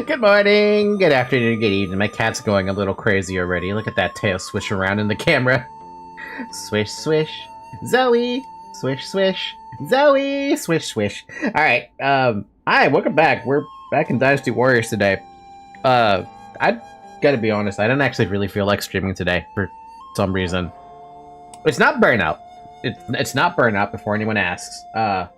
Good morning, good afternoon, good evening. My cat's going a little crazy already. Look at that tail swish around in the camera. Swish, swish. Zoe! Swish, swish. Zoe! Swish, swish. Alright, hi, welcome back. We're back in Dynasty Warriors today. I gotta be honest, I didn't actually really feel like streaming today for some reason. It's not burnout. It's not burnout before anyone asks. I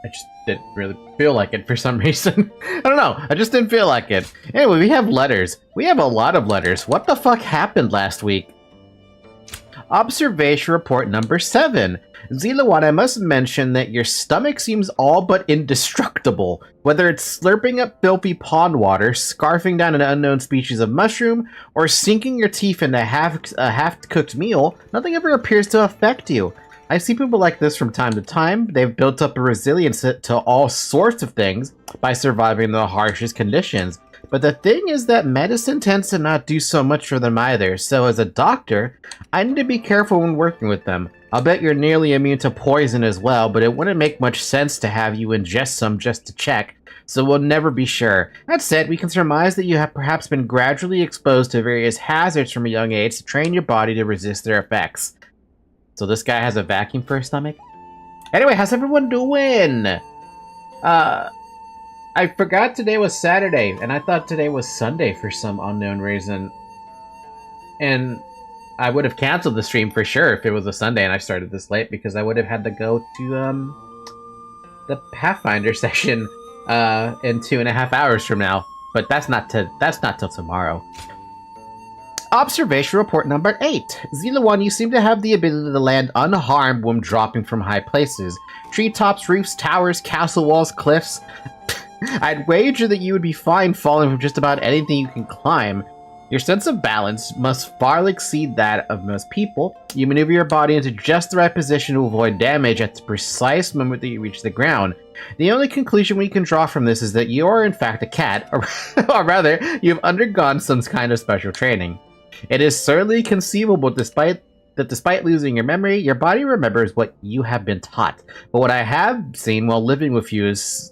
just didn't really feel like it for some reason. I don't know. I just didn't feel like it. Anyway, we have letters. We have a lot of letters. What the fuck happened last week? Observation report number 7. Zilawan, I must mention that your stomach seems all but indestructible. Whether it's slurping up filthy pond water, scarfing down an unknown species of mushroom, or sinking your teeth into a half-cooked meal, nothing ever appears to affect you. I see people like this from time to time. They've built up a resilience to all sorts of things by surviving the harshest conditions. But the thing is that medicine tends to not do so much for them either, so as a doctor, I need to be careful when working with them. I'll bet you're nearly immune to poison as well, but it wouldn't make much sense to have you ingest some just to check, so we'll never be sure. That said, we can surmise that you have perhaps been gradually exposed to various hazards from a young age to train your body to resist their effects. So this guy has a vacuum for his stomach? Anyway, how's everyone doing? I forgot today was Saturday, and I thought today was Sunday for some unknown reason. And I would have canceled the stream for sure if it was a Sunday and I started this late, because I would have had to go to the Pathfinder session in 2.5 hours from now, but that's not till tomorrow. Observation report number 8. Zila1, you seem to have the ability to land unharmed when dropping from high places. Treetops, roofs, towers, castle walls, cliffs. I'd wager that you would be fine falling from just about anything you can climb. Your sense of balance must far exceed that of most people. You maneuver your body into just the right position to avoid damage at the precise moment that you reach the ground. The only conclusion we can draw from this is that you are in fact a cat, or rather, you have undergone some kind of special training. It is certainly conceivable despite losing your memory, your body remembers what you have been taught. But what I have seen while living with you is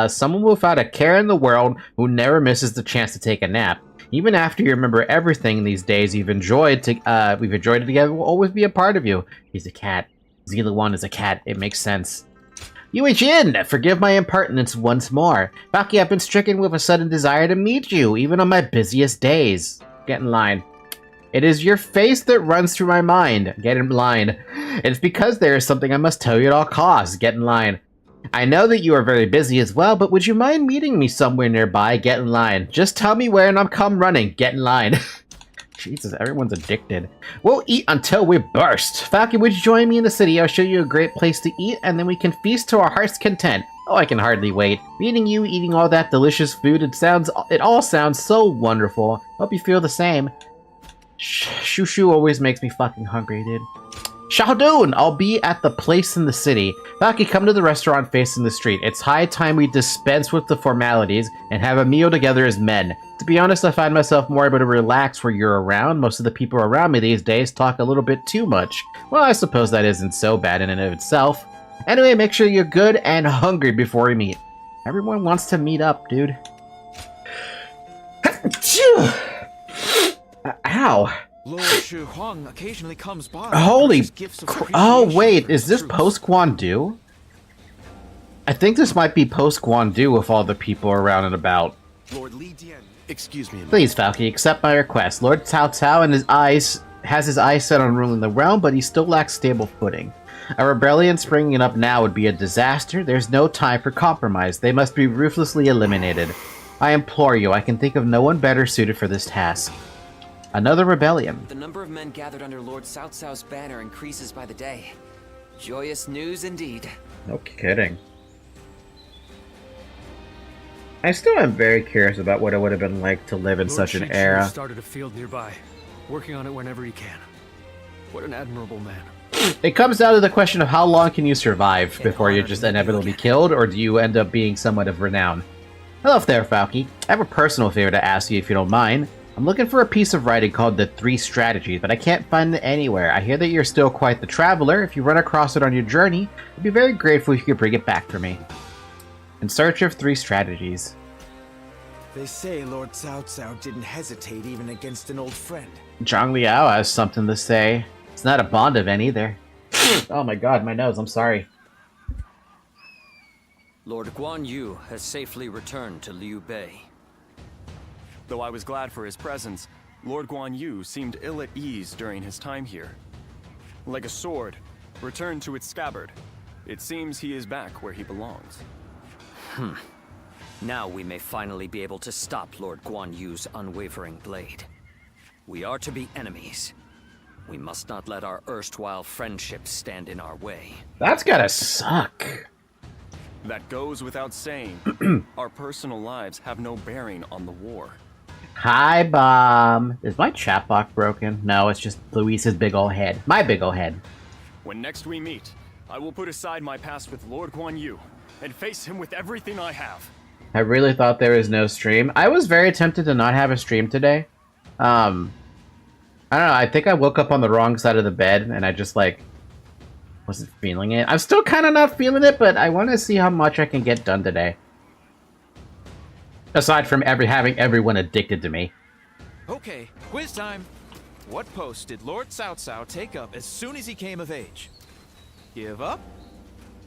someone without a care in the world who never misses the chance to take a nap. Even after you remember everything these days we've enjoyed together will always be a part of you. He's a cat. Zila1 is a cat. It makes sense. Jin, forgive my impertinence once more. Baki, I've been stricken with a sudden desire to meet you, even on my busiest days. Get in line. It is your face that runs through my mind. Get in line. It's because there is something I must tell you at all costs. Get in line. I know that you are very busy as well, but would you mind meeting me somewhere nearby? Get in line. Just tell me where and I'll come running. Get in line. Jesus, everyone's addicted. We'll eat until we burst. Falcon, would you join me in the city? I'll show you a great place to eat, and then we can feast to our heart's content. Oh, I can hardly wait. Meeting you, eating all that delicious food, it all sounds so wonderful. Hope you feel the same. Shushu always makes me fucking hungry, dude. Shaodoon! I'll be at the place in the city. Baki, come to the restaurant facing the street. It's high time we dispense with the formalities and have a meal together as men. To be honest, I find myself more able to relax where you're around. Most of the people around me these days talk a little bit too much. Well, I suppose that isn't so bad in and of itself. Anyway, make sure you're good and hungry before we meet. Everyone wants to meet up, dude. Ow. Lord Shu Huang occasionally comes by. Holy oh wait, is this post Guandu? I think this might be post Guandu with all the people around and about. Lord Li Dian, excuse me. Please, Falky, accept my request. Lord Cao Cao has his eyes set on ruling the realm, but he still lacks stable footing. A rebellion springing up now would be a disaster. There's no time for compromise. They must be ruthlessly eliminated. I implore you, I can think of no one better suited for this task. Another rebellion. The number of men gathered under Lord Cao Cao's banner increases by the day. Joyous news indeed. No kidding. I still am very curious about what it would have been like to live in such an era. Started a field nearby, working on it whenever he can. What an admirable man. It comes down to the question of how long can you survive before you're just inevitably killed, or do you end up being somewhat of renown? Hello there, Falky. I have a personal favor to ask you if you don't mind. I'm looking for a piece of writing called The 3 Strategies, but I can't find it anywhere. I hear that you're still quite the traveler. If you run across it on your journey, I'd be very grateful if you could bring it back for me. In search of 3 strategies. They say Lord Cao Cao didn't hesitate even against an old friend. Zhang Liao has something to say. It's not a Bondovan either. Oh my god, my nose, I'm sorry. Lord Guan Yu has safely returned to Liu Bei. Though I was glad for his presence, Lord Guan Yu seemed ill at ease during his time here. Like a sword, returned to its scabbard. It seems he is back where he belongs. Now we may finally be able to stop Lord Guan Yu's unwavering blade. We are to be enemies. We must not let our erstwhile friendships stand in our way. That's gotta suck. That goes without saying. Our personal lives have no bearing on the war. Hi, Bomb. Is my chat box broken? No, it's just Luis's big ol' head. My big ol' head. When next we meet, I will put aside my past with Lord Guan Yu and face him with everything I have. I really thought there was no stream. I was very tempted to not have a stream today. I don't know, I think I woke up on the wrong side of the bed and I just like wasn't feeling it. I'm still kind of not feeling it, but I want to see how much I can get done today. Aside from having everyone addicted to me. Okay, quiz time. What post did Lord Cao Cao take up as soon as he came of age? Give up?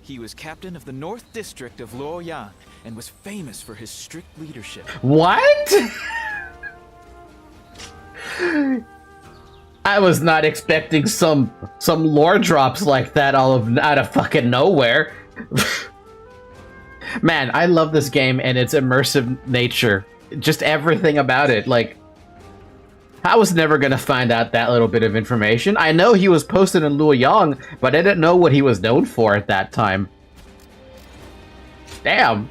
He was captain of the North District of Luoyang and was famous for his strict leadership. What? I was not expecting some lore drops like that out of fucking nowhere. Man, I love this game and its immersive nature. Just everything about it. Like, I was never gonna find out that little bit of information. I know he was posted in Luoyang, but I didn't know what he was known for at that time. Damn.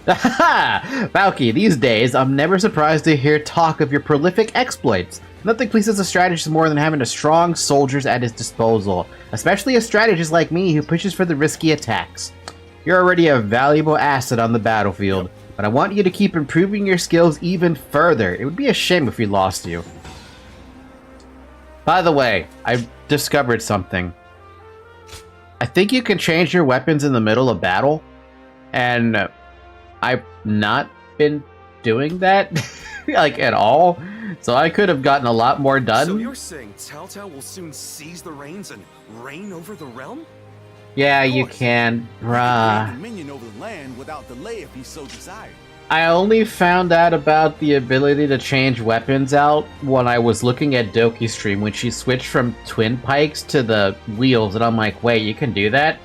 Valky, these days, I'm never surprised to hear talk of your prolific exploits. Nothing pleases a strategist more than having a strong soldiers at his disposal, especially a strategist like me who pushes for the risky attacks. You're already a valuable asset on the battlefield, but I want you to keep improving your skills even further. It would be a shame if we lost you. By the way, I discovered something. I think you can change your weapons in the middle of battle, and I've not been doing that, like, at all. So I could have gotten a lot more done. So you're saying Cao Cao will soon seize the reins and reign over the realm? Yeah, you can, bruh. Minion over the land without delay if he so desired. I only found out about the ability to change weapons out when I was looking at Doki's stream when she switched from twin pikes to the wheels, and I'm like, wait, you can do that?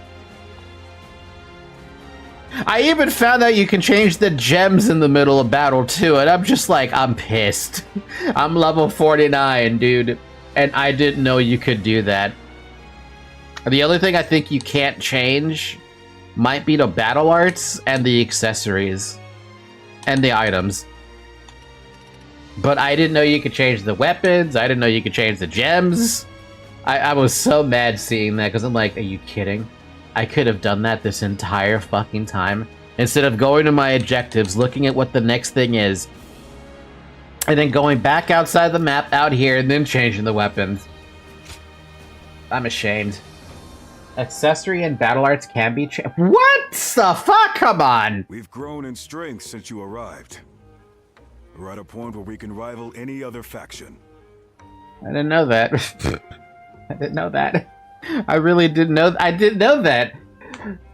I even found out you can change the gems in the middle of battle too, and I'm just like, I'm pissed. I'm level 49, dude, and I didn't know you could do that. The other thing I think you can't change might be the battle arts and the accessories and the items. But I didn't know you could change the weapons. I didn't know you could change the gems. I was so mad seeing that because I'm like, are you kidding? I could have done that this entire fucking time instead of going to my objectives, looking at what the next thing is, and then going back outside the map out here and then changing the weapons. I'm ashamed. Accessory and battle arts can be changed. What the fuck? Come on! We've grown in strength since you arrived. We're at a point where we can rival any other faction. I didn't know that. I didn't know that. I really didn't know. I didn't know that.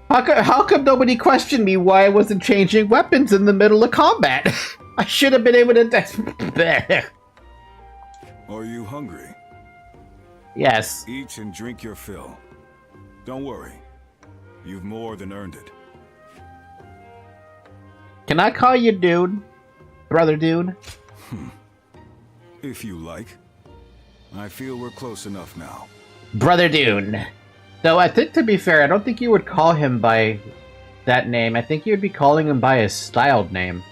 How come nobody questioned me why I wasn't changing weapons in the middle of combat? I should have been able to. Are you hungry? Yes. Eat and drink your fill. Don't worry. You've more than earned it. Can I call you dude? Brother dude? If you like. I feel we're close enough now. Brother Dune. Though I think, to be fair, I don't think you would call him by that name. I think you would be calling him by his styled name.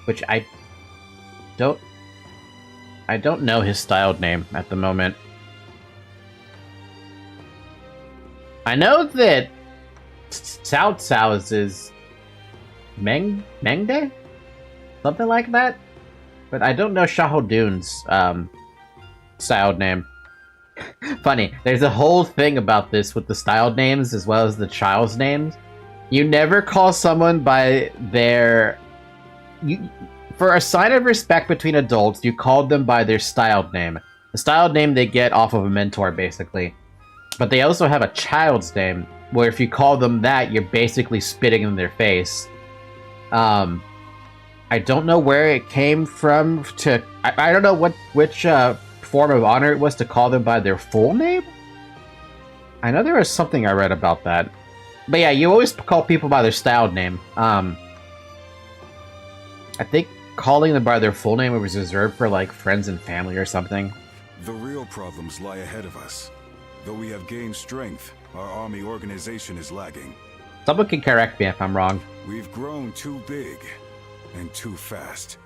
Which I don't know his styled name at the moment. I know that Cao Cao's is Mengde? Something like that? But I don't know Xiahou Dune's styled name. Funny, there's a whole thing about this with the styled names as well as the child's names. You never call someone by their... for a sign of respect between adults, you call them by their styled name. The styled name they get off of a mentor, basically. But they also have a child's name, where if you call them that, you're basically spitting in their face. I don't know where it came from to... I don't know which form of honor it was to call them by their full name? I know there was something I read about that. But yeah, you always call people by their styled name. I think calling them by their full name was reserved for, like, friends and family or something. The real problems lie ahead of us. Though we have gained strength, our army organization is lagging. Someone can correct me if I'm wrong. We've grown too big and too fast.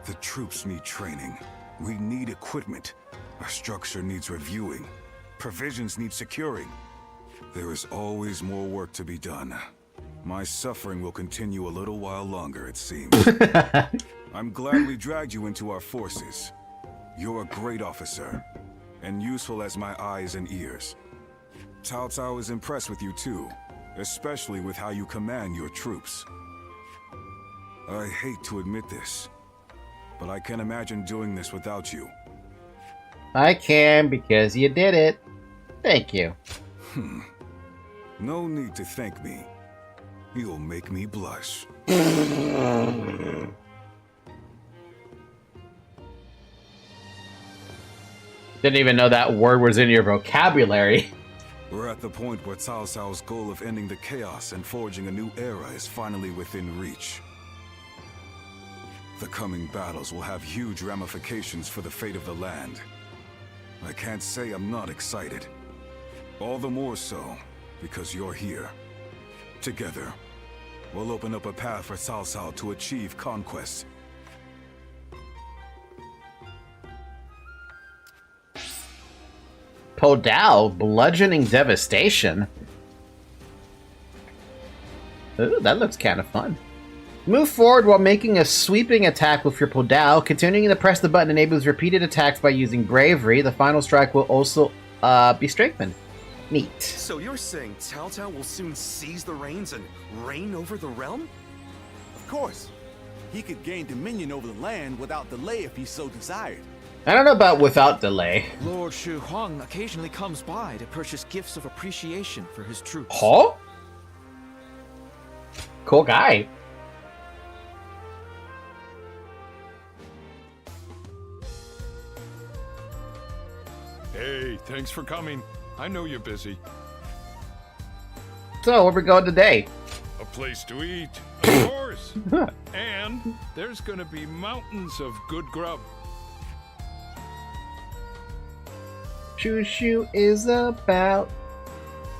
The troops need training. We need equipment. Our structure needs reviewing. Provisions need securing. There is always more work to be done. My suffering will continue a little while longer, it seems. I'm glad we dragged you into our forces. You're a great officer, and useful as my eyes and ears. Cao Cao is impressed with you too, especially with how you command your troops. I hate to admit this, but I can't imagine doing this without you. I can, because you did it. Thank you. No need to thank me. You'll make me blush. Didn't even know that word was in your vocabulary. We're at the point where Cao Cao's goal of ending the chaos and forging a new era is finally within reach. The coming battles will have huge ramifications for the fate of the land. I can't say I'm not excited. All the more so, because you're here. Together, we'll open up a path for Cao Cao to achieve conquest. Podal, bludgeoning devastation. Ooh, that looks kind of fun. Move forward while making a sweeping attack with your Podal. Continuing to press the button enables repeated attacks by using bravery. The final strike will also be strengthened. Neat. So you're saying Cao Cao will soon seize the reins and reign over the realm? Of course. He could gain dominion over the land without delay if he so desired. I don't know about without delay. Lord Shu Huang occasionally comes by to purchase gifts of appreciation for his troops. Huh? Cool guy. Hey, thanks for coming. I know you're busy. So, where we going today? A place to eat, of course. And there's gonna be mountains of good grub. Shoo Shoo is about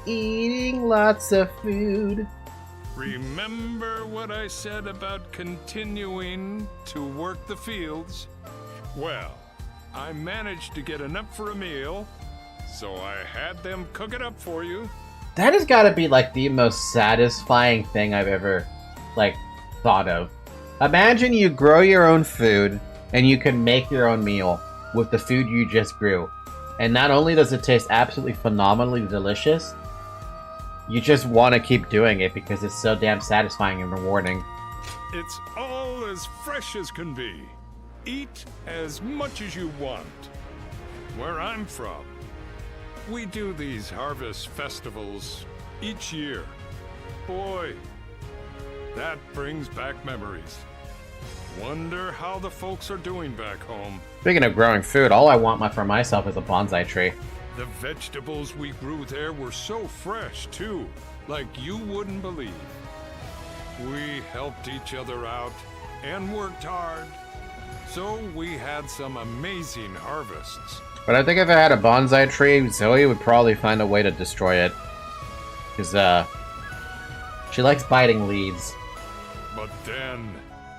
eating lots of food. Remember what I said about continuing to work the fields? Well, I managed to get enough for a meal, so I had them cook it up for you. That has got to be like the most satisfying thing I've ever thought of. Imagine you grow your own food and you can make your own meal with the food you just grew. And not only does it taste absolutely phenomenally delicious, you just want to keep doing it because it's so damn satisfying and rewarding. It's all as fresh as can be. Eat as much as you want. Where I'm from, we do these harvest festivals each year. Boy, that brings back memories. Wonder how the folks are doing back home. Speaking of growing food, all I want for myself is a bonsai tree. The vegetables we grew there were so fresh, too, like you wouldn't believe. We helped each other out and worked hard, so we had some amazing harvests. But I think if I had a bonsai tree, Zoe would probably find a way to destroy it. Because, she likes biting leaves. But then,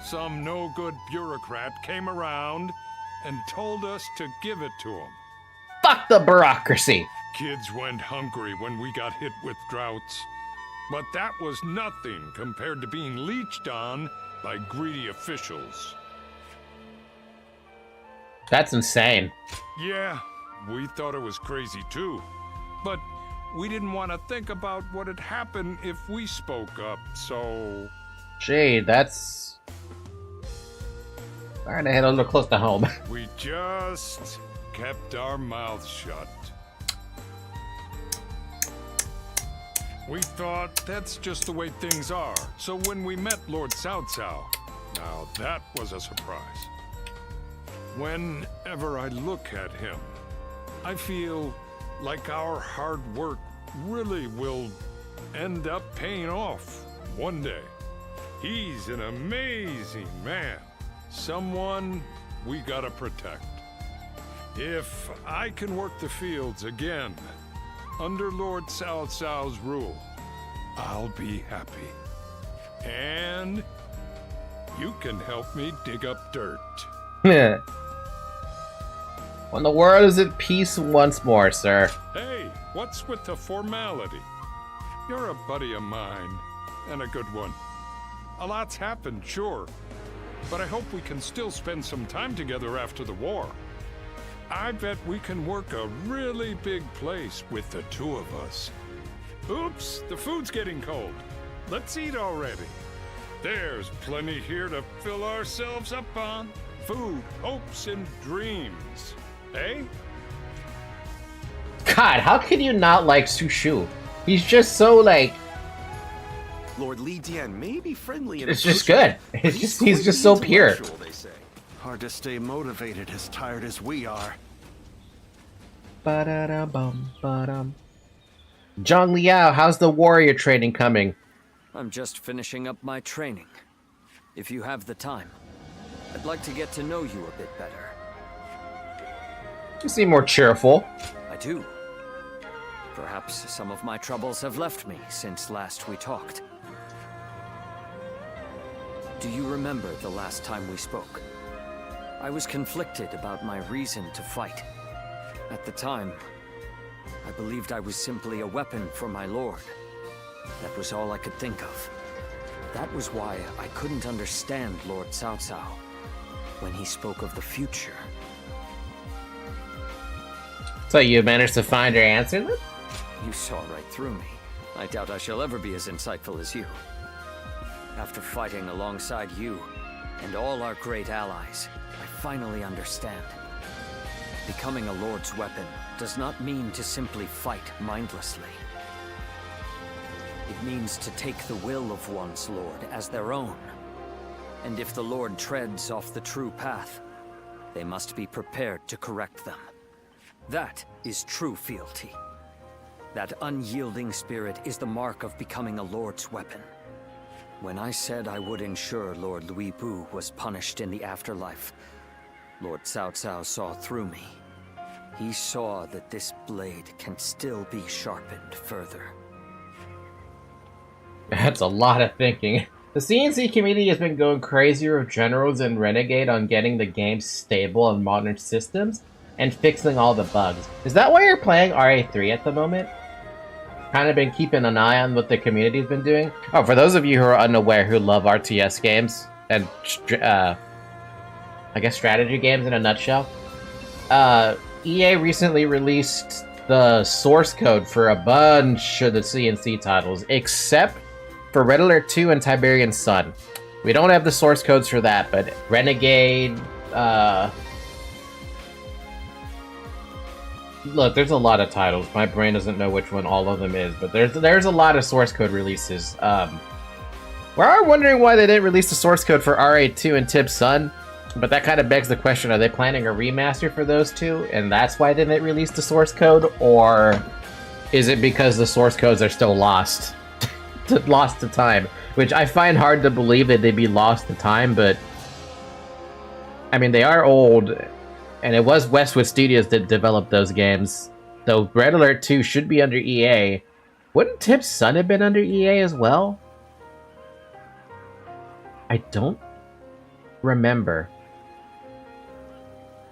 some no-good bureaucrat came around and told us to give it to him. Fuck the bureaucracy! Kids went hungry when we got hit with droughts. But that was nothing compared to being leeched on by greedy officials. That's insane. Yeah, we thought it was crazy too. But we didn't want to think about what had happened if we spoke up, so... Gee, that's... starting to hit a little close to home. We just kept our mouths shut. We thought that's just the way things are. So when we met Lord Cao Cao, now that was a surprise. Whenever I look at him, I feel like our hard work really will end up paying off one day. He's an amazing man. Someone we gotta protect. If I can work the fields again, under Lord Cao Cao's rule, I'll be happy. And you can help me dig up dirt. When the world is at peace once more, sir. Hey, what's with the formality? You're a buddy of mine, and a good one. A lot's happened, sure, but I hope we can still spend some time together after the war. I bet we can work a really big place with the two of us. Oops, the food's getting cold. Let's eat already. There's plenty here to fill ourselves up on. Food, hopes, and dreams. Eh? God, how can you not like Sushu? He's just so, Lord Li Dian may be friendly and it's just good. It's just, he's just so pure. They say. Hard to stay motivated as tired as we are. Ba-da-da-bum, ba-dum. Zhang Liao, how's the warrior training coming? I'm just finishing up my training. If you have the time, I'd like to get to know you a bit better. You seem more cheerful. I do. Perhaps some of my troubles have left me since last we talked. Do you remember the last time we spoke? I was conflicted about my reason to fight. At the time, I believed I was simply a weapon for my lord. That was all I could think of. That was why I couldn't understand Lord Cao Cao when he spoke of the future. So you managed to find your answer then? You saw right through me. I doubt I shall ever be as insightful as you. After fighting alongside you and all our great allies, I finally understand. Becoming a Lord's weapon does not mean to simply fight mindlessly. It means to take the will of one's Lord as their own. And if the Lord treads off the true path, they must be prepared to correct them. That is true fealty. That unyielding spirit is the mark of becoming a Lord's weapon. When I said I would ensure Lord Louis Bu was punished in the afterlife, Lord Cao Cao saw through me. He saw that this blade can still be sharpened further. That's a lot of thinking. The CNC community has been going crazier with Generals and Renegade on getting the game stable on modern systems and fixing all the bugs. Is that why you're playing RA3 at the moment? Kind of been keeping an eye on what the community's been doing. Oh, for those of you who are unaware who love RTS games and I guess strategy games in a nutshell, EA recently released the source code for a bunch of the CNC titles, except for Red Alert 2 and Tiberian Sun. We don't have the source codes for that, but Renegade, look, there's a lot of titles. My brain doesn't know which one all of them is, but there's a lot of source code releases. We're wondering why they didn't release the source code for RA2 and Tib Sun, but that kind of begs the question, are they planning a remaster for those two, and that's why they didn't release the source code, or is it because the source codes are still lost? Lost to time, which I find hard to believe that they'd be lost to time, but I mean, they are old, and it was Westwood Studios that developed those games, though Red Alert 2 should be under EA. Wouldn't Tip Sun have been under EA as well? I don't remember.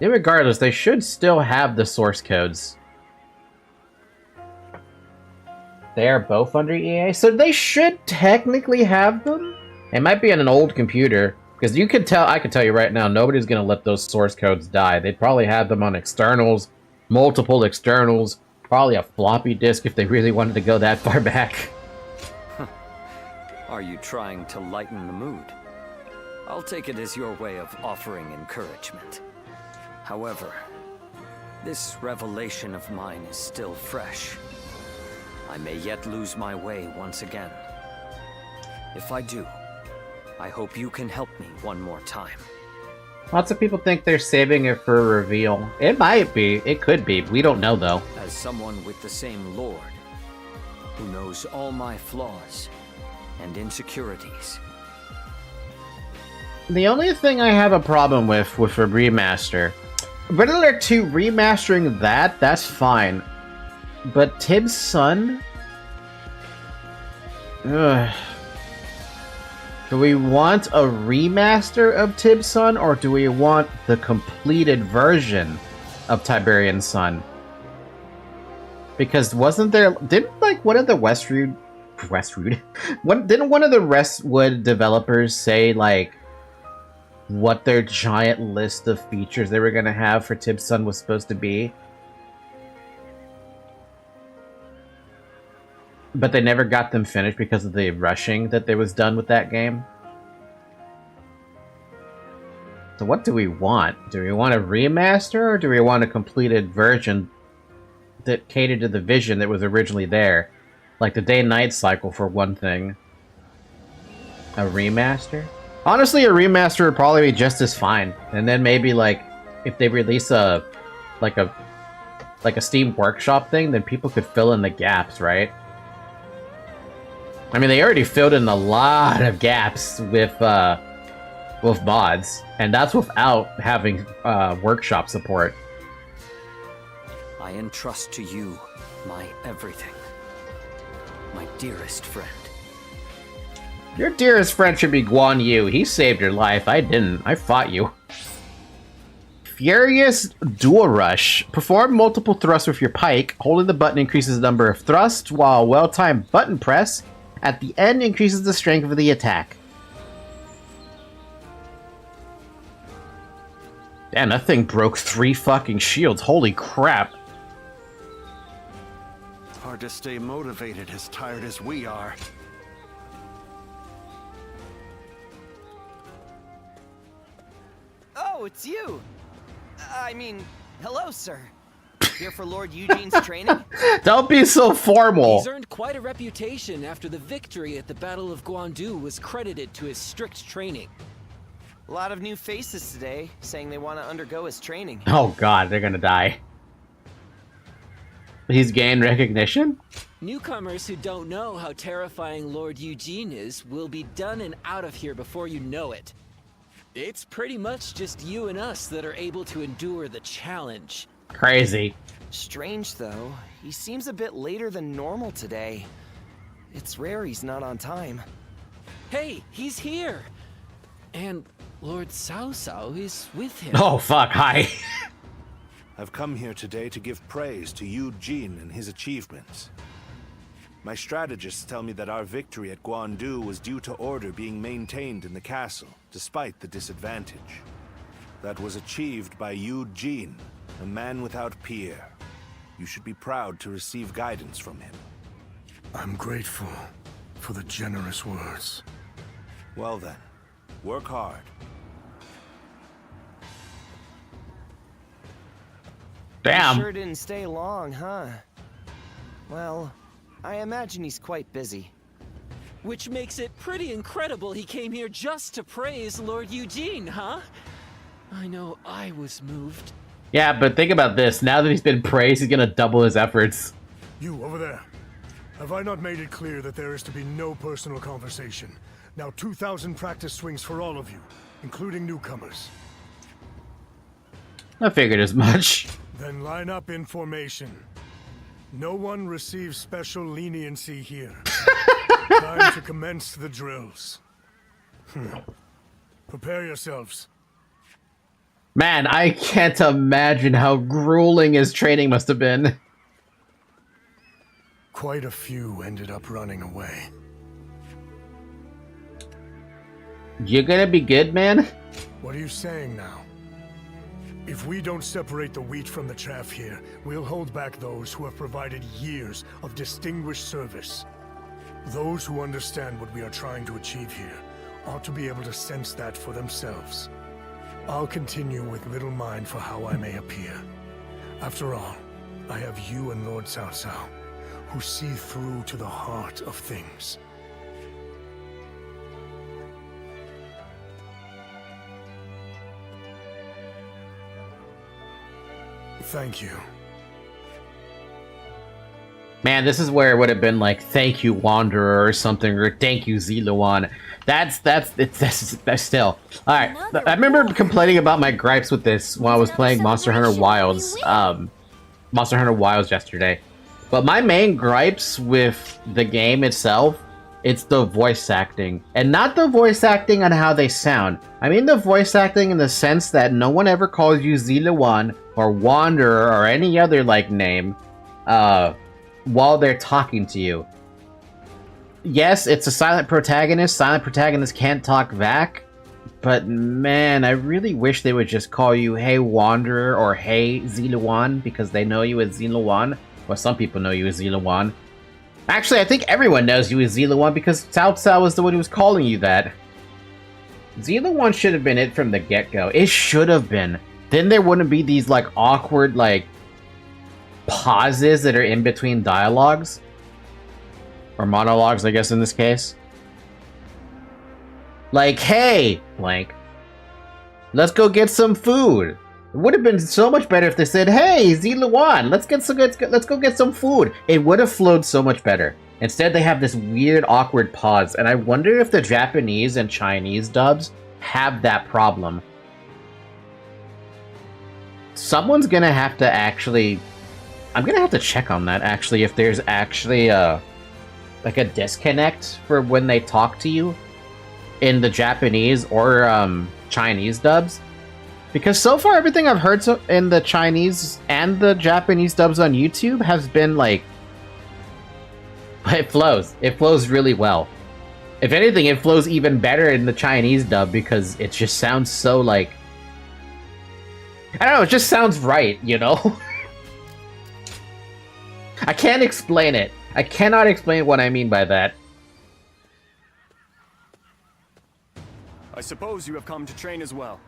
Regardless, they should still have the source codes. They are both under EA, so they should technically have them. It might be on an old computer, because you can tell. I can tell you right now, nobody's gonna let those source codes die. They'd probably have them on externals, multiple externals, probably a floppy disk if they really wanted to go that far back. Are you trying to lighten the mood? I'll take it as your way of offering encouragement. However, this revelation of mine is still fresh. I may yet lose my way once again. If I do, I hope you can help me one more time. Lots of people think they're saving it for a reveal. It might be. It could be. We don't know, though. As someone with the same Lord, who knows all my flaws and insecurities. The only thing I have a problem with a remaster, Red Alert 2 remastering that's fine. But Tib's Sun? Ugh. Do we want a remaster of Tib's Sun, or do we want the completed version of Tiberian Sun? Because didn't like one of the Westwood, didn't one of the Westwood developers say like what their giant list of features they were gonna have for Tib's Sun was supposed to be? But they never got them finished because of the rushing that there was done with that game. So what do we want? Do we want a remaster, or do we want a completed version that catered to the vision that was originally there? Like the day-night cycle, for one thing. A remaster? Honestly, a remaster would probably be just as fine. And then maybe, like, if they release a like a Steam Workshop thing, then people could fill in the gaps, right? I mean, they already filled in a lot of gaps with mods, and that's without having workshop support. I entrust to you my everything. My dearest friend. Your dearest friend should be Guanyu. He saved your life. I didn't. I fought you. Furious Dual Rush. Perform multiple thrusts with your pike. Holding the button increases the number of thrusts, while well-timed button press at the end increases the strength of the attack. Damn, that thing broke 3 fucking shields. Holy crap. It's hard to stay motivated as tired as we are. Oh, it's you! I mean, hello, sir. Here for Lord Eugene's training? Don't be so formal. He's earned quite a reputation after the victory at the Battle of Guandu was credited to his strict training. A lot of new faces today, saying they want to undergo his training. Oh god, they're gonna die. He's gained recognition? Newcomers who don't know how terrifying Lord Eugene is will be done and out of here before you know it. It's pretty much just you and us that are able to endure the challenge. Crazy. Strange, though. He seems a bit later than normal today. It's rare he's not on time. Hey, he's here! And Lord Cao Cao is with him. Oh fuck, hi. I've come here today to give praise to Eugene and his achievements. My strategists tell me that our victory at Guandu was due to order being maintained in the castle, despite the disadvantage. That was achieved by Eugene, a man without peer. You should be proud to receive guidance from him. I'm grateful for the generous words. Well then, work hard. Damn. He sure didn't stay long, huh? Well, I imagine he's quite busy. Which makes it pretty incredible he came here just to praise Lord Eugene, huh? I know I was moved. Yeah, but think about this. Now that he's been praised, he's gonna double his efforts. You, over there. Have I not made it clear that there is to be no personal conversation? Now 2,000 practice swings for all of you, including newcomers. I figured as much. Then line up in formation. No one receives special leniency here. Time to commence the drills. Prepare yourselves. Man, I can't imagine how grueling his training must have been. Quite a few ended up running away. You gonna be good, man? What are you saying now? If we don't separate the wheat from the chaff here, we'll hold back those who have provided years of distinguished service. Those who understand what we are trying to achieve here ought to be able to sense that for themselves. I'll continue with little mind for how I may appear. After all, I have you and Lord Cao Cao, who see through to the heart of things. Thank you. Man, this is where it would have been like, thank you, Wanderer, or something, or thank you, Ziluan. That's still. Alright, I remember complaining about my gripes with this while I was playing Monster Hunter Wilds, yesterday. But my main gripes with the game itself, it's the voice acting. And not the voice acting on how they sound. I mean the voice acting in the sense that no one ever calls you Ziluan or Wanderer or any other like name while they're talking to you. Yes, it's a silent protagonist. Silent protagonists can't talk back. But man, I really wish they would just call you Hey Wanderer or Hey Ziluan because they know you as Ziluan. Well, some people know you as Ziluan. Actually, I think everyone knows you as Ziluan because Cao Cao was the one who was calling you that. Ziluan should have been it from the get-go. It should have been. Then there wouldn't be these, like, awkward, like, pauses that are in between dialogues. Or monologues, I guess, in this case. Like, hey, blank. Let's go get some food. It would have been so much better if they said, "Hey, Ziluan, let's go get some food." It would have flowed so much better. Instead, they have this weird, awkward pause, and I wonder if the Japanese and Chinese dubs have that problem. Someone's gonna have to actually... I'm gonna have to check on that, actually, if there's actually like a disconnect for when they talk to you in the Japanese or Chinese dubs. Because so far, everything I've heard in the Chinese and the Japanese dubs on YouTube has been like... It flows. It flows really well. If anything, it flows even better in the Chinese dub because it just sounds so like... I don't know, it just sounds right, you know? I can't explain it. I cannot explain what I mean by that. I suppose you have come to train as well.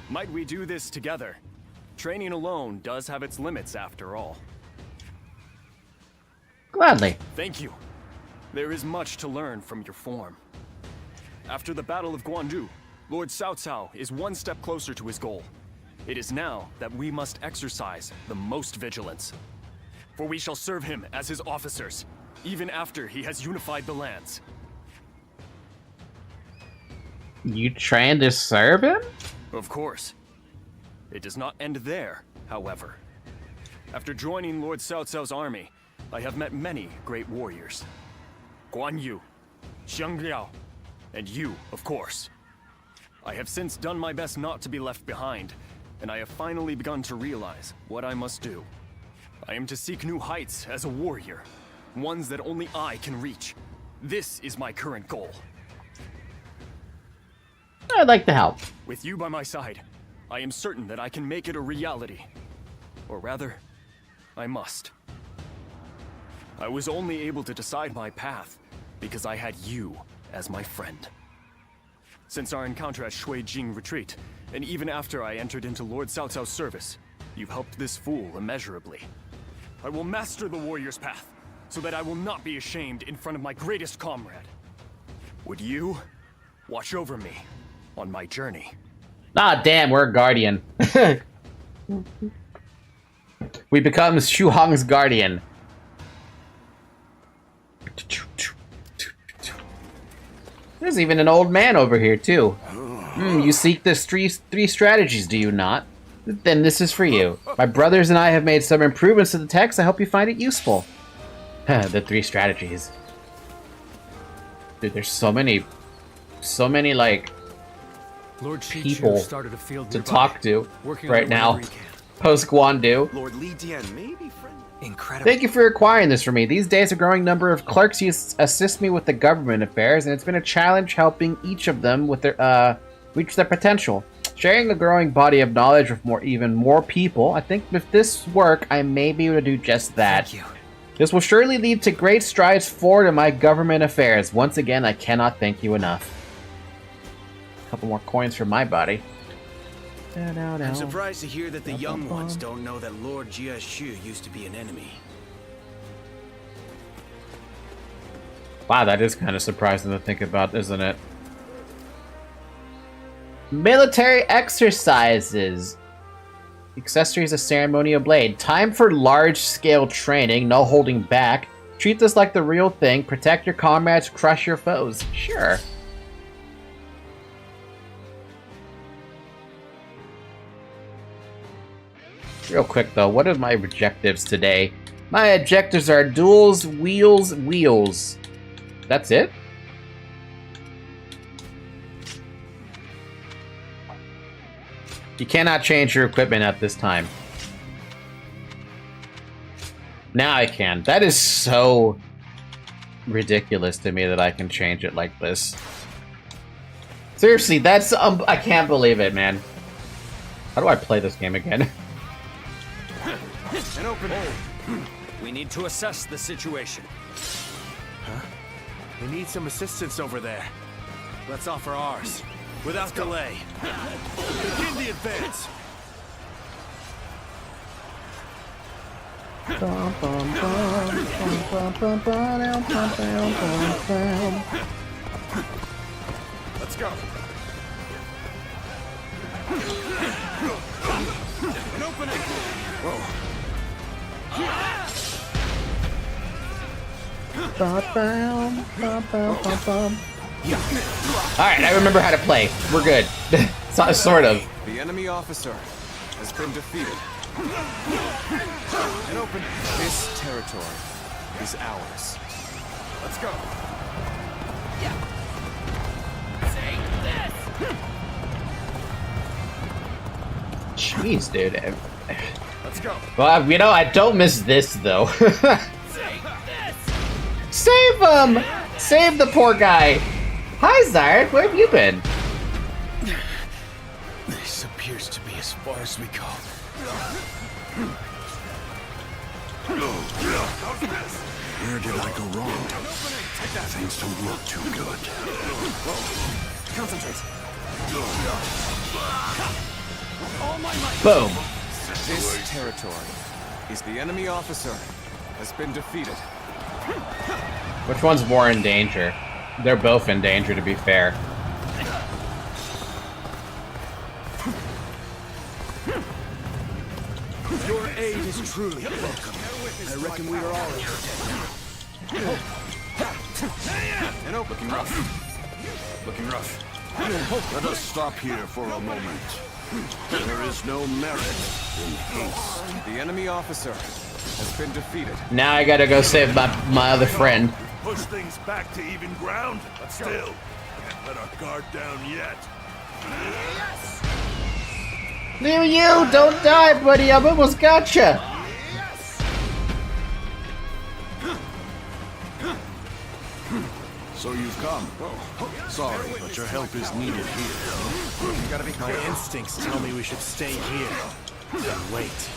Might we do this together? Training alone does have its limits after all. Gladly. Thank you. There is much to learn from your form. After the Battle of Guandu, Lord Cao Cao is one step closer to his goal. It is now that we must exercise the most vigilance. For we shall serve him as his officers, even after he has unified the lands. You trying to serve him? Of course. It does not end there, however. After joining Lord Cao Cao's army, I have met many great warriors. Guan Yu, Xiang Liao, and you, of course. I have since done my best not to be left behind, and I have finally begun to realize what I must do. I am to seek new heights as a warrior, ones that only I can reach. This is my current goal. I'd like to help. With you by my side, I am certain that I can make it a reality. Or rather, I must. I was only able to decide my path because I had you as my friend. Since our encounter at Shuijing Retreat, and even after I entered into Lord Cao Cao's service, you've helped this fool immeasurably. I will master the warrior's path, so that I will not be ashamed in front of my greatest comrade. Would you watch over me on my journey? Ah, damn, we're a guardian. We become Shu Hong's guardian. There's even an old man over here, too. You seek the three strategies, do you not? Then this is for you. My brothers and I have made some improvements to the text. I hope you find it useful. The 3 strategies. Dude, there's so many, like, Lord people started a field to nearby, talk to right now. he can. Post Guandu. Lord Li Dian may be friendly. Incredible. Thank you for acquiring this for me. These days, a growing number of clerks assist me with the government affairs, and it's been a challenge helping each of them with their reach their potential. Sharing a growing body of knowledge with even more people, I think with this work, I may be able to do just that. Thank you. This will surely lead to great strides forward in my government affairs. Once again, I cannot thank you enough. A couple more coins for my body. I'm surprised to hear that the young ones don't know that Lord Jia Shu used to be an enemy. Wow, that is kind of surprising to think about, isn't it? Military exercises. Accessories of ceremonial blade. Time for large-scale training, no holding back. Treat this like the real thing. Protect your comrades, crush your foes. Sure. Real quick though, what are my objectives today? My objectives are duels, wheels, wheels. That's it? You cannot change your equipment at this time. Now I can. That is so ridiculous to me that I can change it like this. Seriously, that's I can't believe it, man. How do I play this game again? An opening. We need to assess the situation. Huh? We need some assistance over there. Let's offer ours. Without delay. Begin the advance. Let's go. An opening. Alright, I remember how to play. We're good. Sort of. The enemy officer has been defeated. An opening. This territory is ours. Let's go. Jeez, dude. Let's go. Well, you know, I don't miss this, though. Save him! Save the poor guy! Hi, Zard. Where have you been? This appears to be as far as we go. Where did I go wrong? Things don't look too good. Concentrate. Boom. This territory is the enemy officer has been defeated. Which one's more in danger? They're both in danger, to be fair. Your aid is truly welcome. I reckon we are all in And open. Looking rough. Looking rough. Let us stop here for a moment. There is no merit in haste. The enemy officer has been defeated. Now I gotta go save my other friend. Push things back to even ground, but still, can't let our guard down yet. Yes! You don't die, buddy. I've almost gotcha. So you've come. Sorry, but your help is needed here. You gotta be My instincts tell me we should stay here and wait.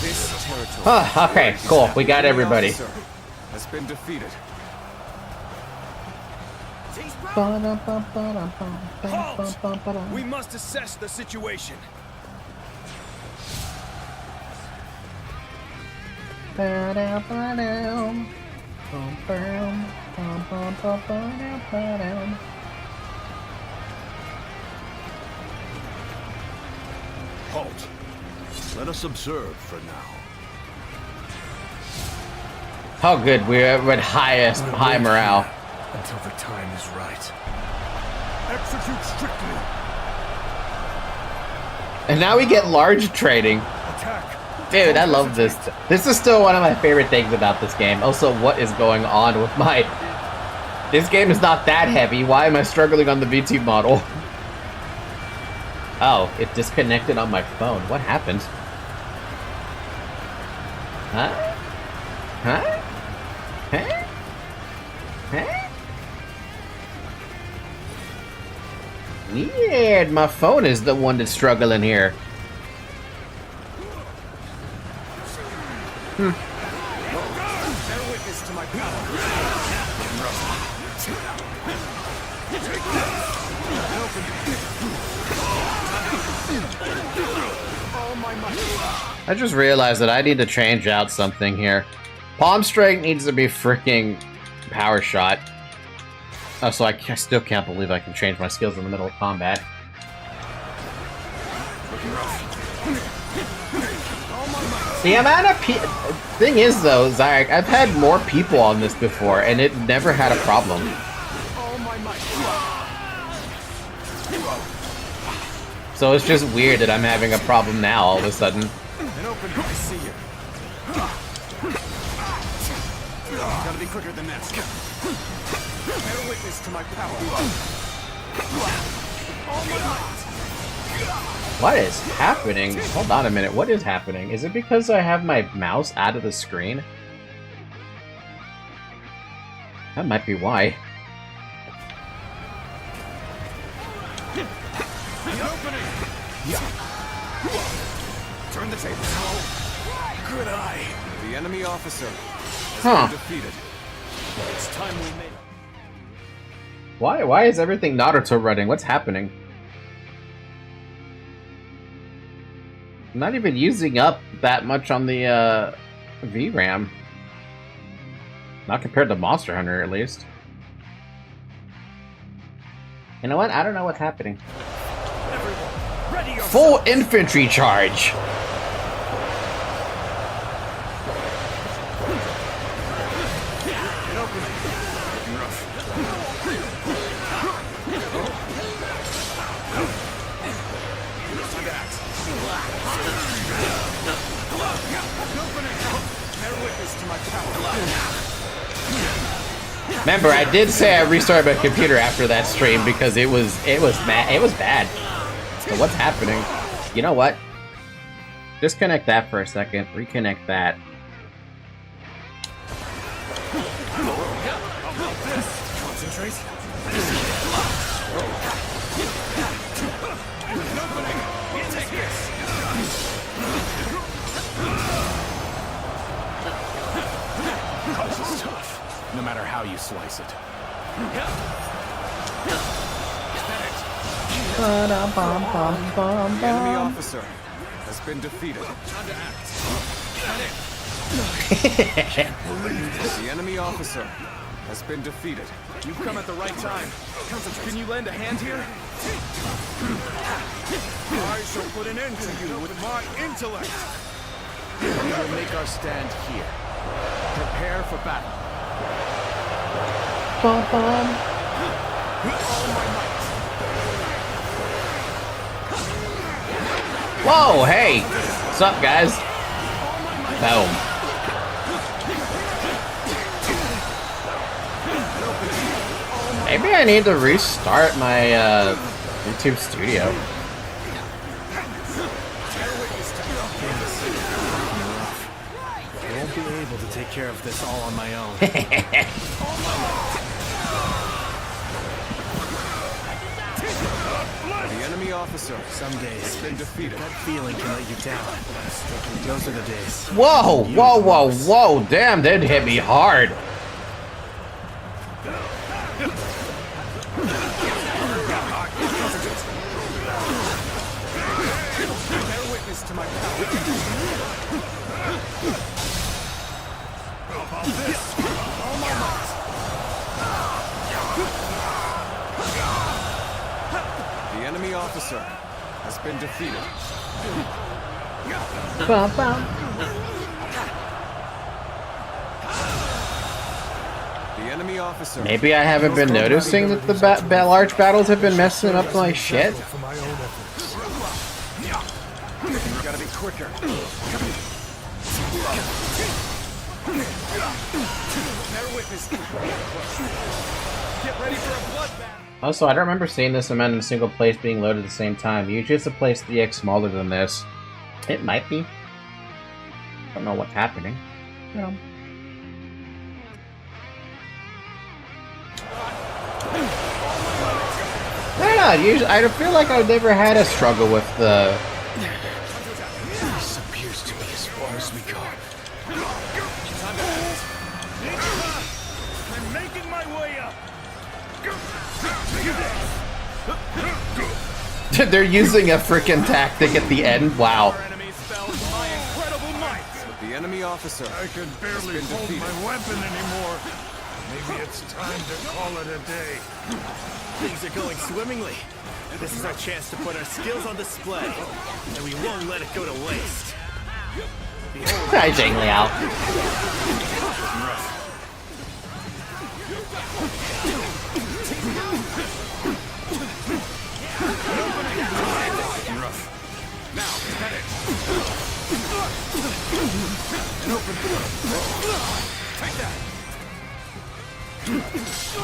This territory. Okay, cool. We got everybody. Officer has been defeated. Halt! We must assess the situation. Halt. Let us observe for now. Oh, good. We're at high morale. Until the time is right. Execute strictly. And now we get large trading. Attack. Dude, I love this. This is still one of my favorite things about this game. Also, what is going on with my... This game is not that heavy. Why am I struggling on the VT model? Oh, it disconnected on my phone. What happened? Huh? Huh? Huh? Huh? Weird. My phone is the one that's struggling here. Bear witness to my power. I just realized that I need to change out something here. Palm Strike needs to be freaking Power Shot. Oh, so I still can't believe I can change my skills in the middle of combat. The amount of thing is though, Zyric, I've had more people on this before, and it never had a problem. So it's just weird that I'm having a problem now all of a sudden. An open, I see you. Gotta be quicker than this. Bear witness to my power. All my might. What is happening? Hold on a minute. What is happening? Is it because I have my mouse out of the screen? That might be why. Turn the tables. Good eye. The enemy officer has been defeated. It's time we made. Why is everything Naruto running? What's happening? I'm not even using up that much on the VRAM. Not compared to Monster Hunter, at least. You know what? I don't know what's happening. Full infantry charge! Remember, I did say I restarted my computer after that stream because it was bad. So what's happening? You know what? Disconnect that for a second. Reconnect that. Concentrate. Take this. This is tough. No matter how you slice it. The enemy officer has been defeated. The enemy officer has been defeated. You've come at the right time. Can you lend a hand here? I shall put an end to you with my intellect. We will make our stand here. Prepare for battle. Bum, bum. Whoa, hey! What's up, guys? Boom. Maybe I need to restart my YouTube studio. I won't be able to take care of this all on my own. The enemy officer Some days, has been defeated. that feeling can let you down. Those are the days. Whoa, whoa, whoa, whoa! Damn, that hit me hard. Bear witness to my power. How about this? All my might. The enemy officer has been defeated. Bum, bum. The enemy officer. Maybe I haven't been noticing that the large battles have been messing up my shit. For my own efforts. You gotta be quicker. Bear witness. Get ready for a bloodbath. Also, I don't remember seeing this amount in a single place being loaded at the same time. Usually it's a place DX smaller than this. It might be. Don't know what's happening. No. I don't know, usually, I feel like I've never had a struggle with the... This appears to be as far as we go. I'm making my way up. They're using a frickin' tactic at the end? Wow. Our enemies fell to my incredible might. The enemy officer. I can barely hold my weapon anymore. Maybe it's time to call it a day. Things are going swimmingly. This is our chance to put our skills on display, and we won't let it go to waste. Hi, Zhang Liao.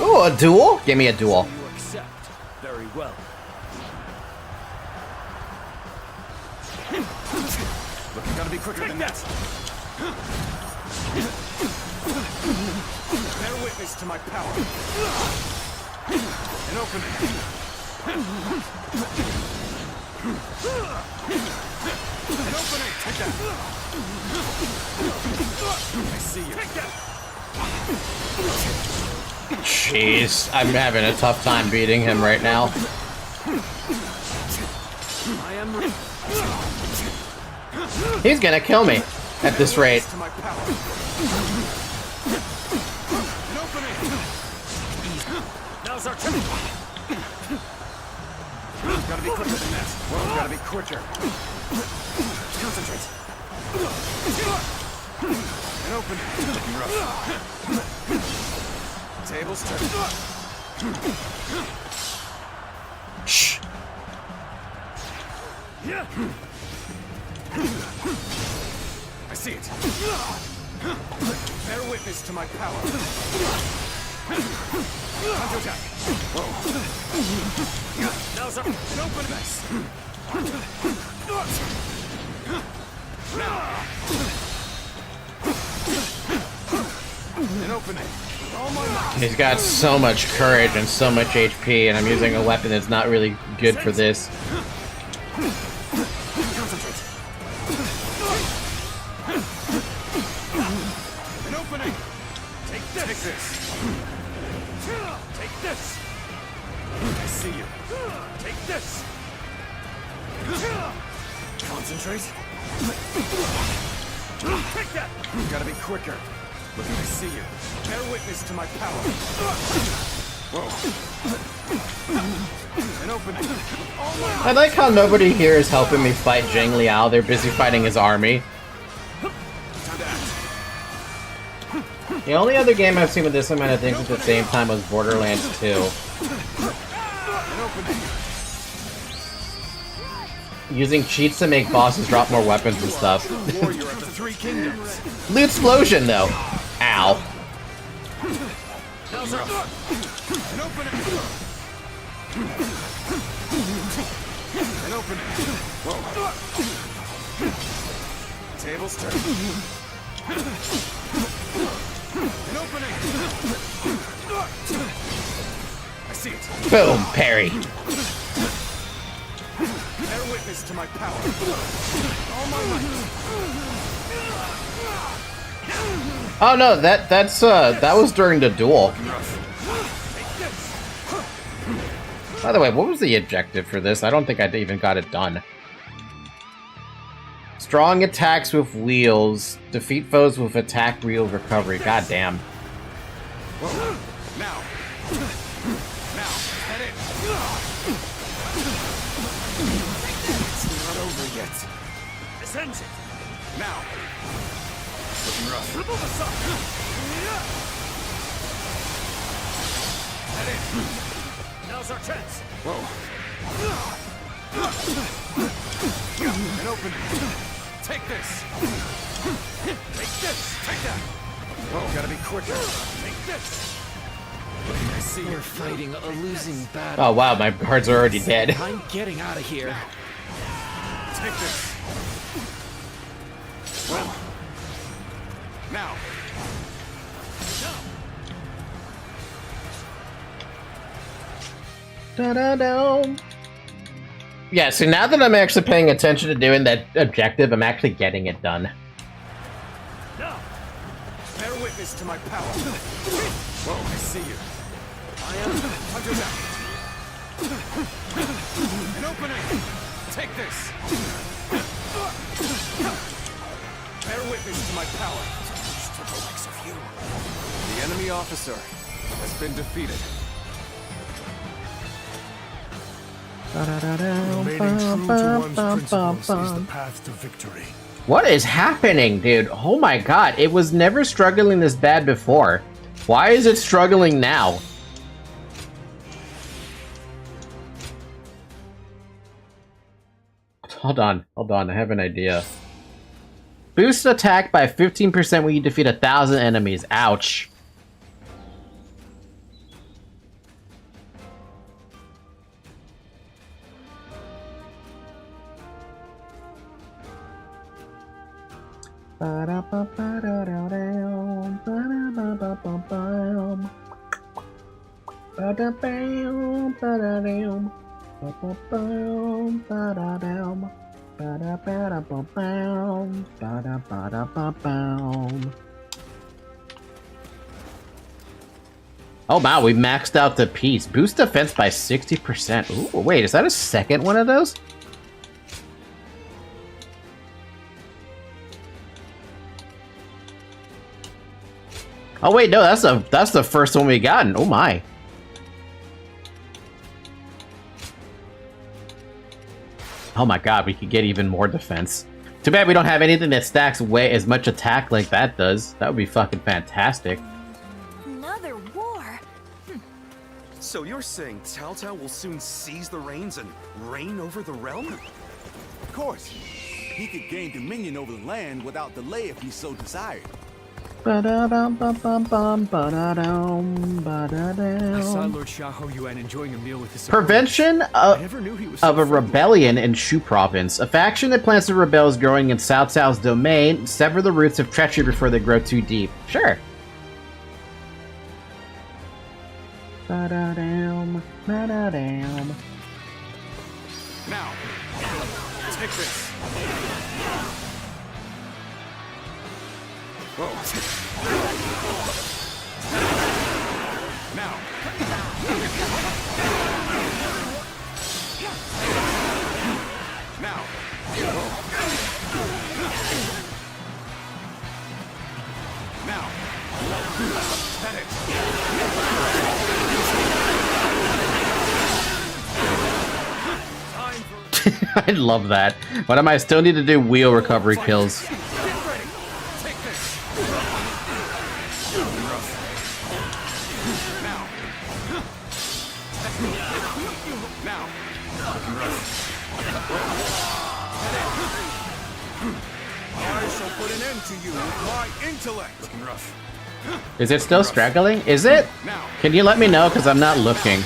Ooh, a duel? Give me a duel. You accept. Very well. Look, you gotta be quicker than that. Bear witness to my power. An opening. An opening. Take that. I see you. Take that. Jeez, I'm having a tough time beating him right now. He's gonna kill me at this rate. Now's our turn. Gotta be quicker than that. Whoa, gotta be quicker. Concentrate. And open. Looking rough. Tables turn. Shh. Yeah. I see it. Bear witness to my power. Counterattack. Whoa. Now's our open base. Now. An opening. All my might. He's got so much courage and so much HP, and I'm using a weapon that's not really good for this. Concentrate. An opening. Take this. Take this. Take this. I see you. Take this. Concentrate. Take that. Gotta be quicker. Look, I see you. Bear witness to my power. Whoa. An opening. I like how nobody here is helping me fight Zhang Liao. They're busy fighting his army. The only other game I've seen with this amount of things at the same time was Borderlands 2. Using cheats to make bosses drop more weapons and stuff. Loot explosion though. Ow. An opening. Whoa. Tables turn. An opening. I see it. Boom, parry. Bear witness to my power. All my might. Oh no, that was during the duel. By the way, what was the objective for this? I don't think I even got it done. Strong attacks with wheels. Defeat foes with attack wheel recovery. God damn. Whoa. Now. Now. Head in. It's not over yet. This ends it. Now. Looking rough. Remove aside. Head in. Now's our chance. Whoa. An opening. Take this. Take this. Take that. Whoa, gotta be quicker. Take this. I see We're fighting a losing battle. Oh wow, my cards are already dead. I'm getting out of here. Take this. Well. Now. Da-da-da. Yeah, so now that I'm actually paying attention to doing that objective, I'm actually getting it done. Now. Bear witness to my power. Whoa, I see you. I am under that. An opening. Take this. Bear witness to my power. To the likes of you. The enemy officer has been defeated. Remaining true to one's principles is the path to victory. What is happening, dude? Oh my god, it was never struggling this bad before. Why is it struggling now? Hold on, I have an idea. Boost attack by 15% when you defeat 1,000 enemies. Ouch. Oh wow, we maxed out the piece. Boost defense by 60%. Ooh, wait, is that a second one of those? Oh wait, no, that's the first one we gotten. Oh my. Oh my god, we could get even more defense. Too bad we don't have anything that stacks way as much attack like that does. That would be fucking fantastic. Another war? So you're saying Cao Cao will soon seize the reins and reign over the realm? Of course. He could gain dominion over the land without delay if he so desired. I saw Lord Xiahou Yuan enjoying a meal with his Prevention of a rebellion in Shu Province. A faction that plans to rebel is growing in Cao Cao's domain. Sever the roots of treachery before they grow too deep. Sure. Now, take this. Whoa. Now. Now. Now. That it. I love that. What am I still need to do? Wheel recovery kills. Looking rough. Is it still struggling? Is it? Can you let me know? Because I'm not looking.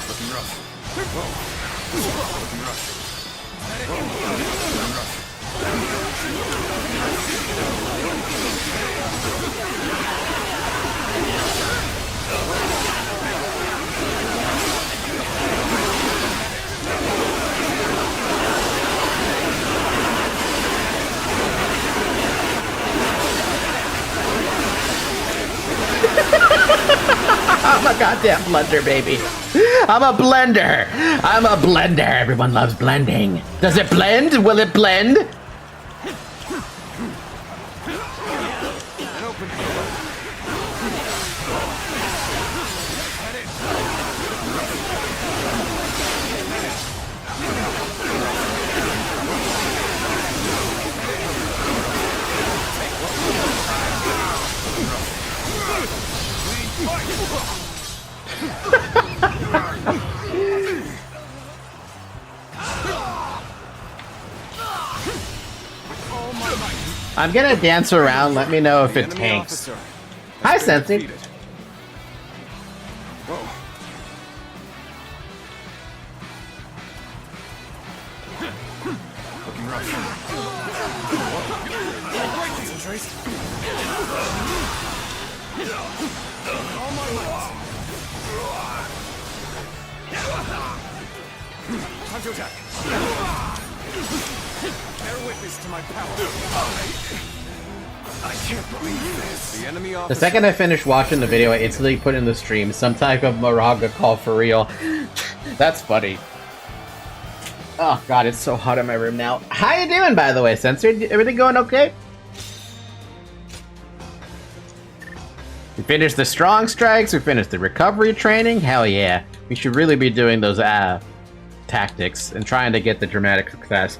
Looking rough. Looking rough. I'm a goddamn blender, baby. I'm a blender. I'm a blender. Everyone loves blending. Does it blend? Will it blend? I'm gonna dance around. Let me know if it tanks. Hi, Sensei. Looking rough. Concentrate. All my might. Time to attack. Bear witness to my power. I can't believe this. The enemy officer. The second I finished watching the video, I instantly put in the stream some type of Moraga call for real. That's funny. Oh god, it's so hot in my room now. How you doing, by the way, Sensor? Everything going okay? We finished the strong strikes, we finished the recovery training. Hell yeah. We should really be doing those tactics and trying to get the dramatic success.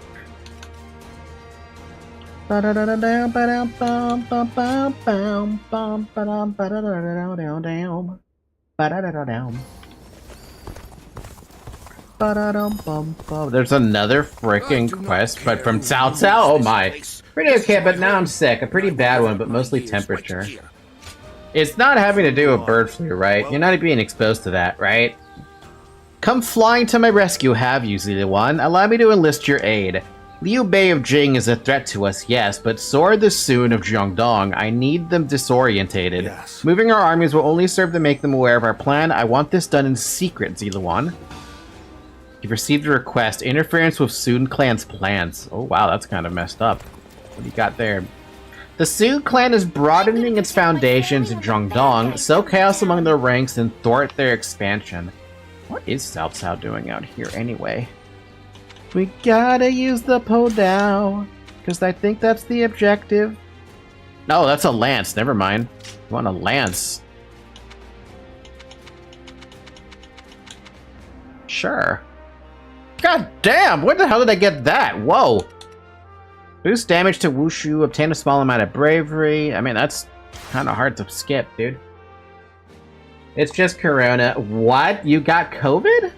There's another freaking quest, but from Cao Cao? Oh my. Pretty okay, but now I'm sick. A pretty bad one, but mostly temperature. It's not having to do with bird flu, right? You're not being exposed to that, right? Come flying to my rescue, have you, Ziliwan? Allow me to enlist your aid. Liu Bei of Jing is a threat to us, yes, but so are the Sun of Jiangdong. I need them disorientated. Yes. Moving our armies will only serve to make them aware of our plan. I want this done in secret, Ziliwan. You've received a request. Interference with Sun clan's plans. Oh wow, that's kind of messed up. What do you got there? The Su clan is broadening its foundations in Zhongdong, sow chaos among their ranks, and thwart their expansion. What is Cao Cao doing out here anyway? We gotta use the Po Dao, because I think that's the objective. No, that's a lance. Never mind. You want a lance? Sure. God damn! Where the hell did I get that? Whoa! Boost damage to Wushu, obtain a small amount of bravery. I mean, that's kind of hard to skip, dude. It's just Corona. What? You got COVID?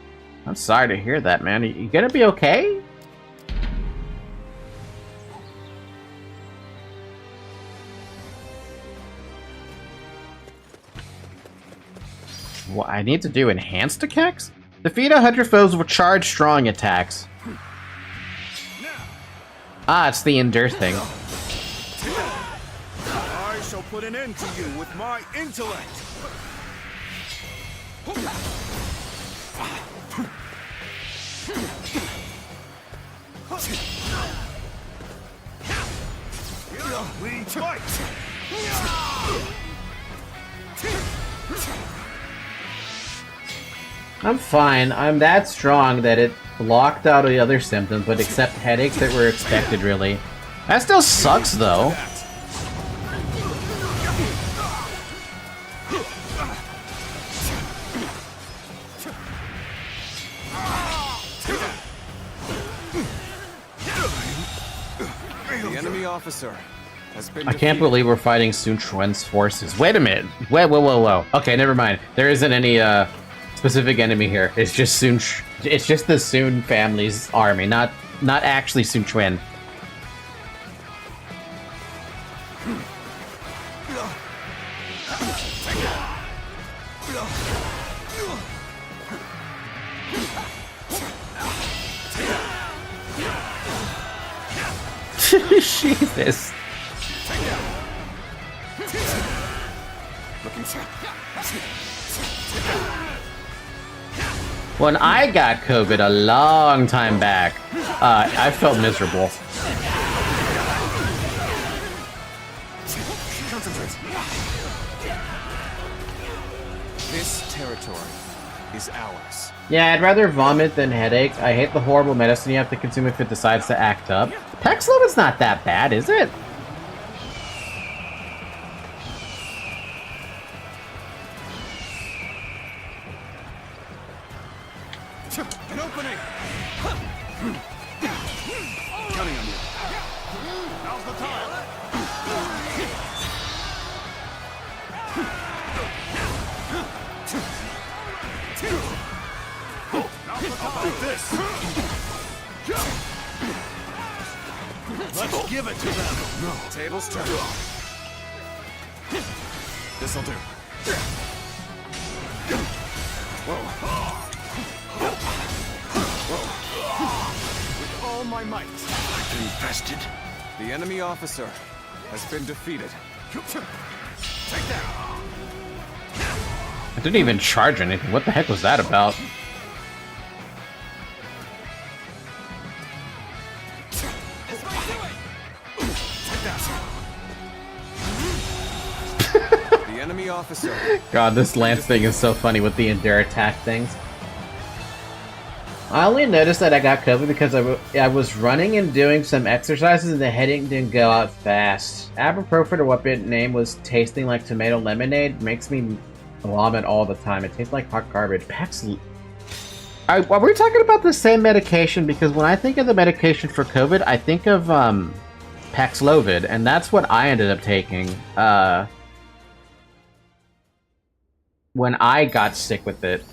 I'm sorry to hear that, man. You gonna be okay? What I need to do enhanced attacks? Defeat 100 foes with charged strong attacks. Ah, it's the endure thing. I shall put an end to you with my intellect. We fight. I'm fine. I'm that strong that it blocked out the other symptoms, but except headaches that were expected, really. That still sucks, though. The enemy officer has been I can't believe we're fighting Sun Quan's forces. Wait a minute. Whoa. Okay, never mind. There isn't any, specific enemy here. It's just it's just the Sun family's army, not actually Sun Quan. Jesus. When I got COVID a long time back, I felt miserable. This territory is ours. Yeah, I'd rather vomit than headache. I hate the horrible medicine you have to consume if it decides to act up. Paxlovid's not that bad, is it? An opening! Counting on you. Now's the time. How about this? Let's give it to them. No. Tables turn. This'll do. With all my might. Infested. The enemy officer has been defeated. Take that. I didn't even charge anything. What the heck was that about? The enemy officer. God, this lance thing is so funny with the endure attack things. I only noticed that I got COVID because I was running and doing some exercises and the headache didn't go out fast. Ibuprofen, or what its name was, tasting like tomato lemonade makes me vomit all the time. It tastes like hot garbage. Are we talking about the same medication? Because when I think of the medication for COVID, I think of Paxlovid, and that's what I ended up taking when I got sick with it.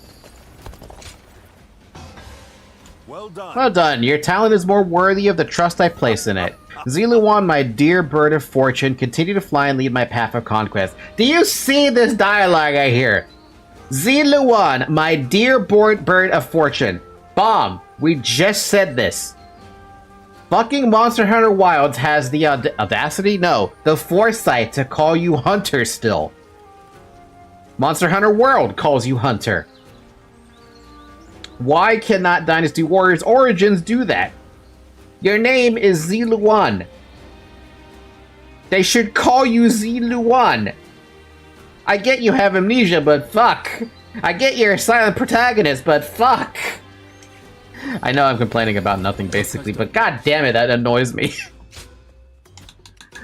Well done. Well done. Your talent is more worthy of the trust I place in it. Ziluan, my dear bird of fortune, continue to fly and lead my path of conquest. Do you see this dialogue I hear? Ziluan, my dear bird of fortune. Bomb, we just said this. Fucking Monster Hunter Wilds has the audacity? No, the foresight to call you Hunter still. Monster Hunter World calls you Hunter. Why cannot Dynasty Warriors Origins do that? Your name is Ziluan. They should call you Ziluan. I get you have amnesia, but fuck. I get you're a silent protagonist, but fuck. I know I'm complaining about nothing, basically, but god damn it, that annoys me.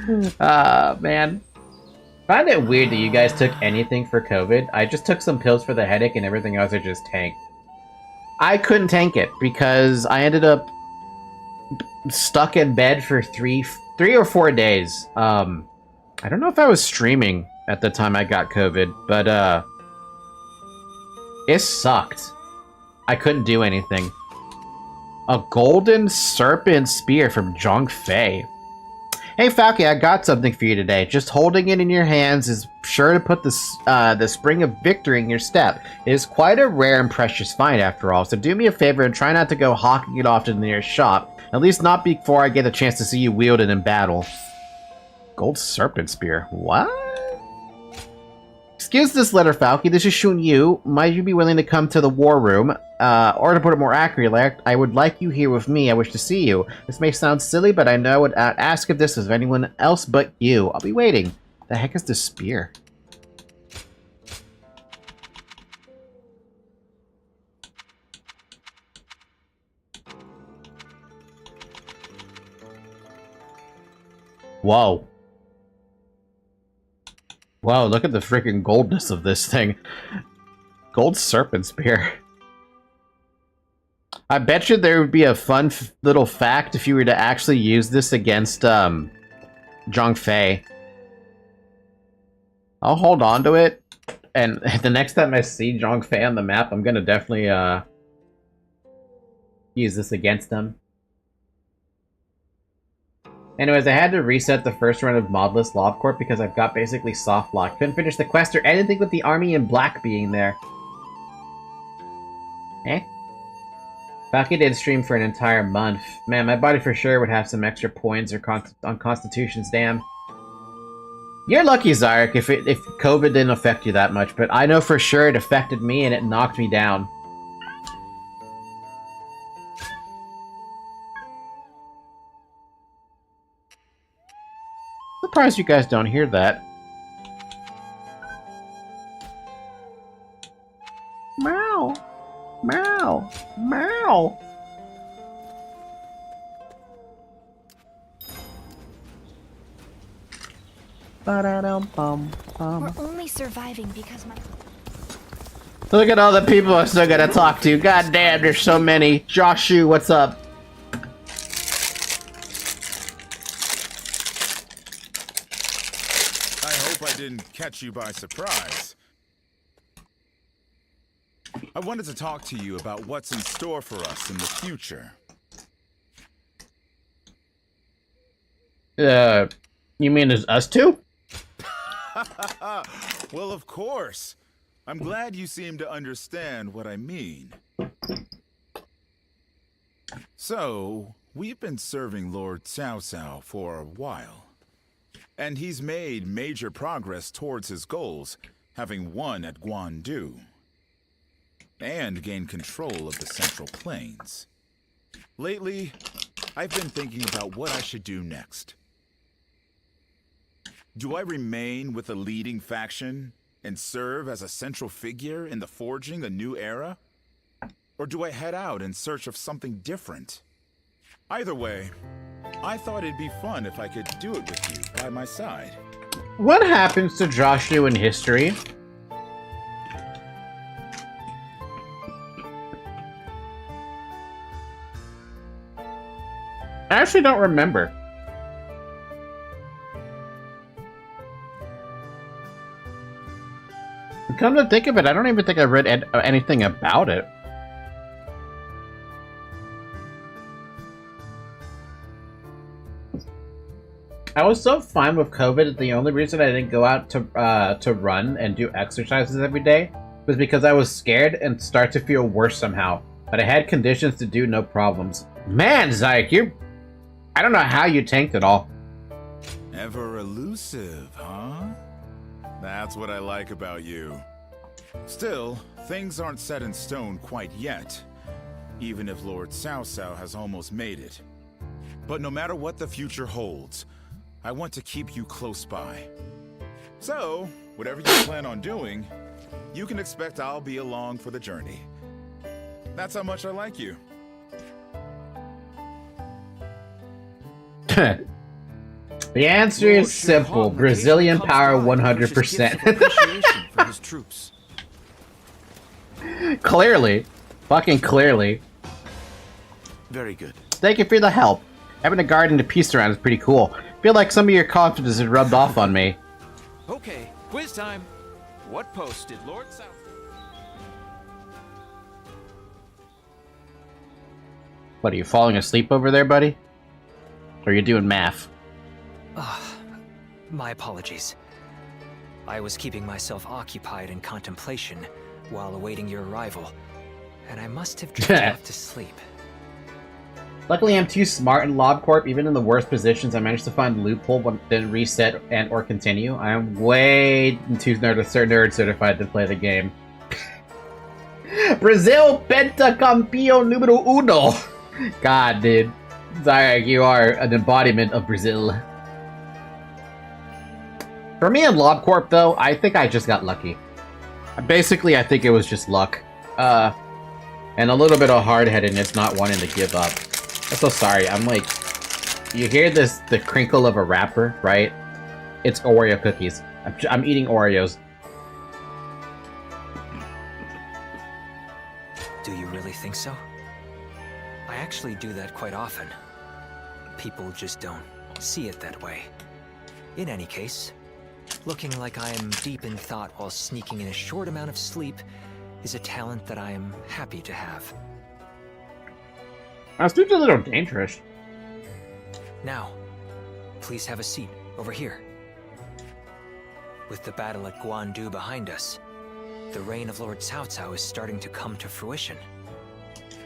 Man. Find it weird that you guys took anything for COVID. I just took some pills for the headache and everything else I just tanked. I couldn't tank it because I ended up stuck in bed for three or 4 days. I don't know if I was streaming at the time I got COVID, but it sucked. I couldn't do anything. A golden serpent spear from Zhongfei. Hey Falky, I got something for you today. Just holding it in your hands is sure to put the spring of victory in your step. It is quite a rare and precious find after all, so do me a favor and try not to go hawking it off to the nearest shop. At least not before I get a chance to see you wield it in battle. Gold serpent spear. What? Excuse this letter, Falky. This is Shun Yu. Might you be willing to come to the war room? Or to put it more accurately, I would like you here with me. I wish to see you. This may sound silly, but I know I would ask if this was anyone else but you. I'll be waiting. The heck is this spear? Whoa. Whoa, look at the freaking goldness of this thing. Gold serpent spear. I bet you there would be a fun little fact if you were to actually use this against, Zhongfei. I'll hold on to it, and the next time I see Zhongfei on the map, I'm gonna definitely, use this against them. Anyways, I had to reset the first run of Modless Lobcorp because I've got basically soft lock. Couldn't finish the quest or anything with the army in black being there. Eh? Falky did stream for an entire month. Man, my body for sure would have some extra points or on Constitution's damn. You're lucky, Zarek, if COVID didn't affect you that much, but I know for sure it affected me and it knocked me down. Surprised you guys don't hear that. Meow! Meow! Meow! We're only surviving because my... Look at all the people I still gotta talk to. God damn, there's so many. Joshu, what's up? I didn't catch you by surprise. I wanted to talk to you about what's in store for us in the future. You mean as us two? Well, of course. I'm glad you seem to understand what I mean. So, we've been serving Lord Cao Cao for a while. And he's made major progress towards his goals, having won at Guandu. And gained control of the Central Plains. Lately, I've been thinking about what I should do next. Do I remain with the leading faction and serve as a central figure in the forging a new era? Or do I head out in search of something different? Either way, I thought it'd be fun if I could do it with you by my side. What happens to Joshu in history? I actually don't remember. Come to think of it, I don't even think I read anything about it. I was so fine with COVID that the only reason I didn't go out to run and do exercises every day was because I was scared and start to feel worse somehow. But I had conditions to do, no problems. Man, Zyke, I don't know how you tanked it all. Ever elusive, huh? That's what I like about you. Still, things aren't set in stone quite yet, even if Lord Cao Cao has almost made it. But no matter what the future holds, I want to keep you close by. So, whatever you plan on doing, you can expect I'll be along for the journey. That's how much I like you. The answer is simple. Brazilian power 100%. For his troops. Clearly. Fucking clearly. Very good. Thank you for the help. Having a garden to peace around is pretty cool. Feel like some of your confidence has rubbed off on me. Okay, quiz time. What post did Lord South... What, are you falling asleep over there, buddy? Or are you doing math? My apologies. I was keeping myself occupied in contemplation while awaiting your arrival, and I must have drifted off to sleep. Luckily, I'm too smart in LobCorp. Even in the worst positions, I managed to find a loophole, but then reset and or continue. I am way too nerd certified to play the game. Brazil pentacampeão número uno. God, dude. Zarek, you are an embodiment of Brazil. For me in LobCorp, though, I think I just got lucky. Basically, I think it was just luck. And a little bit of hard-headedness, not wanting to give up. I'm so sorry. I'm like... You hear this, the crinkle of a wrapper, right? It's Oreo cookies. I'm eating Oreos. Do you really think so? I actually do that quite often. People just don't see it that way. In any case, looking like I am deep in thought while sneaking in a short amount of sleep is a talent that I am happy to have. Sleep's a little dangerous. Now, please have a seat over here. With the battle at Guandu behind us, the reign of Lord Cao Cao is starting to come to fruition.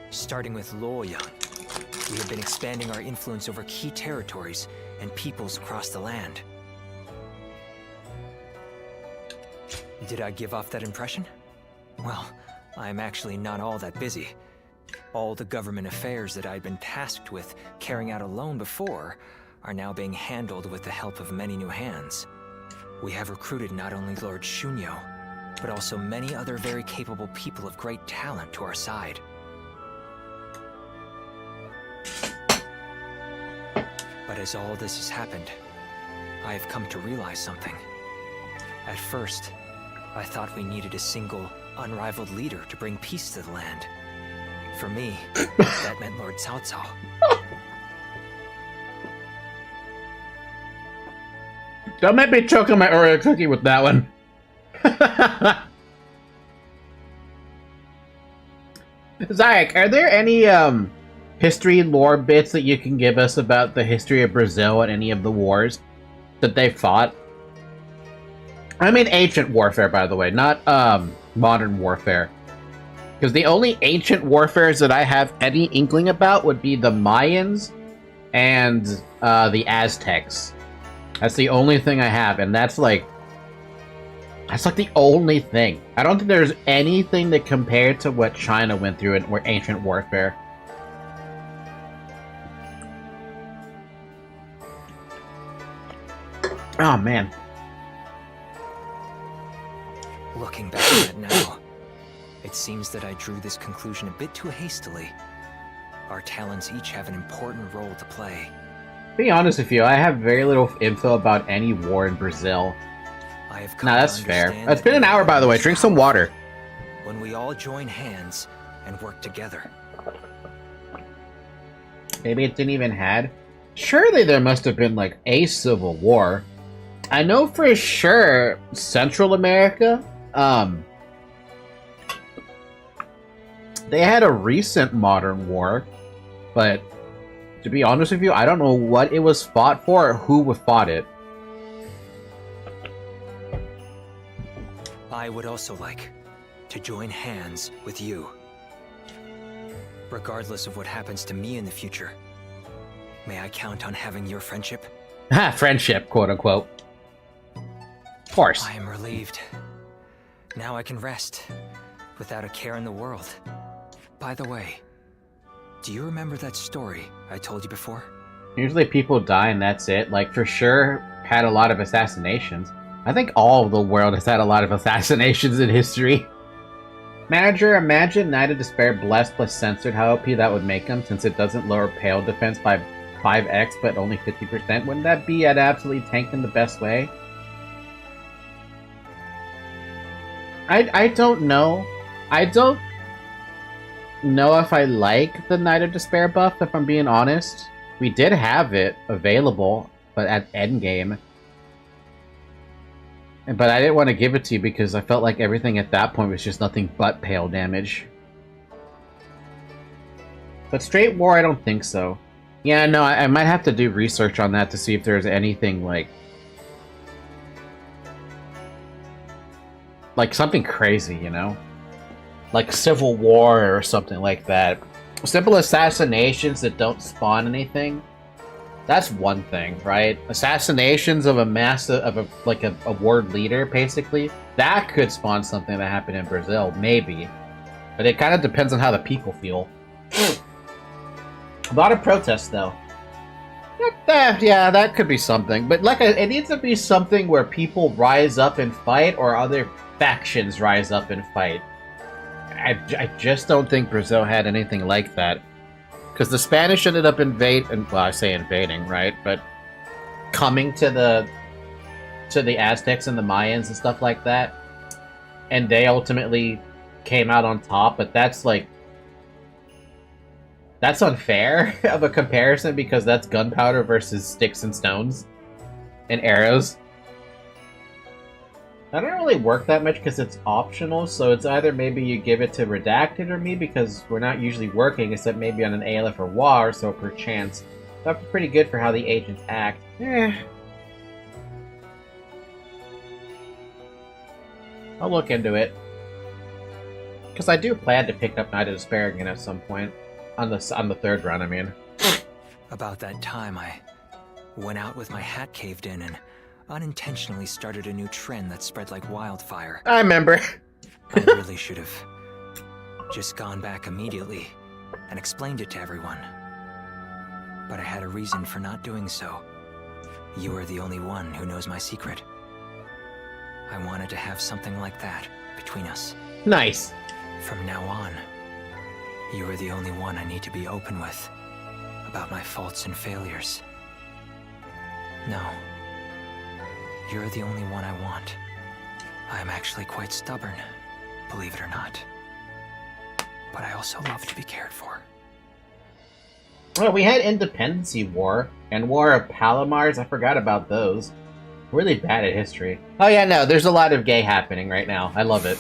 Starting with Luoyang, we have been expanding our influence over key territories and peoples across the land. Did I give off that impression? Well, I'm actually not all that busy. All the government affairs that I'd been tasked with carrying out alone before are now being handled with the help of many new hands. We have recruited not only Lord Shunyo, but also many other very capable people of great talent to our side. But as all this has happened, I have come to realize something. At first, I thought we needed a single, unrivaled leader to bring peace to the land. For me, that meant Lord Cao Cao. Don't make me choke on my Oreo cookie with that one. Zayak, are there any history lore bits that you can give us about the history of Brazil and any of the wars that they fought? I mean ancient warfare, by the way, not modern warfare. Because the only ancient warfares that I have any inkling about would be the Mayans and the Aztecs. That's the only thing I have, and that's like the only thing. I don't think there's anything that compared to what China went through in ancient warfare. Oh man. Looking back at it now, it seems that I drew this conclusion a bit too hastily. Our talents each have an important role to play. To be honest with you, I have very little info about any war in Brazil. Nah, that's fair. It's been an hour, by the way. Drink some water. When we all join hands and work together. Maybe it didn't even had. Surely there must have been like a civil war. I know for sure Central America, they had a recent modern war, but to be honest with you, I don't know what it was fought for or who fought it. I would also like to join hands with you. Regardless of what happens to me in the future, may I count on having your friendship? Ha, friendship, quote unquote. Of course. I am relieved. Now I can rest without a care in the world. By the way, do you remember that story I told you before? Usually people die and that's it. Like, for sure, had a lot of assassinations. I think all of the world has had a lot of assassinations in history. Manager, imagine Night of Despair Blessed plus Censored. How OP that would make him, since it doesn't lower Pale defense by 5x, but only 50%. Wouldn't that be at absolutely tank in the best way? I don't know. I don't know if I like the Night of Despair buff, if I'm being honest. We did have it available, but at endgame. But I didn't want to give it to you because I felt like everything at that point was just nothing but Pale damage. But Straight War, I don't think so. Yeah, no, I might have to do research on that to see if there's anything like something crazy, you know? Like Civil War or something like that. Simple assassinations that don't spawn anything. That's one thing, right? Assassinations of a a ward leader, basically. That could spawn something that happened in Brazil, maybe. But it kind of depends on how the people feel. A lot of protests, though. Yeah, that could be something. But it needs to be something where people rise up and fight, or other factions rise up and fight. I just don't think Brazil had anything like that. Because the Spanish ended up invading, well, I say invading, right? But coming to the Aztecs and the Mayans and stuff like that. And they ultimately came out on top, but that's unfair of a comparison because that's gunpowder versus sticks and stones and arrows. That don't really work that much because it's optional, so it's either maybe you give it to Redacted or me because we're not usually working except maybe on an ALF or WAR, so per chance. That's pretty good for how the agents act. I'll look into it. Because I do plan to pick up Night of Despair again at some point. On the third run, I mean. About that time, I went out with my hat caved in and unintentionally started a new trend that spread like wildfire. I remember. I really should have just gone back immediately and explained it to everyone. But I had a reason for not doing so. You are the only one who knows my secret. I wanted to have something like that between us. Nice. From now on, you are the only one I need to be open with about my faults and failures. No. You're the only one I want. I'm actually quite stubborn, believe it or not. But I also love to be cared for. Well, we had Independency War and War of Palomars. I forgot about those. Really bad at history. Oh yeah, no, there's a lot of gay happening right now. I love it.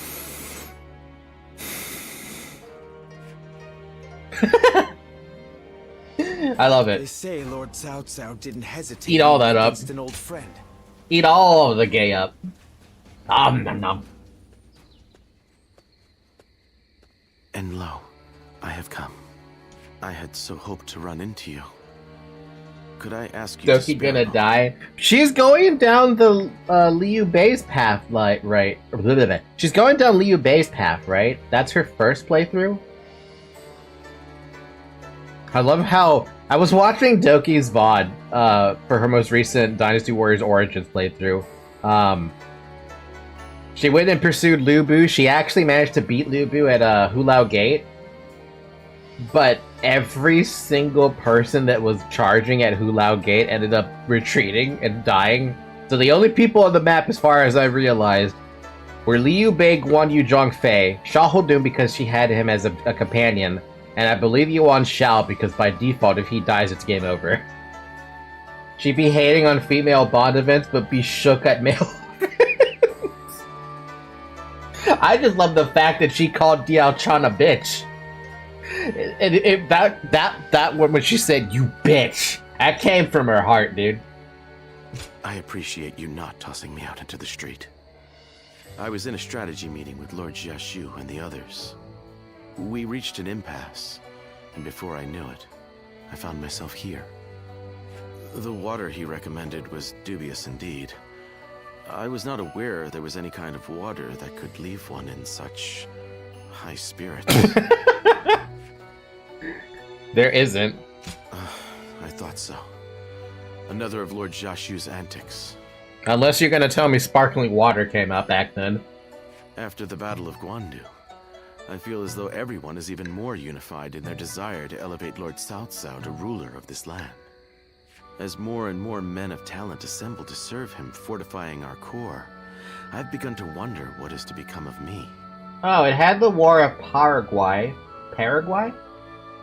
I love it. They say Lord Cao Cao didn't hesitate. Eat all that up. Against an old friend. Eat all of the gay up. Nom nom. And lo, I have come. I had so hoped to run into you. Could I ask you Doki gonna die? She's going down the Liu Bei's path, right? She's going down Liu Bei's path, right? That's her first playthrough? I love how... I was watching Doki's VOD for her most recent Dynasty Warriors Origins playthrough. She went and pursued Lu Bu. She actually managed to beat Lu Bu at Hulao Gate. But every single person that was charging at Hulao Gate ended up retreating and dying. So the only people on the map, as far as I realized, were Liu Bei, Guanyu, Zhongfei, Xiahou Dun because she had him as a companion, and I believe Yuan Shao because by default, if he dies, it's game over. She'd be hating on female bond events, but be shook at male events. I just love the fact that she called Diao Chan a bitch. That one when she said, "You bitch," that came from her heart, dude. I appreciate you not tossing me out into the street. I was in a strategy meeting with Lord Jiashu and the others. We reached an impasse, and before I knew it, I found myself here. The water he recommended was dubious indeed. I was not aware there was any kind of water that could leave one in such high spirits. There isn't. I thought so. Another of Lord Jashu's antics. Unless you're gonna tell me sparkling water came out back then. After the Battle of Guandu, I feel as though everyone is even more unified in their desire to elevate Lord Cao Cao to ruler of this land. As more and more men of talent assemble to serve him, fortifying our core, I've begun to wonder what is to become of me. Oh, it had the War of Paraguay. Paraguay?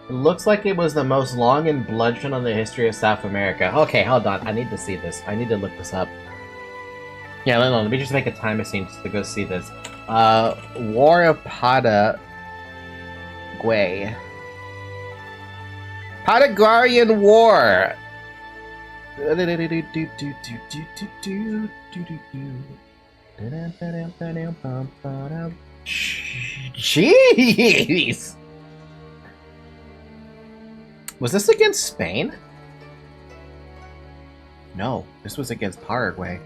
It looks like it was the most long and bloodshed in the history of South America. Okay, hold on. I need to see this. I need to look this up. Yeah, let me just make a time machine just to go see this. War of Paraguay. Paraguayan War! Jeez! Was this against Spain? No, this was against Paraguay.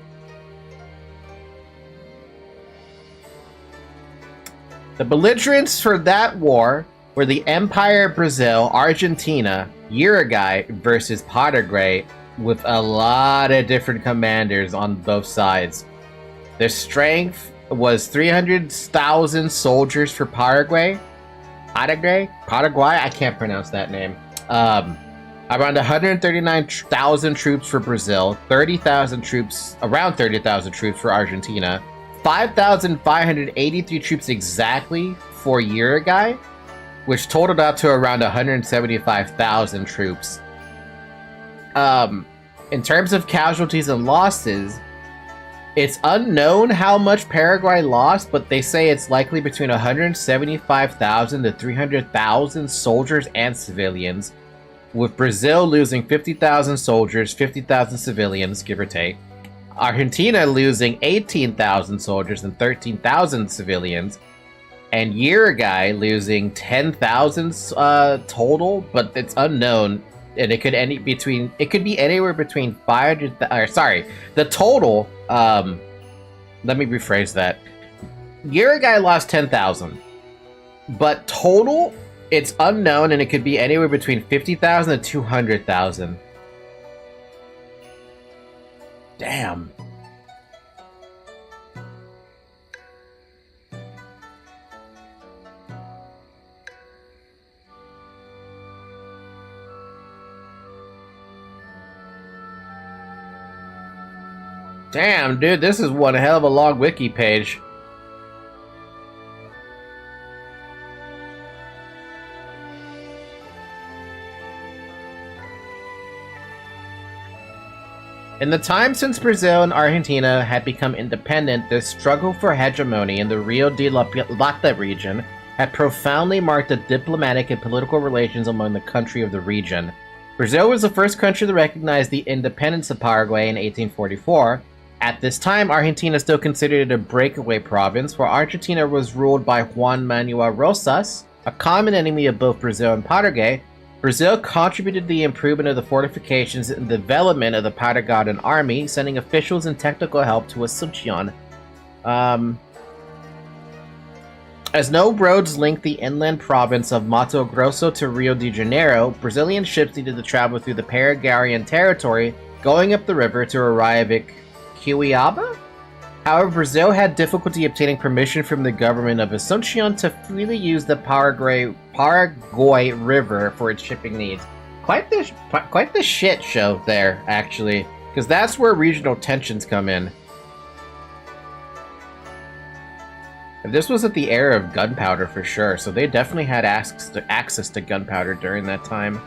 The belligerents for that war were the Empire of Brazil, Argentina, Uruguay versus Paraguay, with a lot of different commanders on both sides. Their strength was 300,000 soldiers for Paraguay. Paraguay, I can't pronounce that name. Around 139,000 troops for Brazil, 30,000 troops, around 30,000 troops for Argentina, 5,583 troops exactly for Uruguay, which totaled out to around 175,000 troops. In terms of casualties and losses, it's unknown how much Paraguay lost, but they say it's likely between 175,000 to 300,000 soldiers and civilians, with Brazil losing 50,000 soldiers, 50,000 civilians, give or take. Argentina losing 18,000 soldiers and 13,000 civilians, and Uruguay losing 10,000 total, but it's unknown, and it could be anywhere between 500. The total. Let me rephrase that. Uruguay lost 10,000, but total, it's unknown, and it could be anywhere between 50,000 and 200,000. Damn. Damn, dude, this is one hell of a long wiki page. In the time since Brazil and Argentina had become independent, the struggle for hegemony in the Rio de la Plata region had profoundly marked the diplomatic and political relations among the country of the region. Brazil was the first country to recognize the independence of Paraguay in 1844. At this time, Argentina still considered it a breakaway province, where Argentina was ruled by Juan Manuel Rosas, a common enemy of both Brazil and Paraguay. Brazil contributed to the improvement of the fortifications and development of the Paraguayan army, sending officials and technical help to Asuncion. As no roads linked the inland province of Mato Grosso to Rio de Janeiro, Brazilian ships needed to travel through the Paraguayan territory, going up the river to arrive at Cuiabá? However, Brazil had difficulty obtaining permission from the government of Asuncion to freely use the Paraguay River for its shipping needs. Quite the shit show there, actually, because that's where regional tensions come in. And this was at the era of gunpowder for sure, so they definitely had access to gunpowder during that time.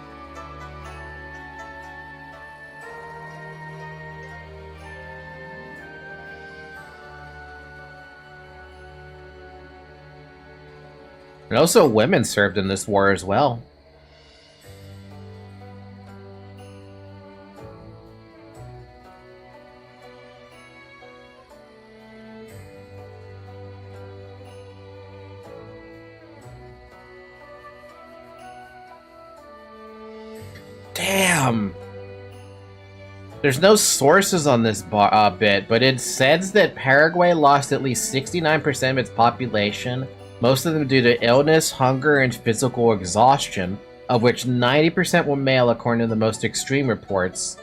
And also women served in this war as well. Damn! There's no sources on this bit, but it says that Paraguay lost at least 69% of its population, most of them due to illness, hunger, and physical exhaustion, of which 90% were male according to the most extreme reports.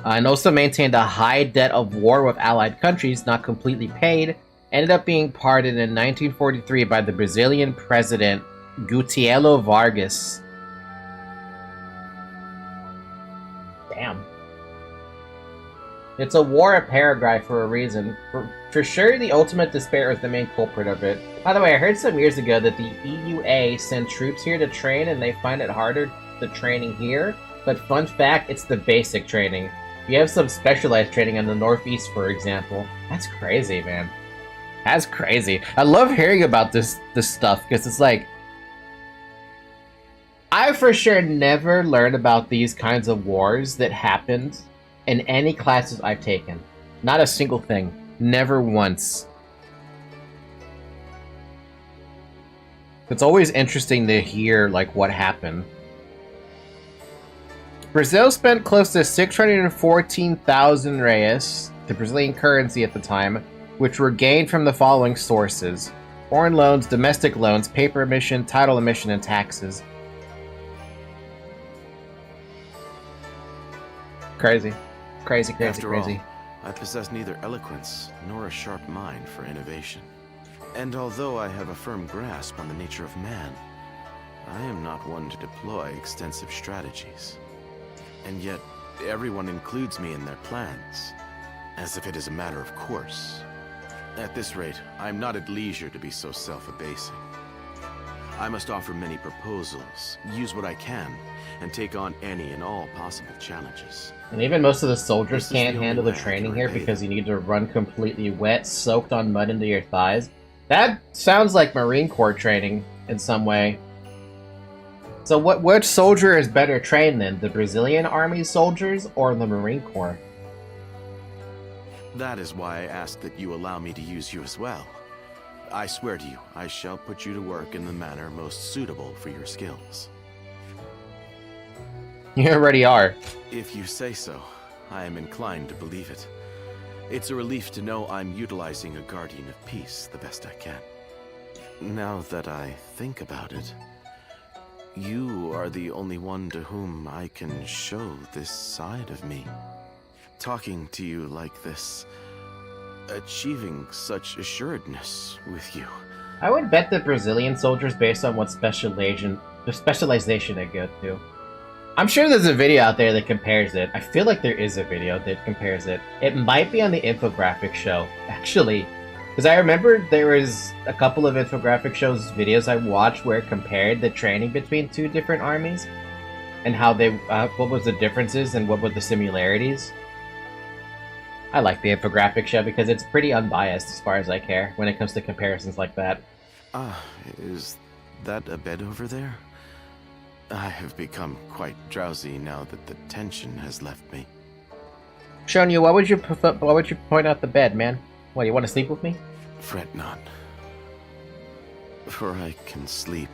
And also maintained a high debt of war with allied countries not completely paid, ended up being pardoned in 1943 by the Brazilian president Gutierrez Vargas. Damn. It's a war Apegrixs for a reason. For sure, the ultimate despair is the main culprit of it. By the way, I heard some years ago that the EUA send troops here to train and they find it harder the training here. But fun fact, it's the basic training. You have some specialized training in the Northeast, for example. That's crazy, man. That's crazy. I love hearing about this stuff, because it's like... I for sure never learned about these kinds of wars that happened in any classes I've taken. Not a single thing. Never once. It's always interesting to hear, like, what happened. Brazil spent close to 614,000 reais, the Brazilian currency at the time, which were gained from the following sources: foreign loans, domestic loans, paper emission, title emission, and taxes. Crazy. Crazy, crazy, After crazy. all, I possess neither eloquence nor a sharp mind for innovation. And although I have a firm grasp on the nature of man, I am not one to deploy extensive strategies. And yet, everyone includes me in their plans, as if it is a matter of course. At this rate, I am not at leisure to be so self-abasing. I must offer many proposals, use what I can, and take on any and all possible challenges. And even most of the soldiers can't handle the training here because you need to run completely wet, soaked on mud into your thighs. That sounds like Marine Corps training in some way. So which soldier is better trained then? The Brazilian Army soldiers or the Marine Corps? That is why I ask that you allow me to use you as well. I swear to you, I shall put you to work in the manner most suitable for your skills. You already are. If you say so, I am inclined to believe it. It's a relief to know I'm utilizing a guardian of peace the best I can. Now that I think about it, you are the only one to whom I can show this side of me. Talking to you like this, achieving such assuredness with you. I would bet the Brazilian soldiers based on what specialization they go to. I'm sure there's a video out there that compares it. I feel like there is a video that compares it. It might be on the infographic show, actually. Because I remember there was a couple of infographic shows videos I watched where it compared the training between two different armies. And how they, what was the differences and what were the similarities. I like the infographic show because it's pretty unbiased as far as I care when it comes to comparisons like that. Is that a bed over there? I have become quite drowsy now that the tension has left me. Shonyu, why would you point out the bed, man? What, you want to sleep with me? Fret not, for I can sleep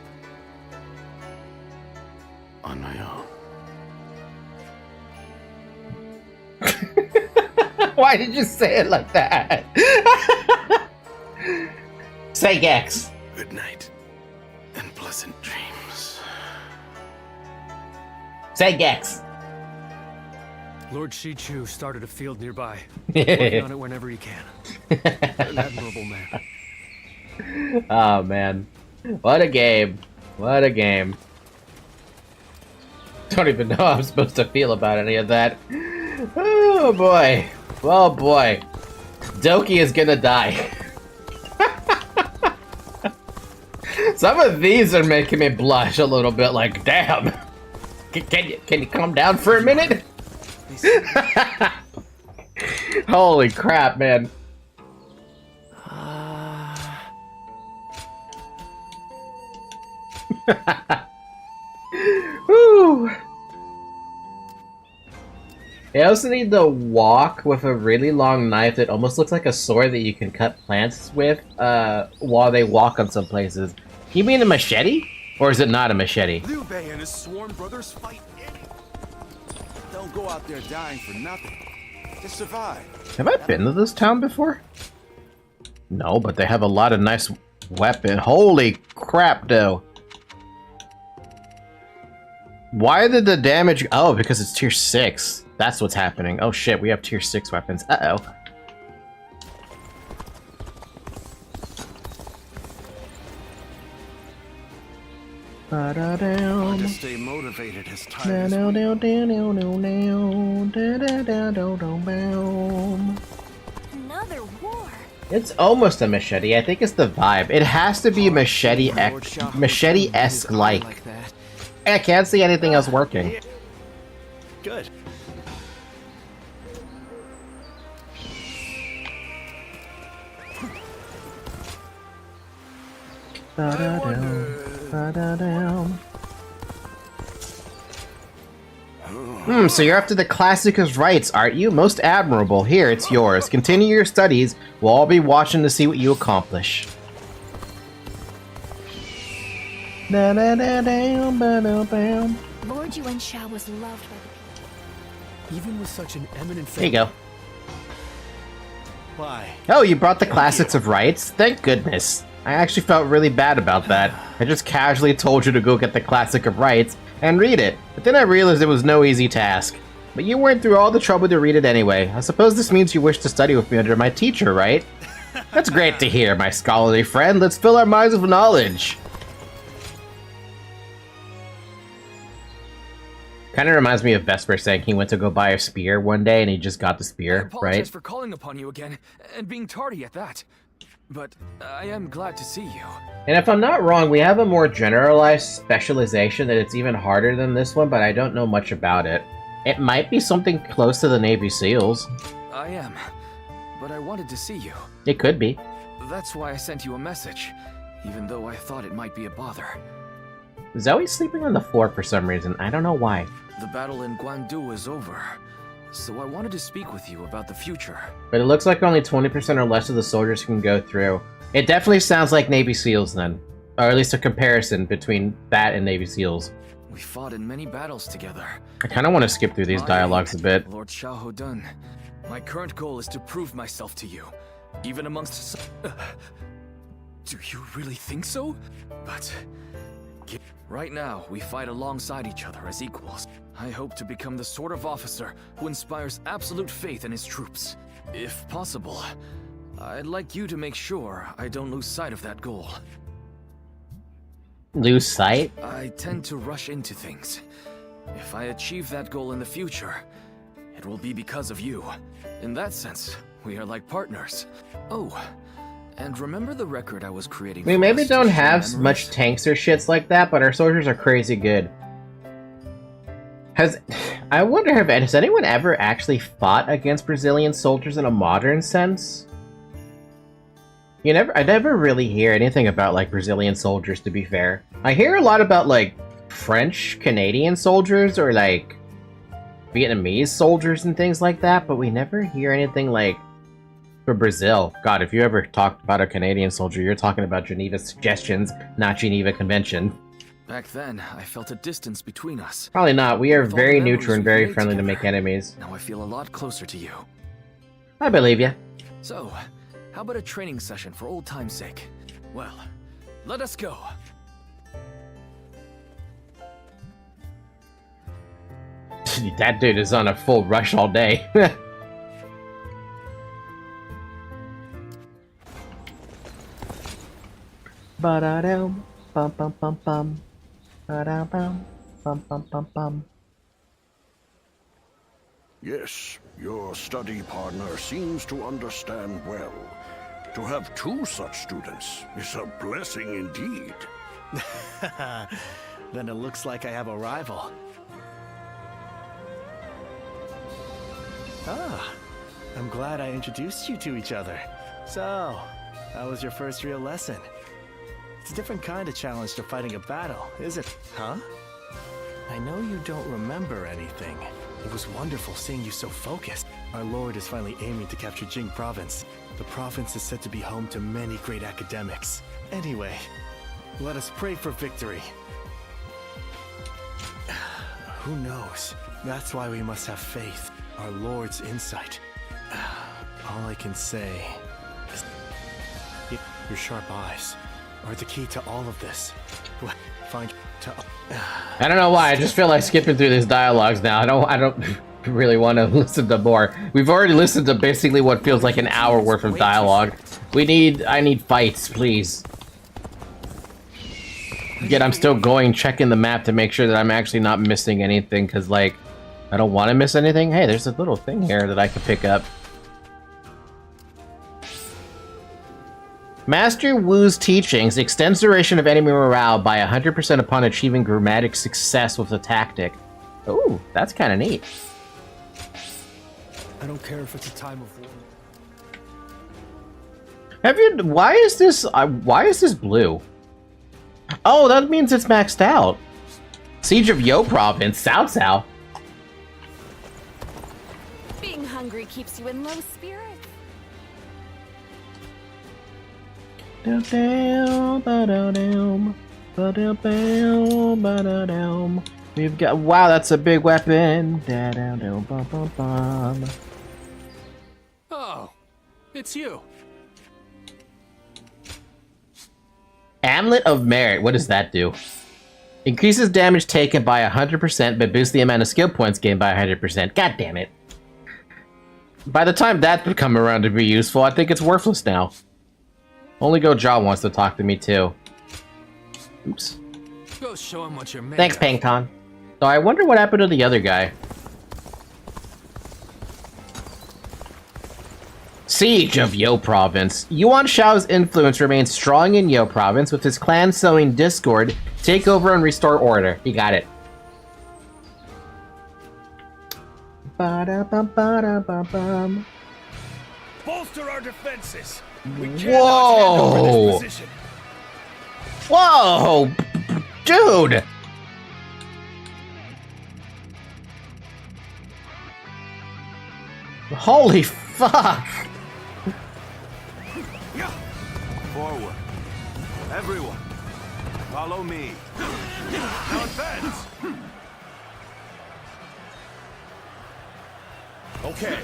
on my own. Why did you say it like that? Say Gex. Good night, and pleasant dreams. Say Gex. Lord Shichu started a field nearby. Working on it whenever he can. An admirable man. Oh man. What a game. What a game. Don't even know how I'm supposed to feel about any of that. Oh boy. Oh boy. Doki is gonna die. Some of these are making me blush a little bit, like, damn. Can you calm down for a minute? Holy crap, man. Woo. They also need to walk with a really long knife that almost looks like a sword that you can cut plants with while they walk on some places. You mean a machete? Or is it not a machete? Liu Bei and his sworn brothers fight Don't go out there dying for nothing. Just survive. Have I been to this town before? No, but they have a lot of nice weapons. Holy crap, though. Why did the damage... Oh, because it's tier 6. That's what's happening. Oh shit, we have tier 6 weapons. Uh-oh. Hard to stay motivated as tired as Another war. It's almost a machete. I think it's the vibe. It has to be machete-esque like. I can't see anything else working. Good. So you're after the classic of rights, aren't you? Most admirable. Here, it's yours. Continue your studies. We'll all be watching to see what you accomplish. Lord Yuan Shao was loved by the people. Even with such an eminent There you go. Why? Oh, you brought the classics of rights? Thank goodness. I actually felt really bad about that. I just casually told you to go get the classic of rights and read it, but then I realized it was no easy task. But you went through all the trouble to read it anyway. I suppose this means you wish to study with me under my teacher, right? That's great to hear, my scholarly friend. Let's fill our minds with knowledge. Kind of reminds me of Vesper saying he went to go buy a spear one day and he just got the spear, I apologize right? for calling upon you again, and being tardy at that. But I am glad to see you. And if I'm not wrong, we have a more generalized specialization that it's even harder than this one, but I don't know much about it. It might be something close to the Navy SEALs. I am, but I wanted to see you. It could be. That's why I sent you a message, even though I thought it might be a bother. Zoe's sleeping on the floor for some reason. I don't know why. The battle in Guandu is over, so I wanted to speak with you about the future. But it looks like only 20% or less of the soldiers can go through. It definitely sounds like Navy SEALs then. Or at least a comparison between that and Navy SEALs. We fought in many battles together. I kind of want to skip through these dialogues a bit. Lord Shao Hodun, my current goal is to prove myself to you, even amongst... Do you really think so? But... Right now, we fight alongside each other as equals. I hope to become the sort of officer who inspires absolute faith in his troops. If possible, I'd like you to make sure I don't lose sight of that goal. Lose sight? I tend to rush into things. If I achieve that goal in the future, it will be because of you. In that sense, we are like partners. Oh, and remember the record I was creating? We maybe don't have much tanks or shits like that, but our soldiers are crazy good. I wonder, has anyone ever actually fought against Brazilian soldiers in a modern sense? I never really hear anything about, like, Brazilian soldiers, to be fair. I hear a lot about, like, French, Canadian soldiers, or, like, Vietnamese soldiers and things like that, but we never hear anything, like, for Brazil. God, if you ever talked about a Canadian soldier, you're talking about Geneva Suggestions, not Geneva Convention. Back then, I felt a distance between us. Probably not. We are very neutral and very friendly to make enemies. Now I feel a lot closer to you. I believe you. So, how about a training session for old time's sake? Well, let us go. That dude is on a full rush all day. Ba-da-dum, bum bum bum bum. Ba-da-bum, bum bum bum bum. Yes, your study partner seems to understand well. To have two such students is a blessing indeed. Then it looks like I have a rival. Ah, I'm glad I introduced you to each other. So, how was your first real lesson? It's a different kind of challenge to fighting a battle, is it? Huh? I know you don't remember anything. It was wonderful seeing you so focused. Our lord is finally aiming to capture Jing province. The province is said to be home to many great academics. Anyway, let us pray for victory. Who knows? That's why we must have faith. Our lord's insight. All I can say is your sharp eyes are the key to all of this. find to. I don't know why. I just feel like skipping through these dialogues now. I don't really want to listen to more. We've already listened to basically what feels like an hour worth of dialogue. I need fights, please. Yet I'm still checking the map to make sure that I'm actually not missing anything, because, like, I don't want to miss anything. Hey, there's a little thing here that I can pick up. Master Wu's teachings extends duration of enemy morale by 100% upon achieving grammatic success with the tactic. Ooh, that's kind of neat. I don't care if it's a time of war. Why is this blue? Oh, that means it's maxed out. Siege of Yo Province, Cao. Being hungry keeps you in low spirits. We've got, wow, that's a big weapon. Oh, it's you. Amulet of Merit, what does that do? Increases damage taken by 100%, but boosts the amount of skill points gained by 100%. God damn it. By the time that would come around to be useful, I think it's worthless now. Only Goja wants to talk to me too. Oops. Go show him what you're made Thanks, of. Pangton. So I wonder what happened to the other guy. Siege of Yo Province. Yuan Shao's influence remains strong in Yo Province, with his clan sowing discord. Take over and restore order. He got it. Ba-da-bum-ba-da-bum-bum. Bolster our defenses. Whoa! Whoa! Dude! Holy fuck! Forward. Everyone, follow me. Now advance. Okay,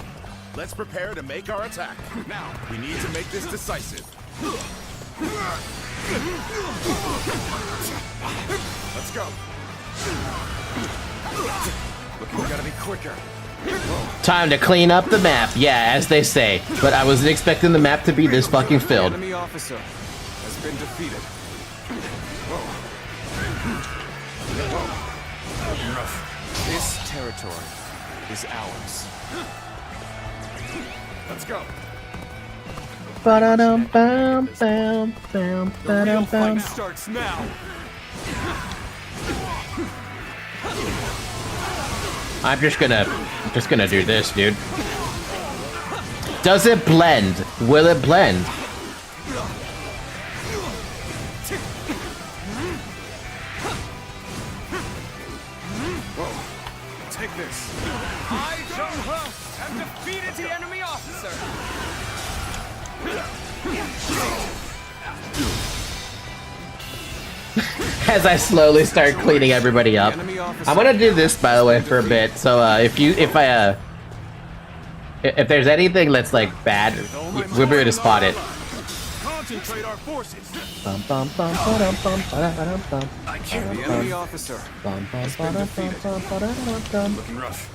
let's prepare to make our attack. Now, we need to make this decisive. Let's go. Look, we gotta be quicker. Time to clean up the map, yeah, as they say. But I wasn't expecting the map to be this fucking filled. Enemy officer has been defeated. This territory is ours. Let's go. Ba-da-dum, bam, bam, bam, The real ba-dum, bam. fight starts now. I'm just gonna do this, dude. Does it blend? Will it blend? Take this. I, Zheng-He, have defeated the enemy officer. As I slowly start cleaning everybody up. I'm gonna do this, by the way, for a bit. So if there's anything that's like bad, we'll be able to spot it. Concentrate our forces. Bum, bum, bum, ba-dum, bum, ba-da-ba-dum, bum. I can't. The enemy officer Bum, bum, has been ba-dum, defeated. bum, ba-da-ba-dum, bum. Looking rough.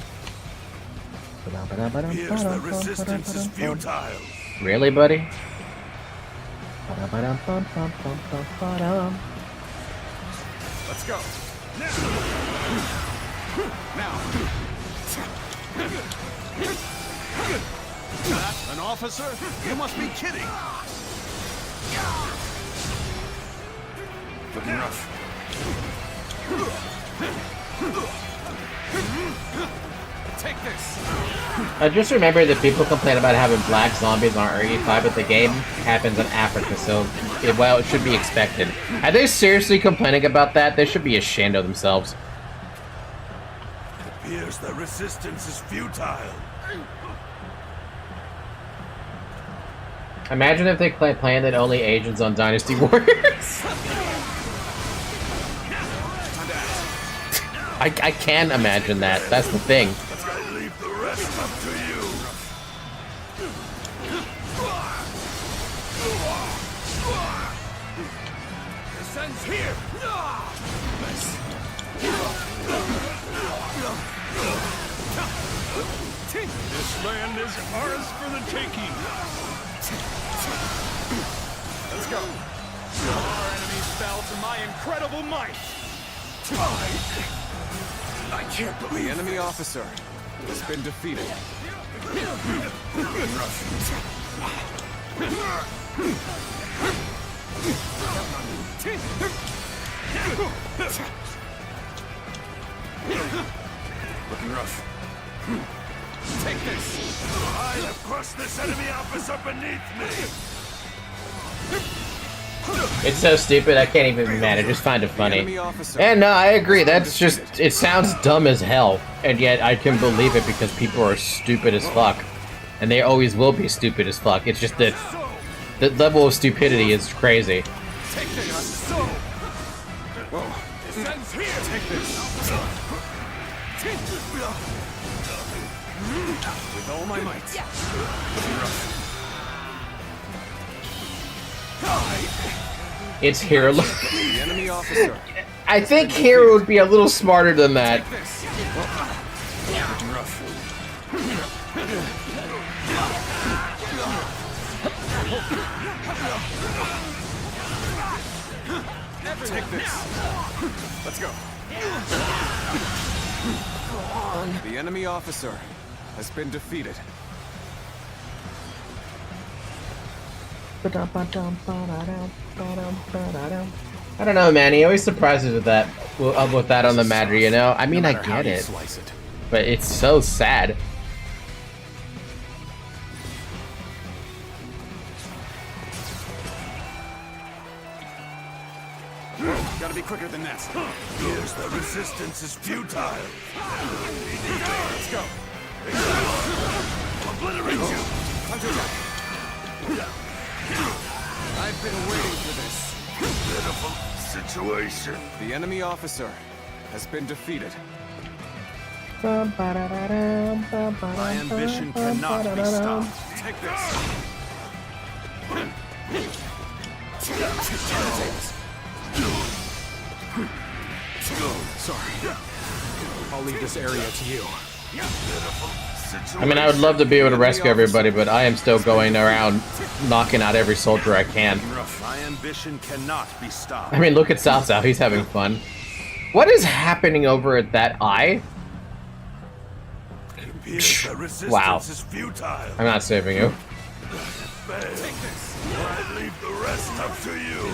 Ba-da-ba-dum, Here's the ba-dum, bum, resistance is ba-da-ba-dum, bum. futile. Really, buddy? Ba-da-ba-dum, bum, bum, bum, bum, ba-dum. Let's go. Now. That an officer? You must be kidding. Looking rough. Take this. I just remember that people complain about having black zombies on RE5, but the game happens in Africa, so it should be expected. Are they seriously complaining about that? They should be ashamed of themselves. It appears the resistance is futile. Imagine if they planned it only agents on Dynasty Warriors. I can imagine that. That's the thing. I'll leave the rest up to you. ends here! This land is ours for the taking. Let's go. Our enemies fell to my incredible might. I can't believe The enemy officer has been defeated. Looking rough. Take this. I have crushed this enemy officer beneath me. It's so stupid, I can't even be mad. I just find it funny. And no, I agree. That's just, it sounds dumb as hell. And yet I can believe it because people are stupid as fuck. And they always will be stupid as fuck. It's just that the level of stupidity is crazy. Take this. Whoa. This ends here. Take this. With all my might. It's Hero. The enemy officer. I think Hero would be a little smarter than that. Take this. Let's go. The enemy officer has been defeated. I don't know, man. He always surprises with that on the matter, you know? I mean, I get it, but it's so sad. Gotta be quicker than that. Here's the resistance is futile. Let's go. Obliterate you. Time to attack. I've been waiting for this. Pitiful situation. The enemy officer has been defeated. My ambition cannot be stopped. Take this. Sorry. I'll leave this area to you. I mean, I would love to be able to rescue everybody, but I am still going around knocking out every soldier I can. My ambition cannot be stopped. I mean, look at Cao Cao. He's having fun. What is happening over at that eye? Wow. Is futile. I'm not saving you. I leave the rest up to you.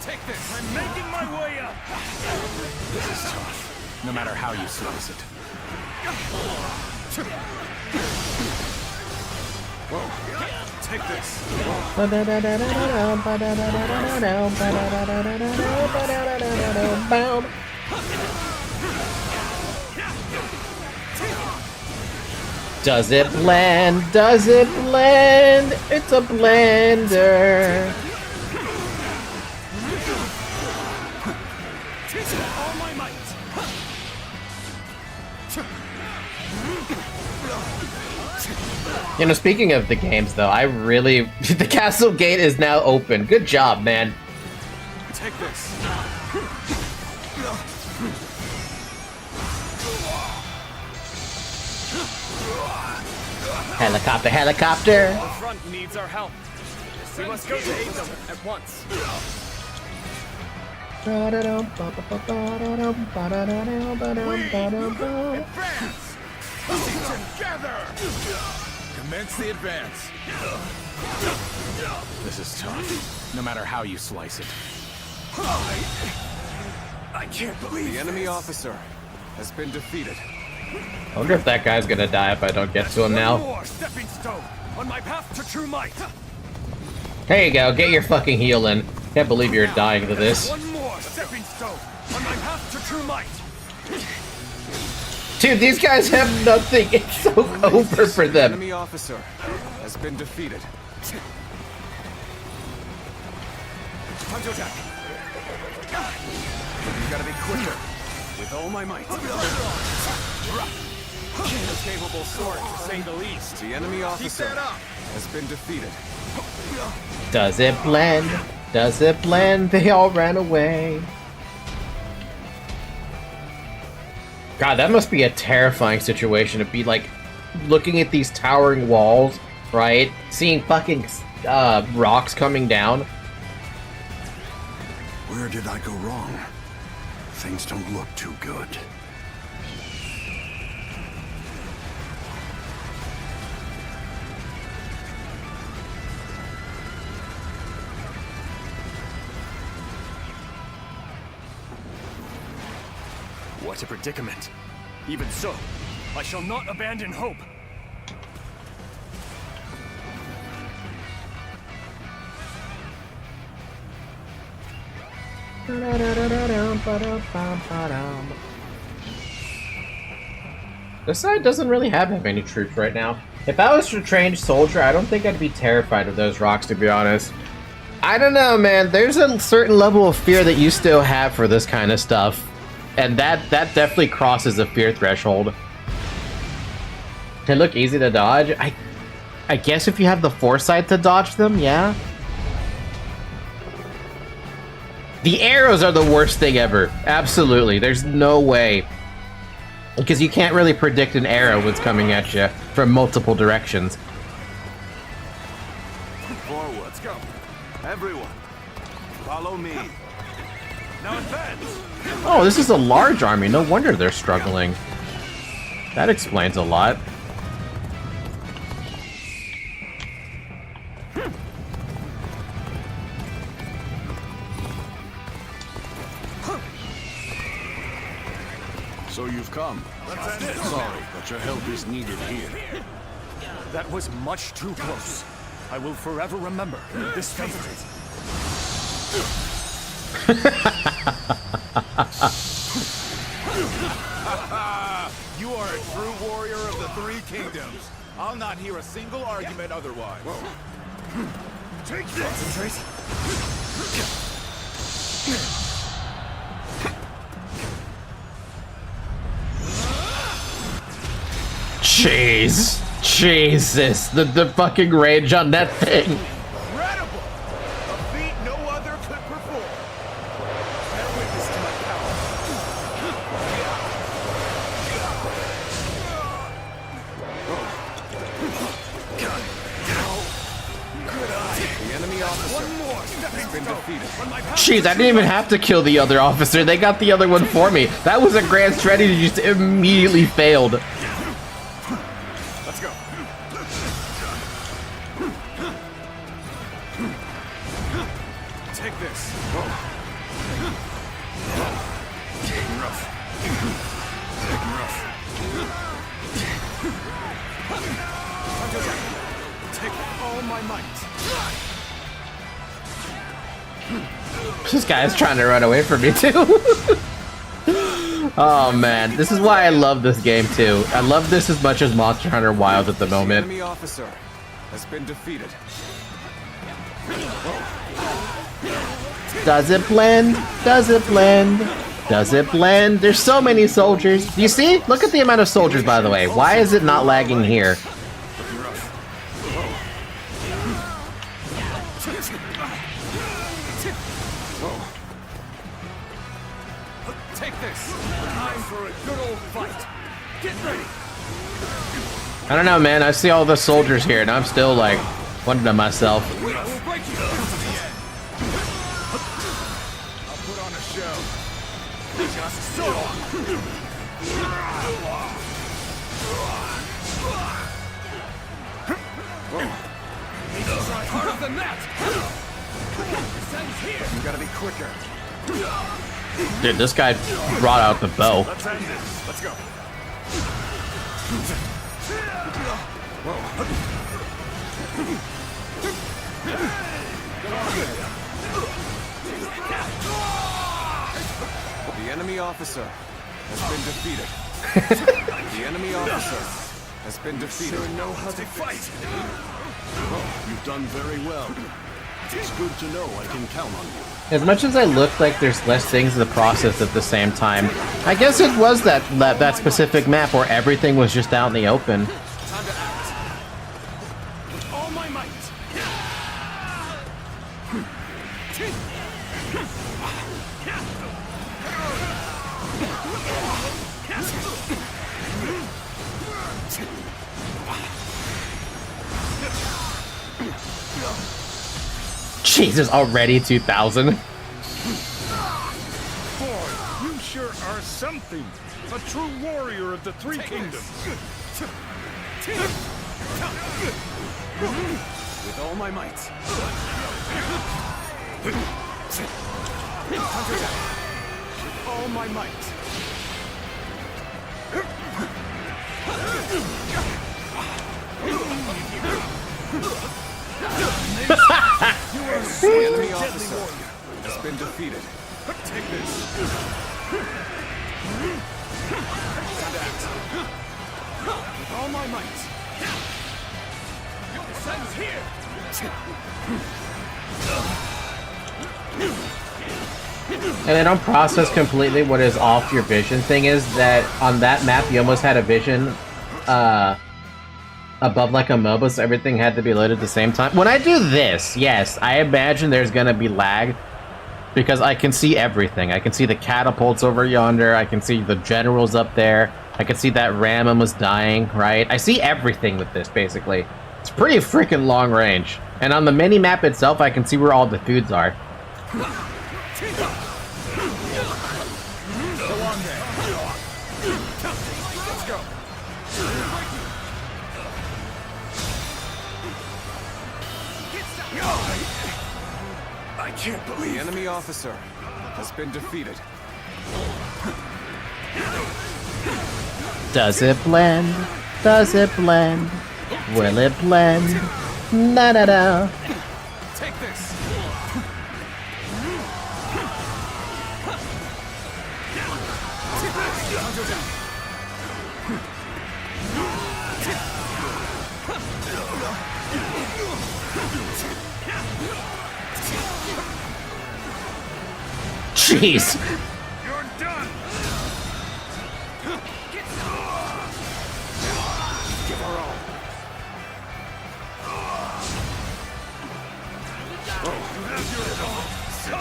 Take this. I'm making my way up. This is tough. No matter how you slice it. Whoa. Take this. Does it blend? Does it blend? It's a blender. All my might. You know, speaking of the games, though, I really... the castle gate is now open. Good job, man. Take this. Helicopter, helicopter. The front needs our help. We must go to aid them at once. Advance! Together! Commence the advance. This is tough. No matter how you slice it. I can't believe the enemy officer has been defeated. I wonder if that guy's gonna die if I don't get to him now. One more stepping stone on my path to true might. There you go, get your fucking heal in. Can't believe you're dying to this. One more stepping stone on my path to true might. Dude, these guys have nothing. It's so over for The them. enemy officer has been defeated. Time to attack. You gotta be quicker. With all my might. Inescapable sword, to say the least. The enemy officer has been defeated. Does it blend? Does it blend? They all ran away. God, that must be a terrifying situation to be like looking at these towering walls, right? Seeing fucking rocks coming down. Where did I go wrong? Things don't look too good. What a predicament. Even so, I shall not abandon hope. This side doesn't really have that many troops right now. If I was a trained soldier, I don't think I'd be terrified of those rocks, to be honest. I don't know, man. There's a certain level of fear that you still have for this kind of stuff. And that definitely crosses the fear threshold. They look easy to dodge. I guess if you have the foresight to dodge them, yeah. The arrows are the worst thing ever. Absolutely. There's no way. Because you can't really predict an arrow that's coming at you from multiple directions. Forward. Let's go. Everyone, follow me. Now advance. Oh, this is a large army. No wonder they're struggling. That explains a lot. So you've come. Sorry, but your help is needed here. That was much too close. I will forever remember this fate. You are a true warrior of the Three Kingdoms. I'll not hear a single argument otherwise. Take this! Concentrate. Jeez. Jesus. The fucking range on that thing. Incredible! A feat no other could perform. Bear witness to my power. The enemy officer has been defeated. Jeez, I didn't even have to kill the other officer. They got the other one for me. That was a grand strategy, just immediately failed. Let's go. Take this. Getting rough. Getting rough. Take all my might. This guy's trying to run away from me too. Oh man, this is why I love this game too. I love this as much as Monster Hunter Wilds at the The moment. enemy officer has been defeated. Does it blend? Does it blend? Does it blend? There's so many soldiers. Do you see? Look at the amount of soldiers, by the way. Why is it not lagging here? Take this. Time for a good old fight. Get ready. I don't know, man. I see all the soldiers here, and I'm still like wondering to myself. I will break you. I'll put on a show. Just so. Try harder than that. You gotta be quicker. Dude, this guy brought out the bow. Let's end this. Let's go. The enemy officer has been defeated. The enemy officer has been defeated. Sure know how to fight. You've done very well. It's good to know I can count on you. As much as I look like there's less things in the process at the same time, I guess it was that specific map where everything was just out in the open. Time to act. With all my Jesus, already 2000. Boy, you sure are something. A true warrior of the Three Kingdoms. With all my might. With all my might. The enemy officer has been defeated. Take this. With all my might. The sun's here. And I don't process completely what is off your vision thing is that on that map you almost had a vision above like a MOBA, so everything had to be loaded at the same time. When I do this, yes, I imagine there's gonna be lag because I can see everything. I can see the catapults over yonder, I can see the generals up there, I can see that ram almost dying, right? I see everything with this, basically. It's pretty freaking long range. And on the mini-map itself, I can see where all the foods are. I can't believe the enemy officer has been defeated. Does it blend? Does it blend? Will it blend? Na-da-da. Take this. Jeez. You're done. Give her all.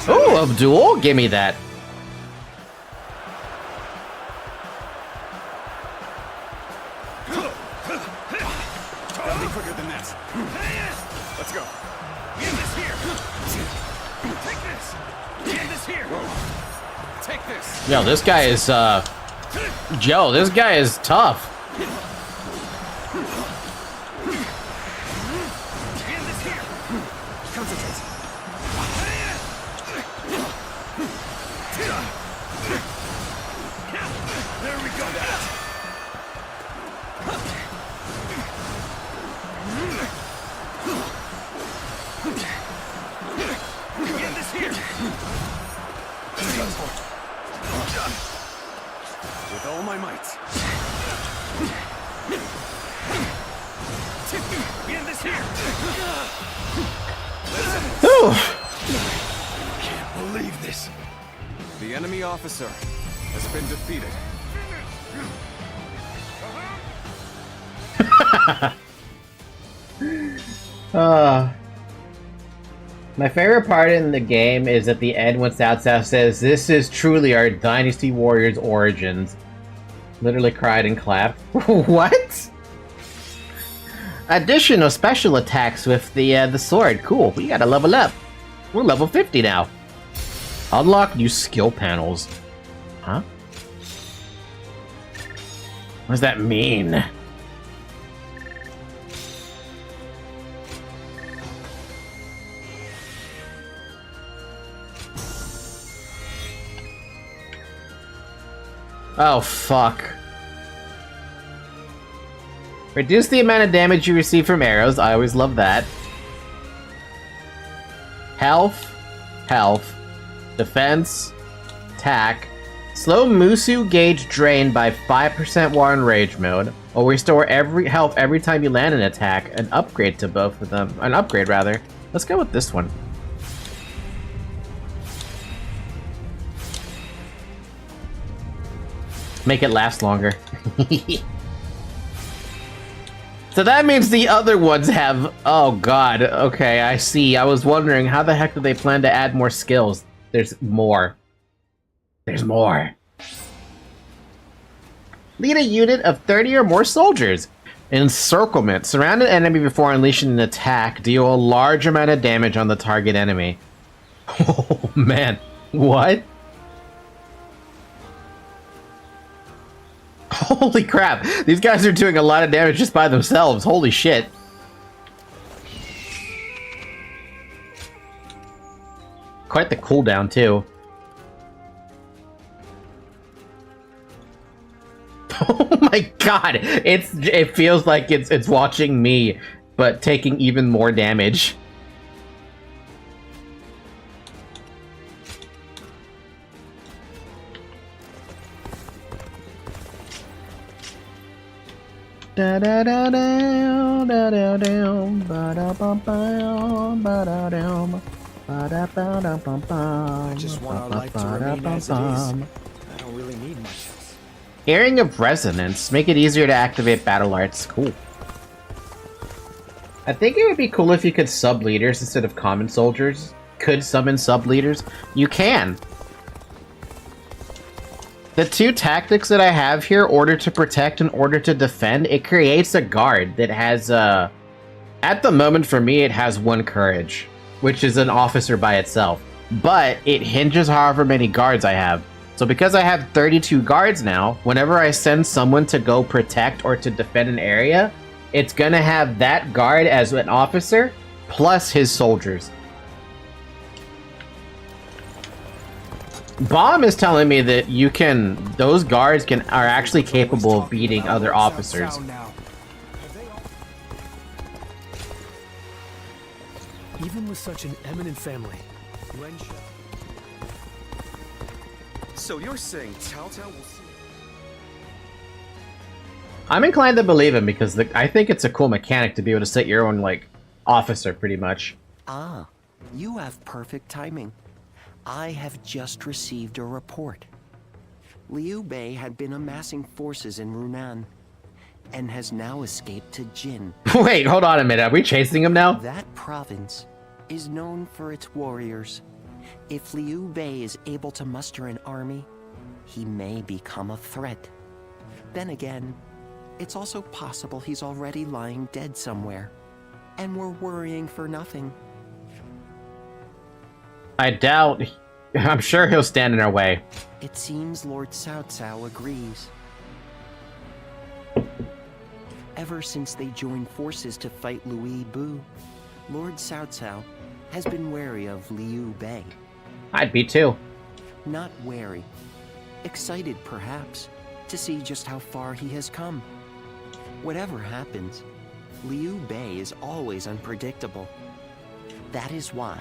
Ooh, Abdul, give me that. Gotta be quicker than that. Let's go. End this here. Take this. End this here. Take this. Yo, this guy is, Joe, this guy is tough. End this here. Concentrate. There we go. End this here. With all my might. End this here. Ooh. Can't believe this. The enemy officer has been defeated. My favorite part in the game is at the end when South says, "This is truly our Dynasty Warriors Origins." Literally cried and clapped. What? Additional special attacks with the sword. Cool. We gotta level up. We're level 50 now. Unlock new skill panels. Huh? What does that mean? Oh, fuck. Reduce the amount of damage you receive from arrows. I always love that. Health. Health. Defense. Attack. Slow Musu gauge drain by 5% while in rage mode. Or restore every health every time you land an attack. An upgrade to both of them. An upgrade, rather. Let's go with this one. Make it last longer. So that means the other ones have... Oh god, okay, I see. I was wondering, how the heck do they plan to add more skills? There's more. There's more. Lead a unit of 30 or more soldiers. Encirclement. Surround an enemy before unleashing an attack. Deal a large amount of damage on the target enemy. Oh, man. What? Holy crap. These guys are doing a lot of damage just by themselves. Holy shit. Quite the cooldown, too. Oh my god! It feels like it's watching me, but taking even more damage. Da da da da da da da ba da bum bum ba da dum ba da ba da bum bum. I just want our life to remain as it is. I don't really need much else. Airing of Resonance. Make it easier to activate battle arts. Cool. I think it would be cool if you could sub leaders instead of common soldiers. Could summon sub leaders? You can. The two tactics that I have here, order to protect and order to defend, it creates a guard that has, at the moment for me, it has 1 courage, which is an officer by itself. But it hinges however many guards I have. So because I have 32 guards now, whenever I send someone to go protect or to defend an area, it's gonna have that guard as an officer, plus his soldiers. Bomb is telling me that those guards are actually capable of beating other officers. Even with such an eminent family, So you're saying Cao Cao will see? I'm inclined to believe him because I think it's a cool mechanic to be able to set your own, like, officer, pretty much. Ah, you have perfect timing. I have just received a report. Liu Bei had been amassing forces in Runan and has now escaped to Jin. Wait, hold on a minute. Are we chasing him now? That province is known for its warriors. If Liu Bei is able to muster an army, he may become a threat. Then again, it's also possible he's already lying dead somewhere, and we're worrying for nothing. I doubt. I'm sure he'll stand in our way. It seems Lord Cao Cao agrees. Ever since they joined forces to fight Louis Bu, Lord Cao Cao has been wary of Liu Bei. I'd be too. Not wary. Excited, perhaps, to see just how far he has come. Whatever happens, Liu Bei is always unpredictable. That is why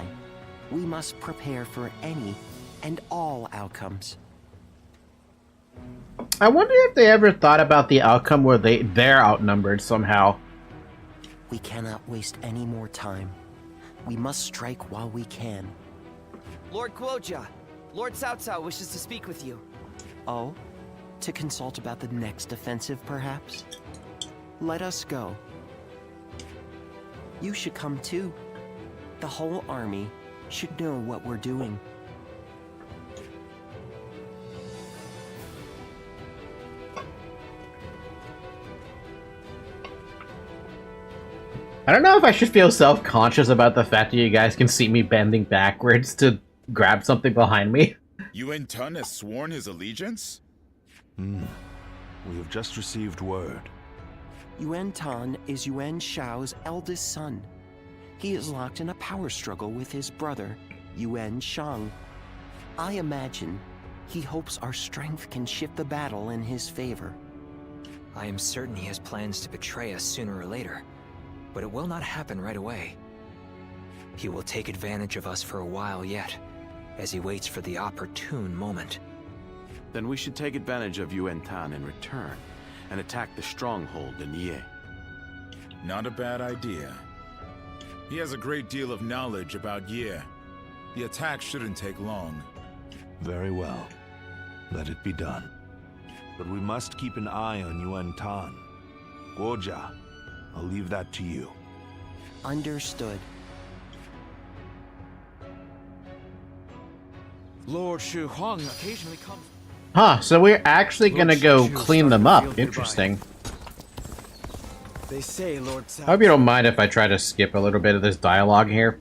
we must prepare for any and all outcomes. I wonder if they ever thought about the outcome where they're outnumbered somehow. We cannot waste any more time. We must strike while we can. Lord Guoja, Lord Cao Cao wishes to speak with you. Oh? To consult about the next offensive, perhaps? Let us go. You should come too. The whole army should know what we're doing. I don't know if I should feel self-conscious about the fact that you guys can see me bending backwards to grab something behind me. Yuan Tun has sworn his allegiance? We have just received word. Yuan Tan is Yuan Shao's eldest son. He is locked in a power struggle with his brother, Yuan Shang. I imagine he hopes our strength can shift the battle in his favor. I am certain he has plans to betray us sooner or later, but it will not happen right away. He will take advantage of us for a while yet, as he waits for the opportune moment. Then we should take advantage of Yuan Tan in return, and attack the stronghold in Ye. Not a bad idea. He has a great deal of knowledge about Ye. The attack shouldn't take long. Very well. Let it be done. But we must keep an eye on Yuan Tan. Guoja, I'll leave that to you. Understood. Lord Shu Huang occasionally comes... Huh, so we're actually gonna go Shichu clean them started a up. field nearby. Interesting. They say Lord I hope you don't mind if I try to skip a little bit of this dialogue here.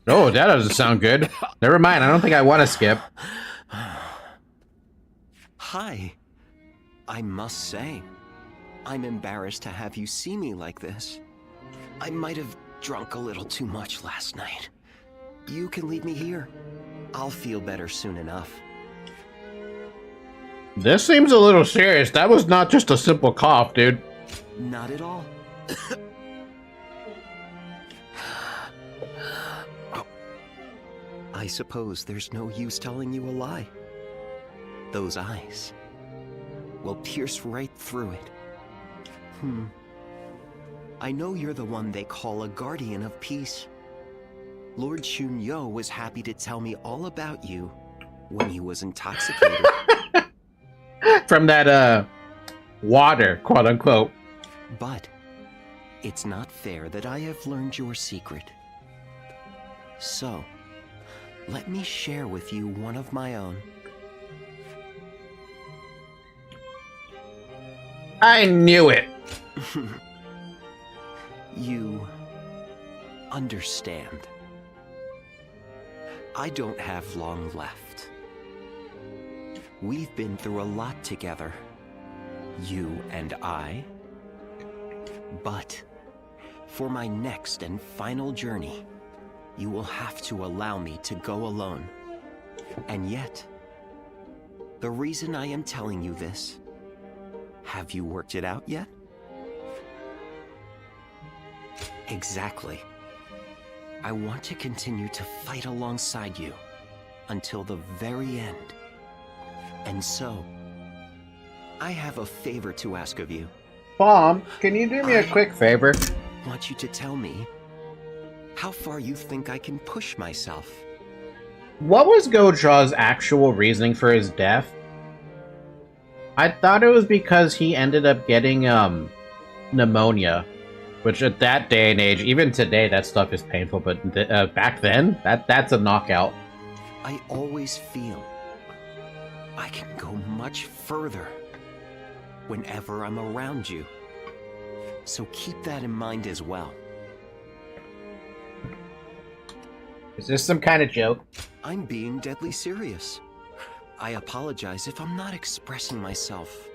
Oh, that doesn't sound good. Never mind, I don't think I want to skip. Hi. I must say, I'm embarrassed to have you see me like this. I might have drunk a little too much last night. You can leave me here. I'll feel better soon enough. This seems a little serious. That was not just a simple cough, dude. Not at all. I suppose there's no use telling you a lie. Those eyes will pierce right through it. I know you're the one they call a guardian of peace. Lord Shunyo was happy to tell me all about you when he was intoxicated. From that, water, quote unquote. But it's not fair that I have learned your secret. So, let me share with you one of my own. I knew it. You understand. I don't have long left. We've been through a lot together, you and I. But for my next and final journey, you will have to allow me to go alone. And yet, the reason I am telling you this, have you worked it out yet? Exactly. I want to continue to fight alongside you until the very end. And so, I have a favor to ask of you. Mom, can you do me a quick favor? I want you to tell me how far you think I can push myself. What was Goja's actual reasoning for his death? I thought it was because he ended up getting, pneumonia. Which at that day and age, even today, that stuff is painful, but back then, that's a knockout. I always feel I can go much further whenever I'm around you. So keep that in mind as well. Is this some kind of joke? I'm being deadly serious. I apologize if I'm not expressing myself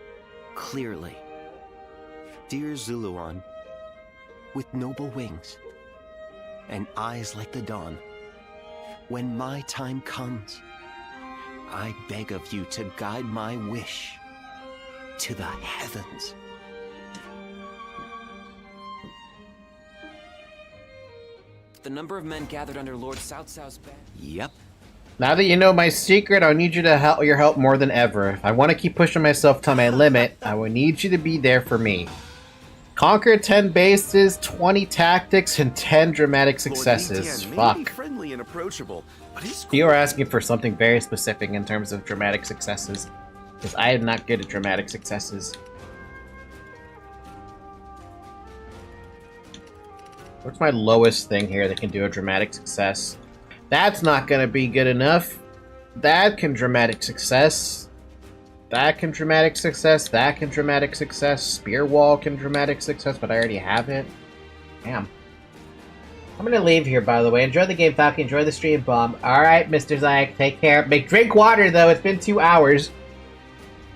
clearly. Dear Zuluan, with noble wings and eyes like the dawn, when my time comes, I beg of you to guide my wish to the heavens. The number of men gathered under Lord Cao Cao's banner. Yep. Now that you know my secret, I'll need you to your help more than ever. If I want to keep pushing myself to my limit, I will need you to be there for me. Conquer 10 bases, 20 tactics, and 10 dramatic successes. Fuck. Friendly and approachable, but he's You are asking for something very specific in terms of dramatic successes. Because I am not good at dramatic successes. What's my lowest thing here that can do a dramatic success? That's not gonna be good enough. That can dramatic success. That can dramatic success. That can dramatic success. Spear wall can dramatic success, but I already have it. Damn. I'm gonna leave here, by the way. Enjoy the game, Falcon. Enjoy the stream, Bomb. Alright, Mr. Zayak. Take care. Drink water, though. It's been 2 hours.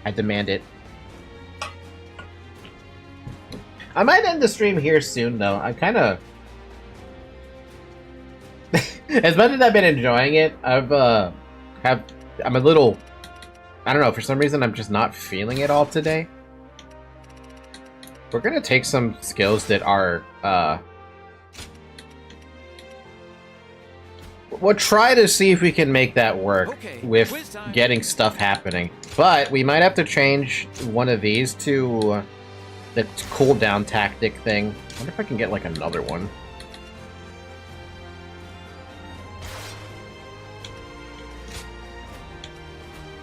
I demand it. I might end the stream here soon, though. I'm kind of... As much as I've been enjoying it, I'm a little... I don't know, for some reason I'm just not feeling it all today. We're gonna take some skills that are, we'll try to see if we can make that work with getting stuff happening. But we might have to change one of these to the cooldown tactic thing. I wonder if I can get, like, another one.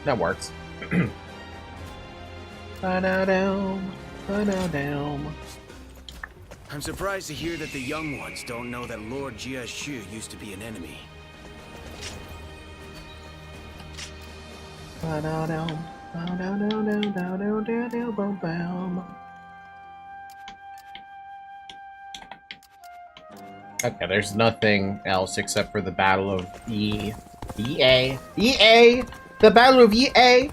That works. I'm surprised to hear that the young ones don't know that Lord Jiashu used to be an enemy. Okay, there's nothing else except for the Battle of EA. EA! The Battle of EA!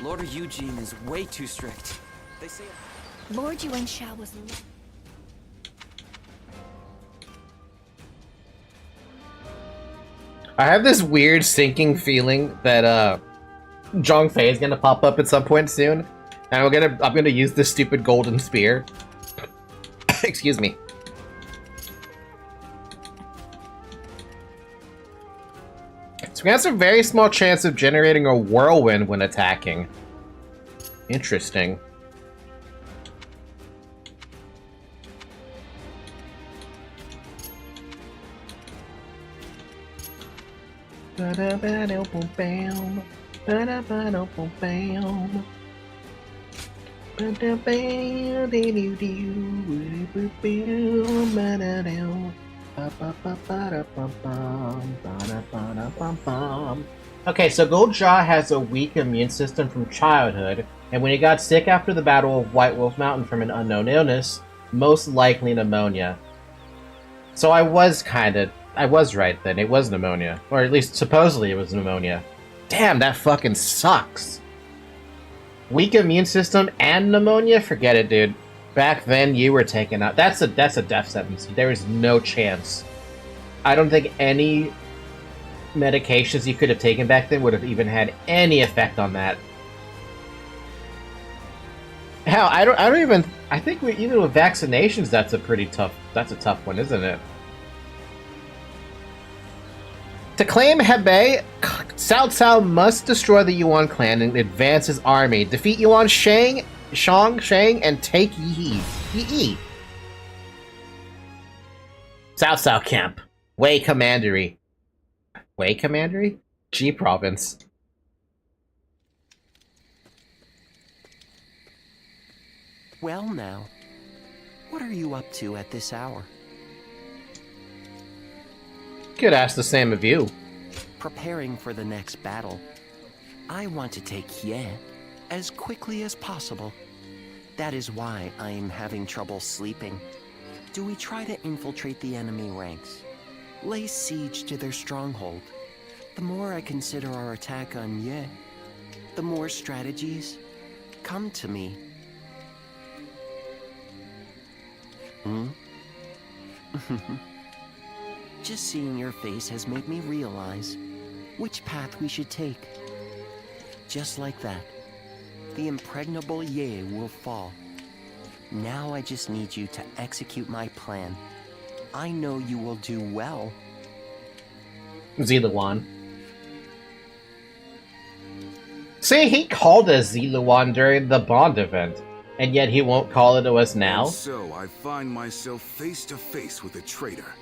Lord Eugene is way too strict. They say Lord Yuanshao was I have this weird sinking feeling that Zhang Fei is gonna pop up at some point soon, and I'm gonna use this stupid golden spear. Excuse me. So we have a very small chance of generating a whirlwind when attacking. Interesting. Okay, so Goldjaw has a weak immune system from childhood, and when he got sick after the Battle of White Wolf Mountain from an unknown illness, most likely pneumonia. So I was right then, it was pneumonia. Or at least supposedly it was pneumonia. Damn, that fucking sucks. Weak immune system and pneumonia? Forget it, dude. Back then, you were taken out. That's a death sentence. There is no chance. I don't think any medications you could have taken back then would have even had any effect on that. Hell, I think even with vaccinations, that's a tough one, isn't it? To claim Hebei, Cao Cao must destroy the Yuan clan and advance his army, defeat Yuan Shang, and take Yi. Yi. Cao Cao camp. Wei Commandery. Wei Commandery? G province. Well now, what are you up to at this hour? Could ask the same of you. Preparing for the next battle. I want to take Ye as quickly as possible. That is why I am having trouble sleeping. Do we try to infiltrate the enemy ranks? Lay siege to their stronghold? The more I consider our attack on Ye, the more strategies come to me. Just seeing your face has made me realize which path we should take. Just like that, the impregnable Ye will fall. Now I just need you to execute my plan. I know you will do well. Ziluan. See, he called us Ziluan during the Bond event, and yet he won't call it to us now? And so I find myself face to face with a traitor.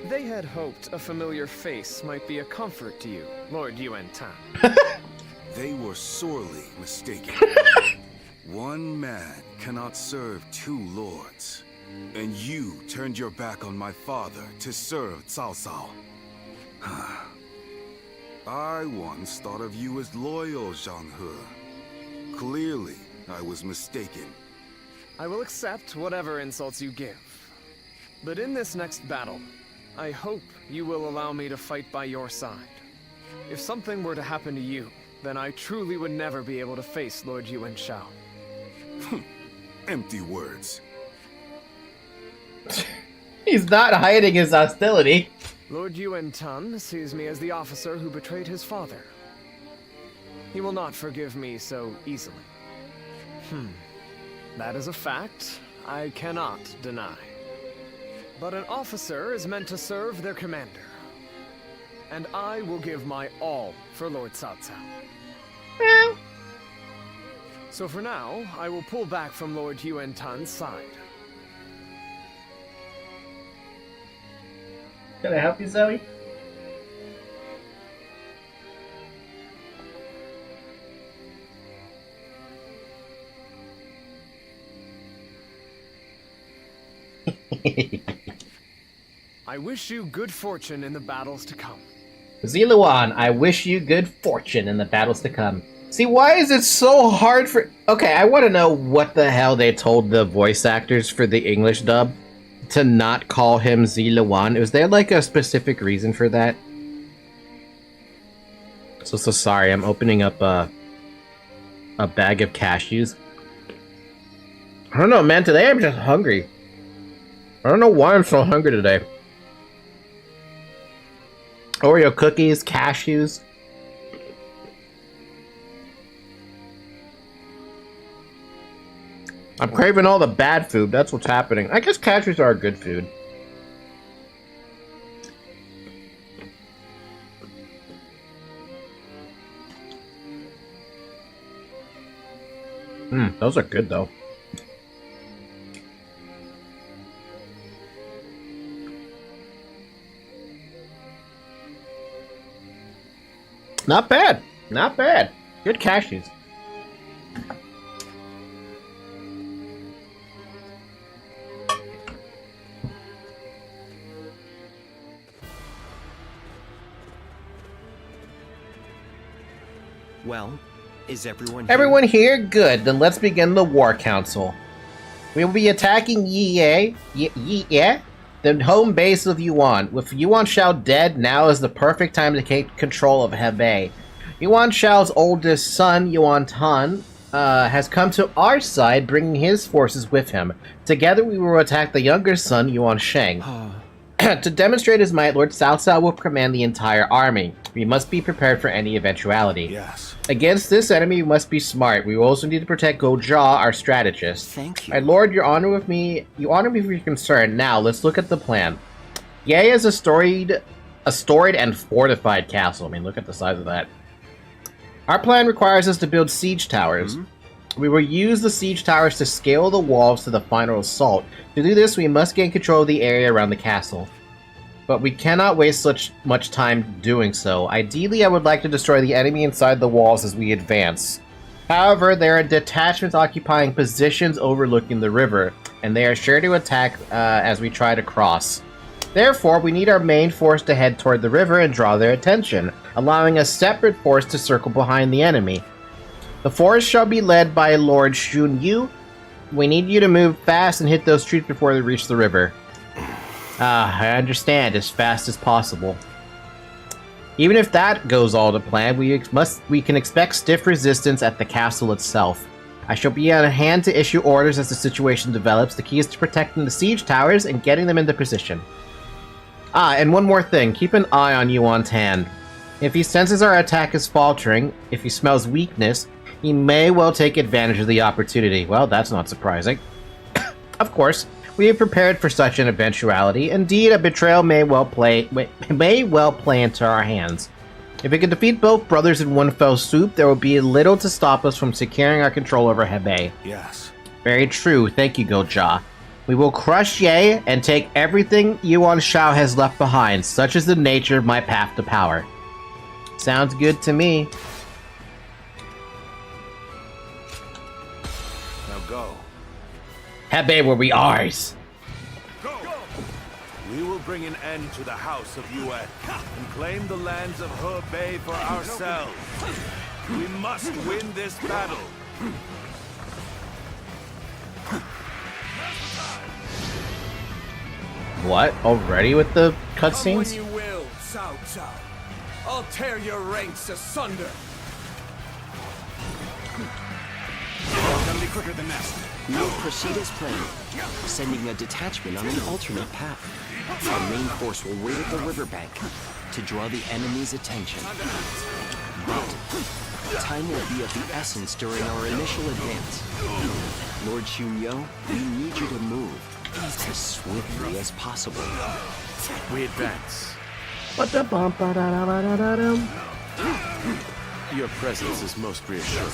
They had hoped a familiar face might be a comfort to you, Lord Yuan Tan. They were sorely mistaken. One man cannot serve two lords. And you turned your back on my father to serve Cao Cao. I once thought of you as loyal, Zhang He. Clearly, I was mistaken. I will accept whatever insults you give. But in this next battle, I hope you will allow me to fight by your side. If something were to happen to you, then I truly would never be able to face Lord Yuanshao. Empty words. He's not hiding his hostility. Lord Yuan Tan sees me as the officer who betrayed his father. He will not forgive me so easily. That is a fact I cannot deny. But an officer is meant to serve their commander. And I will give my all for Lord Cao Cao. So for now, I will pull back from Lord Yuan Tan's side. Can I help you, Zoe? I wish you good fortune in the battles to come. Ziluan, I wish you good fortune in the battles to come. See, why is it so hard for... Okay, I want to know what the hell they told the voice actors for the English dub to not call him Ziluan. Was there like a specific reason for that? So sorry, I'm opening up a bag of cashews. I don't know, man, today I'm just hungry. I don't know why I'm so hungry today. Oreo cookies, cashews. I'm craving all the bad food, that's what's happening. I guess cashews are good food. Those are good though. Not bad. Not bad. Good cashews. Well, is everyone here? Everyone here? Good. Then let's begin the War Council. We will be attacking Yi, the home base of Yuan. With Yuan Shao dead, now is the perfect time to take control of Hebei. Yuan Shao's oldest son, Yuan Tan, has come to our side, bringing his forces with him. Together we will attack the younger son, Yuan Sheng. To demonstrate his might, Lord Cao Cao will command the entire army. We must be prepared for any eventuality. Yes. Against this enemy, we must be smart. We will also need to protect Gojia, our strategist. Thank you. My lord, you honor me with your concern. Now, let's look at the plan. Ye is a storied and fortified castle. I mean, look at the size of that. Our plan requires us to build siege towers. We will use the siege towers to scale the walls to the final assault. To do this, we must gain control of the area around the castle. But we cannot waste such much time doing so. Ideally, I would like to destroy the enemy inside the walls as we advance. However, there are detachments occupying positions overlooking the river, and they are sure to attack as we try to cross. Therefore, we need our main force to head toward the river and draw their attention, allowing a separate force to circle behind the enemy. The force shall be led by Lord Xun Yu. We need you to move fast and hit those troops before they reach the river. I understand, as fast as possible. Even if that goes all to plan, we can expect stiff resistance at the castle itself. I shall be on hand to issue orders as the situation develops. The key is to protecting the siege towers and getting them into position. And one more thing, keep an eye on Yuan's hand. If he senses our attack is faltering, if he smells weakness, he may well take advantage of the opportunity. Well, that's not surprising. Of course, we have prepared for such an eventuality. Indeed, a betrayal may well play into our hands. If we can defeat both brothers in one fell swoop, there will be little to stop us from securing our control over Hebei. Yes. Very true. Thank you, Gojia. We will crush Ye and take everything Yuan Shao has left behind. Such is the nature of my path to power. Sounds good to me. Now go. Hebei will be ours. Go! We will bring an end to the House of Yuan and claim the lands of Hebei for ourselves. We must win this battle. What? Already with the cutscenes? Come when you will, Cao Cao. I'll tear your ranks asunder. Gotta be quicker than that. We'll proceed as planned, sending a detachment on an alternate path. Our main force will wait at the riverbank to draw the enemy's attention. But time will be of the essence during our initial advance. Lord Xunyo, we need you to move as swiftly as possible. We advance. Your presence is most reassuring.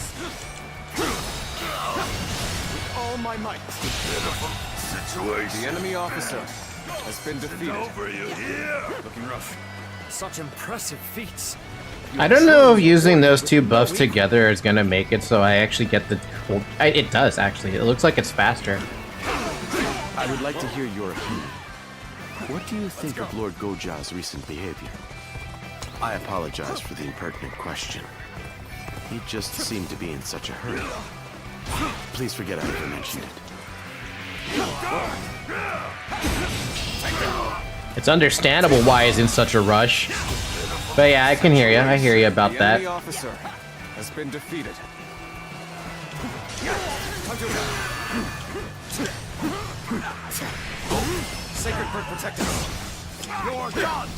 With all my might. Situation. The enemy officer has been defeated. Over you here. Looking rough. Such impressive feats. I don't know if using those two buffs together is gonna make it so I actually get the... Well, it does, actually. It looks like it's faster. I would like to hear your opinion. What do you think of Lord Goja's recent behavior? I apologize for the impertinent question. He just seemed to be in such a hurry. Please forget I ever mentioned it. It's understandable why he's in such a rush. But yeah, I can hear you. I hear you about that. The enemy officer has been defeated. Sacred bird protected us. You're gone.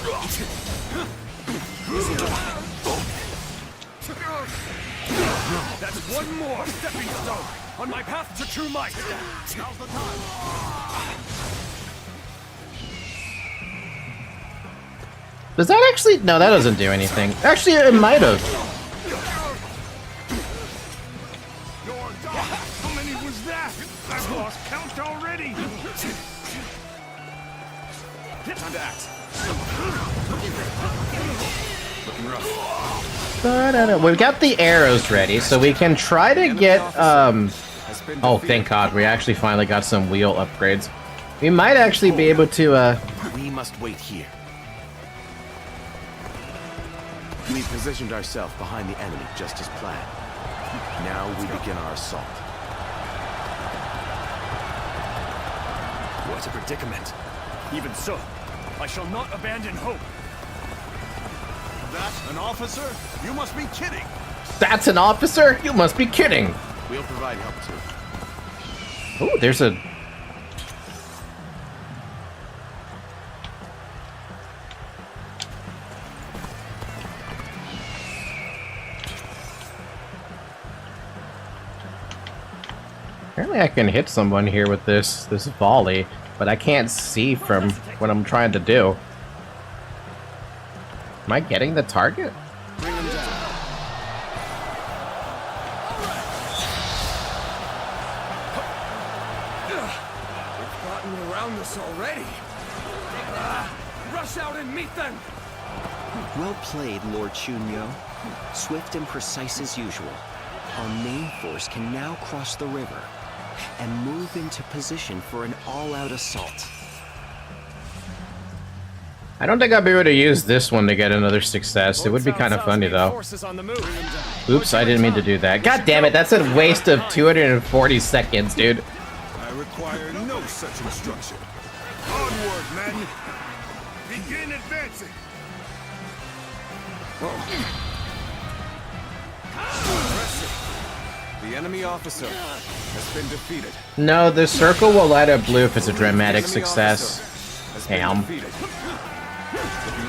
That's one more stepping stone on my path to true might. Now's the time. Does that actually? No, that doesn't do anything. Actually, it might have. How many was that? I've lost count already. Time to act. Looking rough. We've got the arrows ready, so we can try to get. Oh, thank God! We actually finally got some wheel upgrades. We might actually be able to. We must wait here. We positioned ourselves behind the enemy just as planned. Now we begin our assault. What a predicament. Even so, I shall not abandon hope. That an officer? You must be kidding. That's an officer? You must be kidding. We'll provide help too. Oh, there's a. Apparently I can hit someone here with this volley, but I can't see from what I'm trying to do. Am I getting the target? Bring him down. We've gotten around this already. Rush out and meet them. Well played, Lord Chunyo. Swift and precise as usual. Our main force can now cross the river and move into position for an all-out assault. I don't think I'll be able to use this one to get another success. It would be kind of funny though. Oops, I didn't mean to do that. God damn it, that's a waste of 240 seconds, dude. I require no such instruction. Onward, men! Begin advancing! The enemy officer has been defeated. No, the circle will light up blue if it's a dramatic success. Damn. Looking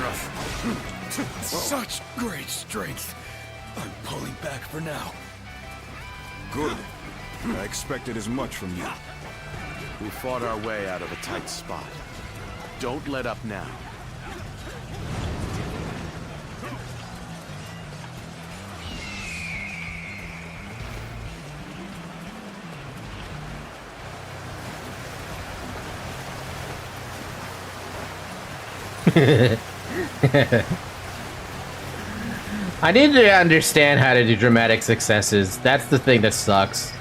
rough. Such great strength. I'm pulling back for now. Good. I expected as much from you. We fought our way out of a tight spot. Don't let up now. I need to understand how to do dramatic successes. That's the thing that sucks.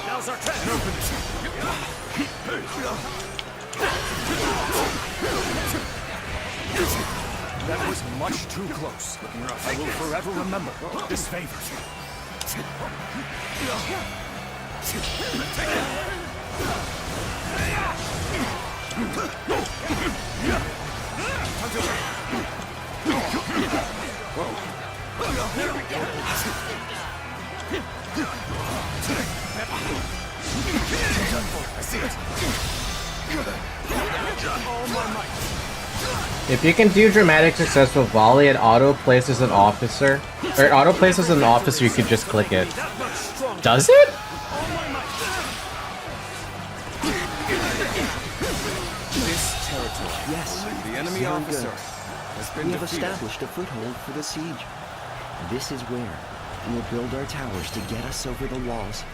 Now's our time. That was much too close. Looking rough. I will forever remember this favor. There we go. I see it. All my might. If you can do dramatic success with volley, it auto places an officer. Or it auto places an officer, you could just click it. Does it? This territory. Yes, The enemy very officer good. has been We have defeated. established a foothold for the siege. This is where we'll build our towers to get us over the walls.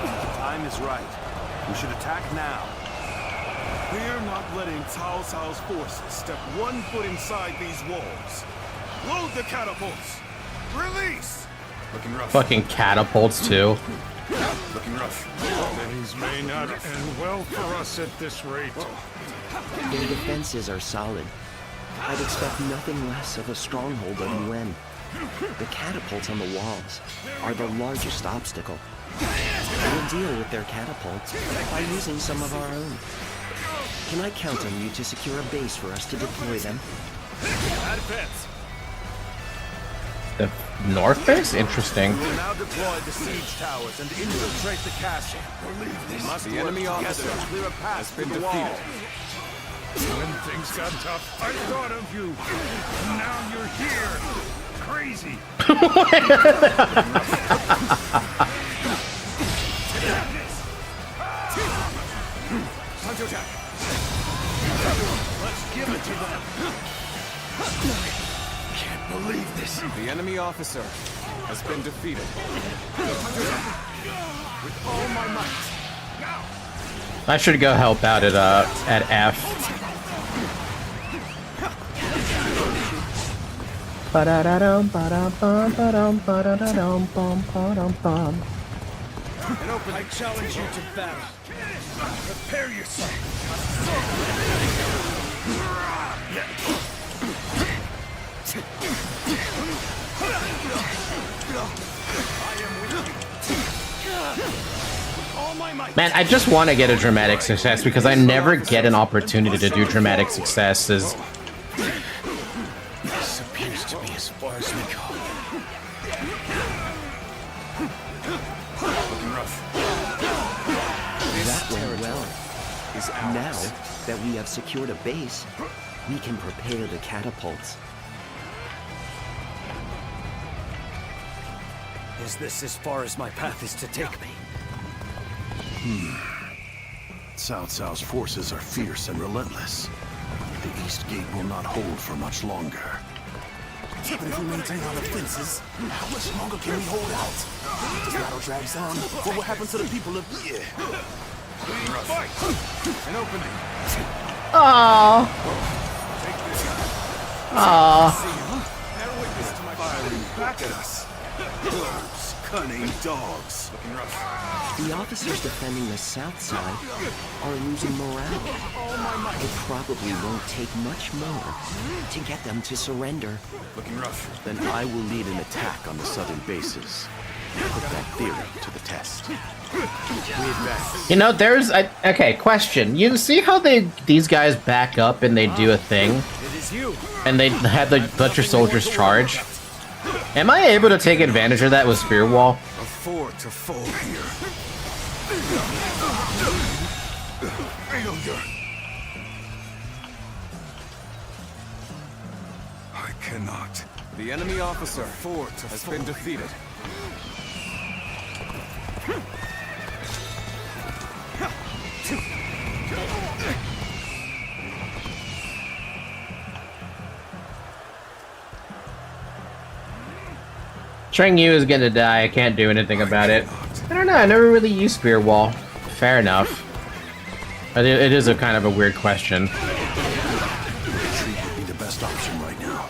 The time is right. We should attack now. We're not letting Cao Cao's forces step 1 foot inside these walls. Load the catapults! Release! Looking rough. Fucking catapults too. Looking rough. Things may not end well for us at this rate. Their defenses are solid. I'd expect nothing less of a stronghold of Yuan. The catapults on the walls are the largest obstacle. We'll deal with their catapults by using some of our own. Can I count on you to secure a base for us to deploy them? Advance! The north base? Interesting. We will now deploy the siege towers and infiltrate the castle. We must The enemy work officer together to clear a path has been through the defeated. wall. When things got tough, I thought of you. And now you're here. Crazy. Time to attack. Let's give it to them. Can't believe this. The enemy officer has been defeated. With all my might. I should go help out at F. Ba-da-da-dum, ba-dum-bum, ba-dum, ba-da-da-dum, bum, ba-dum, bum. I challenge you to battle. Prepare yourself. Man, I just want to get a dramatic success because I never get an opportunity to do dramatic successes. This appears to be as far as we go. Looking rough. That went well. Now that we have secured a base, we can prepare the catapults. Is this as far as my path is to take me? Cao Cao's forces are fierce and relentless. The East Gate will not hold for much longer. But if we maintain our defenses, how much longer can we hold out? This battle drags on. What will happen to the people of... Yeah. An opening. Aww. Aww. Bear witness to my firing back at us. Those cunning dogs. Looking rough. The officers defending the south side are losing morale. It probably won't take much more to get them to surrender. Looking rough. Then I will lead an attack on the southern bases. Put that theory to the test. We advance. You know, okay, question. You see how these guys back up and they do a thing? It is you. And they had let your soldiers charge? Am I able to take advantage of that with Spear Wall? A fort to fall here. I cannot. The enemy officer has been defeated. Cheng Yu is gonna die. I can't do anything about it. I don't know. I never really used Spear Wall. Fair enough. But it is a kind of a weird question. Retreat would be the best option right now.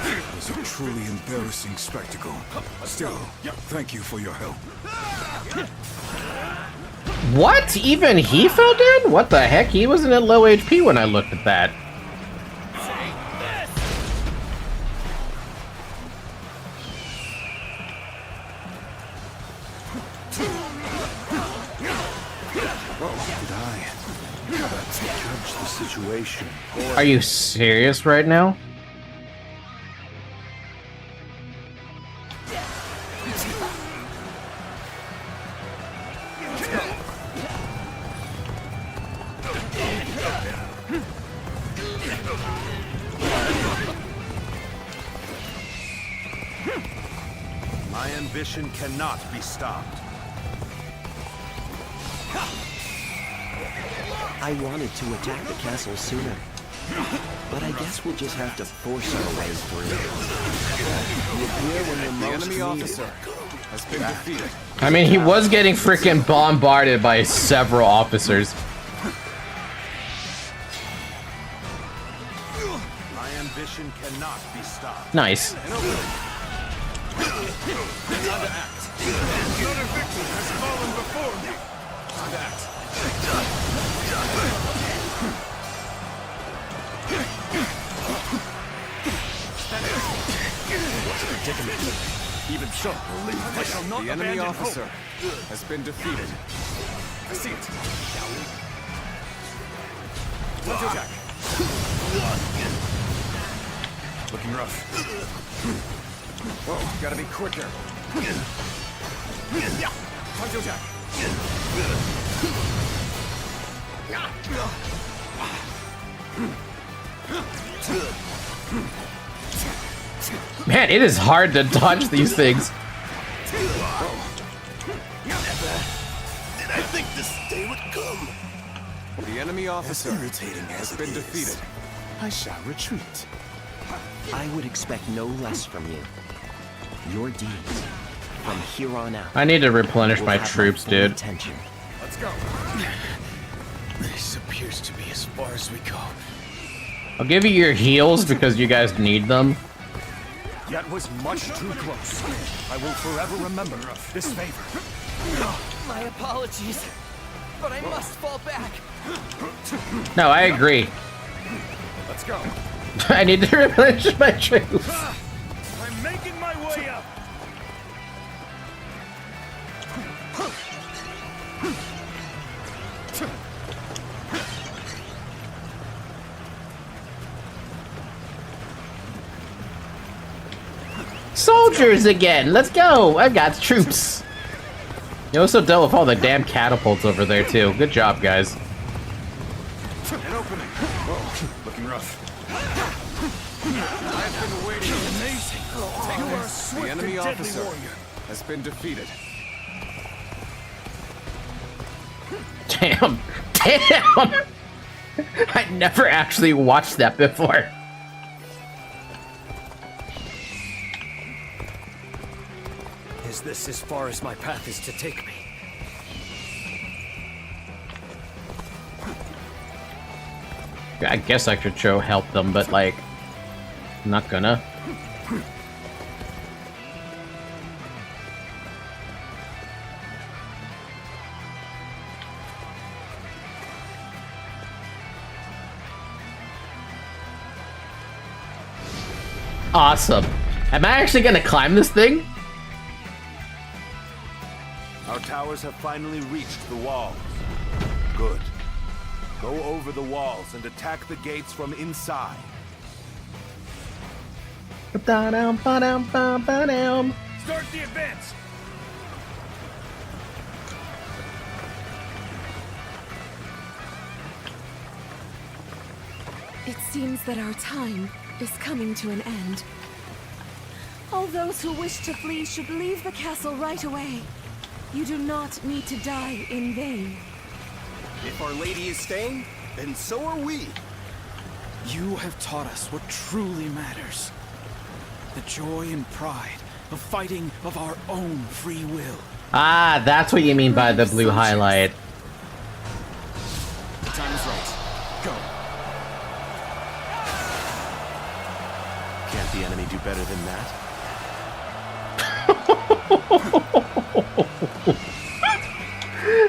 It was a truly embarrassing spectacle. Still, thank you for your help. What? Even he fell down? What the heck? He wasn't at low HP when I looked at that. Judge the situation. Are you serious right now? My ambition cannot be stopped. I wanted to attack the castle sooner, but I guess we'll just have to force our way through. The enemy officer has been defeated. I mean, he was getting freaking bombarded by several officers. My ambition cannot be stopped. Nice. Another victim has fallen before me. Even so, I shall not the enemy officer has been defeated. I see it. Attack. Looking rough. Whoa, gotta be quicker. Attack. Man, it is hard to dodge these things. Did I think this day would come? The enemy officer irritating as has been defeated. I shall retreat. I would expect no less from you. Your deeds, from here on out, I need to replenish will my have troops, full dude. attention. Let's go. This appears to be as far as we go. I'll give you your heals because you guys need them. That was much too close. I will forever remember this favor. My apologies, but I must fall back. No, I agree. Let's go. I need to replenish my troops. I'm making my way up. Soldiers again! Let's go! I've got troops! You also dealt with all the damn catapults over there, too. Good job, guys. An opening. Whoa, looking rough. I've been waiting. Amazing. You are a swift The enemy and deadly officer warrior. has been defeated. Damn. Damn! I never actually watched that before. Is this as far as my path is to take me? I guess I could show help them, but like, I'm not gonna. Awesome. Am I actually gonna climb this thing? Our towers have finally reached the walls. Good. Go over the walls and attack the gates from inside. Ba-da-dum, ba-dum, ba-ba-dum. Start the advance! It seems that our time is coming to an end. All those who wish to flee should leave the castle right away. You do not need to die in vain. If Our Lady is staying, then so are we. You have taught us what truly matters. The joy and pride of fighting of our own free will. Ah, that's what you mean by the blue highlight. The time is right. Go. Can't the enemy do better than that?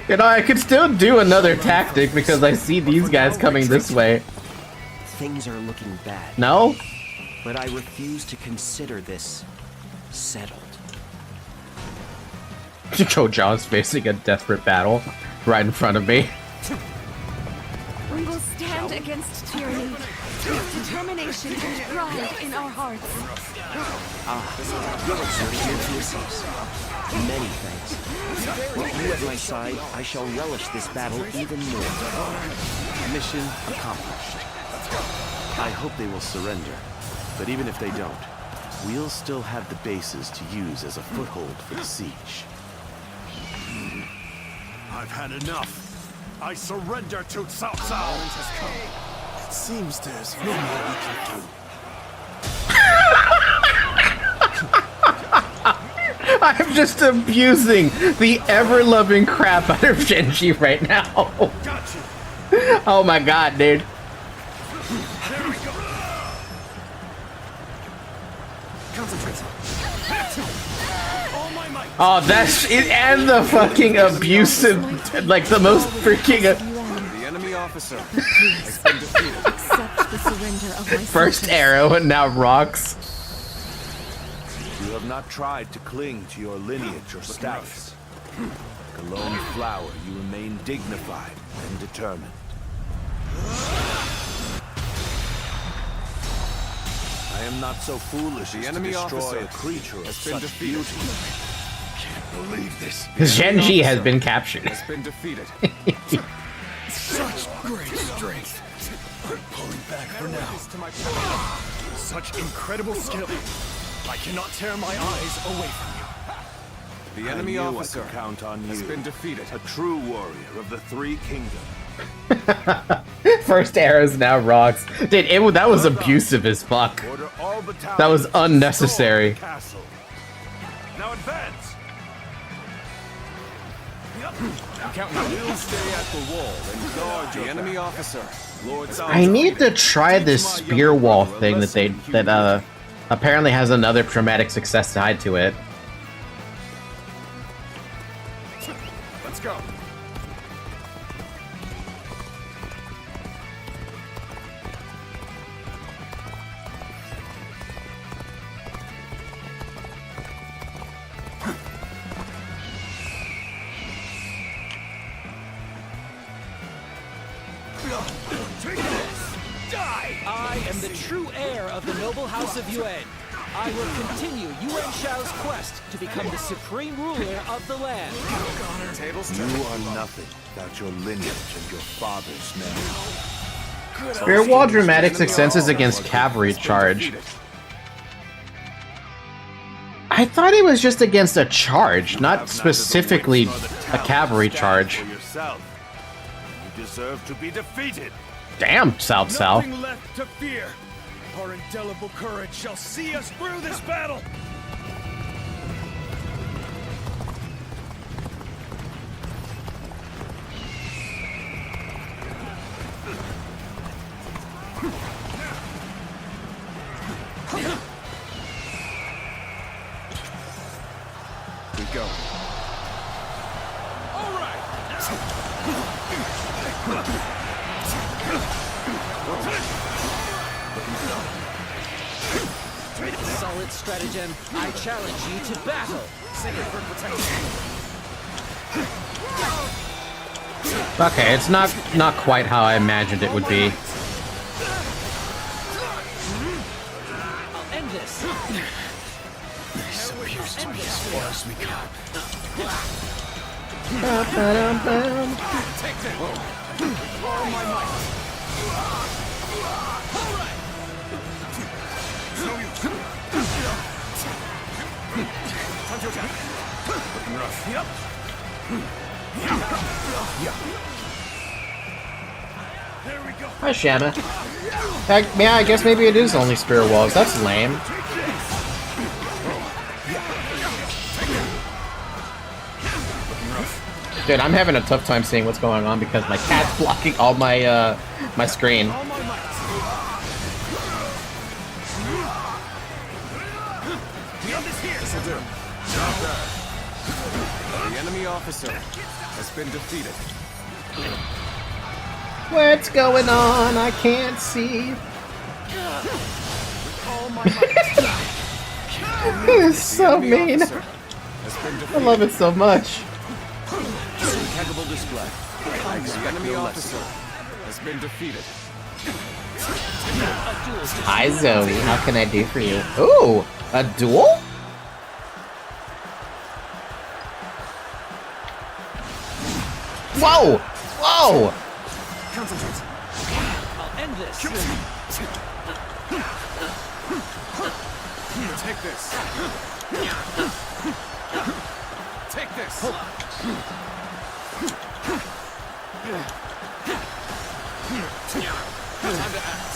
You know, I could still do another tactic because I see these guys coming this way. Things are looking bad. No? But I refuse to consider this settled. Koja's facing a desperate battle right in front of me. We will stand against tyranny with determination and pride in our hearts. You're here to assist. Many thanks. With you at my side, I shall relish this battle even more. Mission accomplished. I hope they will surrender, but even if they don't, we'll still have the bases to use as a foothold for the siege. I've had enough. I surrender to Cao Cao. It seems there's no more we can do. I'm just abusing the ever-loving crap out of Genji right now. Oh my god, dude. Oh, that's it, and the fucking abusive, like the most freaking. The enemy officer has been defeated. Accept the surrender of my First arrow and now rocks. You have not tried to cling to your lineage or status. Like a lone flower, you remain dignified and determined. I am not so foolish as to destroy a creature of such beauty. Can't believe this. Genji has been captured. Has been defeated. Such great strength. I'm pulling back for now. Such incredible skill. I cannot tear my eyes away from you. The enemy I knew officer I could count on has you. been defeated. A true warrior of the Three Kingdoms. First arrows now rocks. Dude, that was abusive as fuck. That was unnecessary. Now advance. We'll stay at the wall and guard the enemy officer. Lord I need to try this spear wall thing that apparently has another dramatic success tied to it. Let's go. I am the true heir of the noble house of Yuan. I will continue Yuan Shao's quest to become the supreme ruler of the land. You are nothing without your lineage and your father's name. Spear wall dramatic successes against cavalry charge. I thought it was just against a charge, not specifically a cavalry charge. You deserve to be defeated. Damn, Cao Cao. Nothing left to fear. Our indelible courage shall see us through this battle. We go. All right. Solid stratagem. I challenge you to battle. Okay, it's not quite how I imagined it would be. I'll end this. This appears to be as far as we go. Take this. With all my might. Time to attack. Looking rough. Yep. There we go. Hi, Shanna. Yeah, I guess maybe it is only spear walls. That's lame. Dude, I'm having a tough time seeing what's going on because my cat's blocking all my my screen. This'll do. Not bad. The enemy officer has been defeated. What's going on? I can't see. It's so mean. I love it so much. Impeccable display. The enemy officer has been defeated. Hi Zoe, how can I do for you? Ooh, a duel? Whoa! Whoa! Concentrate. I'll end this. Take this. Take this. Time to act.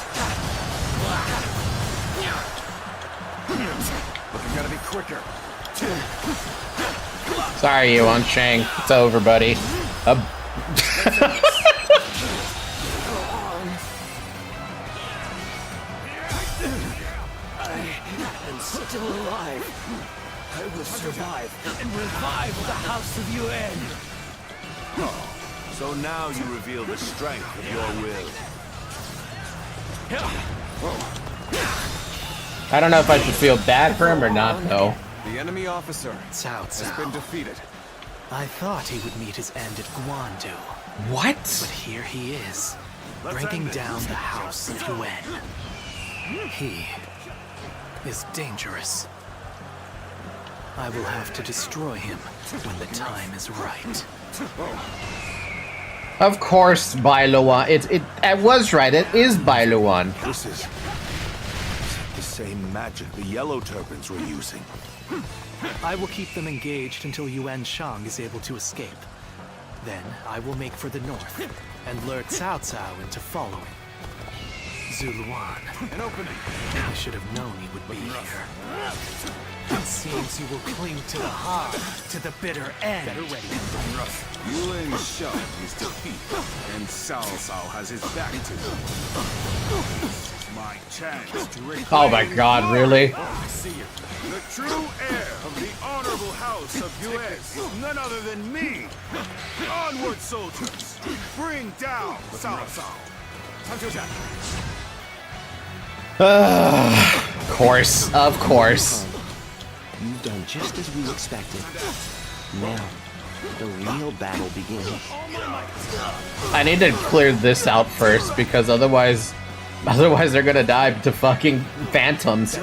Look, you gotta be quicker. Sorry, Yuan Shang. It's over, buddy. I'm still alive. I will survive and revive the House of Yuan. So now you reveal the strength of your will. I don't know if I should feel bad for him or not, though. The enemy officer Cao has Cao. been defeated. I thought he would meet his end at Guandu. What? But here he is, breaking down the House of Yuan. He is dangerous. I will have to destroy him when the time is right. Of course, Bailuan. It was right. It is Bailuan. This is the same magic the Yellow Turbans were using. I will keep them engaged until Yuan Shang is able to escape. Then I will make for the north and lure Cao Cao into following. Zuluan. An opening. I should have known he would be here. It seems you will cling to the hard, to the bitter end. Better ready. Yuan Shang is defeated, and Cao Cao has his back to him. This is my chance to reclaim. Oh my God! Really? See you. The true heir of the honorable house of Yuan is none other than me. Onward, soldiers! Bring down Cao Cao. Of course, of course. You've done just as we expected. Now, the real battle begins. I need to clear this out first because otherwise they're gonna die to fucking phantoms.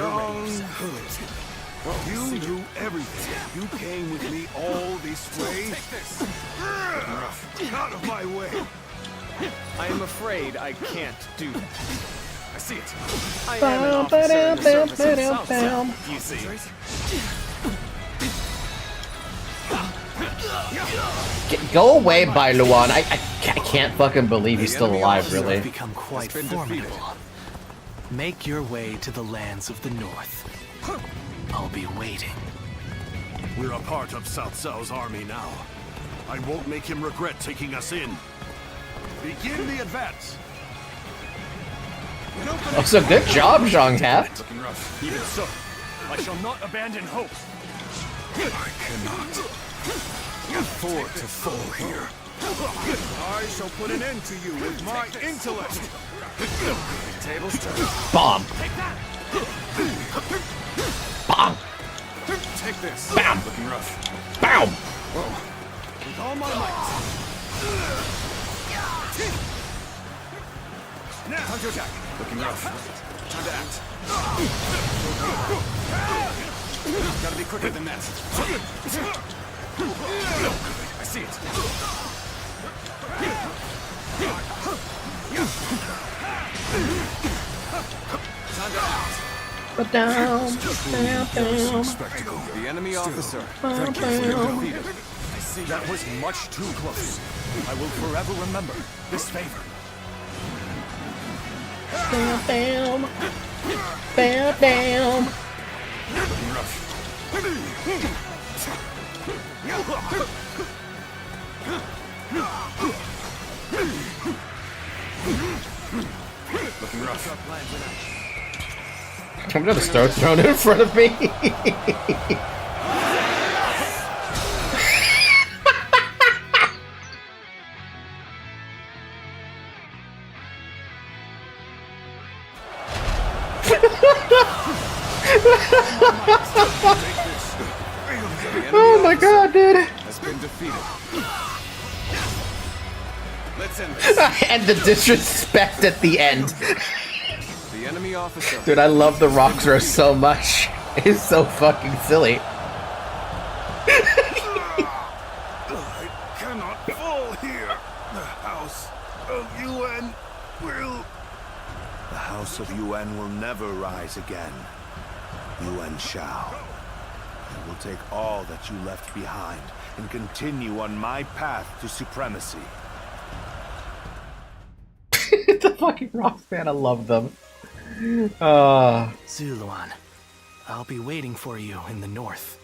You knew everything. You came with me all this way. Out of my way. I am afraid I can't do that. I see it. I am an officer in the service of Cao Cao, you see. Go away, Bailuan. I can't fucking believe he's still alive, really. Become quite formidable. Make your way to the lands of the north. I'll be waiting. We're a part of Cao Cao's army now. I won't make him regret taking us in. Begin the advance. Oh, so good job, Zhang Taft. Looking rough. Even so, I shall not abandon hope. I cannot afford to fall here. I shall put an end to you with my intellect. Tables turn. Bomb. Bomb. Take this. Bam. Looking rough. Bam. With all my might. Now, Hunter attack. Looking rough. Time to act. Gotta be quicker than that. I see it. Time to act. But down. Spectacle. The enemy officer. Thank you for your defeated. I see. That was much too close. I will forever remember this favor. Bam, bam. Bam, bam. Looking rough. Looking rough. I'm gonna start throwing it in front of me. Oh my God, dude! Has been defeated. Let's end this. And the disrespect at the end. The enemy officer. Dude, I love the rock throw so much. It's so fucking silly. I cannot fall here. The House of Yuan will... The House of Yuan will never rise again. Yuan shall. I will take all that you left behind and continue on my path to supremacy. The fucking rock fan, I love them. Zuluan, I'll be waiting for you in the north.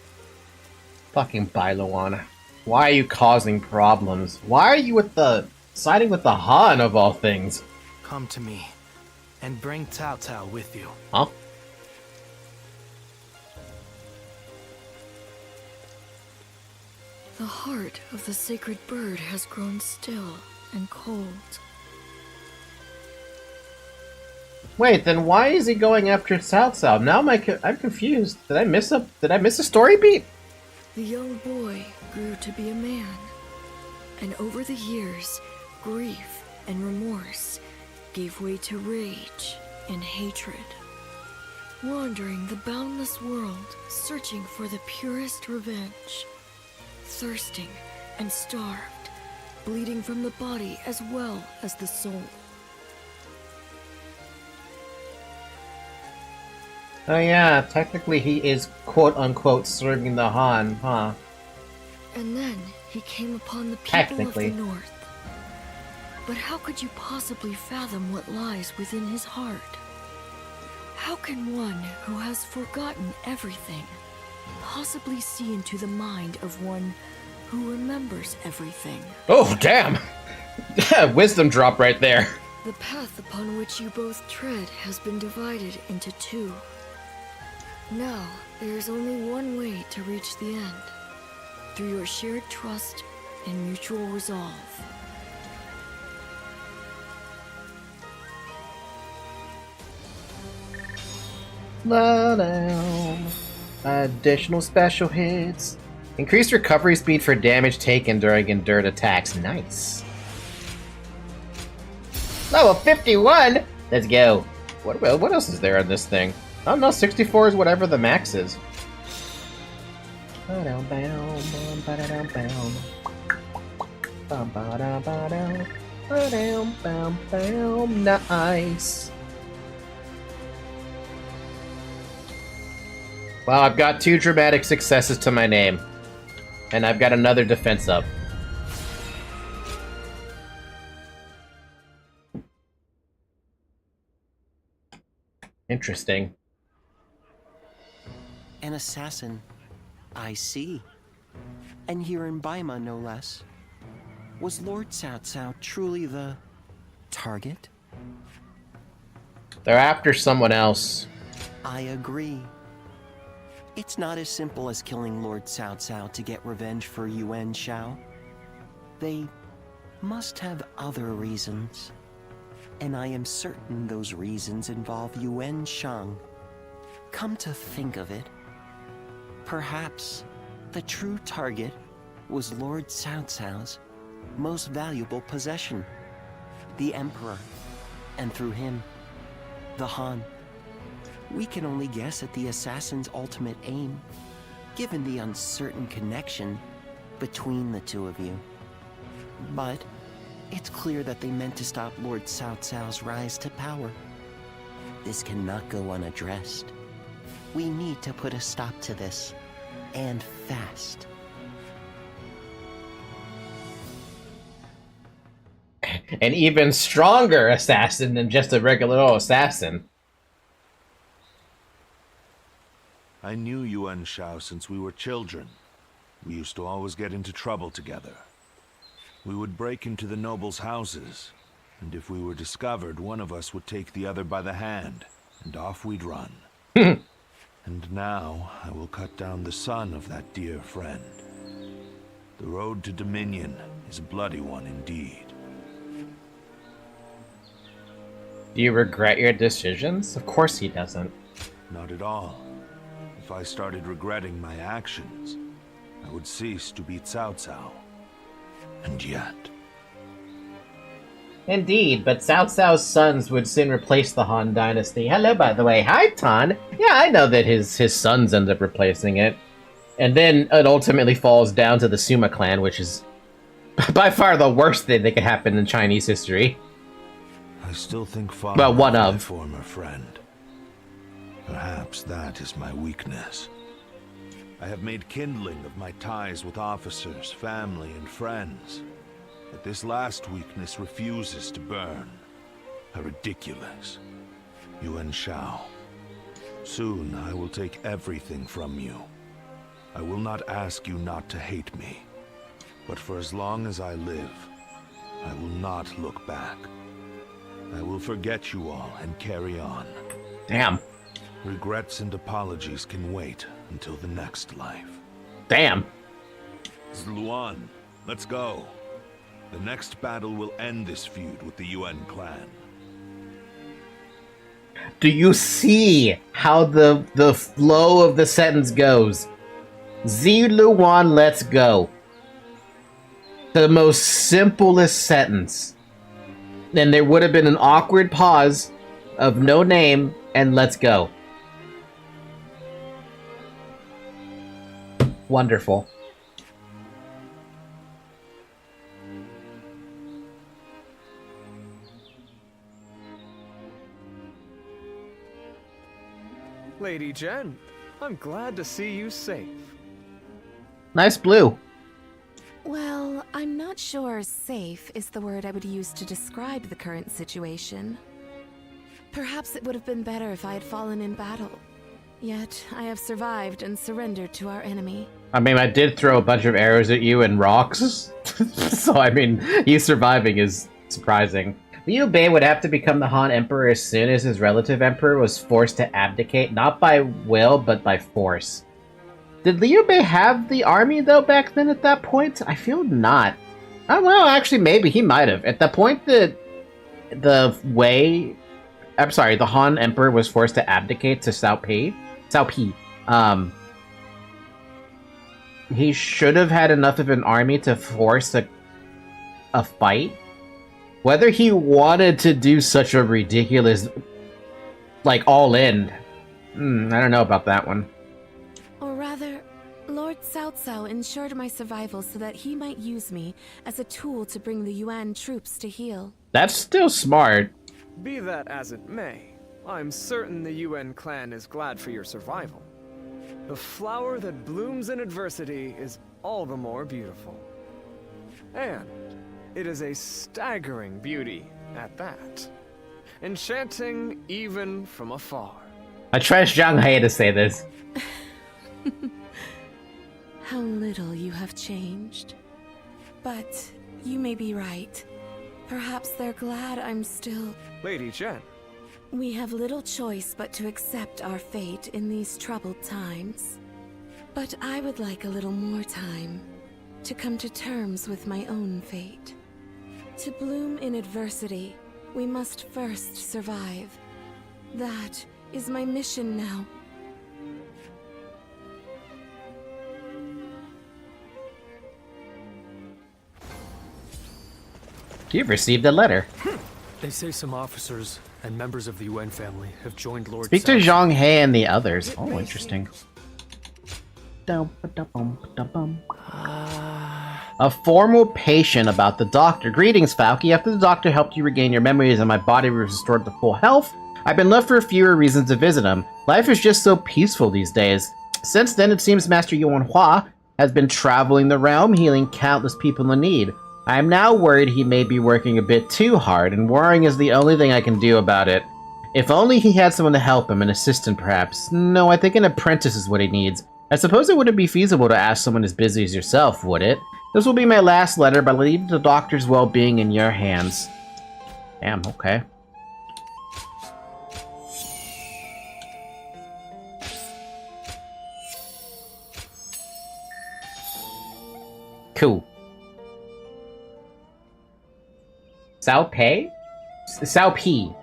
Fucking Bailuan. Why are you causing problems? Why are you siding with the Han of all things? Come to me, and bring Cao Cao with you. Huh? The heart of the sacred bird has grown still and cold. Wait, then why is he going after Cao Cao? Now I'm confused. Did I miss a story beat? The young boy grew to be a man, and over the years, grief and remorse gave way to rage and hatred. Wandering the boundless world, searching for the purest revenge. Thirsting and starved, bleeding from the body as well as the soul. Oh yeah, technically he is quote-unquote serving the Han, huh? And then he came upon the people of the North. But how could you possibly fathom what lies within his heart? How can one who has forgotten everything possibly see into the mind of one who remembers everything? Oh, damn! Wisdom drop right there. The path upon which you both tread has been divided into two. Now, there is only one way to reach the end. Through your shared trust and mutual resolve. Slow down. Additional special hits. Increased recovery speed for damage taken during endured attacks. Nice. Level 51! Let's go. What else is there on this thing? I don't know, 64 is whatever the max is. Nice. Wow, I've got 2 dramatic successes to my name. And I've got another defense up. Interesting. An assassin. I see. And here in Baima, no less. Was Lord Cao Cao truly the target? They're after someone else. I agree. It's not as simple as killing Lord Cao Cao to get revenge for Yuan Shao. They must have other reasons. And I am certain those reasons involve Yuan Shang. Come to think of it, perhaps the true target was Lord Cao Cao's most valuable possession, the Emperor, and through him, the Han. We can only guess at the assassin's ultimate aim, given the uncertain connection between the two of you. But it's clear that they meant to stop Lord Cao Cao's rise to power. This cannot go unaddressed. We need to put a stop to this, and fast. An even stronger assassin than just a regular old assassin. I knew Yuan Shao since we were children. We used to always get into trouble together. We would break into the nobles' houses, and if we were discovered, one of us would take the other by the hand, and off we'd run. And now, I will cut down the son of that dear friend. The road to Dominion is a bloody one indeed. Do you regret your decisions? Of course he doesn't. Not at all. If I started regretting my actions, I would cease to be Cao Cao. And yet... Indeed, but Cao Cao's sons would soon replace the Han Dynasty. Hello, by the way. Hi, Tan. Yeah, I know that his sons end up replacing it. And then it ultimately falls down to the Suma clan, which is by far the worst thing that could happen in Chinese history. I still think fondly Well, one of my of. former friend. Perhaps that is my weakness. I have made kindling of my ties with officers, family, and friends. But this last weakness refuses to burn. How ridiculous. Yuan Shao. Soon I will take everything from you. I will not ask you not to hate me. But for as long as I live, I will not look back. I will forget you all and carry on. Damn. Regrets and apologies can wait until the next life. Damn. Zluan, let's go. The next battle will end this feud with the UN clan. Do you see how the flow of the sentence goes? Zluan, let's go. The most simplest sentence. Then there would have been an awkward pause of no name and let's go. Wonderful. Lady Jen, I'm glad to see you safe. Nice blue. Well, I'm not sure safe is the word I would use to describe the current situation. Perhaps it would have been better if I had fallen in battle. Yet, I have survived and surrendered to our enemy. I mean, I did throw a bunch of arrows at you and rocks. So, I mean, you surviving is surprising. Liu Bei would have to become the Han Emperor as soon as his relative emperor was forced to abdicate, not by will, but by force. Did Liu Bei have the army, though, back then at that point? I feel not. Oh, well, actually, maybe he might have. At the point that the Han Emperor was forced to abdicate to Cao Pi, he should have had enough of an army to force a fight. Whether he wanted to do such a ridiculous, like, all-in, I don't know about that one. Or rather, Lord Cao Cao ensured my survival so that he might use me as a tool to bring the Yuan troops to heal. That's still smart. Be that as it may, I'm certain the UN clan is glad for your survival. The flower that blooms in adversity is all the more beautiful. And it is a staggering beauty at that. Enchanting even from afar. I trust Zhang He to say this. How little you have changed. But you may be right. Perhaps they're glad I'm still... Lady Jen. We have little choice but to accept our fate in these troubled times. But I would like a little more time to come to terms with my own fate. To bloom in adversity, we must first survive. That is my mission now. You've received a letter. They say some officers and members of the UN family have joined Lord Speak to Cao. Zhang He and the others. Oh, interesting. A formal patient about the doctor. Greetings, Falky. After the doctor helped you regain your memories and my body was restored to full health, I've been left for fewer reasons to visit him. Life is just so peaceful these days. Since then, it seems Master Yuan Hua has been traveling the realm, healing countless people in need. I am now worried he may be working a bit too hard, and worrying is the only thing I can do about it. If only he had someone to help him, an assistant perhaps. No, I think an apprentice is what he needs. I suppose it wouldn't be feasible to ask someone as busy as yourself, would it? This will be my last letter, but I leave the doctor's well-being in your hands. Damn, okay. Cool. Cao Pei? Cao Pi.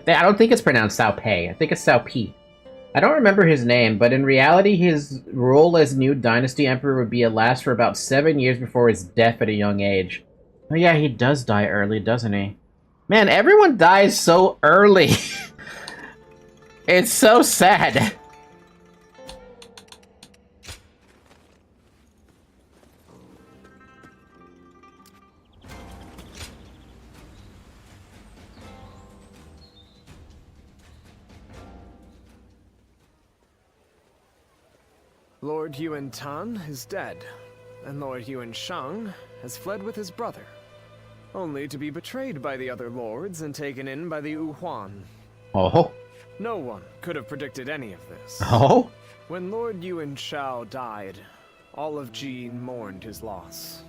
I don't think it's pronounced Cao Pei. I think it's Cao Pi. I don't remember his name, but in reality, his role as new Dynasty Emperor would be last for about 7 years before his death at a young age. Oh yeah, he does die early, doesn't he? Man, everyone dies so early. It's so sad. Lord Yuan Tan is dead, and Lord Yuan Shang has fled with his brother, only to be betrayed by the other lords and taken in by the Wu Huan. Oh. No one could have predicted any of this. Oh? When Lord Yuan Shao died, all of Jin mourned his loss.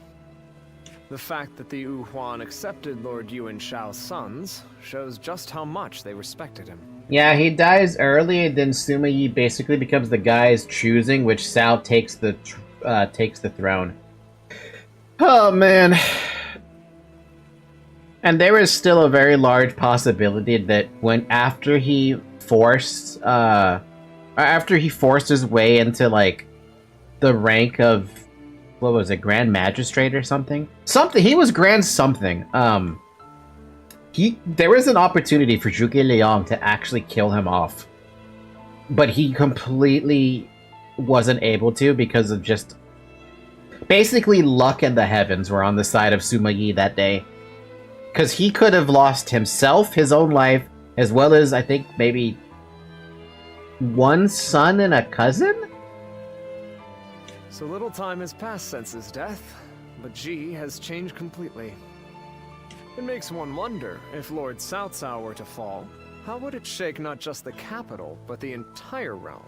The fact that the Yu Huan accepted Lord Yuan Shao's sons shows just how much they respected him. Yeah, he dies early, and then Sima Yi basically becomes the guy's choosing, which Cao takes the throne. Oh man. And there is still a very large possibility that after he forced his way into like the rank of, what was it, Grand Magistrate or something? He was Grand something. There was an opportunity for Zhuge Liang to actually kill him off. But he completely wasn't able to because of just... Basically, luck and the heavens were on the side of Sima Yi that day. Because he could have lost himself, his own life, as well as, I think, maybe one son and a cousin? So little time has passed since his death, but Ji has changed completely. It makes one wonder, if Lord Cao Cao were to fall, how would it shake not just the capital, but the entire realm?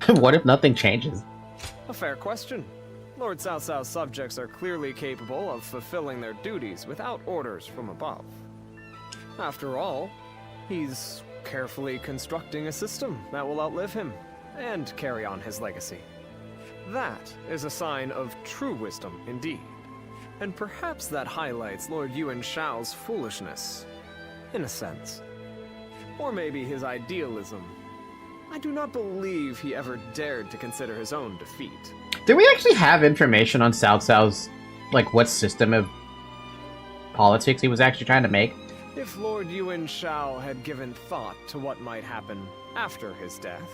What if nothing changes? A fair question. Lord Cao Cao's subjects are clearly capable of fulfilling their duties without orders from above. After all, he's carefully constructing a system that will outlive him and carry on his legacy. That is a sign of true wisdom indeed. And perhaps that highlights Lord Yuan Shao's foolishness, in a sense. Or maybe his idealism. I do not believe he ever dared to consider his own defeat. Do we actually have information on Cao Cao's, like, what system of politics he was actually trying to make? If Lord Yuan Shao had given thought to what might happen after his death...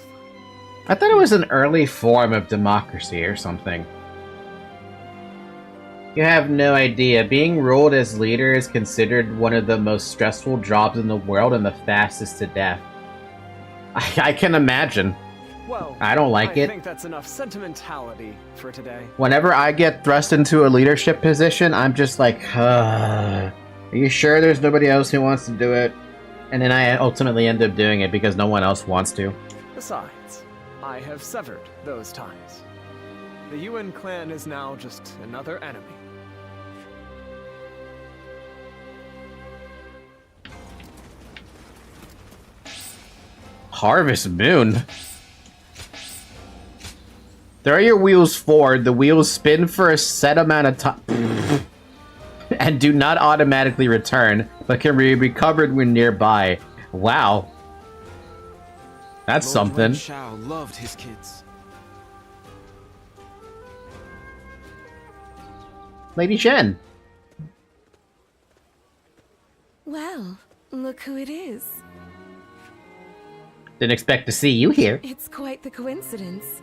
I thought it was an early form of democracy or something. You have no idea. Being ruled as leader is considered one of the most stressful jobs in the world and the fastest to death. I can imagine. Well, I don't like it. I think that's enough sentimentality for today. Whenever I get thrust into a leadership position, I'm just like, are you sure there's nobody else who wants to do it? And then I ultimately end up doing it because no one else wants to. Besides, I have severed those ties. The Yuan clan is now just another enemy. Harvest Moon? Throw your wheels forward. The wheels spin for a set amount of time and do not automatically return, but can be recovered when nearby. Wow. That's Lord something. Yuan Shao loved his kids. Lady Shen. Well, look who it is. Didn't expect to see you here. It's quite the coincidence.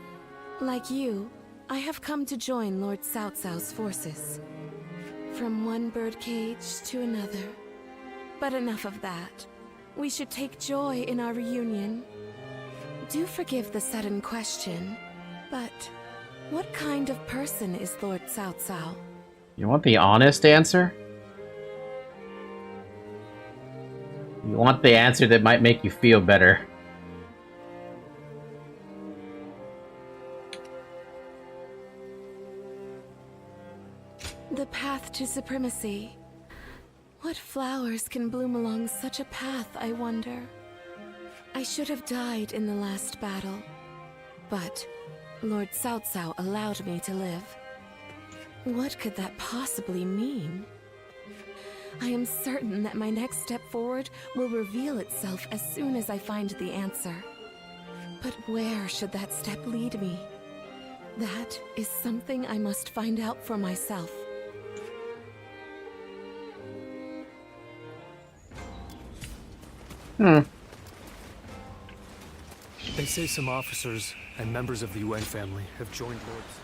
Like you, I have come to join Lord Cao Cao's forces. From one birdcage to another. But enough of that. We should take joy in our reunion. Do forgive the sudden question, but what kind of person is Lord Cao Cao? You want the honest answer? You want the answer that might make you feel better. The path to supremacy. What flowers can bloom along such a path, I wonder? I should have died in the last battle, but Lord Cao Cao allowed me to live. What could that possibly mean? I am certain that my next step forward will reveal itself as soon as I find the answer. But where should that step lead me? That is something I must find out for myself. They say some officers and members of the Yuan family have joined Lords.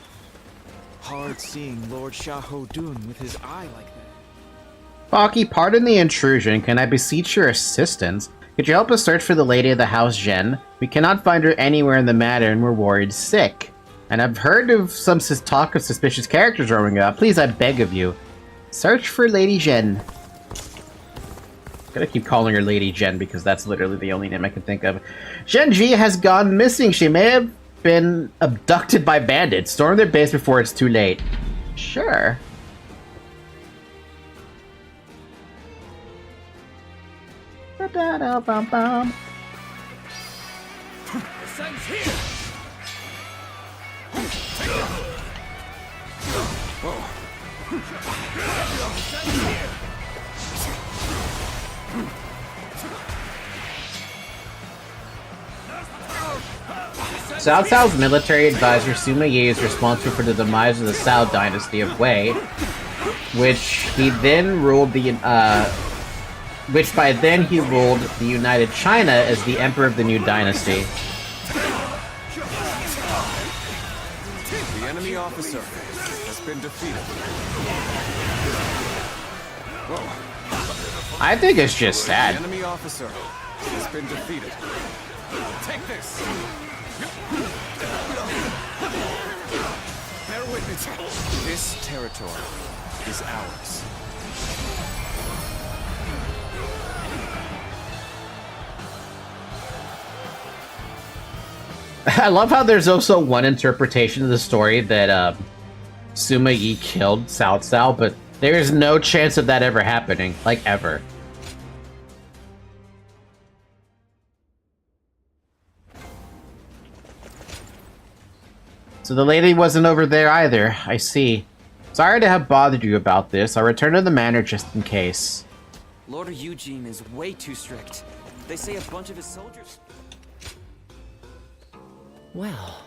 Hard seeing Lord Xiahou Dun with his eye like that. Baki, pardon the intrusion. Can I beseech your assistance? Could you help us search for the lady of the house, Zhen? We cannot find her anywhere in the matter and we're worried sick. And I've heard of some talk of suspicious characters roaming about. Please, I beg of you. Search for Lady Zhen. Gonna keep calling her Lady Jen because that's literally the only name I can think of. Genji has gone missing. She may have been abducted by bandits. Storm their base before it's too late. Sure. Ba-da-da-bum-bum. The sun's here! Cao Cao's military advisor Sima Yi is responsible for the demise of the Cao dynasty of Wei, which by then he ruled the United China as the emperor of the new dynasty. The enemy officer has been defeated. I think it's just sad. The enemy officer has been defeated. Take this. Bear witness. This territory is ours. I love how there's also one interpretation of the story that Sima Yi killed Cao Cao, but there is no chance of that ever happening, like ever. So the lady wasn't over there either, I see. Sorry to have bothered you about this. I'll return to the manor just in case. Lord Eugene is way too strict. They say a bunch of his soldiers... Well...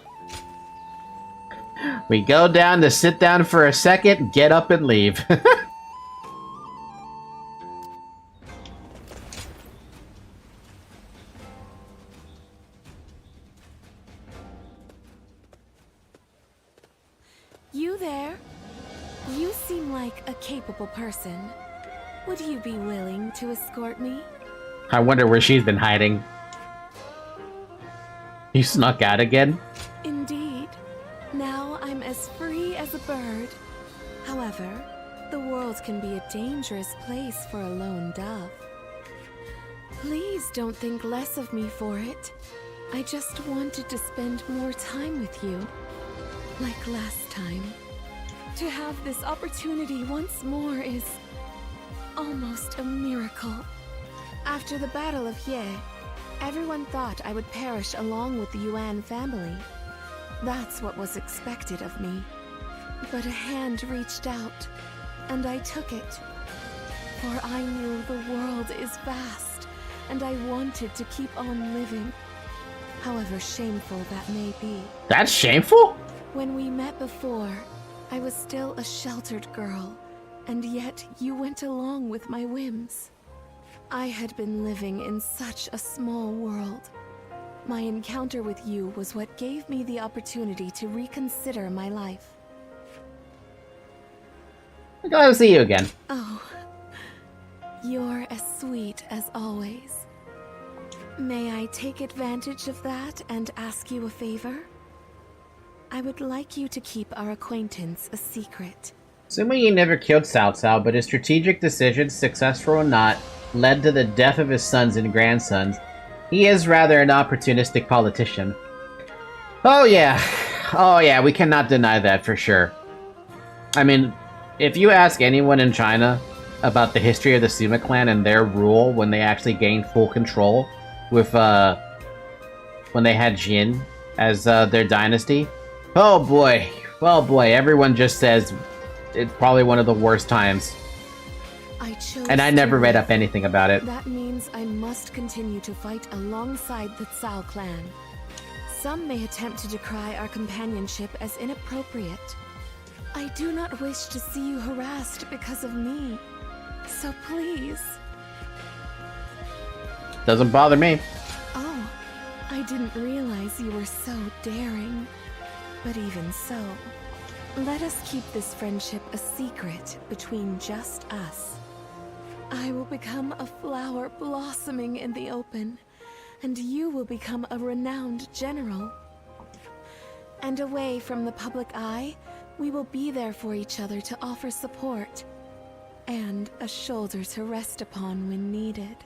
We go down to sit down for a second, get up and leave. You there? You seem like a capable person. Would you be willing to escort me? I wonder where she's been hiding. You snuck out again? Indeed. Now I'm as free as a bird. However, the world can be a dangerous place for a lone dove. Please don't think less of me for it. I just wanted to spend more time with you. Like last time. To have this opportunity once more is almost a miracle. After the Battle of Ye, everyone thought I would perish along with the Yuan family. That's what was expected of me. But a hand reached out, and I took it. For I knew the world is vast, and I wanted to keep on living. However shameful that may be. That's shameful? When we met before, I was still a sheltered girl, and yet you went along with my whims. I had been living in such a small world. My encounter with you was what gave me the opportunity to reconsider my life. Glad to see you again. Oh, you're as sweet as always. May I take advantage of that and ask you a favor? I would like you to keep our acquaintance a secret. Sima Yi never killed Cao Cao, but his strategic decisions, successful or not, led to the death of his sons and grandsons. He is rather an opportunistic politician. Oh yeah, we cannot deny that for sure. I mean, if you ask anyone in China about the history of the Sima clan and their rule when they actually gained full control with, when they had Jin as their dynasty, oh boy, everyone just says it's probably one of the worst times. And I never read up anything about it. That means I must continue to fight alongside the Cao clan. Some may attempt to decry our companionship as inappropriate. I do not wish to see you harassed because of me. So please. Doesn't bother me. Oh, I didn't realize you were so daring. But even so, let us keep this friendship a secret between just us. I will become a flower blossoming in the open, and you will become a renowned general. And away from the public eye, we will be there for each other to offer support. and a shoulder to rest upon when needed.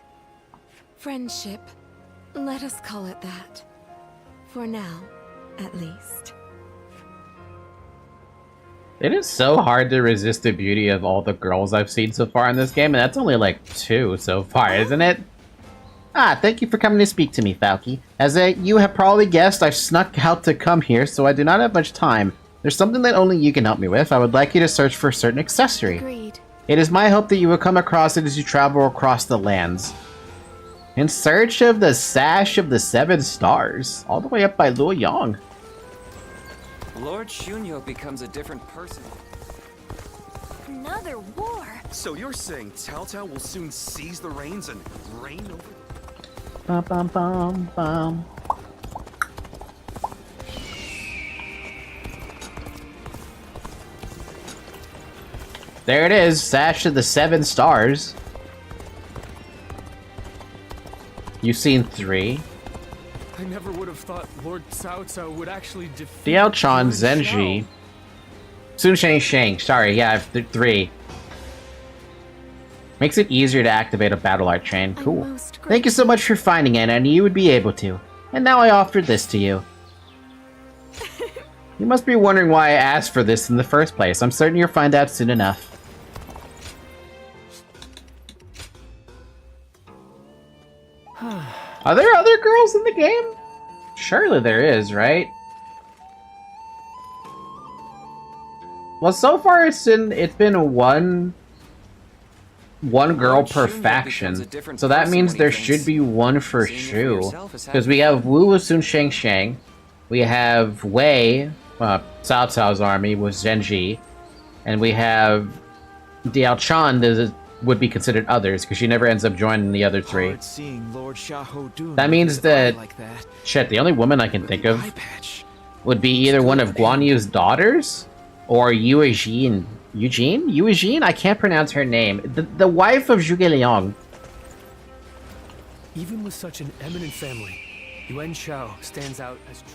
Friendship, let us call it that. For now, at least. It is so hard to resist the beauty of all the girls I've seen so far in this game, and that's only like 2 so far, isn't it? Ah, thank you for coming to speak to me, Falky. As you have probably guessed, I've snuck out to come here, so I do not have much time. There's something that only you can help me with. I would like you to search for a certain accessory. Agreed. It is my hope that you will come across it as you travel across the lands. In search of the Sash of the 7 Stars, all the way up by Luoyang. Lord Shunyo becomes a different person. Another war? So you're saying Cao Cao will soon seize the reins and reign over... Bum, bum, bum, bum. There it is, Sash of the 7 Stars. You've seen 3. I never would have thought Lord Cao Cao would actually defeat Diao-chan, Lord Zenji. Xiao. Sun Shang Shang. Sorry, yeah, I have 3. Makes it easier to activate a battle art chain. Cool. Thank you so much for finding it, and you would be able to. And now I offered this to you. You must be wondering why I asked for this in the first place. I'm certain you'll find out soon enough. Are there other girls in the game? Surely there is, right? Well, so far it's been one girl per faction, so that means there should be one for Shu. Because we have Wu with Sun Shang Shang, we have Wei, Cao Cao's army with Zenji, and we have Diao-chan that would be considered others because she never ends up joining the other 3. That means that shit. The only woman I can think of would be either one of Guan Yu's daughters or Eugene. Eugene? I can't pronounce her name. The wife of Zhuge Liang. Even with such an eminent family, Yuan Shao stands out as true.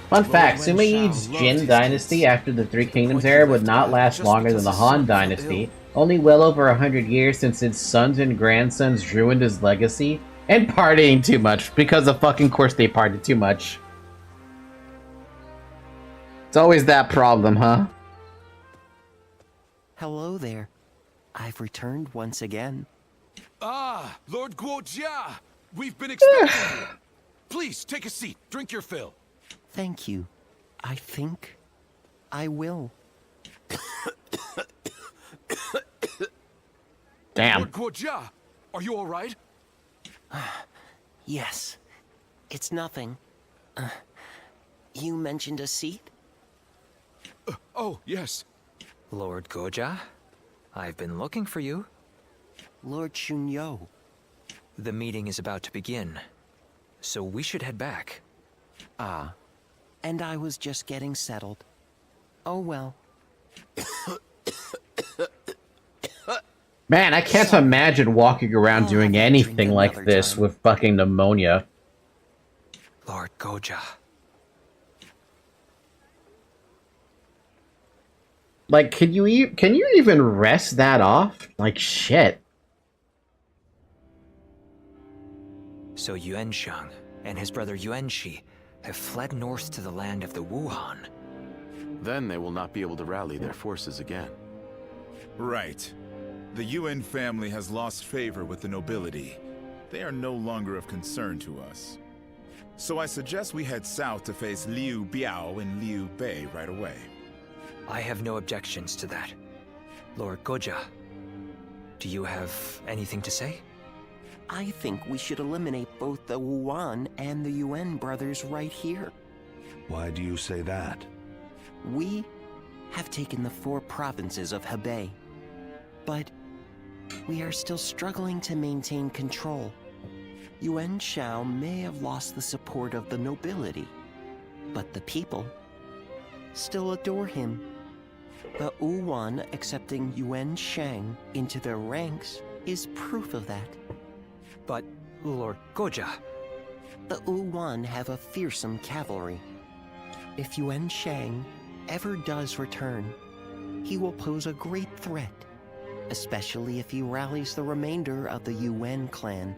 Fun fact, Sima Yi's Jin dynasty after the Three Kingdoms era would not last longer than the Han dynasty, only well over 100 years since its sons and grandsons ruined his legacy, and partying too much, because of fucking course they partied too much. It's always that problem, huh? Hello there. I've returned once again. Ah, Lord Guojia! We've been expecting you! Please, take a seat. Drink your fill. Thank you. I think I will. Damn. Lord Guojia, are you all right? Yes. It's nothing. You mentioned a seat? Oh, yes. Lord Guojia, I've been looking for you. Lord Shunyo. The meeting is about to begin, so we should head back. Ah. And I was just getting settled. Oh well. Man, I can't imagine walking around doing anything like this with fucking pneumonia. Lord Guojia. Like, can you even rest that off? Like, shit. So Yuan Shang and his brother Yuan Shi have fled north to the land of the Wuhan. Then they will not be able to rally their forces again. Right. The Yuan family has lost favor with the nobility. They are no longer of concern to us. So I suggest we head south to face Liu Biao and Liu Bei right away. I have no objections to that. Lord Guojia, do you have anything to say? I think we should eliminate both the Wuan and the Yuan brothers right here. Why do you say that? We have taken the 4 provinces of Hebei, but we are still struggling to maintain control. Yuan Shao may have lost the support of the nobility, but the people still adore him. The Wuan accepting Yuan Shang into their ranks is proof of that. But, Lord Goja... The Yuan have a fearsome cavalry. If Yuan Shang ever does return, he will pose a great threat, especially if he rallies the remainder of the Yuan clan.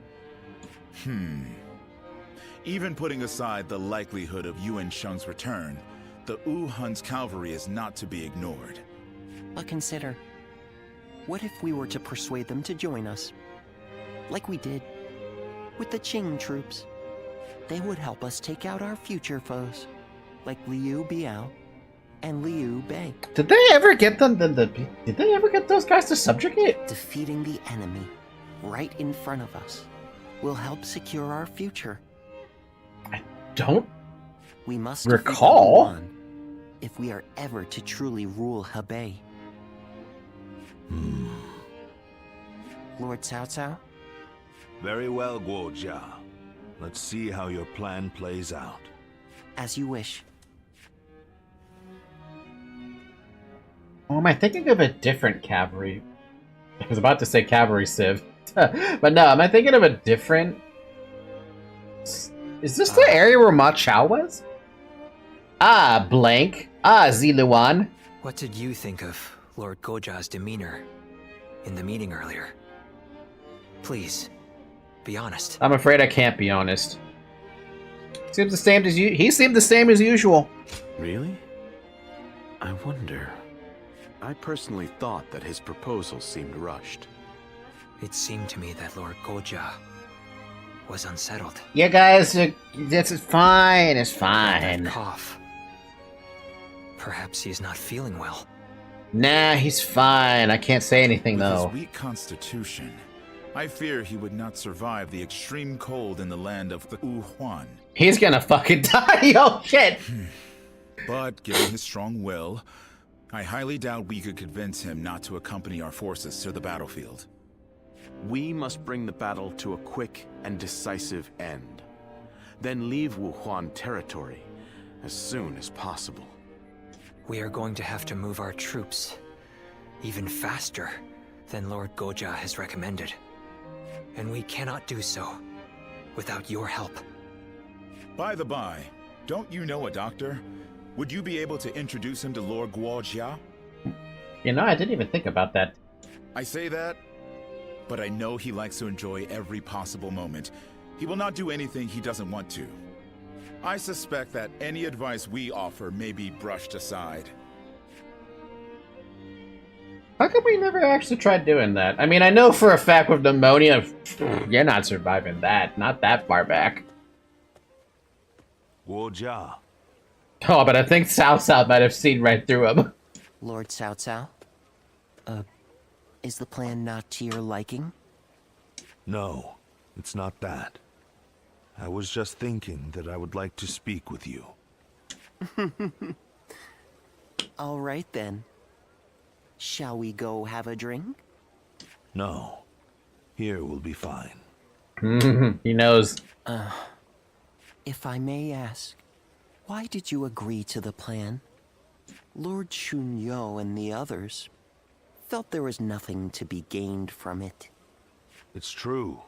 Even putting aside the likelihood of Yuan Sheng's return, the Hun's cavalry is not to be ignored. But consider, what if we were to persuade them to join us? Like we did with the Qing troops. They would help us take out our future foes, like Liu Biao and Liu Bei. Did they ever get them? Did they ever get those guys to subjugate? Defeating the enemy right in front of us will help secure our future. Don't we must recall if we are ever to truly rule Hebei. Lord Cao Cao? Very well, Guojia. Let's see how your plan plays out. As you wish. Oh, am I thinking of a different cavalry? I was about to say cavalry civ. But no, am I thinking of a different... Is this the area where Ma Chao was? Ah, blank. Ah, Ziluan. What did you think of Lord Goja's demeanor in the meeting earlier? Please, be honest. I'm afraid I can't be honest. Seems the same as you. He seemed the same as usual. Really? I wonder. I personally thought that his proposal seemed rushed. It seemed to me that Lord Goja was unsettled. Yeah, guys, this is fine. It's fine. That cough. Perhaps he's not feeling well. Nah, he's fine. I can't say anything, With though. his weak constitution, I fear he would not survive the extreme cold in the land of the Wuhan. He's gonna fucking die. Oh, shit. But given his strong will, I highly doubt we could convince him not to accompany our forces to the battlefield. We must bring the battle to a quick and decisive end. Then leave Wuhan territory as soon as possible. We are going to have to move our troops even faster than Lord Goja has recommended. And we cannot do so without your help. By the by, don't you know a doctor? Would you be able to introduce him to Lord Guojia? You know, I didn't even think about that. I say that, but I know he likes to enjoy every possible moment. He will not do anything he doesn't want to. I suspect that any advice we offer may be brushed aside. How come we never actually tried doing that? I mean, I know for a fact with pneumonia, you're not surviving that. Not that far back. Guojia. Oh, but I think Cao Cao might have seen right through him. Lord Cao Cao? Is the plan not to your liking? No, it's not that. I was just thinking that I would like to speak with you. All right, then. Shall we go have a drink? No. Here will be fine. He knows. If I may ask, why did you agree to the plan? Lord Chunyo and the others felt there was nothing to be gained from it. It's true.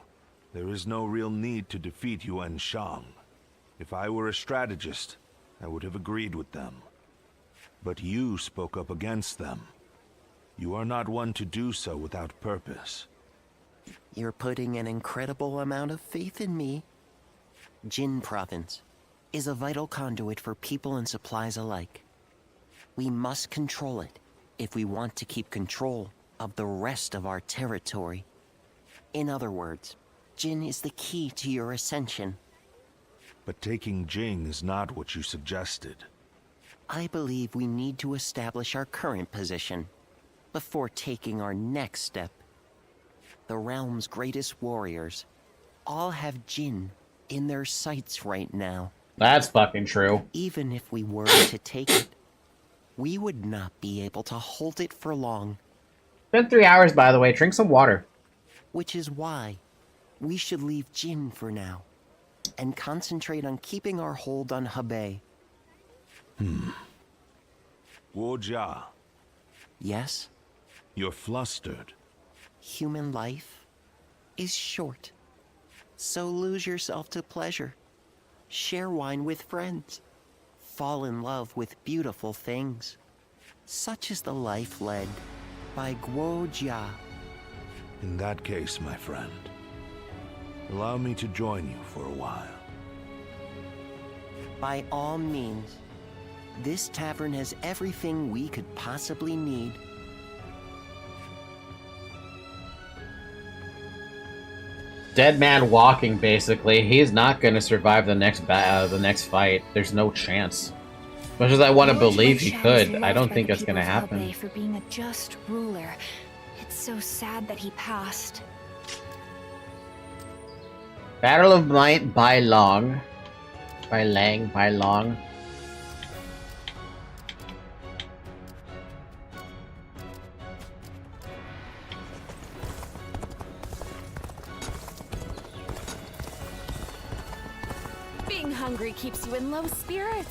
There is no real need to defeat Yuan Shang. If I were a strategist, I would have agreed with them. But you spoke up against them. You are not one to do so without purpose. You're putting an incredible amount of faith in me. Jin Province is a vital conduit for people and supplies alike. We must control it if we want to keep control of the rest of our territory. In other words, Jin is the key to your ascension. But taking Jing is not what you suggested. I believe we need to establish our current position before taking our next step. The realm's greatest warriors all have Jin in their sights right now. That's fucking true. Even if we were to take it, we would not be able to hold it for long. Been 3 hours, by the way. Drink some water. Which is why we should leave Jin for now and concentrate on keeping our hold on Hebei. Guojia. Yes? You're flustered. Human life is short. So lose yourself to pleasure. Share wine with friends. Fall in love with beautiful things. Such is the life led by Guo. In that case, my friend, allow me to join you for a while. By all means. This tavern has everything we could possibly need. Dead man walking, basically. He's not going to survive the next fight. There's no chance. As much as I want to believe he could, I don't think that's going to happen. For being a just ruler. It's so sad that he passed. Battle of Might by Long. By Long. Being hungry keeps you in low spirits.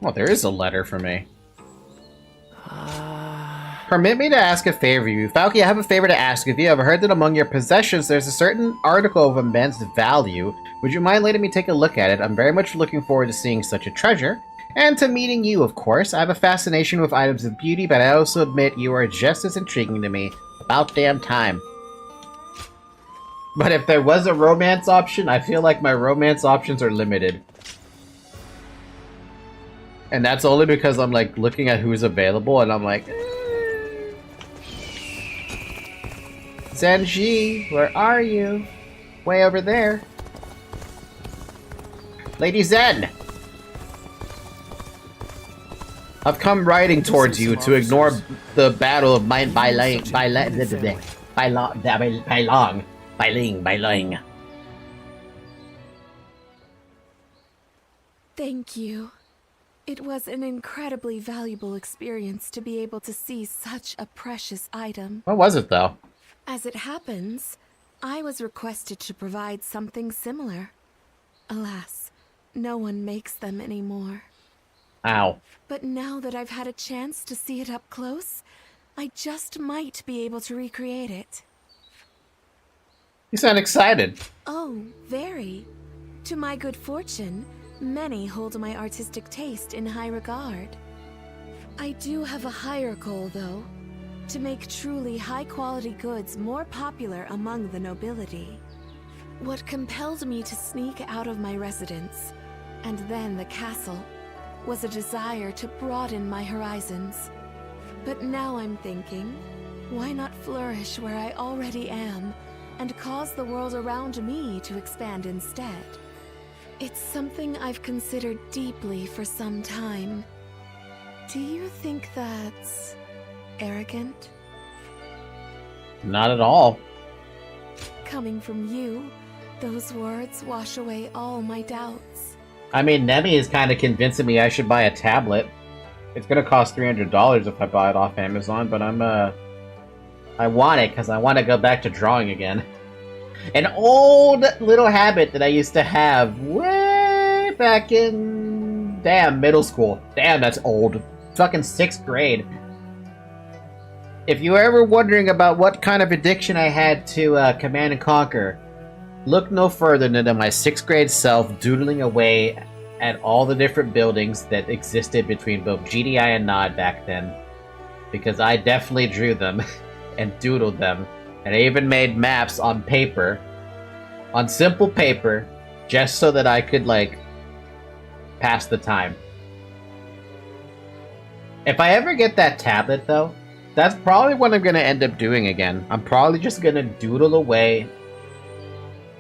Well, there is a letter for me. Permit me to ask a favor of you. Falky, I have a favor to ask of you. I've heard that among your possessions there's a certain article of immense value. Would you mind letting me take a look at it? I'm very much looking forward to seeing such a treasure. And to meeting you, of course. I have a fascination with items of beauty, but I also admit you are just as intriguing to me. About damn time. But if there was a romance option, I feel like my romance options are limited. And that's only because I'm like looking at who's available and I'm like, Zenji, where are you? Way over there. Lady Zen! I've come riding towards you to ignore the battle of Might by Long. Thank you. It was an incredibly valuable experience to be able to see such a precious item. What was it, though? As it happens, I was requested to provide something similar. Alas, no one makes them anymore. Ow. But now that I've had a chance to see it up close, I just might be able to recreate it. You sound excited. Oh, very. To my good fortune, many hold my artistic taste in high regard. I do have a higher goal, though. To make truly high-quality goods more popular among the nobility. What compelled me to sneak out of my residence, and then the castle, was a desire to broaden my horizons. But now I'm thinking, why not flourish where I already am, and cause the world around me to expand instead? It's something I've considered deeply for some time. Do you think that's arrogant? Not at all. Coming from you, those words wash away all my doubts. I mean, Nemi is kind of convincing me I should buy a tablet. It's gonna cost $300 if I buy it off Amazon, but I want it because I want to go back to drawing again. An old little habit that I used to have way back in, middle school. Damn, that's old. Fucking 6th grade. If you were ever wondering about what kind of addiction I had to Command & Conquer, look no further than my 6th grade self doodling away at all the different buildings that existed between both GDI and Nod back then. Because I definitely drew them and doodled them. And I even made maps on paper, on simple paper, just so that I could, like, pass the time. If I ever get that tablet, though, that's probably what I'm going to end up doing again. I'm probably just going to doodle away.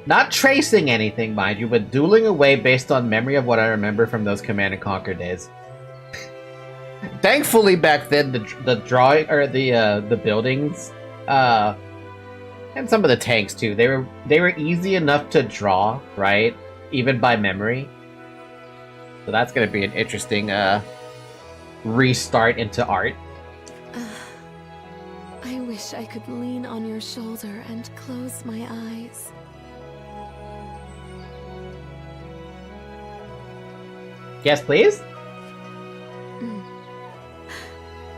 Not tracing anything, mind you, but doodling away based on memory of what I remember from those Command & Conquer days. Thankfully, back then, the drawing, or the buildings, and some of the tanks too, they were easy enough to draw, right? Even by memory. So that's going to be an interesting restart into art. I wish I could lean on your shoulder and close my eyes. Yes, please?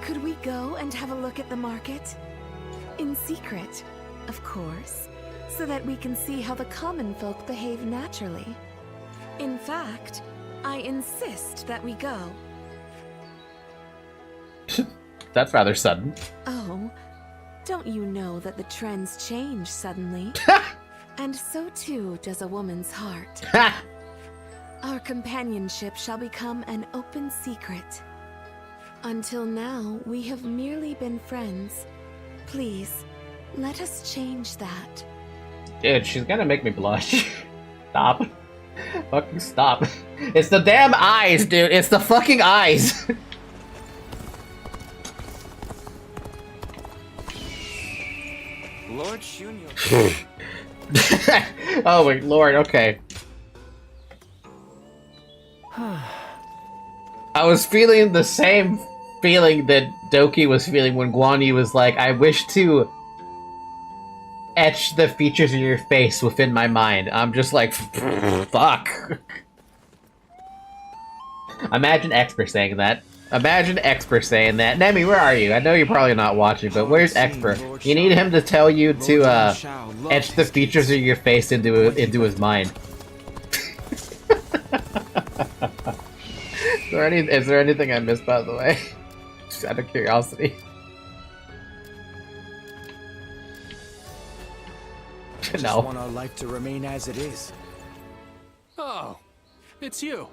Could we go and have a look at the market? In secret, of course, so that we can see how the common folk behave naturally. In fact, I insist that we go. That's rather sudden. Oh, don't you know that the trends change suddenly? And so too does a woman's heart. Our companionship shall become an open secret. Until now, we have merely been friends. Please, let us change that. Dude, she's gonna make me blush. Stop. Fucking stop. It's the damn eyes, dude. It's the fucking eyes. Lord Shunyo. Oh my lord, okay. I was feeling the same feeling that Doki was feeling when Guanyu was like, I wish to etch the features of your face within my mind. I'm just like, fuck. Imagine Expert saying that. Imagine Expert saying that. Nemi, where are you? I know you're probably not watching, but where's Expert? You need him to tell you to etch the features of your face into his mind. Is there anything I missed, by the way? Just out of curiosity. Just No. want our life to remain as it is. Oh, it's you.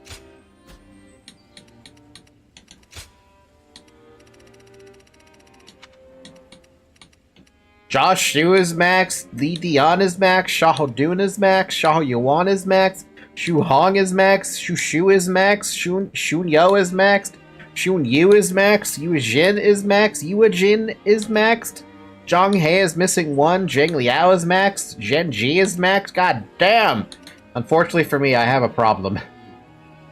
Josh Shu is max, Li Dian is max, Xiahou Dun is max, Xiahou Yuan is max, Xu Hong is max, Xu Shu is max, Shun Yo is maxed, Shun Yu is maxed, Yu Jin is maxed, Yu Jin is maxed, Zhang He is missing one, Zheng Liao is maxed, Zhen Ji is maxed, god damn! Unfortunately for me, I have a problem.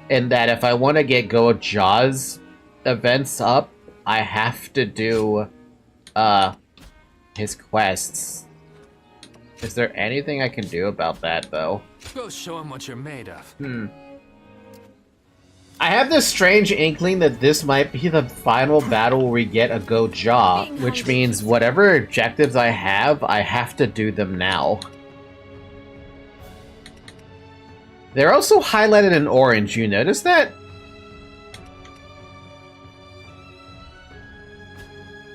In that if I want to get Go Jaws events up, I have to do, his quests. Is there anything I can do about that, though? Go show him what you're made of. I have this strange inkling that this might be the final battle where we get a Go Jaw, which means whatever objectives I have to do them now. They're also highlighted in orange, you notice that?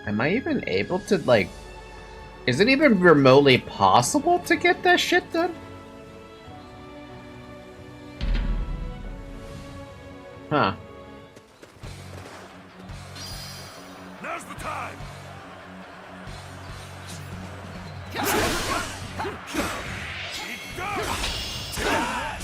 Am I even able to, like... Is it even remotely possible to get that shit done? Huh. Now's the time. Take that. Time to act.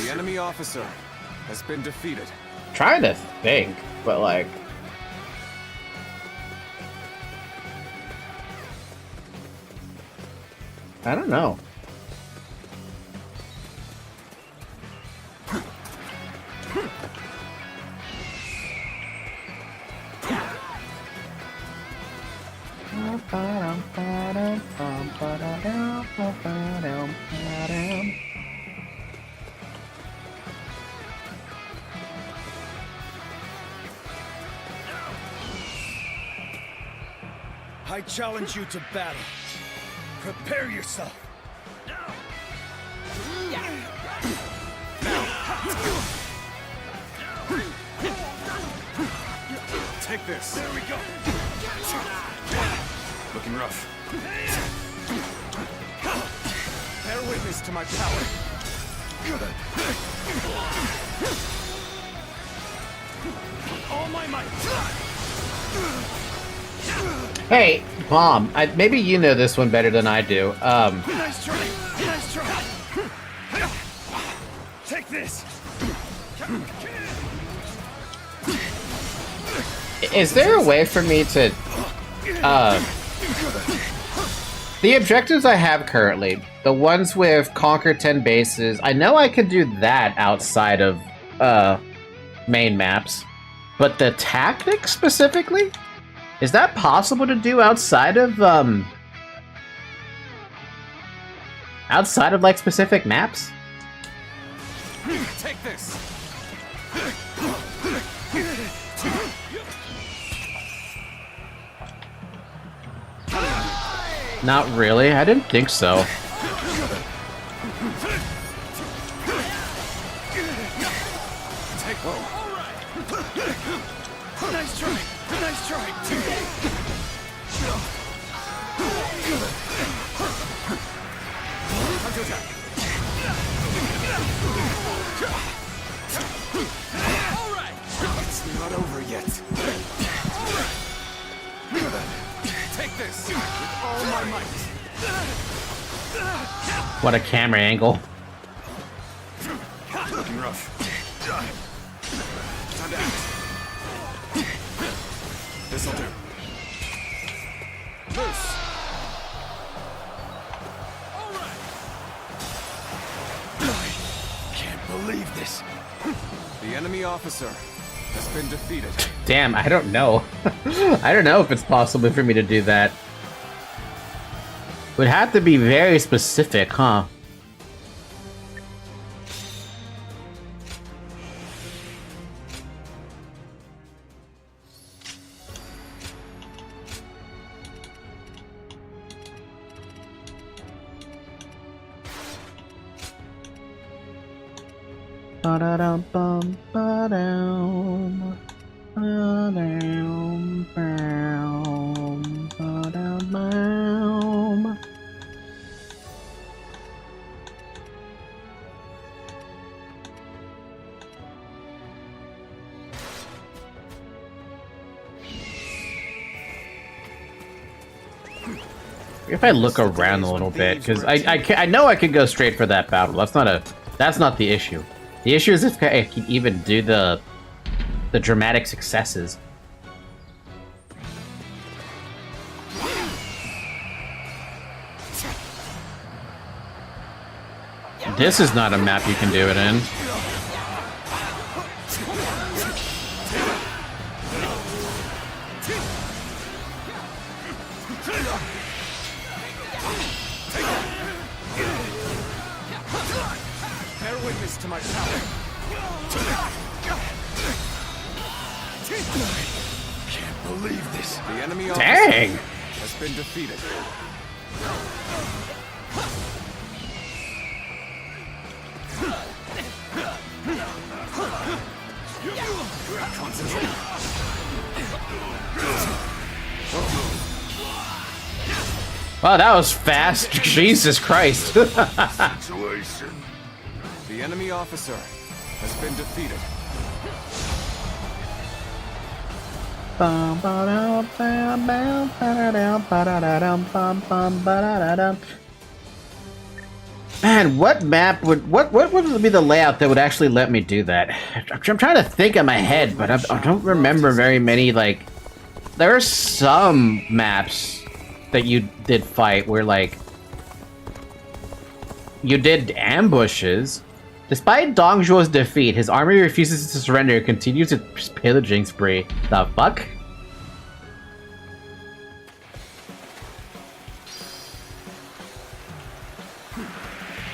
The enemy officer has been defeated. Trying to think, but like... I don't know. I challenge you to battle. Prepare yourself. Take this. There we go. Looking rough. Bear witness to my power. All my might. Hey, Bomb, maybe you know this one better than I do. Nice try. Nice try. Take this. Is there a way for me to, The objectives I have currently, the ones with conquer 10 bases, I know I could do that outside of main maps, but the tactics specifically, is that possible to do outside of like specific maps? Take this. Not really. I didn't think so. Take one. Nice try. Nice try. All right. It's not over yet. Take this with all my might. What a camera angle. Looking rough. Time to act. This'll do. Loose. All right. Can't believe this. The enemy officer has been defeated. Damn, I don't know. I don't know if it's possible for me to do that. Would have to be very specific, huh? Ba-da-dum-bum, ba-dum, ba-dum, bum, ba-dum-bum. If I look around a little bit, because I know I could go straight for that battle. That's not the issue. The issue is if I can even do the dramatic successes. This is not a map you can do it in. Bear witness to my power. Can't believe this. The enemy Dang! officer has been defeated. Concentrate. Wow, that was fast. Jesus Christ. Situation. The enemy officer has been defeated. Man, what map would what would be the layout that would actually let me do that? I'm trying to think in my head, but I don't remember very many. Like, there are some maps that you did fight where like you did ambushes. Despite Dong Zhuo's defeat, his army refuses to surrender and continues its pillaging spree. The fuck?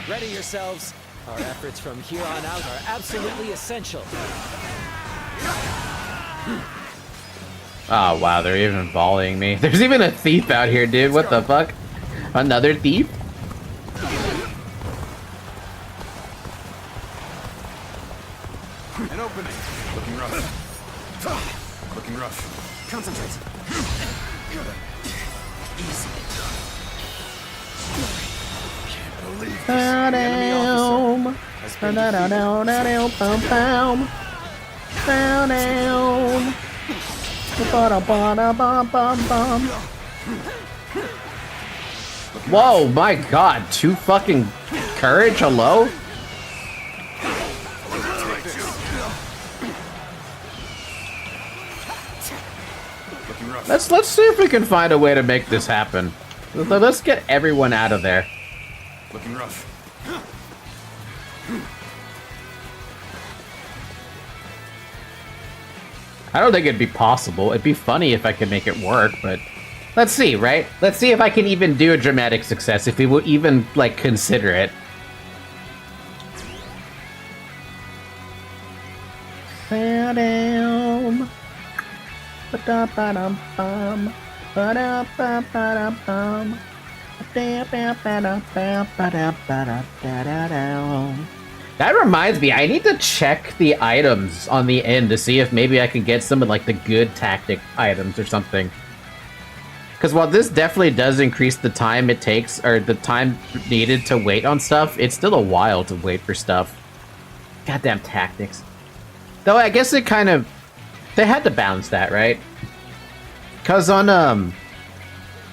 Ready yourselves. Our efforts from here on out are absolutely essential. Oh wow, they're even volleying me. There's even a thief out here, dude. What the fuck? Another thief? An opening. Looking rough. Looking rough. Concentrate. Easy. Can't believe this. The enemy officer has been Whoa, my god, 2 fucking courage, hello? Let's see if we can find a way to make this happen. Let's get everyone out of there. Looking rough. I don't think it'd be possible. It'd be funny if I could make it work, but let's see, right? Let's see if I can even do a dramatic success, if we will even, like, consider it. Ba-dum. Ba-da-ba-dum-bum. Ba-da-ba-ba-dum-bum. Ba-da-ba-ba-dum-ba-da-ba-da-da-da-dum. That reminds me, I need to check the items on the end to see if maybe I can get some of, like, the good tactic items or something. Because while this definitely does increase the time it takes, or the time needed to wait on stuff, it's still a while to wait for stuff. Goddamn tactics. Though I guess it kind of... They had to balance that, right? Because on,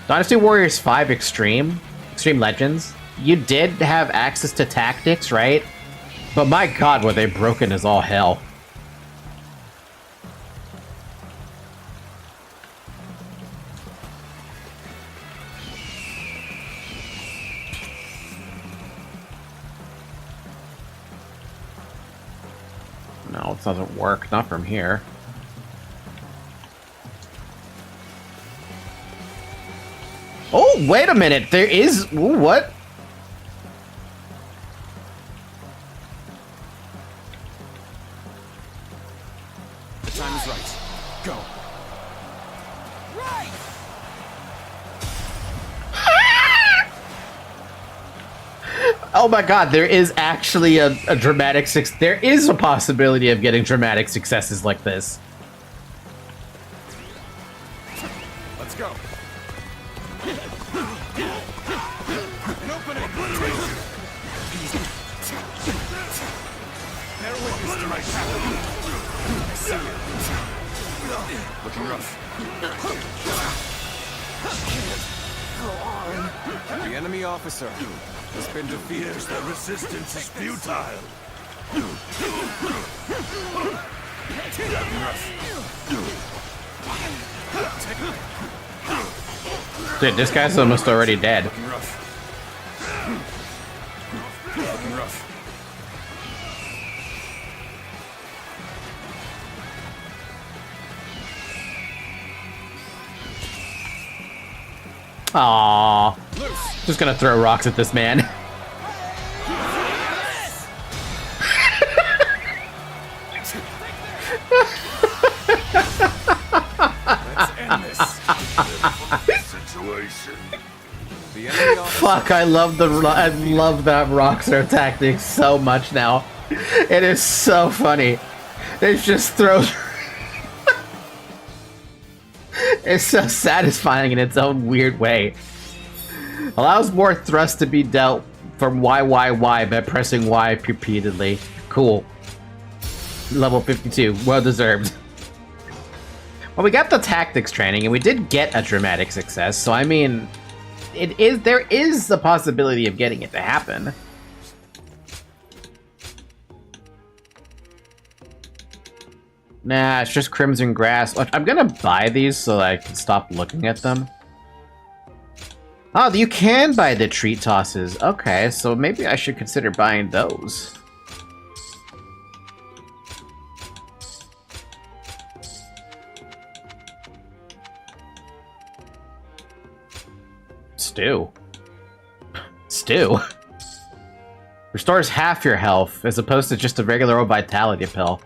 Dynasty Warriors 5 Extreme Legends, you did have access to tactics, right? But my god, were they broken as all hell. No, it doesn't work. Not from here. Oh, wait a minute. There is... Ooh, what? The time is right. Go. Right. Oh my god, there is actually a dramatic success. There is a possibility of getting dramatic successes like this. Let's go. Looking rough. The enemy officer has been defeated. The resistance is futile. Dude, this guy's almost already dead. Looking rough. Looking rough. Aww. Just gonna throw rocks at this man. Let's end this situation. Fuck, I love that rock throw tactic so much now. It is so funny. It just throws... It's so satisfying in its own weird way. Allows more thrust to be dealt from Y by pressing Y repeatedly. Cool. Level 52. Well deserved. Well, we got the tactics training, and we did get a dramatic success, so I mean... There is a possibility of getting it to happen. Nah, it's just crimson grass. Look, I'm gonna buy these so that I can stop looking at them. Oh, you can buy the treat tosses. Okay, so maybe I should consider buying those. Stew. Restores half your health as opposed to just a regular old vitality pill.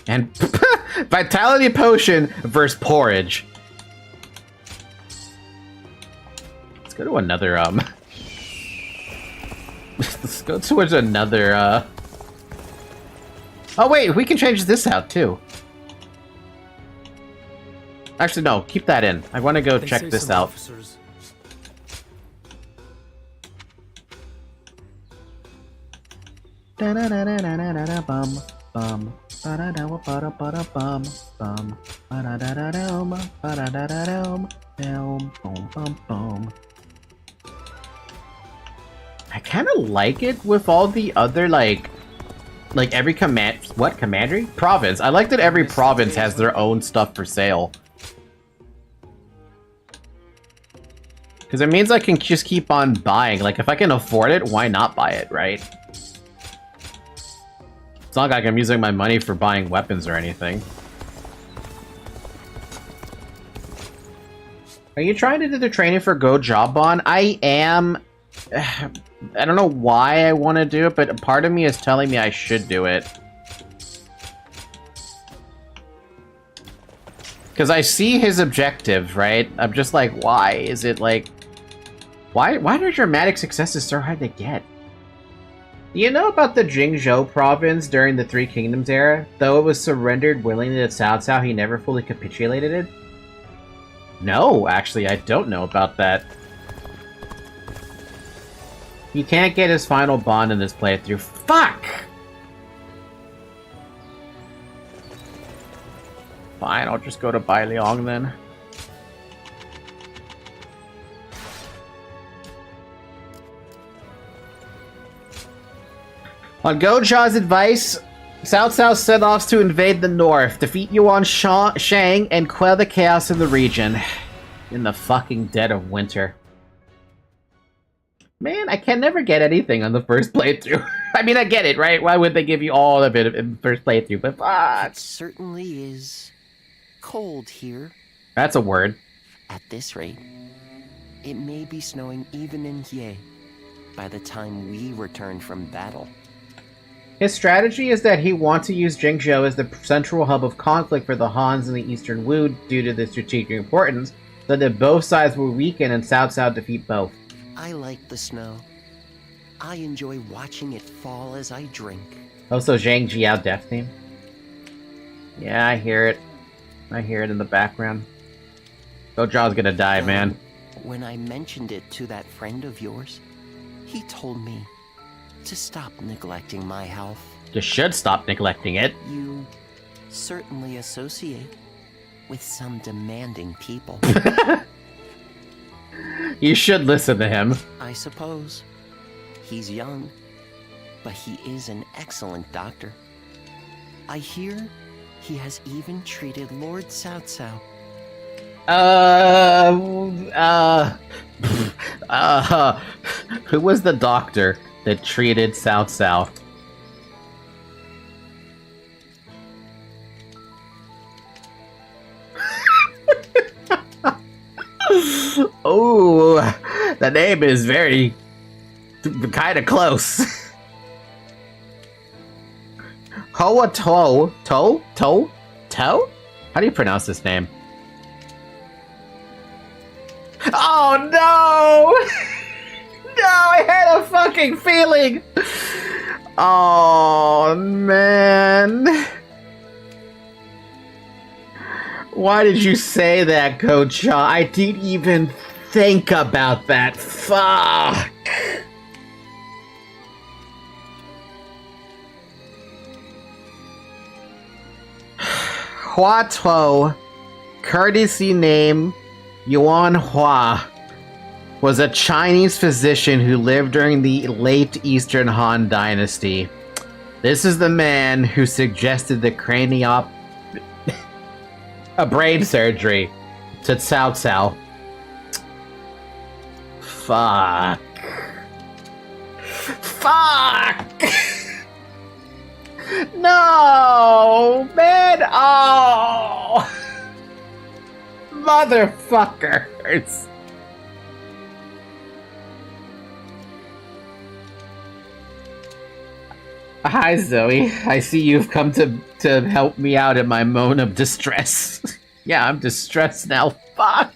And vitality potion versus porridge. Let's go to another let's go towards another Oh wait, we can change this out too. Actually no, keep that in. I want to go check this out. Officers. Bum. I kind of like it with all the other like every commandery? Province. I like that every province has their own stuff for sale. Because it means I can just keep on buying. Like, if I can afford it, why not buy it, right? It's not like I'm using my money for buying weapons or anything. Are you trying to do the training for Go Jobbon? I am. I don't know why I want to do it, but part of me is telling me I should do it. Because I see his objectives, right? I'm just like, why is it like... Why are dramatic successes so hard to get? Do you know about the Jingzhou province during the Three Kingdoms era? Though it was surrendered willingly to Cao Cao, he never fully capitulated it? No, actually, I don't know about that. You can't get his final bond in this playthrough. Fuck! Fine, I'll just go to Bai Liang then. On Goja's advice, Cao Cao set off to invade the north, defeat Yuan Shang, and quell the chaos in the region. In the fucking dead of winter. Man, I can never get anything on the first playthrough. I mean, I get it, right? Why would they give you all of it in the first playthrough? But fuck. It certainly is cold here. That's a word. At this rate, it may be snowing even in Ye by the time we return from battle. His strategy is that he wants to use Jingzhou as the central hub of conflict for the Hans and the Eastern Wu due to the strategic importance, so that both sides will weaken and Cao Cao defeat both. I like the snow. I enjoy watching it fall as I drink. Also, Zhang Jiao death theme. Yeah, I hear it. I hear it in the background. Goja's gonna die, man. When I mentioned it to that friend of yours, he told me to stop neglecting my health. You should stop neglecting it. You certainly associate with some demanding people. You should listen to him. I suppose. He's young, but he is an excellent doctor. I hear he has even treated Lord Cao Cao. Who was the doctor that treated Cao Cao? Oh, the name is very kind of close. Hoa To? How do you pronounce this name? Oh no! No, I had a fucking feeling! Oh man. Why did you say that, Goja? I didn't even think about that. Fuck! Hua Tuo, courtesy name Yuan Hua, was a Chinese physician who lived during the late Eastern Han Dynasty. This is the man who suggested the a brain surgery to Cao Cao. Fuck. Fuck! No! Man! Oh! Motherfuckers! Hi, Zoe. I see you've come to help me out in my moan of distress. Yeah, I'm distressed now. Fuck!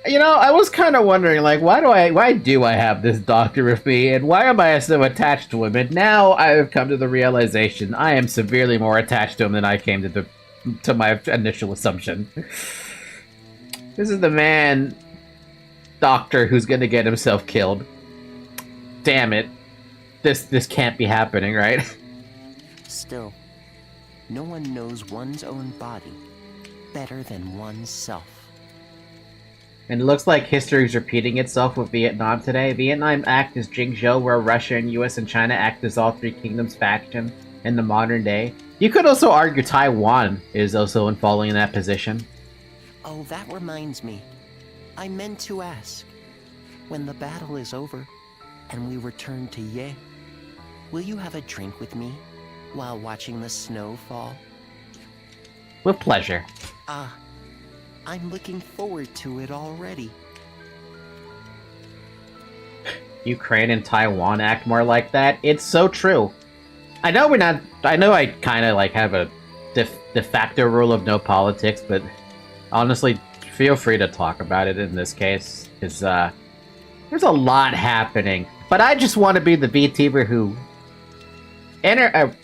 You know, I was kind of wondering, like, why do I have this doctor with me, and why am I so attached to him? And now I've come to the realization I am severely more attached to him than I came to my initial assumption. This is the man, doctor, who's gonna get himself killed. Damn it. This can't be happening, right? Still, no one knows one's own body better than oneself. And it looks like history is repeating itself with Vietnam today. Vietnam act as Jingzhou, where Russia and US and China act as all three kingdoms faction in the modern day. You could also argue Taiwan is also following that position. Oh, that reminds me. I meant to ask, when the battle is over and we return to Ye, will you have a drink with me while watching the snow fall? With pleasure. I'm looking forward to it already. Ukraine and Taiwan act more like that. It's so true. I know I kind of like have a de facto rule of no politics, but honestly, feel free to talk about it in this case, because there's a lot happening. But I just want to be the VTuber who interacts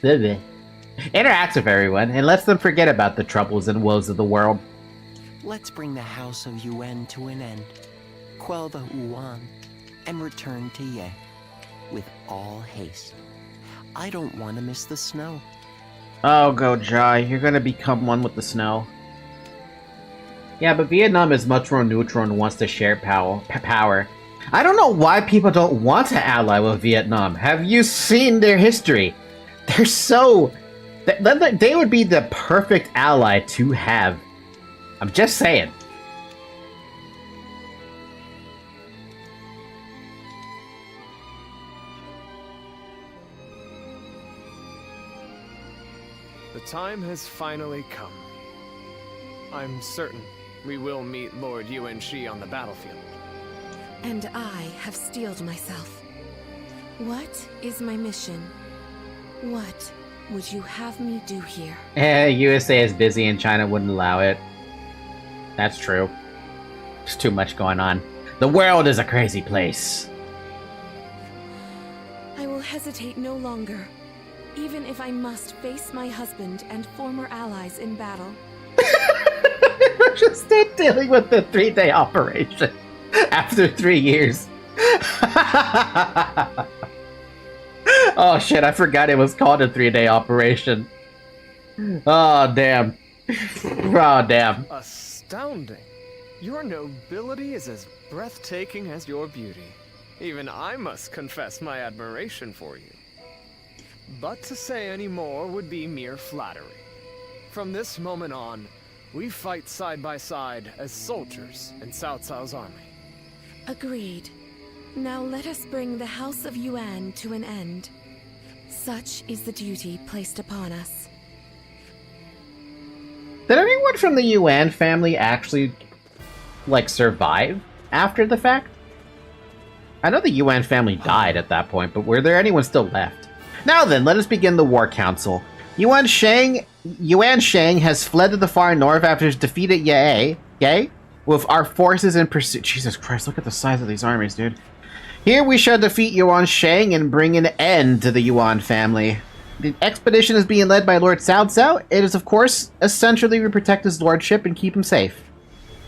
with everyone and lets them forget about the troubles and woes of the world. Let's bring the House of Yuan to an end, quell the Yuan, and return to Ye with all haste. I don't want to miss the snow. Oh, go Jai, you're gonna become one with the snow. Yeah, but Vietnam is much more neutral and wants to share power. I don't know why people don't want to ally with Vietnam. Have you seen their history? They're so... They would be the perfect ally to have. I'm just saying. The time has finally come. I'm certain we will meet Lord Yuan Shi on the battlefield. And I have steeled myself. What is my mission? What would you have me do here? USA is busy and China wouldn't allow it. That's true. There's too much going on. The world is a crazy place. I will hesitate no longer, even if I must face my husband and former allies in battle. We're just dealing with the 3-day operation after 3 years. Oh shit, I forgot it was called a 3-day operation. Oh damn. Oh damn. Astounding. Your nobility is as breathtaking as your beauty. Even I must confess my admiration for you. But to say any more would be mere flattery. From this moment on, we fight side by side as soldiers in Cao Cao's army. Agreed. Now let us bring the House of Yuan to an end. Such is the duty placed upon us. Did anyone from the Yuan family actually, like, survive after the fact? I know the Yuan family died at that point, but were there anyone still left? Now then, let us begin the War Council. Yuan Shang has fled to the far north after his defeat at Ye, with our forces in pursuit. Jesus Christ, look at the size of these armies, dude. Here we shall defeat Yuan Shang and bring an end to the Yuan family. The expedition is being led by Lord Cao Cao. It is, of course, essentially to protect his lordship and keep him safe.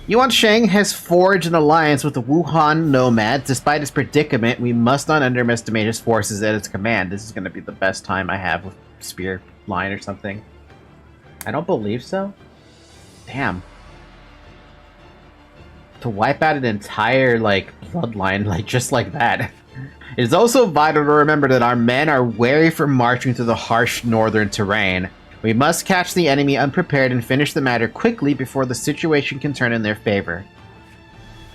Yuan Shang has forged an alliance with the Wuhan nomads. Despite his predicament, we must not underestimate his forces at its command. This is going to be the best time I have with Spear Line or something. I don't believe so. Damn. To wipe out an entire, like, bloodline, like, just like that. It is also vital to remember that our men are wary from marching through the harsh northern terrain. We must catch the enemy unprepared and finish the matter quickly before the situation can turn in their favor.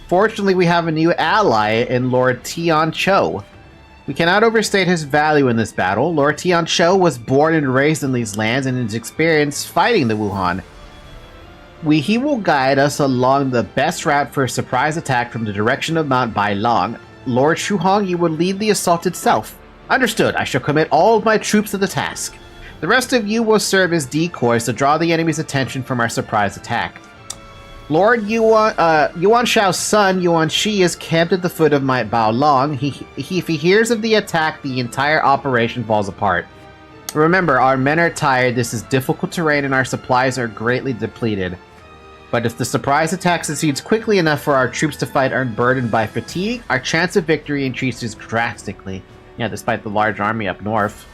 Fortunately, we have a new ally in Lord Tian Cho. We cannot overstate his value in this battle. Lord Tian Cho was born and raised in these lands and is experienced fighting the Wuhan. He will guide us along the best route for a surprise attack from the direction of Mount Bailong. Lord Shuhong, you will lead the assault itself. Understood. I shall commit all of my troops to the task. The rest of you will serve as decoys to draw the enemy's attention from our surprise attack. Lord Yuan Shao's son, Yuan Shi, is camped at the foot of Mount Baolong. If he hears of the attack, the entire operation falls apart. Remember, our men are tired, this is difficult terrain, and our supplies are greatly depleted. But if the surprise attack succeeds quickly enough for our troops to fight unburdened by fatigue, our chance of victory increases drastically. Yeah, despite the large army up north.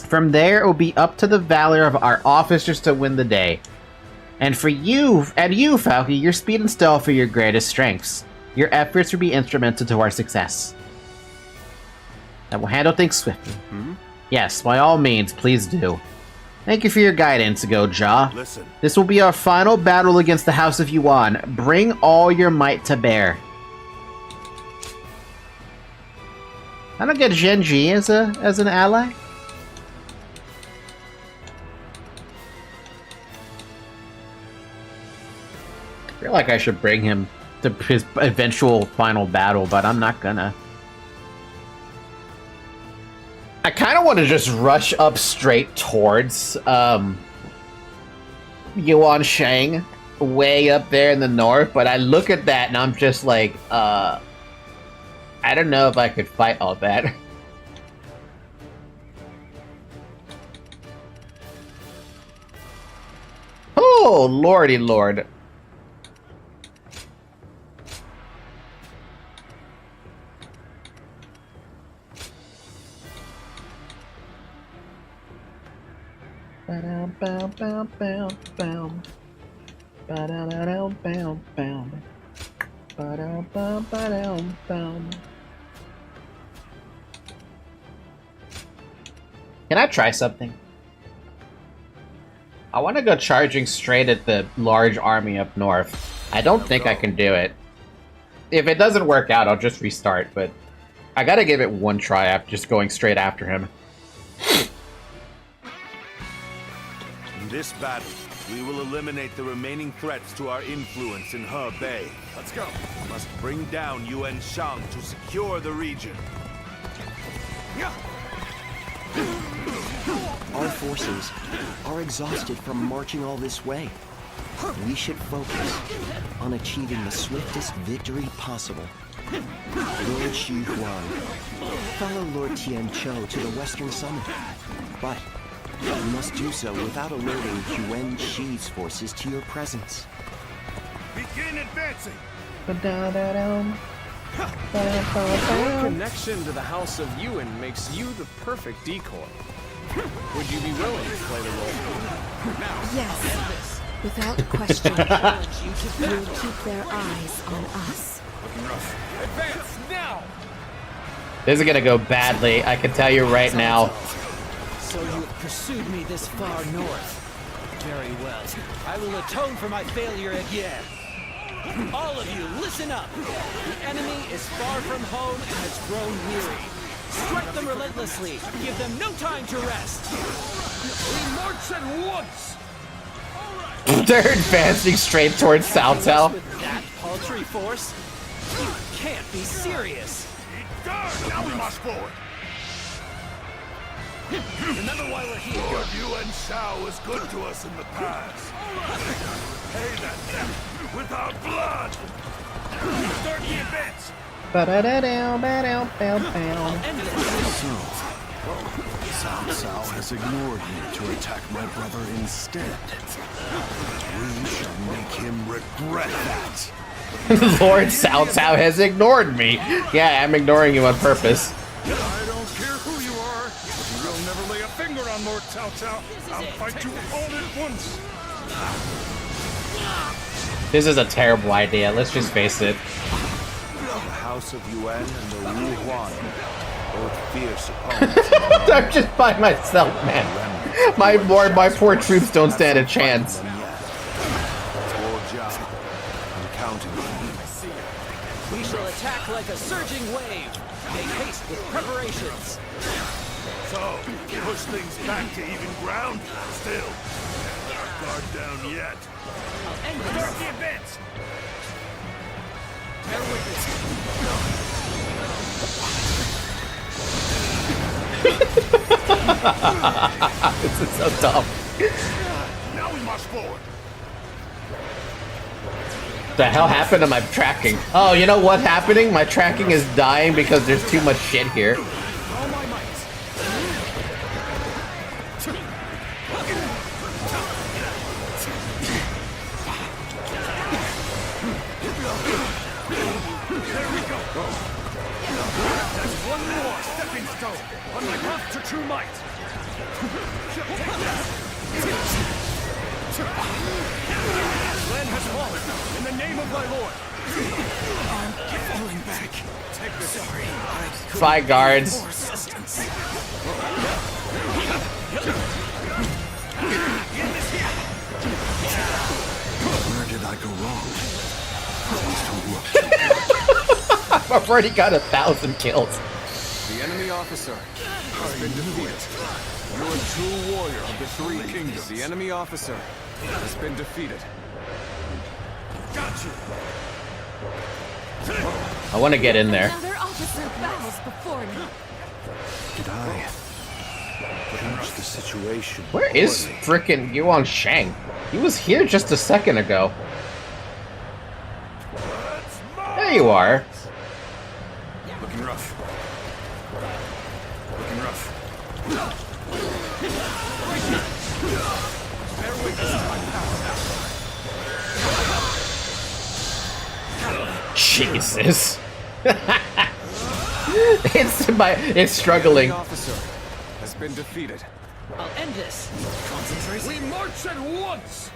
From there, it will be up to the valor of our officers to win the day. And for you, Falky, your speed and stealth are your greatest strengths. Your efforts will be instrumental to our success. I will handle things swiftly. Yes, by all means, please do. Thank you for your guidance, Go-Ja. Listen. This will be our final battle against the House of Yuan. Bring all your might to bear. I don't get Genji as an ally. I feel like I should bring him to his eventual final battle, but I'm not gonna. I kind of want to just rush up straight towards Yuan Shang, way up there in the north, but I look at that and I'm just like, I don't know if I could fight all that. Oh, lordy lord. Can I try something? I want to go charging straight at the large army up north. I don't think I can do it. If it doesn't work out, I'll just restart, but I gotta give it one try after just going straight after him. In this battle, we will eliminate the remaining threats to our influence in Hebei. Let's go. We must bring down Yuan Shang to secure the region. Our forces are exhausted from marching all this way. We should focus on achieving the swiftest victory possible. Lord Xu Huang, follow Lord Tian Cho to the Western Summit. But you must do so without alerting Yuan Shi's forces to your presence. Begin advancing. Your connection to the House of Yuan makes you the perfect decoy. Would you be willing to play the role? Yes, without question. We'll keep their eyes on us. Advance now. This is gonna go badly, I can tell you right now. So you have pursued me this far north. Very well. I will atone for my failure again. All of you, listen up. The enemy is far from home and has grown weary. Strike them relentlessly. Give them no time to rest. We march at once. They're advancing straight towards Cao Cao. With that paltry force? You can't be serious. Now we march forward. Remember why we're here. Lord Yuan Shao was good to us in the past. Pay that debt with our blood. Start the advance. So, Cao Cao has ignored me to attack my brother instead. We shall make him regret that. Lord Cao Cao has ignored me. Yeah, I'm ignoring you on purpose. I don't care who you are. You'll never lay a finger on Lord Cao Cao. I'll fight you all at once. This is a terrible idea, let's just face it. The House of Yuan and the Wu Huan, both fierce opponents. I'm just by myself, man. My poor troops don't stand a chance. We shall attack like a surging wave. Make haste with preparations. So, push things back to even ground? Still, not guard down yet. Start the advance. Bear with This is so dumb. Now we march forward. The hell happened to my tracking? Oh, you know what's happening? My tracking is dying because there's too much shit here. All my might. There we go. That's one more stepping stone on my path to true might. Land has fallen in the name of my lord. I'm falling back. Take this. Sorry. Five guards. I've already got 1,000 kills. The enemy officer has been defeated. You're a true warrior of the Three Kingdoms. The enemy officer has been defeated. Got you. I want to get in there. Another officer bows before me. Did I approach the situation? Where is frickin' Yuan Shang? He was here just a second ago. There you are. Looking rough. Looking rough. Jesus. It's struggling. The officer has been defeated. I'll end this. Concentrate. We march at once.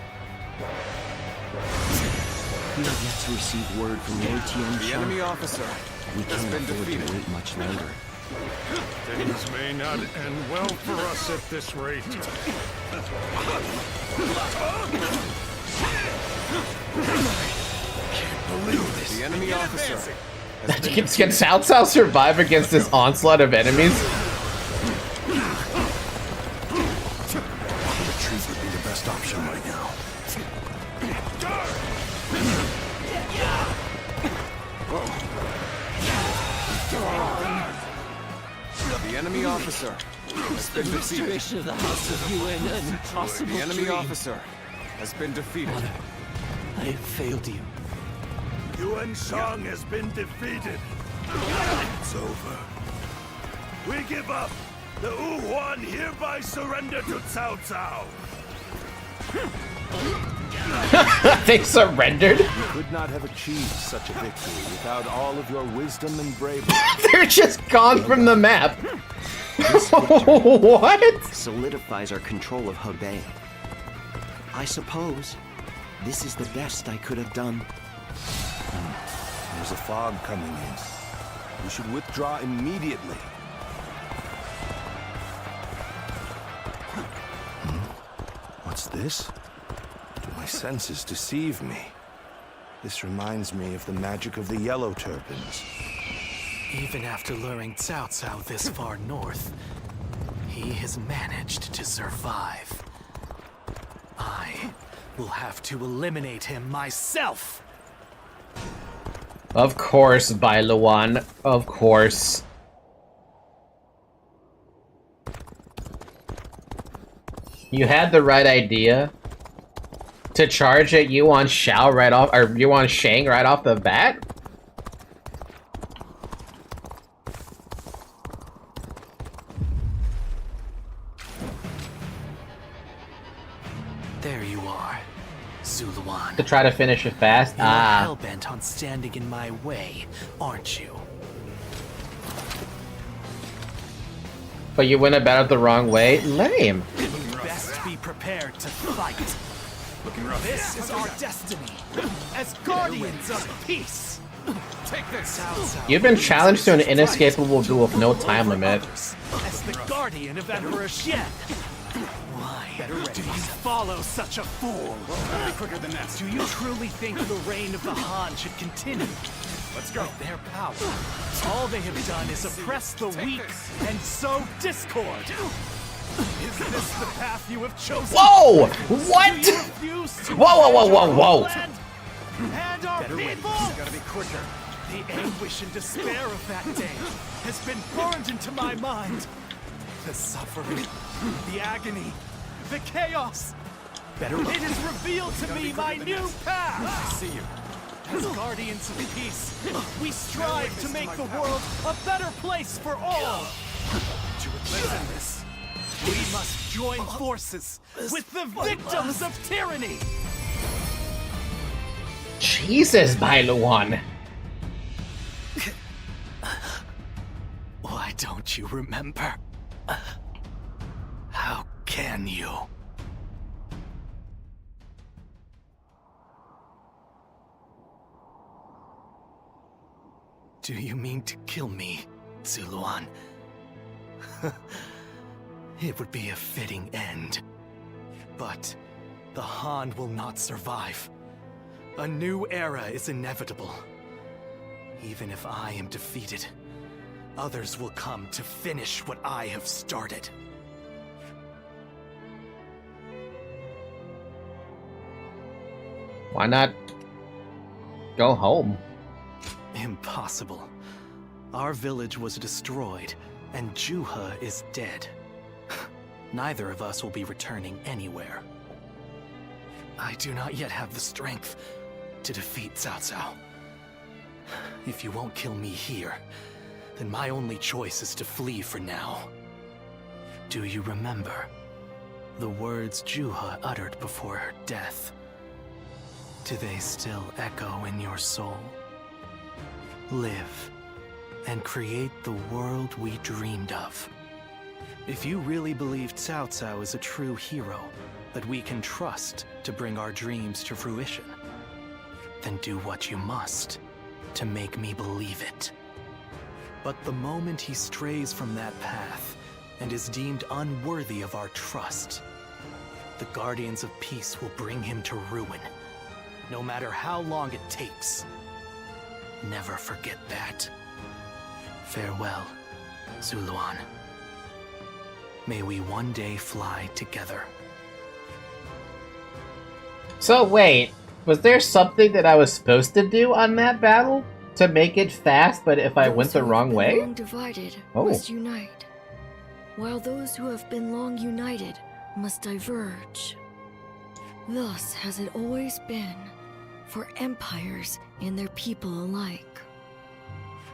We have yet to receive word from Lord Tian The enemy officer We has can't been afford defeated. to wait much longer. Things may not end well for us at this rate. Can't believe this. The enemy officer. Can Cao Cao survive against this onslaught of enemies? Retreat would be the best option right now. The enemy officer has been defeated. Restoration of the House of Yuan, an impossible The enemy dream. officer has been defeated. I have failed you. Yuan Shang has been defeated. It's over. We give up. The Wuhuan hereby surrender to Cao Cao. They surrendered? You could not have achieved such a victory without all of your wisdom and bravery. They're just gone from the map. What? Solidifies our control of Hebei. I suppose this is the best I could have done. There's a fog coming in. We should withdraw immediately. What's this? Do my senses deceive me? This reminds me of the magic of the yellow turbans. Even after luring Cao Cao this far north, he has managed to survive. I will have to eliminate him myself! Of course, Bai Luan. Of course. You had the right idea to charge at Yuan Shao right off, or Yuan Shang right off the bat? There you are, Zuluan. To try to finish it fast? You're Ah. hell-bent on standing in my way, aren't you? But you went about it the wrong way? Lame. You best be prepared to fight. This is our destiny, as guardians of peace. Take this. You've been challenged to an inescapable duel with no time limit. As the guardian of Emperor Xian. Why do you follow such a fool? Be quicker than that. Do you truly think the reign of the Han should continue? Let's go. With their power, all they have done is oppress the weak and sow discord. Is this the path you have chosen? Whoa! What? Do you refuse to Whoa, whoa, whoa, whoa, defend whoa. our land and our people? Gotta be quicker. The anguish and despair of that day has been burned into my mind. The suffering, the agony, the chaos. It has revealed to me my new path. I see you. As guardians of peace, we strive to make the world a better place for all. To achieve this, we must join forces with the victims of tyranny. Jesus, Bai Luan. Why don't you remember? How can you? Do you mean to kill me, Zuluan? It would be a fitting end. But the Han will not survive. A new era is inevitable. Even if I am defeated, others will come to finish what I have started. Why not go home? Impossible. Our village was destroyed, and Juha is dead. Neither of us will be returning anywhere. I do not yet have the strength to defeat Cao Cao. If you won't kill me here, then my only choice is to flee for now. Do you remember the words Juha uttered before her death? Do they still echo in your soul? Live and create the world we dreamed of. If you really believe Cao Cao is a true hero that we can trust to bring our dreams to fruition, then do what you must to make me believe it. But the moment he strays from that path and is deemed unworthy of our trust, the Guardians of Peace will bring him to ruin, no matter how long it takes. Never forget that. Farewell, Zuluan. May we one day fly together. So wait, was there something that I was supposed to do on that battle? To make it fast, but if I went the wrong way? Long divided must unite, while those who have been long united must diverge. Thus has it always been for empires and their people alike.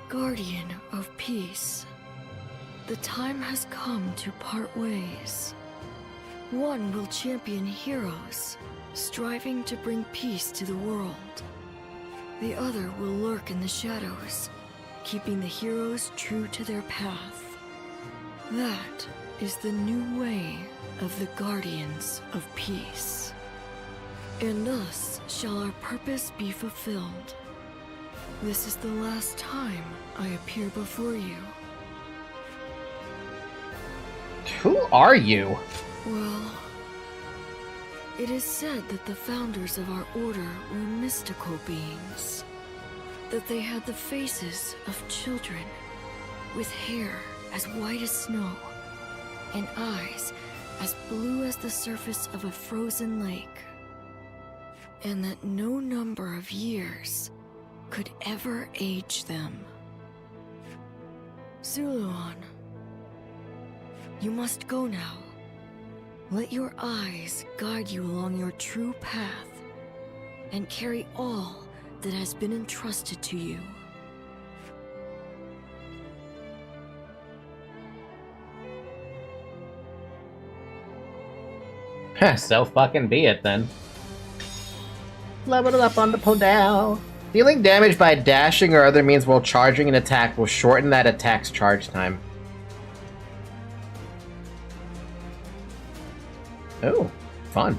Guardian of Peace, the time has come to part ways. One will champion heroes, striving to bring peace to the world. The other will lurk in the shadows, keeping the heroes true to their path. That is the new way of the Guardians of Peace. And thus shall our purpose be fulfilled. This is the last time I appear before you. Who are you? Well, it is said that the founders of our order were mystical beings. That they had the faces of children, with hair as white as snow, and eyes as blue as the surface of a frozen lake. And that no number of years could ever age them. Zuluan, you must go now. Let your eyes guide you along your true path, and carry all that has been entrusted to you. So fucking be it then. Level it up on the Podal. Dealing damage by dashing or other means while charging an attack will shorten that attack's charge time. Oh, fun.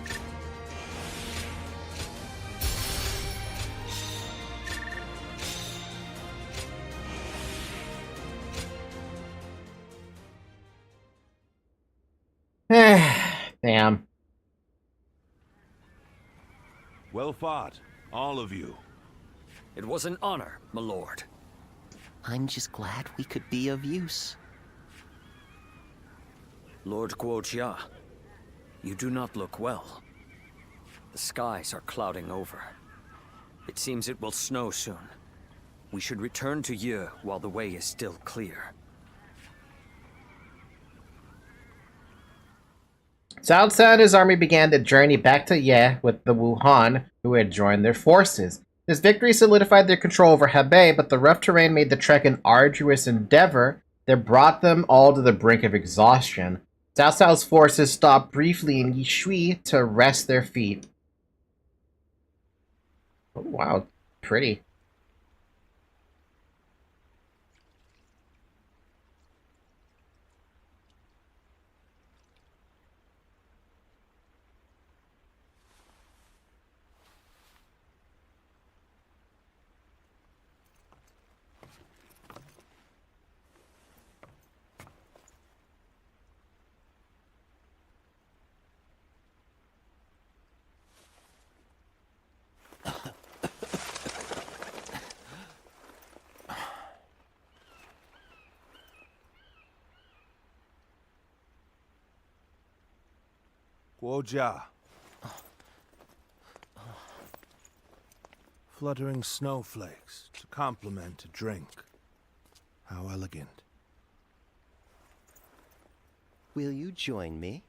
Damn. Well fought, all of you. It was an honor, my lord. I'm just glad we could be of use. Lord Guojia, you do not look well. The skies are clouding over. It seems it will snow soon. We should return to Ye while the way is still clear. Cao Cao and his army began the journey back to Ye with the Wuhan, who had joined their forces. This victory solidified their control over Hebei, but the rough terrain made the trek an arduous endeavor that brought them all to the brink of exhaustion. Cao Cao's forces stopped briefly in Yishui to rest their feet. Oh, wow, pretty. Guoja. Fluttering snowflakes to complement a drink. How elegant. Will you join me?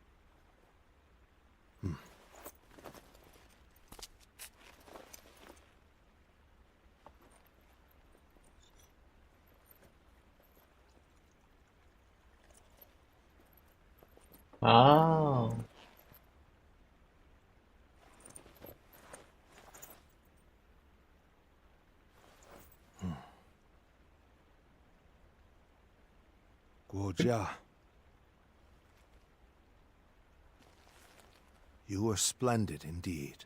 Oh. Guoja. You were splendid indeed.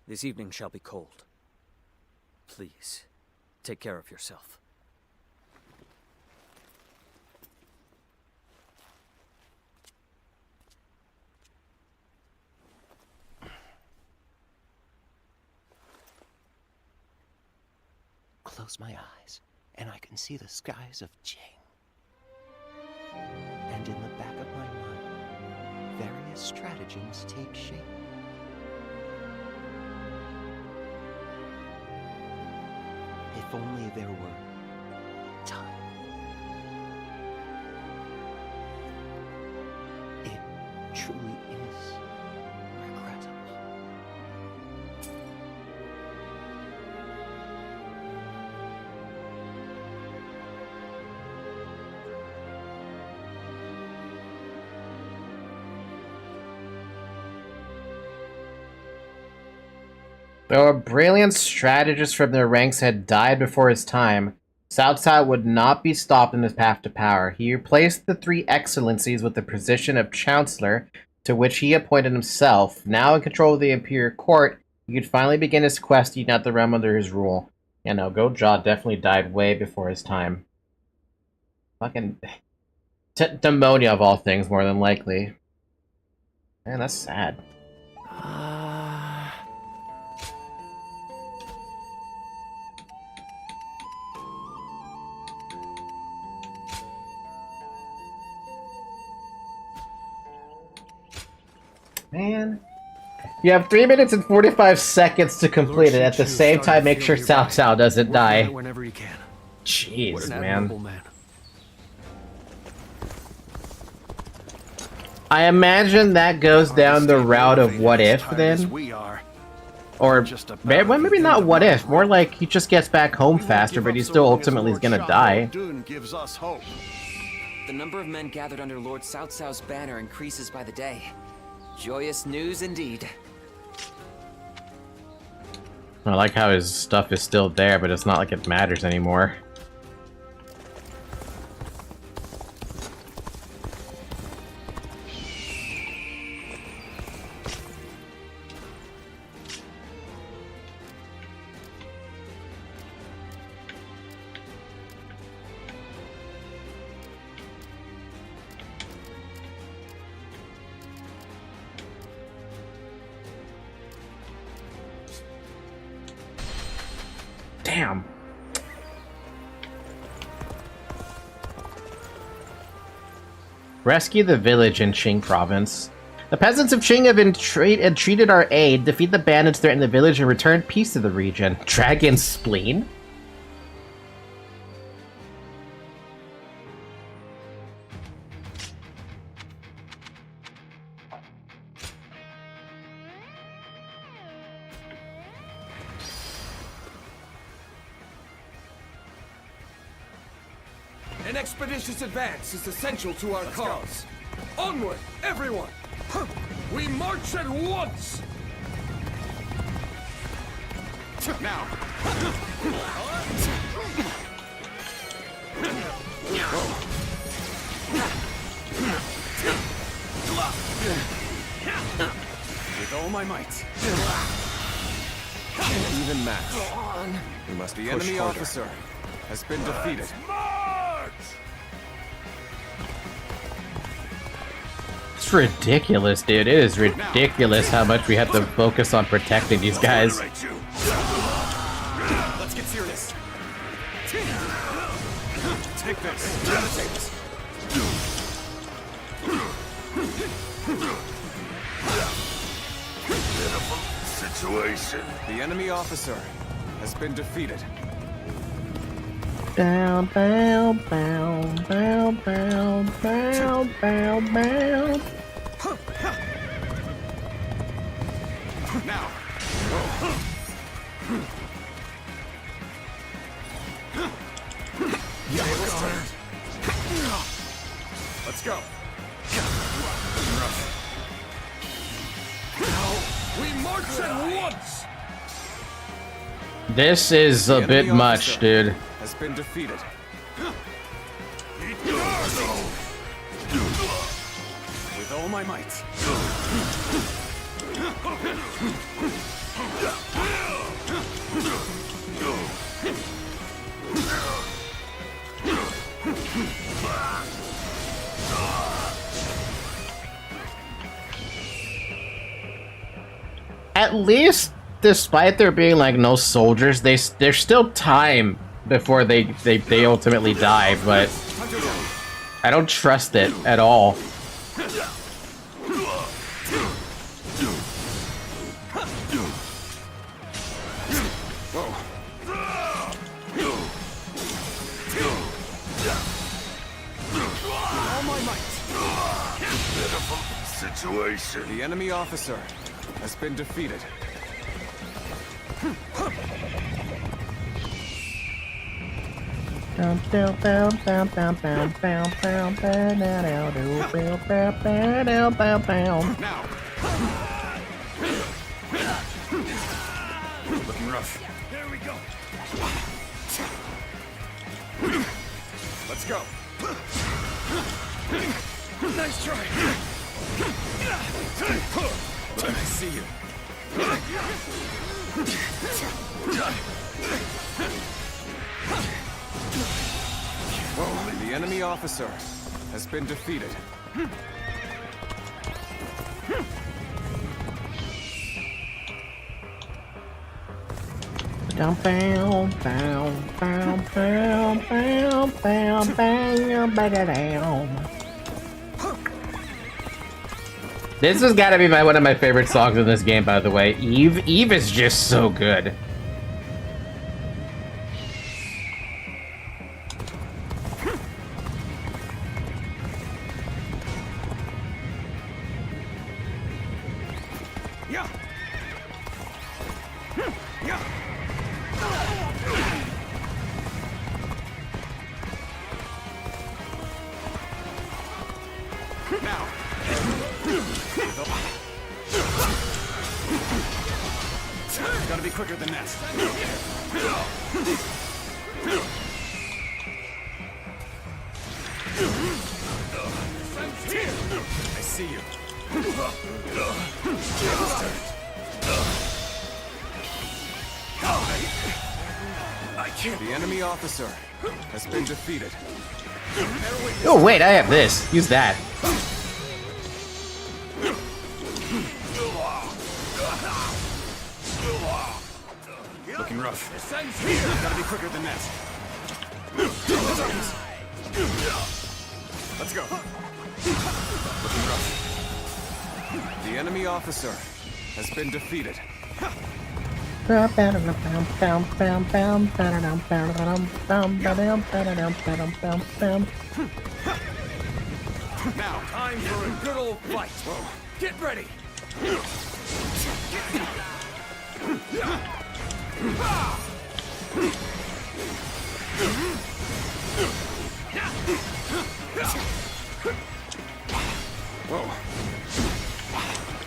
This evening shall be cold. Please, take care of yourself. Close my eyes, and I can see the skies of Jing. And in the back of my mind, various stratagems take shape. If only there were time. It truly is regrettable. Though a brilliant strategist from their ranks had died before his time, Cao Cao would not be stopped in his path to power. He replaced the three excellencies with the position of chancellor, to which he appointed himself. Now in control of the imperial court, he could finally begin his quest to unite the realm under his rule. Yeah, no, Goja definitely died way before his time. Fucking pneumonia of all things, more than likely. Man, that's sad. Man. You have 3 minutes and 45 seconds to complete it. At the same time, make sure Cao Cao doesn't die. Whenever you can. Jeez, man. man. I imagine that goes down the route of What If, then? Or maybe not What If, more like he just gets back home faster, but he still ultimately is gonna die. Gives us hope. The number of men gathered under Lord Cao Cao's banner increases by the day. Joyous news indeed. I like how his stuff is still there, but it's not like it matters anymore. Damn. Rescue the village in Qing province. The peasants of Qing have entreated our aid, defeat the bandits threaten the village, and return peace to the region. Dragon spleen? An expeditious advance is essential to our cause. Onward, everyone! We march at once! Now! With all my might. Even match. We must The push enemy harder. officer has been defeated. It's ridiculous, dude. It is ridiculous how much we have to focus on protecting these guys. Let's get serious. Take this. Take this. Pitiful situation. The enemy officer has been defeated. Down, down, down, down, down, down, down, down. Now. Let's go. We march at once. This is a bit much, dude. Has been defeated. With all my might. At least, despite there being like no soldiers, there's still time before they ultimately die, but I don't trust it at all. All my might. Pitiful situation. The enemy officer has been defeated. Now. Looking rough. There we go. Let's go. Nice try. I see you. The enemy officer has been defeated. Down, down, down, down, down, down, down, down, down. This has got to be one of my favorite songs in this game, by the way. Eve. Eve is just so good. Yeah. Yeah. Now. Gotta be quicker than that. I see you. I can't. The enemy officer has been defeated. Oh wait, I have this. Use that. Looking rough. Gotta be quicker than that. Let's go. Looking rough. The enemy officer has been defeated. Now, time for a good old fight. Get ready.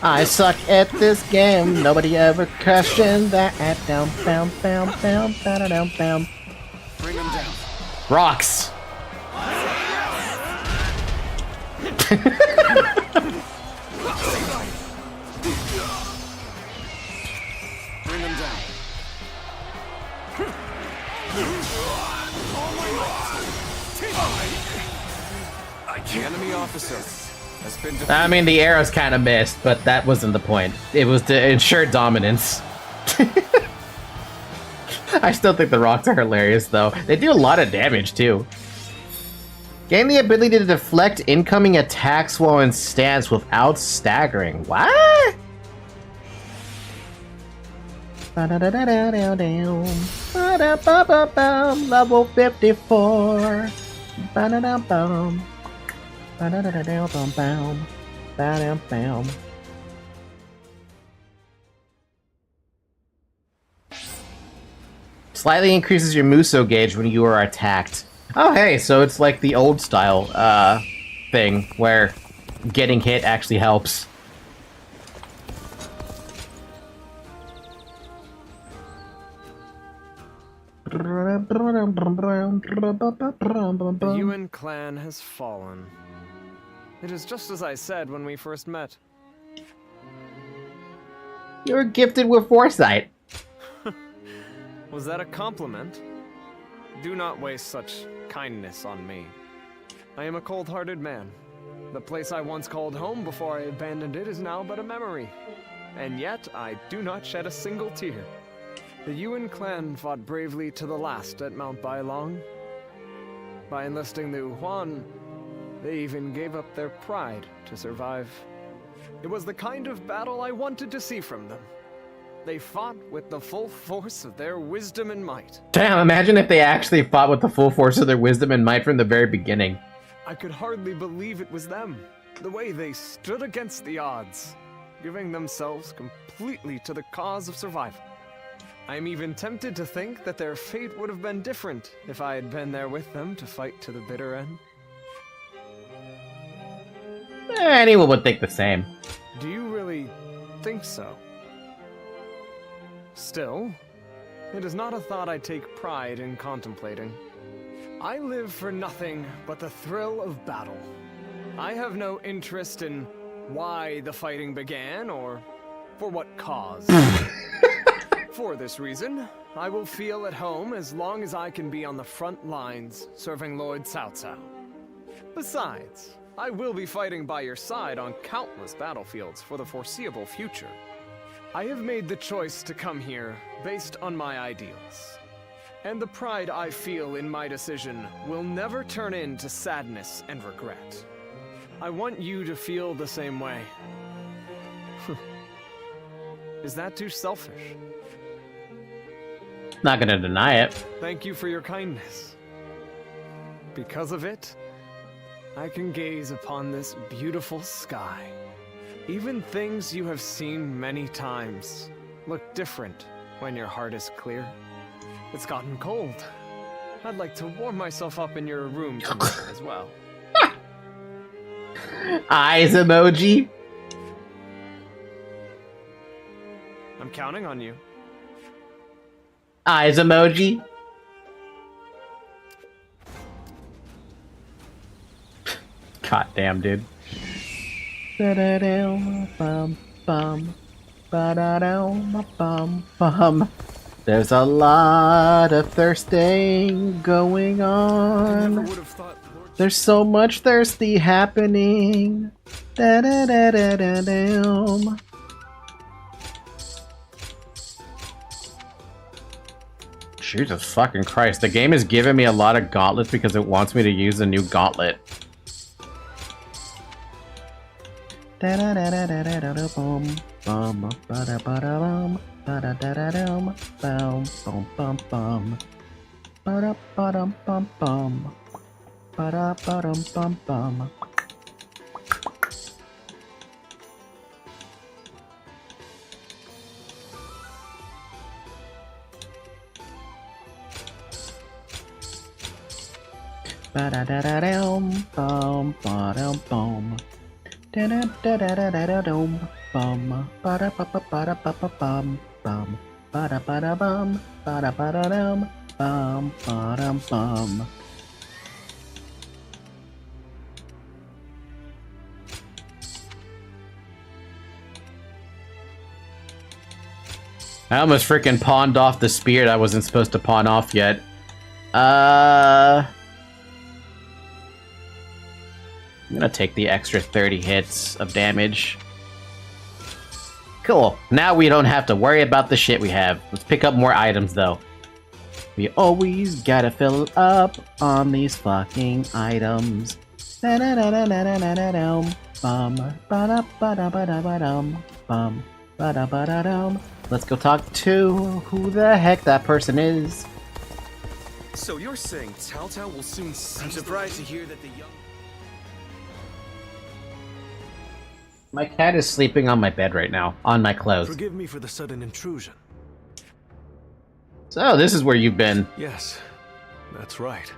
I suck at this game. Nobody ever questioned that. Down, down, down, down, down, down, down. Bring him down. Rocks. Bring him down. The enemy officer has been defeated. I mean, the arrows kind of missed, but that wasn't the point. It was to ensure dominance. I still think the rocks are hilarious, though. They do a lot of damage, too. Gain the ability to deflect incoming attacks while in stance without staggering. What? Level 54. Slightly increases your Muso gauge when you are attacked. Oh hey, so it's like the old style thing where getting hit actually helps. The Yuan clan has fallen. It is just as I said when we first met. You're gifted with foresight. Was that a compliment? Do not waste such kindness on me. I am a cold-hearted man. The place I once called home before I abandoned it is now but a memory. And yet, I do not shed a single tear. The Yuan clan fought bravely to the last at Mount Bailong. By enlisting the Huan, they even gave up their pride to survive. It was the kind of battle I wanted to see from them. They fought with the full force of their wisdom and might. Damn, imagine if they actually fought with the full force of their wisdom and might from the very beginning. I could hardly believe it was them. The way they stood against the odds, giving themselves completely to the cause of survival. I am even tempted to think that their fate would have been different if I had been there with them to fight to the bitter end. Anyone would think the same. Do you really think so? Still, it is not a thought I take pride in contemplating. I live for nothing but the thrill of battle. I have no interest in why the fighting began or for what cause. For this reason, I will feel at home as long as I can be on the front lines serving Lord Cao Cao. Besides, I will be fighting by your side on countless battlefields for the foreseeable future. I have made the choice to come here based on my ideals. And the pride I feel in my decision will never turn into sadness and regret. I want you to feel the same way. Is that too selfish? Not gonna deny it. Thank you for your kindness. Because of it, I can gaze upon this beautiful sky. Even things you have seen many times look different when your heart is clear. It's gotten cold. I'd like to warm myself up in your room tonight as well. Eyes emoji. I'm counting on you. Eyes emoji. God damn, dude. There's a lot of thirsting going on. There's so much thirsty happening. Jesus fucking Christ. The game is giving me a lot of gauntlets because it wants me to use a new gauntlet. I almost freaking pawned off the spear I wasn't supposed to pawn off yet. I'm gonna take the extra 30 hits of damage. Cool. Now we don't have to worry about the shit we have. Let's pick up more items, though. We always gotta fill up on these fucking items. Let's go talk to who the heck that person is. So you're saying Cao Cao will soon see? I'm surprised to hear that the young... My cat is sleeping on my bed right now, on my clothes. Forgive me for the sudden intrusion. So, this is where you've been. Yes, that's right.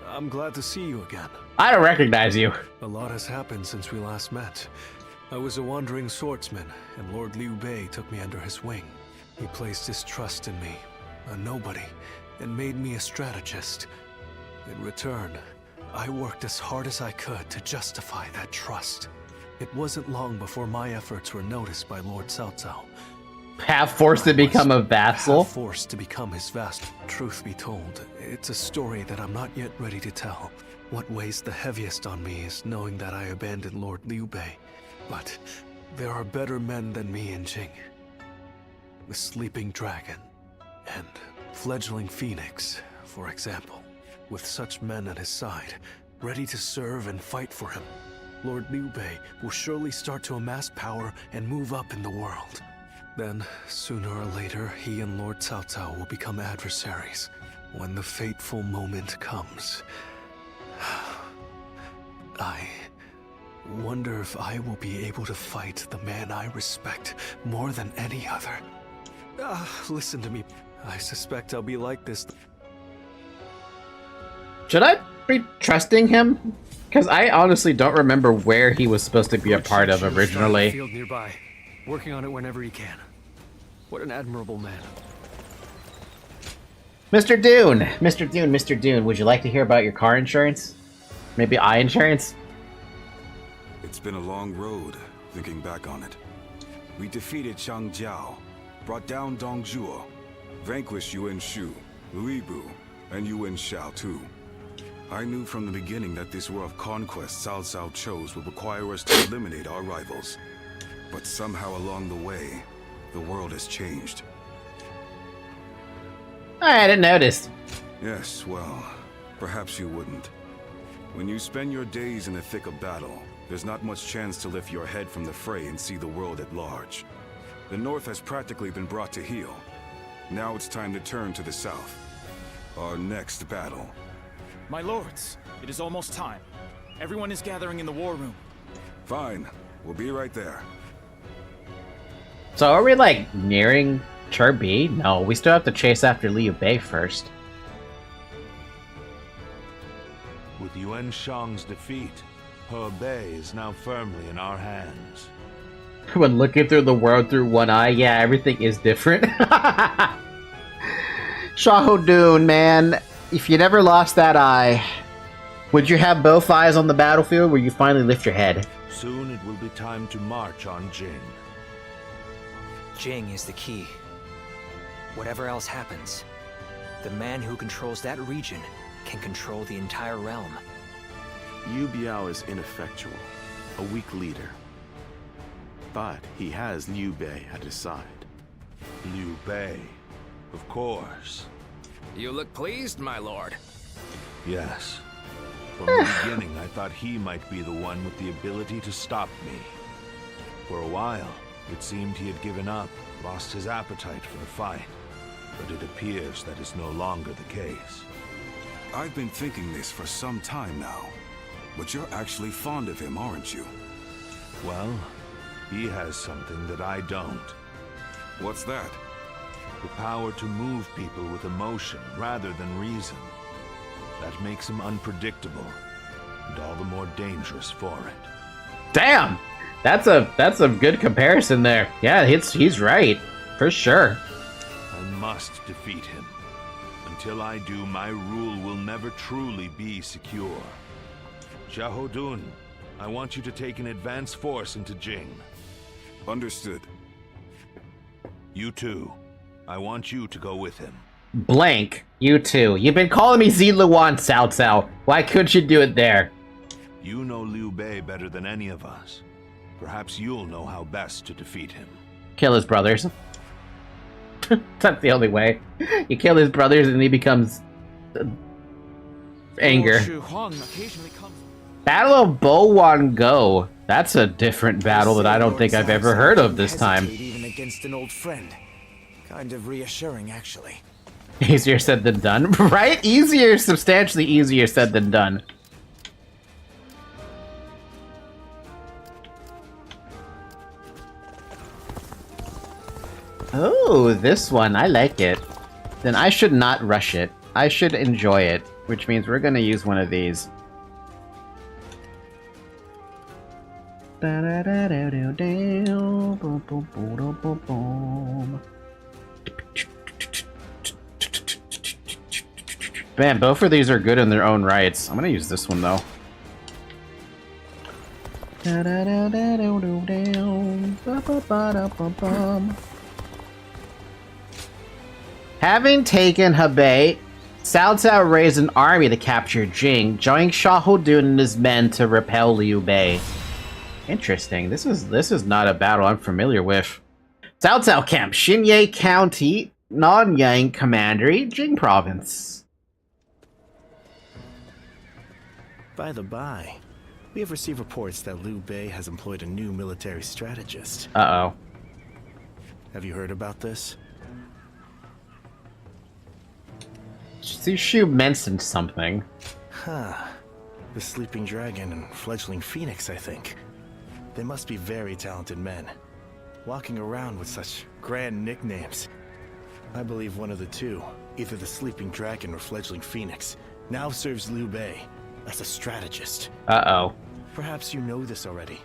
I'm glad to see you again. I don't recognize you. A lot has happened since we last met. I was a wandering swordsman, and Lord Liu Bei took me under his wing. He placed his trust in me, a nobody, and made me a strategist. In return, I worked as hard as I could to justify that trust. It wasn't long before my efforts were noticed by Lord Cao Cao. Half forced to become a vassal? Half forced to become his vassal. Truth be told, it's a story that I'm not yet ready to tell. What weighs the heaviest on me is knowing that I abandoned Lord Liu Bei. But there are better men than me in Jing. The Sleeping Dragon and Fledgling Phoenix, for example. With such men at his side, ready to serve and fight for him, Lord Liu Bei will surely start to amass power and move up in the world. Then, sooner or later, he and Lord Cao Cao will become adversaries. When the fateful moment comes, I wonder if I will be able to fight the man I respect more than any other. Listen to me. I suspect I'll be like this. Should I be trusting him? Because I honestly don't remember where he was supposed to be a part of originally. Field nearby, working on it whenever he can. What an admirable man. Mr. Dune! Mr. Dune, Mr. Dune, would you like to hear about your car insurance? Maybe eye insurance? It's been a long road, thinking back on it. We defeated Chang Jiao, brought down Dong Zhuo, vanquished Yuan Shu, Lui Bu, and Yuan Shao too. I knew from the beginning that this war of conquest Cao Cao chose would require us to eliminate our rivals. But somehow along the way, the world has changed. I didn't notice. Yes, well, perhaps you wouldn't. When you spend your days in the thick of battle, there's not much chance to lift your head from the fray and see the world at large. The North has practically been brought to heel. Now it's time to turn to the South. Our next battle. My lords, it is almost time. Everyone is gathering in the war room. Fine. We'll be right there. So are we, like, nearing Chibi? No, we still have to chase after Liu Bei first. With Yuan Shang's defeat, Hebei is now firmly in our hands. When looking through the world through one eye, yeah, everything is different. Xiahou Dun, man, if you never lost that eye, would you have both eyes on the battlefield where you finally lift your head? Soon it will be time to march on Jing. Jing is the key. Whatever else happens, the man who controls that region can control the entire realm. Yu Biao is ineffectual, a weak leader. But he has Liu Bei at his side. Liu Bei, of course. You look pleased, my lord. Yes. From the beginning, I thought he might be the one with the ability to stop me. For a while, it seemed he had given up, lost his appetite for the fight. But it appears that is no longer the case. I've been thinking this for some time now. But you're actually fond of him, aren't you? Well, he has something that I don't. What's that? The power to move people with emotion rather than reason. That makes him unpredictable, and all the more dangerous for it. Damn! That's a good comparison there. Yeah, he's right. For sure. I must defeat him. Until I do, my rule will never truly be secure. Xiahou Dun, I want you to take an advance force into Jing. Understood. You too. I want you to go with him. Blank. You too. You've been calling me Ziluan Cao Cao. Why couldn't you do it there? You know Liu Bei better than any of us. Perhaps you'll know how best to defeat him. Kill his brothers. That's the only way. You kill his brothers and he becomes... anger. Battle of Bowan Go. That's a different battle that I don't think I've ever heard of this time. Even against an old friend. Kind of reassuring, actually. Easier said than done, right? Easier, substantially easier said than done. Oh, this one, I like it. Then I should not rush it. I should enjoy it, which means we're gonna use one of these. Man, both of these are good in their own rights. I'm gonna use this one though. Having taken Hebei, Cao Cao raised an army to capture Jing, joining Xiahou and his men to repel Liu Bei. Interesting. This is not a battle I'm familiar with. Cao Cao Camp, Xinye County, Nanyang Commandery, Jing Province. By the by, we have received reports that Liu Bei has employed a new military strategist. Uh-oh. Have you heard about this? Shu mentioned something. Huh. The Sleeping Dragon and Fledgling Phoenix, I think. They must be very talented men, walking around with such grand nicknames. I believe one of the two, either the Sleeping Dragon or Fledgling Phoenix, now serves Liu Bei as a strategist. Uh-oh. Perhaps you know this already,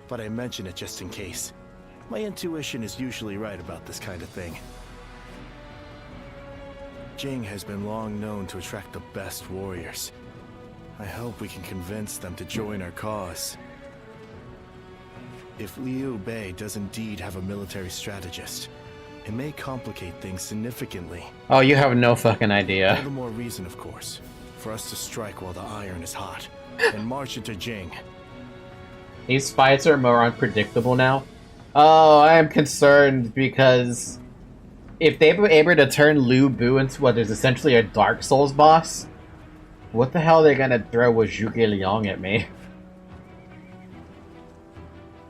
but I mention it just in case. My intuition is usually right about this kind of thing. Jing has been long known to attract the best warriors. I hope we can convince them to join our cause. If Liu Bei does indeed have a military strategist, it may complicate things significantly. Oh, you have no fucking idea. All the more reason, of course, for us to strike while the iron is hot, and march into Jing. These fights are more unpredictable now. Oh, I am concerned because if they were able to turn Lu Bu into what is essentially a Dark Souls boss, what the hell are they gonna throw with Zhuge Liang at me?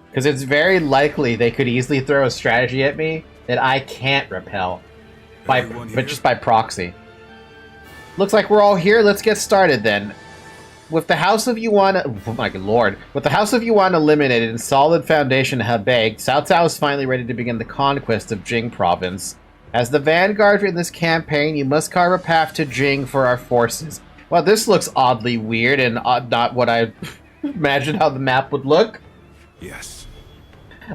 Because it's very likely they could easily throw a strategy at me that I can't repel, but just by proxy. Looks like we're all here. Let's get started then. With the House of Yuan, oh my lord, with the House of Yuan eliminated and solid foundation Hebei, Cao Cao is finally ready to begin the conquest of Jing Province. As the vanguard in this campaign, you must carve a path to Jing for our forces. Well, this looks oddly weird and not what I imagined how the map would look. Yes.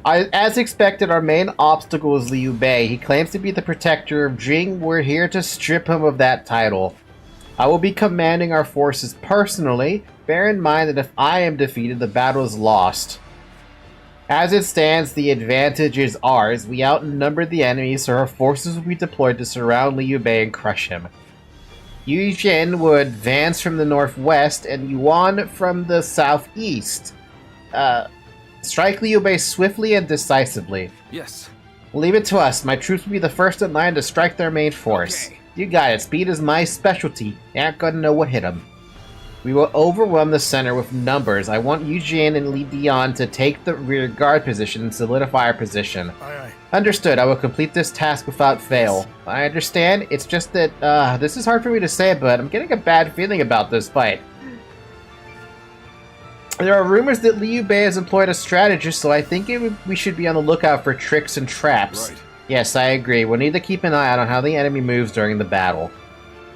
As expected, our main obstacle is Liu Bei. He claims to be the protector of Jing. We're here to strip him of that title. I will be commanding our forces personally. Bear in mind that if I am defeated, the battle is lost. As it stands, the advantage is ours. We outnumber the enemy, so our forces will be deployed to surround Liu Bei and crush him. Yu Jin will advance from the northwest, and Yuan from the southeast. Strike Liu Bei swiftly and decisively. Yes. Leave it to us. My troops will be the first in line to strike their main force. Okay. You got it. Speed is my specialty. They aren't gonna know what hit them. We will overwhelm the center with numbers. I want Yu Jin and Li Dian to take the rear guard position and solidify our position. Aye. Understood. I will complete this task without fail. I understand. It's just that, this is hard for me to say, but I'm getting a bad feeling about this fight. There are rumors that Liu Bei has employed a strategist, so I think we should be on the lookout for tricks and traps. Right. Yes, I agree. We'll need to keep an eye out on how the enemy moves during the battle.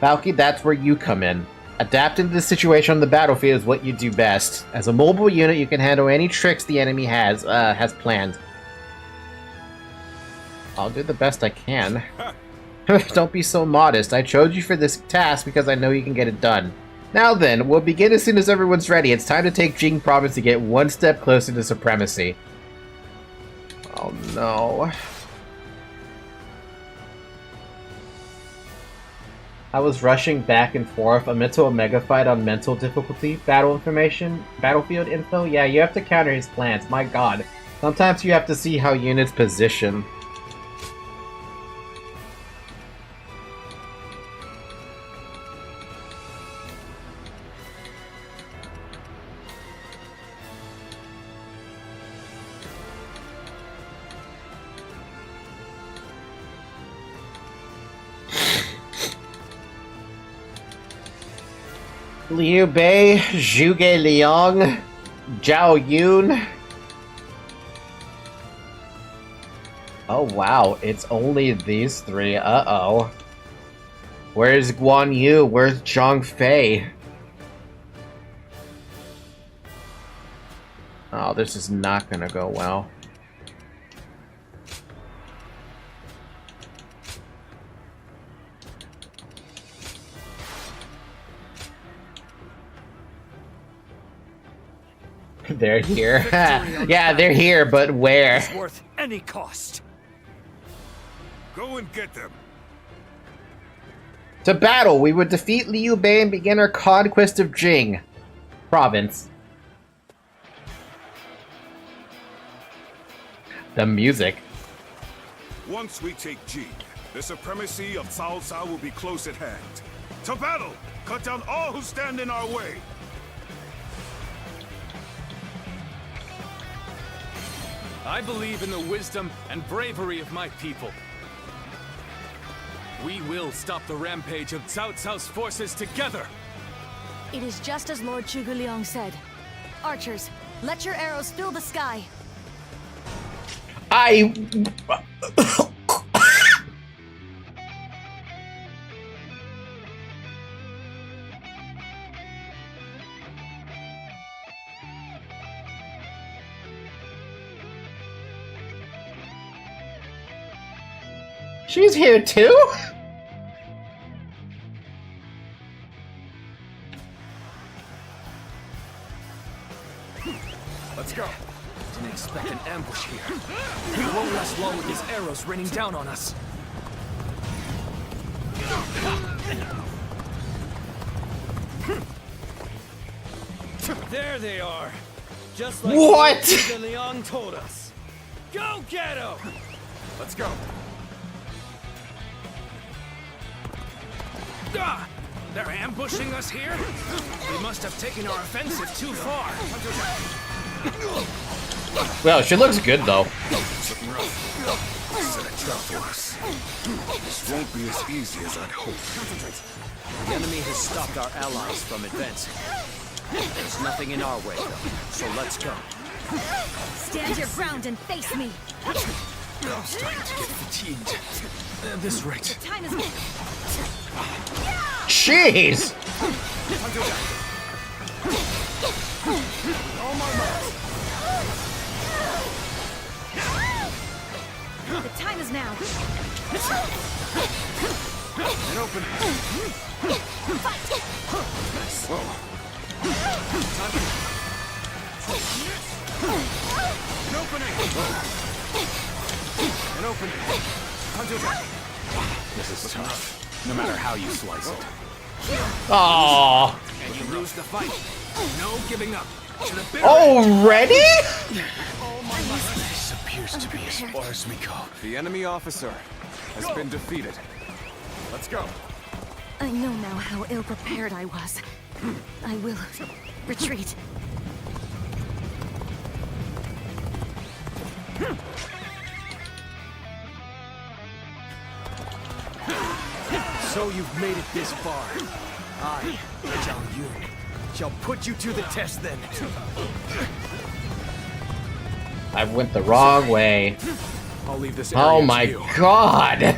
Valky, that's where you come in. Adapting to the situation on the battlefield is what you do best. As a mobile unit, you can handle any tricks the enemy has planned. I'll do the best I can. Don't be so modest. I chose you for this task because I know you can get it done. Now then, we'll begin as soon as everyone's ready. It's time to take Jing Province to get one step closer to supremacy. Oh no. I was rushing back and forth amid a mega fight on mental difficulty. Battlefield info? Yeah, you have to counter his plans. My god. Sometimes you have to see how units position. Liu Bei, Zhuge Liang, Zhao Yun. Oh wow, it's only these three. Uh-oh. Where's Guan Yu? Where's Zhang Fei? Oh, this is not gonna go well. They're here. Yeah, they're here, but where? It's worth any cost. Go and get them. To battle, we would defeat Liu Bei and begin our conquest of Jing province. The music. Once we take Jing, the supremacy of Cao Cao will be close at hand. To battle! Cut down all who stand in our way! I believe in the wisdom and bravery of my people. We will stop the rampage of Cao Cao's forces together! It is just as Lord Zhuge Liang said. Archers, let your arrows fill the sky. She's here too? Let's go. Didn't expect an ambush here. We won't last long with these arrows raining down on us. There they are. Just like What? Zhuge Liang told us. Go get him! Let's go. Ah! They're ambushing us here? They must have taken our offensive too far. Well, she looks good though. Set a trap for us. This won't be as easy as I'd hoped. The enemy has stopped our allies from advancing. There's nothing in our way, though, so let's go. Stand your ground and face me. I'm starting to get fatigued. At this rate. Time is. Jeez! The time is now. And open. Fight! An opening. An opening. This is tough. No matter how you slice it. Aww. And you lose the fight. No giving up. To the bitter Already? This appears to be as far as we go. The enemy officer has been defeated. Let's go. I know now how ill-prepared I was. I will retreat. So you've made it this far. I, Zhang Yun, shall put you to the test then. I went the wrong way. I'll leave this area Oh to my you. god!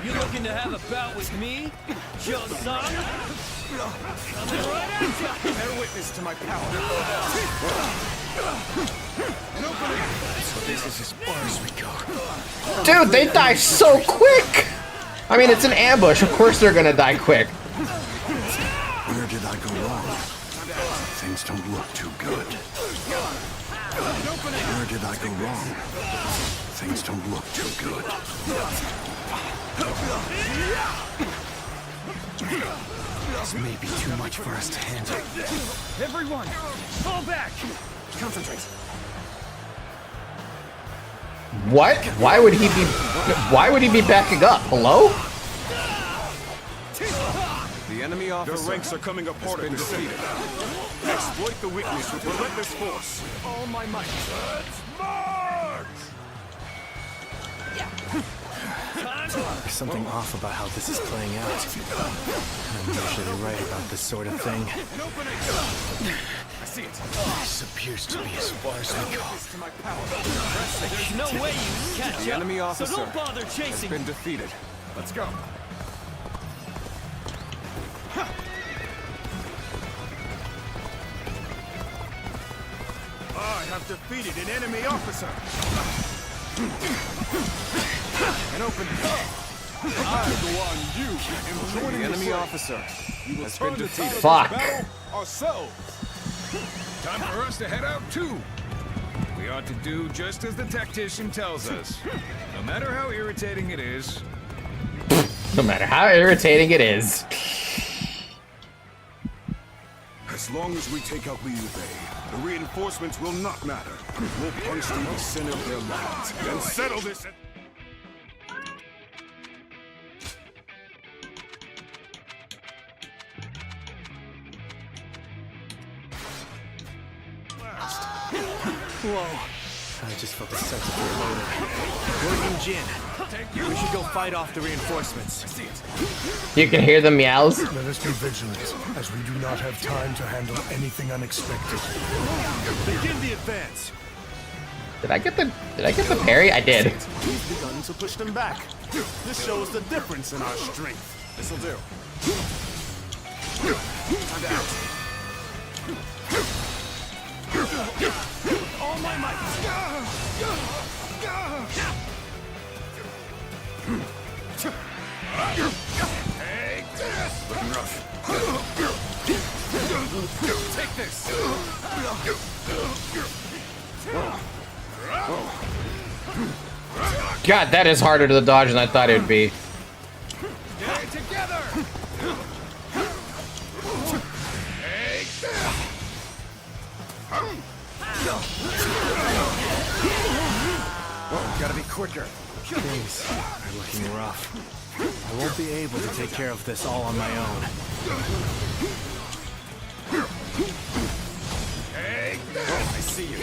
You looking to have a bout with me? Show son? Coming right at ya! Bear witness to my power. So this is as far as we go. Dude, they die so quick! I mean, it's an ambush. Of course they're gonna die quick. Where did I go wrong? Things don't look too good. Where did I go wrong? Things don't look too good. This may be too much for us to handle. Everyone, fall back! Concentrate. What? Why would he be backing up? Hello? The enemy officer. Their ranks are coming apart in defeat. Exploit the weakness with relentless force. All my might. Let's march! There's something off about how this is playing out. I'm usually right about this sort of thing. I see it. This appears to be as far as we go. There's no way you can catch The up, enemy officer so don't bother has chasing. been defeated. Let's go. I have defeated an enemy officer. An opening. I go on you. Am joining The enemy fray. officer We will has turn been the tide of defeated. this Fuck. battle ourselves. Time for us to head out too. We ought to do just as the tactician tells us. No matter how irritating it is. No matter how irritating it is. As long as we take out Liu Bei, the reinforcements will not matter. We'll punch through the center of their lines and settle this. Whoa. I just felt a sense of reloading. Lord Jin, we should go fight off the reinforcements. You can hear the meows. Let us be vigilant, as we do not have time to handle anything unexpected. Begin the advance. Did I get the parry? I did. We've begun to push them back. This shows the difference in our strength. This'll do. Time to act. All my might. Take this. Looking rough. Take this. God, that is harder to dodge than I thought it would be. Get it together. Take this. Gotta be quicker. Things are looking rough. I won't be able to take care of this all on my own. Take this. I see you.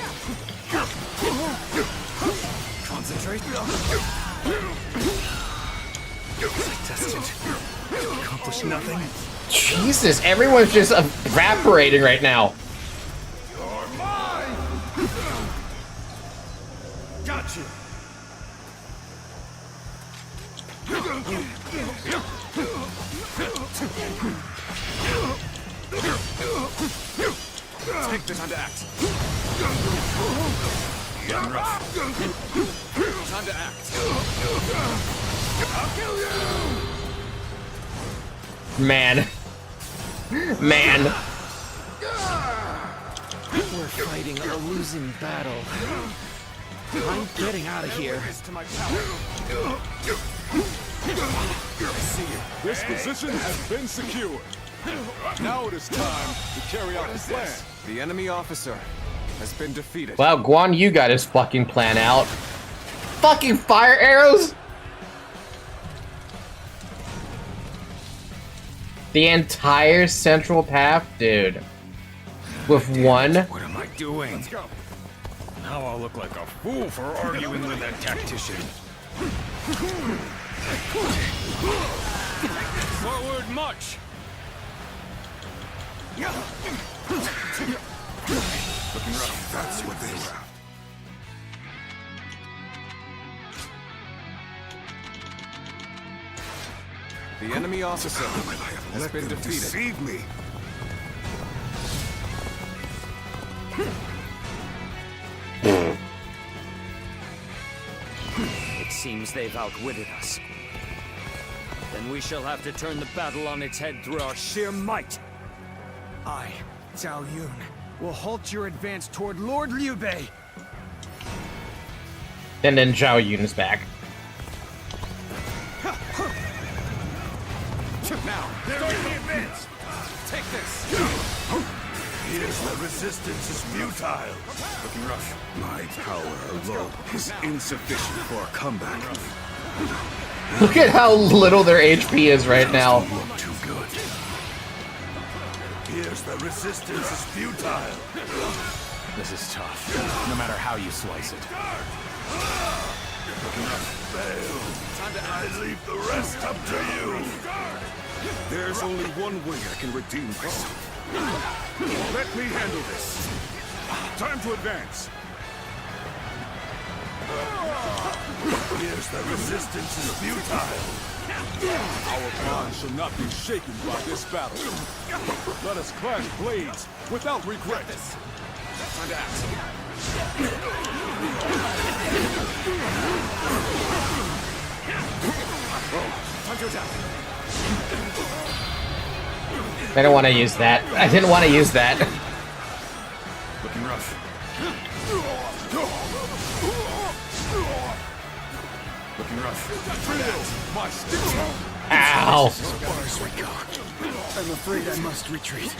Concentrate. Destined to accomplish nothing. Jesus, everyone's just evaporating right now. You're mine. Got you. Take the time to act. Young rough. Time to act. I'll kill you. Man. Man. We're fighting a losing battle. I'm getting out of here. I see you. This position has been secured. Now it is time to carry out the plan. The enemy officer has been defeated. Wow, Guan Yu got his fucking plan out. Fucking fire arrows! The entire central path, dude. With one? What am I doing? Let's go. Now I'll look like a fool for arguing with that tactician. Forward march! Looking rough. That's what they were. The enemy officer has been defeated. Deceive me. It seems they've outwitted us. Then we shall have to turn the battle on its head through our sheer might. I, Zhao Yun, will halt your advance toward Lord Liu Bei. And then Zhao Yun is back. Now, start the advance! Take this! Here's the resistance is futile. Looking rough. My power alone is insufficient for a comeback. Look at how little their HP is right now. Look too good. Here's the resistance is futile. This is tough, no matter how you slice it. Fail. I leave the rest up to you. There's only one way I can redeem myself. Let me handle this. Time to advance. Here's the resistance is futile. Our bond shall not be shaken by this battle. Let us clash blades without regret. Time to act. Time to attack. I don't want to use that. I didn't want to use that. Looking rough. Looking rough. My stick. Ow! As far as we go. I'm afraid I must retreat.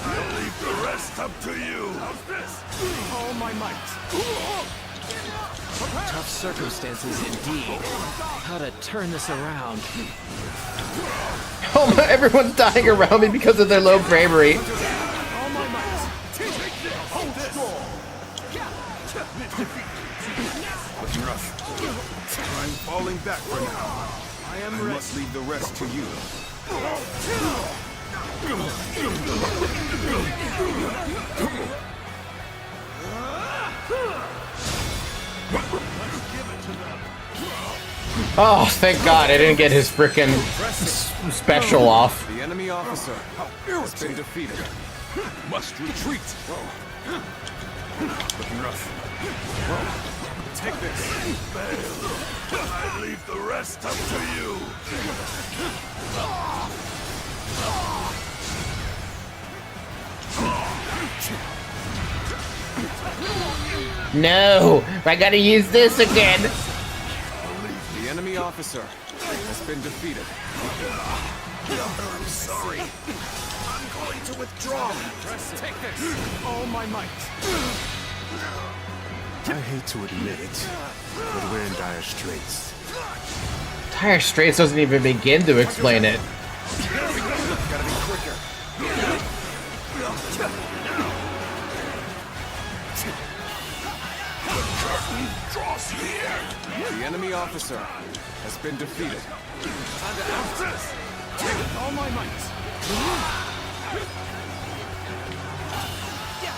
I'll leave the rest up to you. All my might. Tough circumstances indeed. How to turn this around. Oh my, everyone's dying around me because of their low bravery. All my might. Hold this. Looking rough. I'm falling back for now. I must leave the rest to you. Oh, thank God I didn't get his frickin' special off. The enemy officer has been defeated. Must retreat. Looking rough. Take this. Fail. I leave the rest up to you. No, I gotta use this again. The enemy officer has been defeated. I'm sorry. I'm going to withdraw. Take this. All my might. I hate to admit it, but we're in dire straits. Dire Straits doesn't even begin to explain it. Gotta be quicker. The curtain draws near. The enemy officer has been defeated. Time to act this. Take all my might.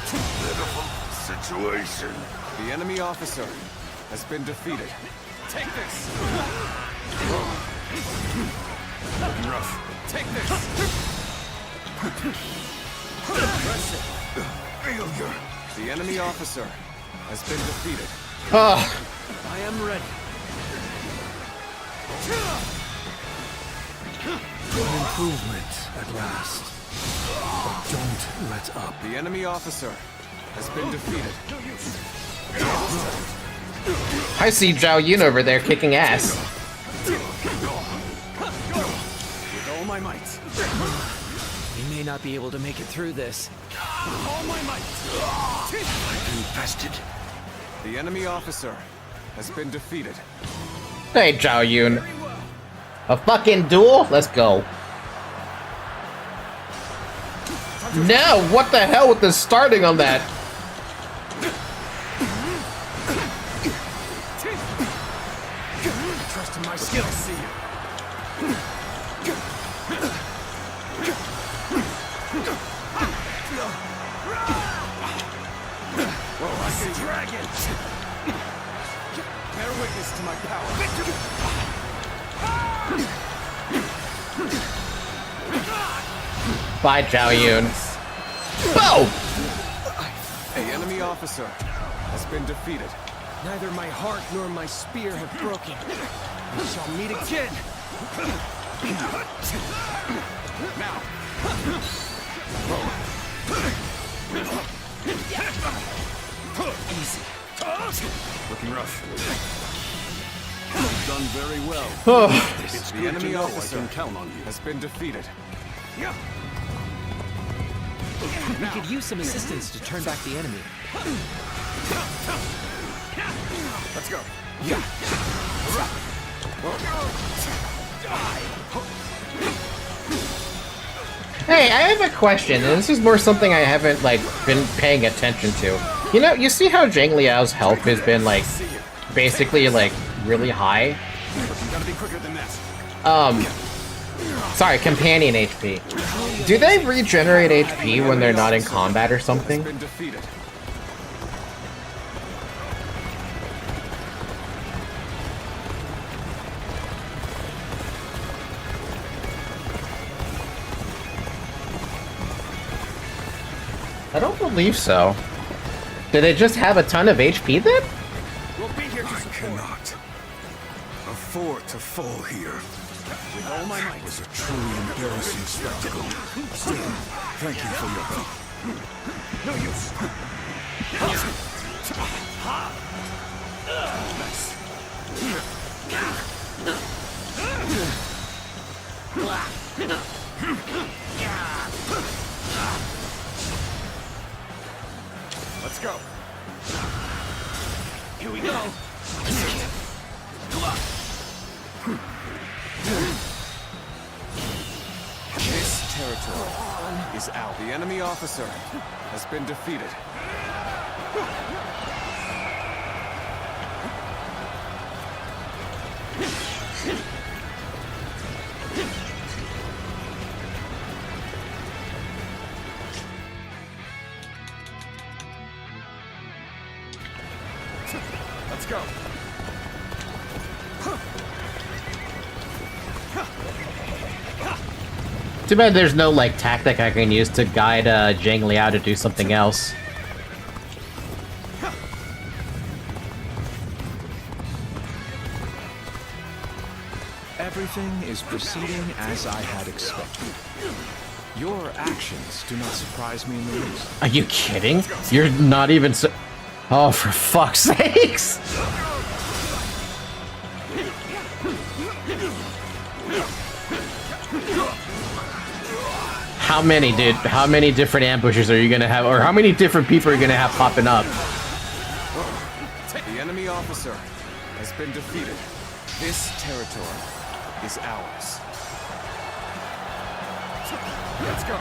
Pitiful situation. The enemy officer has been defeated. Take this. Looking rough. Take this. Failure. The enemy officer has been defeated. Oh. I am ready. An improvement at last. But don't let up. The enemy officer has been defeated. I see Zhao Yun over there kicking ass. With all my might. We may not be able to make it through this. All my might. Infested. The enemy officer has been defeated. Hey, Zhao Yun. A fucking duel? Let's go. No, what the hell with the starting on that? Trust in my skills, see you. Whoa, I can drag it. Bear witness to my power. Bye, Zhao Yun. Boom! The enemy officer has been defeated. Neither my heart nor my spear have broken. We shall meet again. Now. Easy. Looking rough. You've done very well. It's the enemy officer can count on you. Has been defeated. We could use some assistance to turn back the enemy. Let's go. Hey, I have a question, and this is more something I haven't, like, been paying attention to. You know, you see how Zhang Liao's health has been, like, basically, like, really high? Gotta be quicker than that. Sorry, companion HP. Do they regenerate HP when they're not in combat or something? Been defeated. I don't believe so. Do they just have a ton of HP then? We'll be here to support. I cannot afford to fall here. With all my might. It was a truly embarrassing spectacle. Still, thank you for your help. No use. Let's go. Here we go. This territory is out. The enemy officer has been defeated. Let's go. Too bad there's no, like, tactic I can use to guide Zhang Liao to do something else. Everything is proceeding as I had expected. Your actions do not surprise me in the least. Are you kidding? You're not even so... Oh, for fuck's sakes! How many, dude? How many different ambushes are you gonna have? Or how many different people are you gonna have popping up? The enemy officer has been defeated. This territory is ours. Let's go.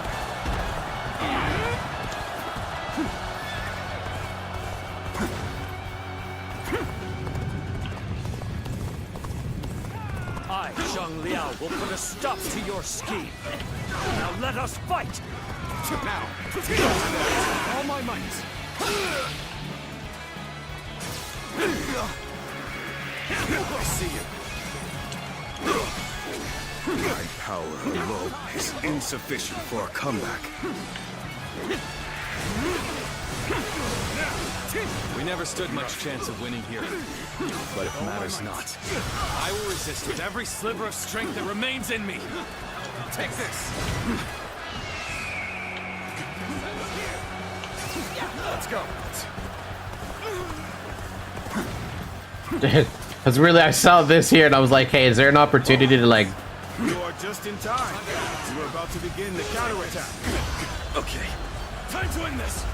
I, Zhang Liao, will put a stop to your scheme. Now let us fight! Now, all my might. I see you. My power alone is insufficient for a comeback. We never stood much chance of winning here, but it matters not. I will resist with every sliver of strength that remains in me. Take this. Let's go. Because really, I saw this here and I was like, hey, is there an opportunity to, like... You are just in time. You are about to begin the counterattack. Okay. Time to end this.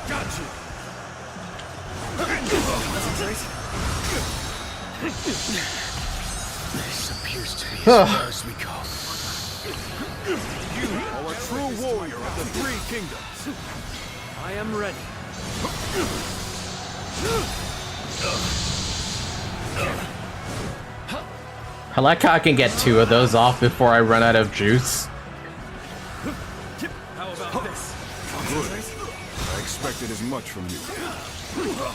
Got you. This appears to be as far as we go. You are a true warrior of the Three Kingdoms. I am ready. I like how I can get 2 of those off before I run out of juice. How about this? Good. I expected as much from you.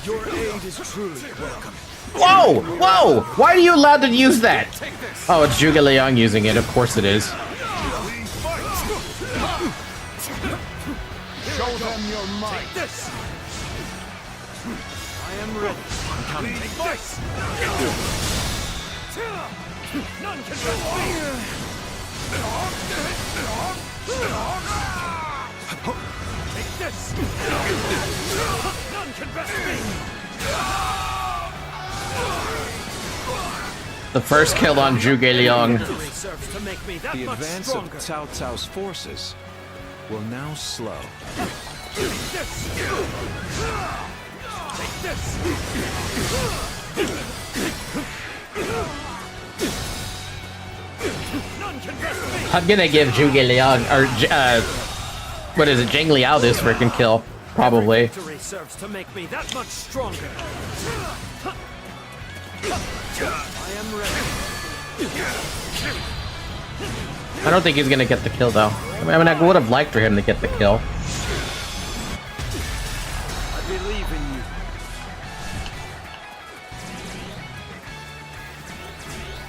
Your aid is truly welcome. Whoa! Whoa! Why are you allowed to use that? Oh, it's Zhuge Liang using it. Of course it is. Show them your might. Take this. I am ready. I'm coming. Take this. None can resist me. Take this! None can best me! The first kill on Zhuge Liang. Serves to make me that The much advance stronger. of Cao Cao's forces will now slow. Take this! Take this! None can best me! I'm gonna give Zhuge Liang, or what is it, Zhang Liao this freaking kill, probably. Victory serves to make me that much stronger. I am ready. I don't think he's gonna get the kill though. I mean, I would have liked for him to get the kill. I believe in you.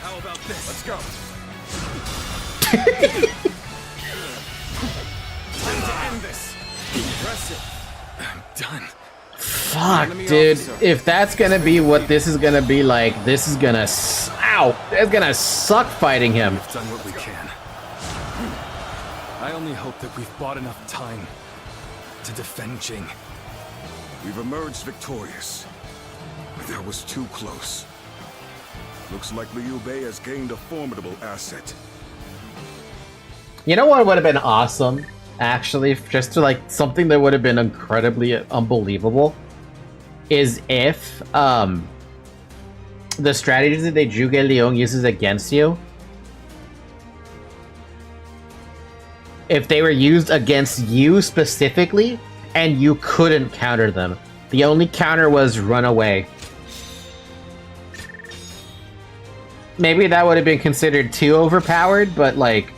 How about this? Let's go. Time to end this. Impressive. I'm done. Fuck, dude. If that's gonna be what this is gonna be like, this is gonna it's gonna suck fighting him. We've done what we can. I only hope that we've bought enough time to defend Jing. We've emerged victorious, but that was too close. Looks like Liu Bei has gained a formidable asset. You know what would have been awesome? Actually, just to like something that would have been incredibly unbelievable is if the strategies that Zhuge Liang uses against you, if they were used against you specifically and you couldn't counter them. The only counter was run away. Maybe that would have been considered too overpowered, but like,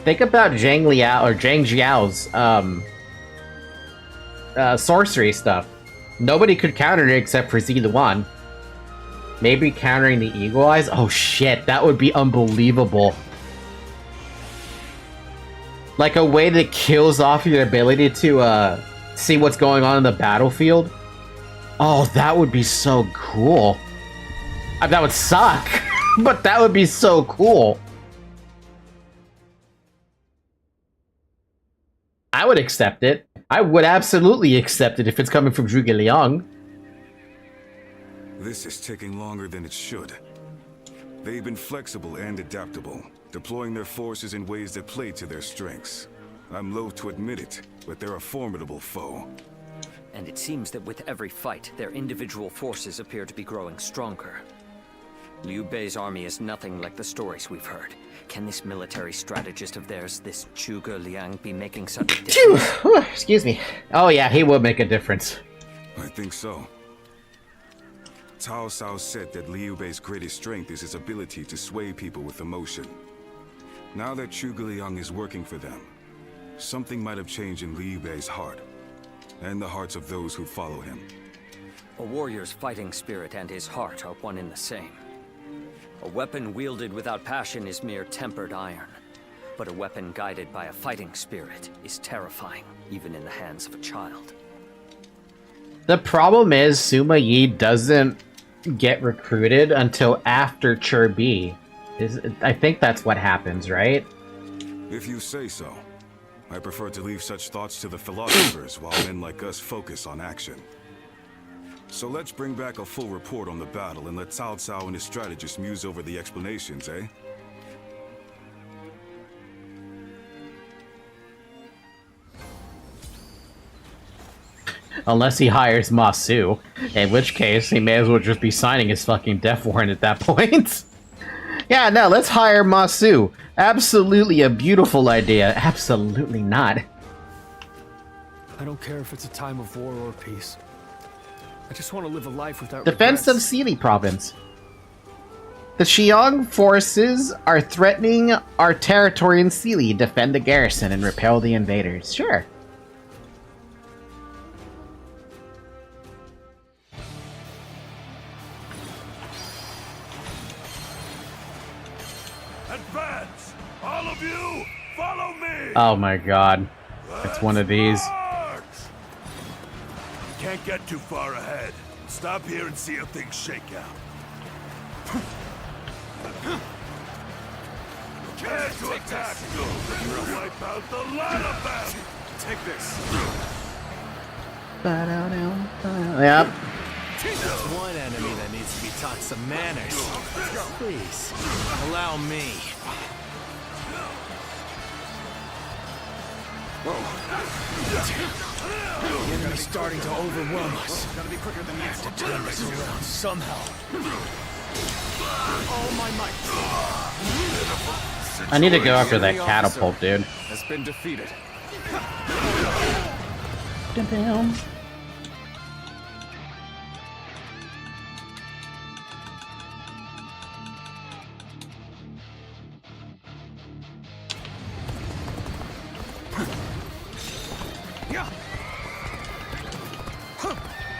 think about Zhang Liao or Zhang Jiao's sorcery stuff. Nobody could counter it except for Ziluan. Maybe countering the Eagle Eyes? Oh shit, that would be unbelievable. Like a way that kills off your ability to see what's going on in the battlefield. Oh, that would be so cool. That would suck, but that would be so cool. I would accept it. I would absolutely accept it if it's coming from Zhuge Liang. This is taking longer than it should. They've been flexible and adaptable, deploying their forces in ways that play to their strengths. I'm loath to admit it, but they're a formidable foe. And it seems that with every fight, their individual forces appear to be growing stronger. Liu Bei's army is nothing like the stories we've heard. Can this military strategist of theirs, this Zhuge Liang, be making such a difference? Excuse me. Oh yeah, he would make a difference. I think so. Cao Cao said that Liu Bei's greatest strength is his ability to sway people with emotion. Now that Zhuge Liang is working for them, something might have changed in Liu Bei's heart, and the hearts of those who follow him. A warrior's fighting spirit and his heart are one and the same. A weapon wielded without passion is mere tempered iron, but a weapon guided by a fighting spirit is terrifying, even in the hands of a child. The problem is Sima Yi doesn't get recruited until after Chibi. I think that's what happens, right? If you say so. I prefer to leave such thoughts to the philosophers while men like us focus on action. So let's bring back a full report on the battle and let Cao Cao and his strategists muse over the explanations, eh? Unless he hires Ma Su, in which case he may as well just be signing his fucking death warrant at that point. Yeah, no, let's hire Ma Su. Absolutely a beautiful idea. Absolutely not. I don't care if it's a time of war or peace. I just want to live a life without Defense of Xili Province. The Xiong forces are threatening our territory in Xili. Defend the garrison and repel the invaders. Sure. Advance! All of you, follow me! Oh my god. It's one of these. Can't get too far ahead. Stop here and see how things shake out. Care to attack! Wipe out the lot of them! Take this. Yep. There's one enemy that needs to be taught some manners. Please, allow me. The enemy's starting to overwhelm us. Gotta be quicker than that. To turn this around somehow. All my might. I need to go after that catapult, dude. Has been defeated. Damn.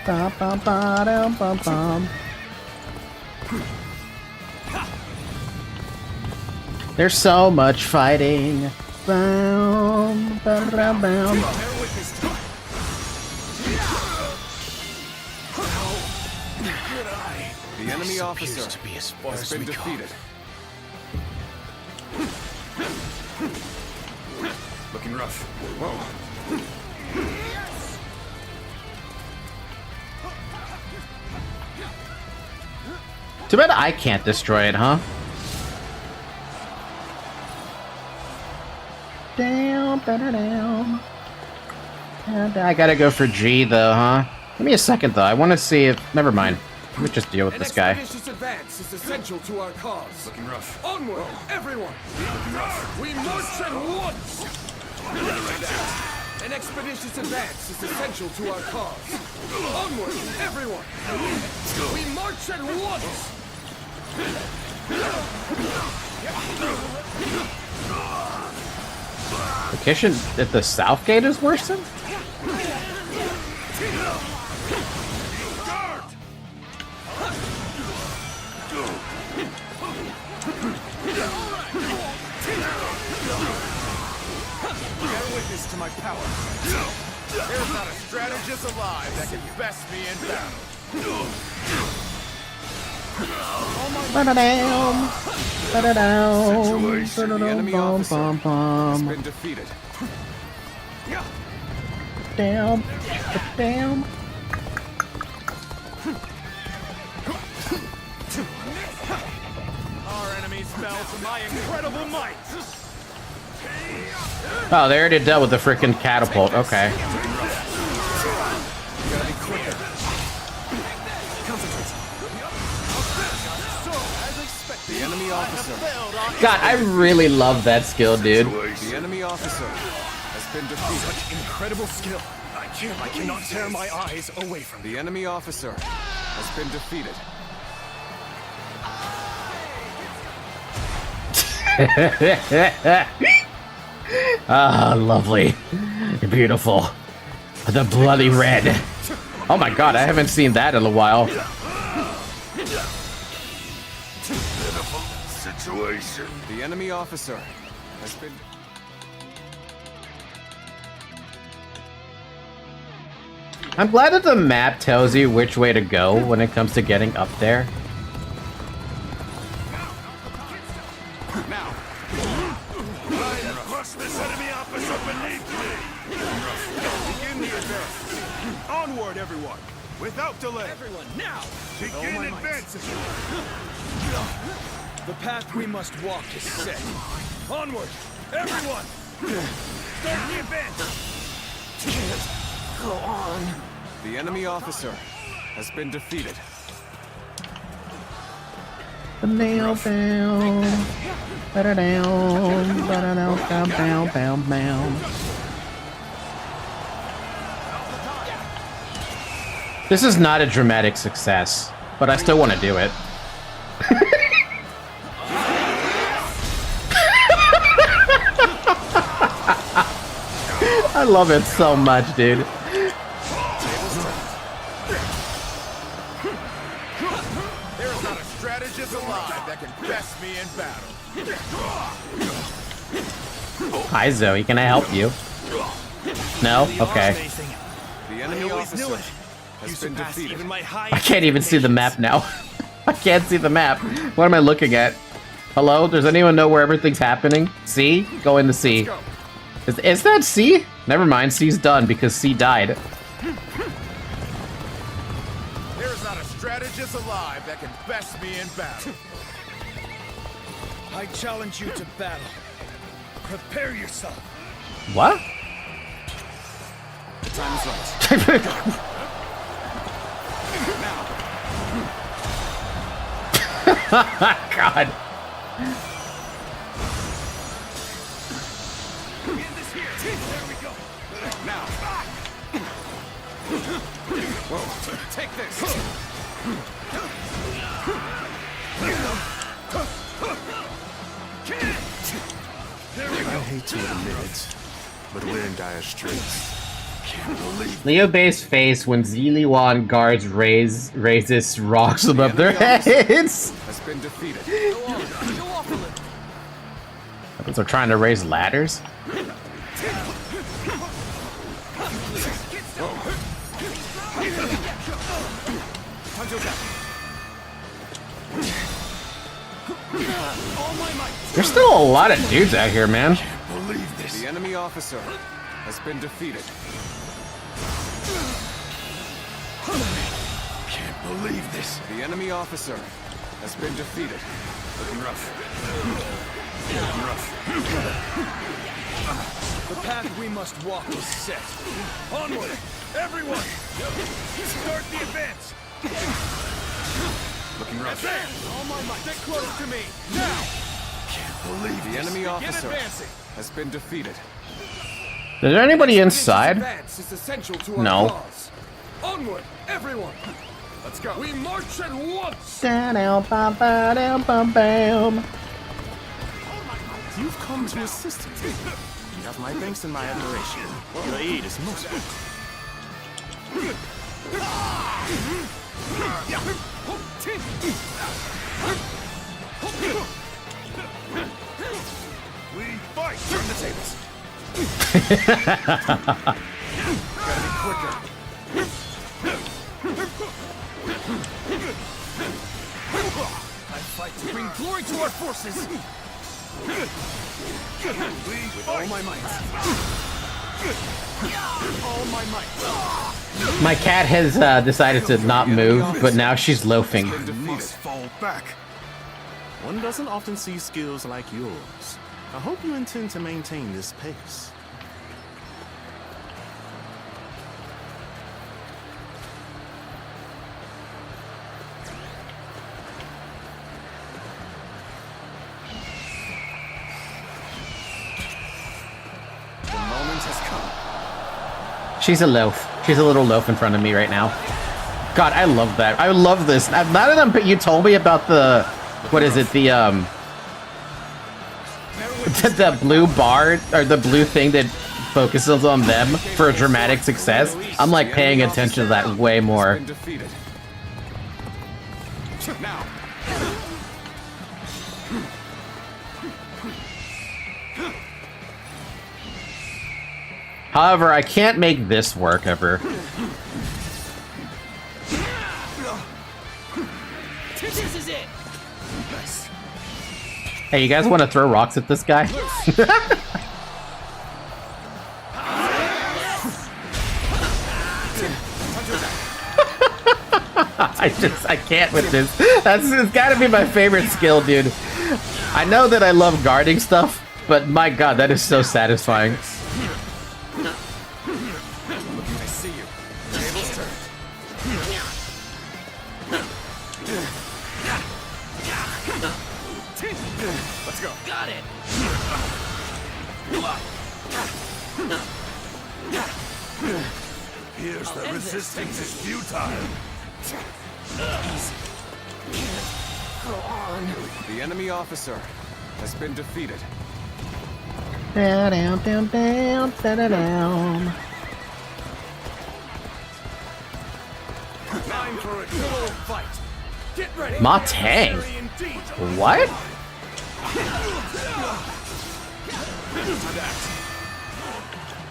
Bum, bum, ba-dum, bum, bum. There's so much fighting. Boom, ba-da-dum, boom. The enemy officer appears to be as far has as been we go. defeated. Looking rough. Whoa. Too bad I can't destroy it, huh? Down, down. And I gotta go for G though, huh? Give me a second though. I want to see if. Never mind. Let me just deal with this guy. An expeditious advance is essential to our cause. Looking rough. Onward, everyone! Looking rough. We march at once! An expeditious advance is essential to our cause. Onward, everyone! We march at once! The kitchen at the south gate is worsened? Bear witness to my power. There's not a strategist alive that can best me in battle. Ba-da-dam. Ba-da-dam. The enemy Ba-da-dum, officer bum, has bum. been defeated. Down. Down. Our enemies fell to my incredible might. Oh, they already dealt with the freaking catapult. Okay. Gotta be quicker. The enemy officer. God, I really love that skill, dude. The enemy officer has been defeated. Such incredible skill. I cannot tear my eyes away from The enemy officer has been defeated. Ah, lovely. Beautiful. The bloody red. Oh my god, I haven't seen that in a while. Situation. The enemy officer has been... I'm glad that the map tells you which way to go when it comes to getting up there. now. Crush this enemy officer beneath me. Begin the advance. Onward, everyone. Without delay. Everyone, now. Begin advancing. The path we must walk is set. Onward, everyone. Start the advance. Go on. The enemy officer has been defeated. Nail down. Ba-da-down. Ba-da-down. Bow, bow, bow, bow. This is not a dramatic success, but I still want to do it. I love it so much, dude. There is not a strategist alive that can best me in battle. Hi, Zoe. Can I help you? No? Okay. The enemy officer has been defeated. I can't even see the map now. I can't see the map. What am I looking at? Hello? Does anyone know where everything's happening? C? Go into C. Is that C? Never mind, C's done because C died. There's not a strategist alive that can best me in battle. I challenge you to battle. Prepare yourself. What? The time is right. God. There we go. Now. Whoa, take this. I hate to admit it, but we're in dire straits. Leo Bay's face when Ziliwan guards raises rocks above their heads. Has been defeated. Those are trying to raise ladders. There's still a lot of dudes out here, man. Believe this. The enemy officer has been defeated. Can't believe this. The enemy officer has been defeated. Looking rough. The path we must walk is set. Onward, everyone! Start the advance! Looking rough. Advance! All my might. Stay close to me. Now! Can't believe the enemy officer has been defeated. Is there anybody inside? Advance is essential to our No. cause. Onward, everyone! Let's go. We march at once! You've come to assist me. You have my thanks and my admiration. Your aid is most welcome. We fight. Turn the tables. Gotta be quicker. I fight to bring glory to our forces! With all my might. All my might. My cat has decided to not move, but now she's loafing. Must fall back. One doesn't often see skills like yours. I hope you intend to maintain this pace. The moment has come. She's a loaf. She's a little loaf in front of me right now. God, I love that. I love this. Now that you told me about the, what is it, the the blue bar, or the blue thing that focuses on them for dramatic success, I'm like paying attention to that way more. Now. However, I can't make this work ever. This is it! Nice. Hey, you guys want to throw rocks at this guy? I can't with this. It's gotta be my favorite skill, dude. I know that I love guarding stuff, but my god, that is so satisfying. I see you. Tables turned. Let's go. Got it! Here's the resistance is futile. Go on. The enemy officer has been defeated. Down, down, down, down, down, down. Time for a good old fight. Get ready. Ma Tang. What?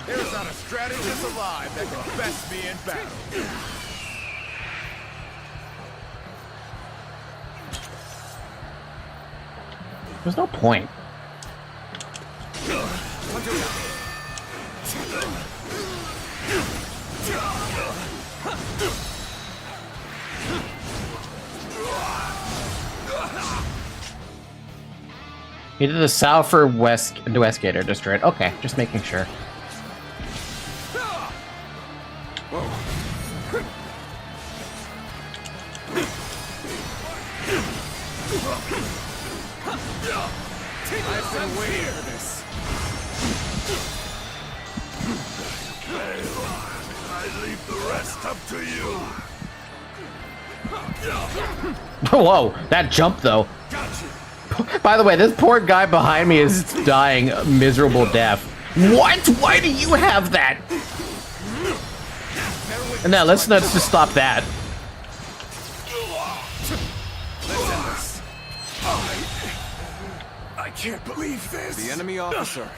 There's not a strategist alive that can best me in battle. There's no point. Either the south or west gate are destroyed. Okay, just making sure. I've been waiting for this. I leave the rest up to you. Whoa, that jump though. By the way, this poor guy behind me is dying a miserable death. What? Why do you have that? No, let's just stop that. I can't believe this. The enemy officer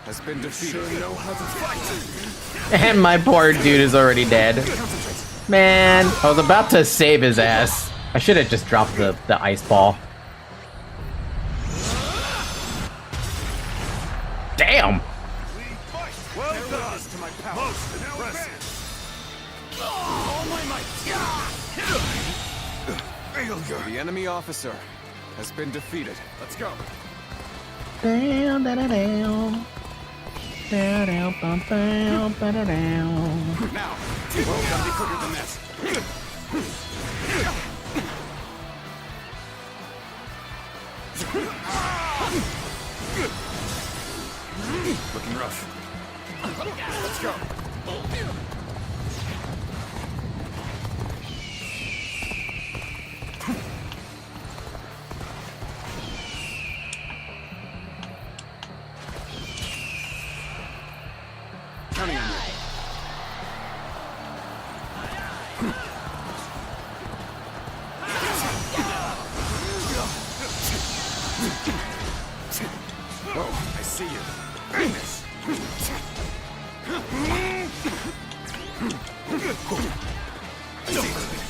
has been defeated. Sure know how to fight. And my poor dude is already dead. Man, I was about to save his ass. I should have just dropped the ice ball. Damn! Well done. To my power. Most impressive. All my might. Failure. The enemy officer has been defeated. Let's go. Down, down, down. Down, down, bum, down, down, down. Now, well, gotta be quicker than that. Looking rough. Let's go. Counting on you. Oh, I see you. Bang this.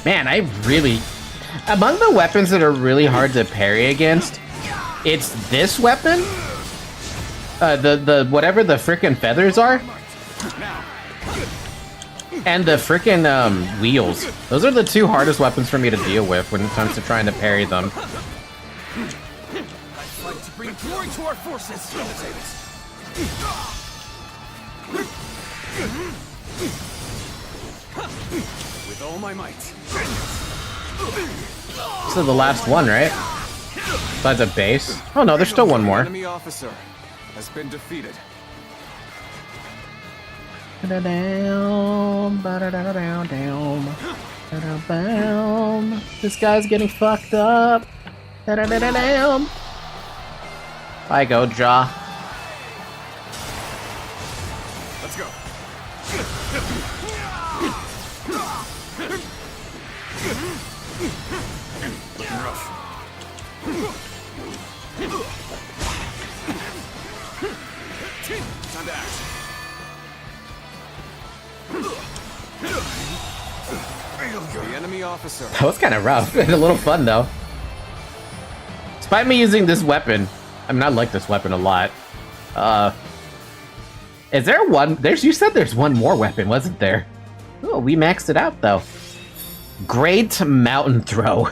Man, I really... Among the weapons that are really hard to parry against, it's this weapon, the whatever the frickin' feathers are, and the frickin' wheels. Those are the two hardest weapons for me to deal with when it comes to trying to parry them. I'd like to bring glory to our forces. With all my might. This is the last one, right? Besides a base. Oh no, there's still one more. The enemy officer has been defeated. This guy's getting fucked up. I go, Jaw. Let's go. Looking rough. Time to act. The enemy officer. That was kind of rough. A little fun though. Despite me using this weapon, I mean, I like this weapon a lot. Is there one? You said there's one more weapon, wasn't there? Oh, we maxed it out though. Great Mountain Throw.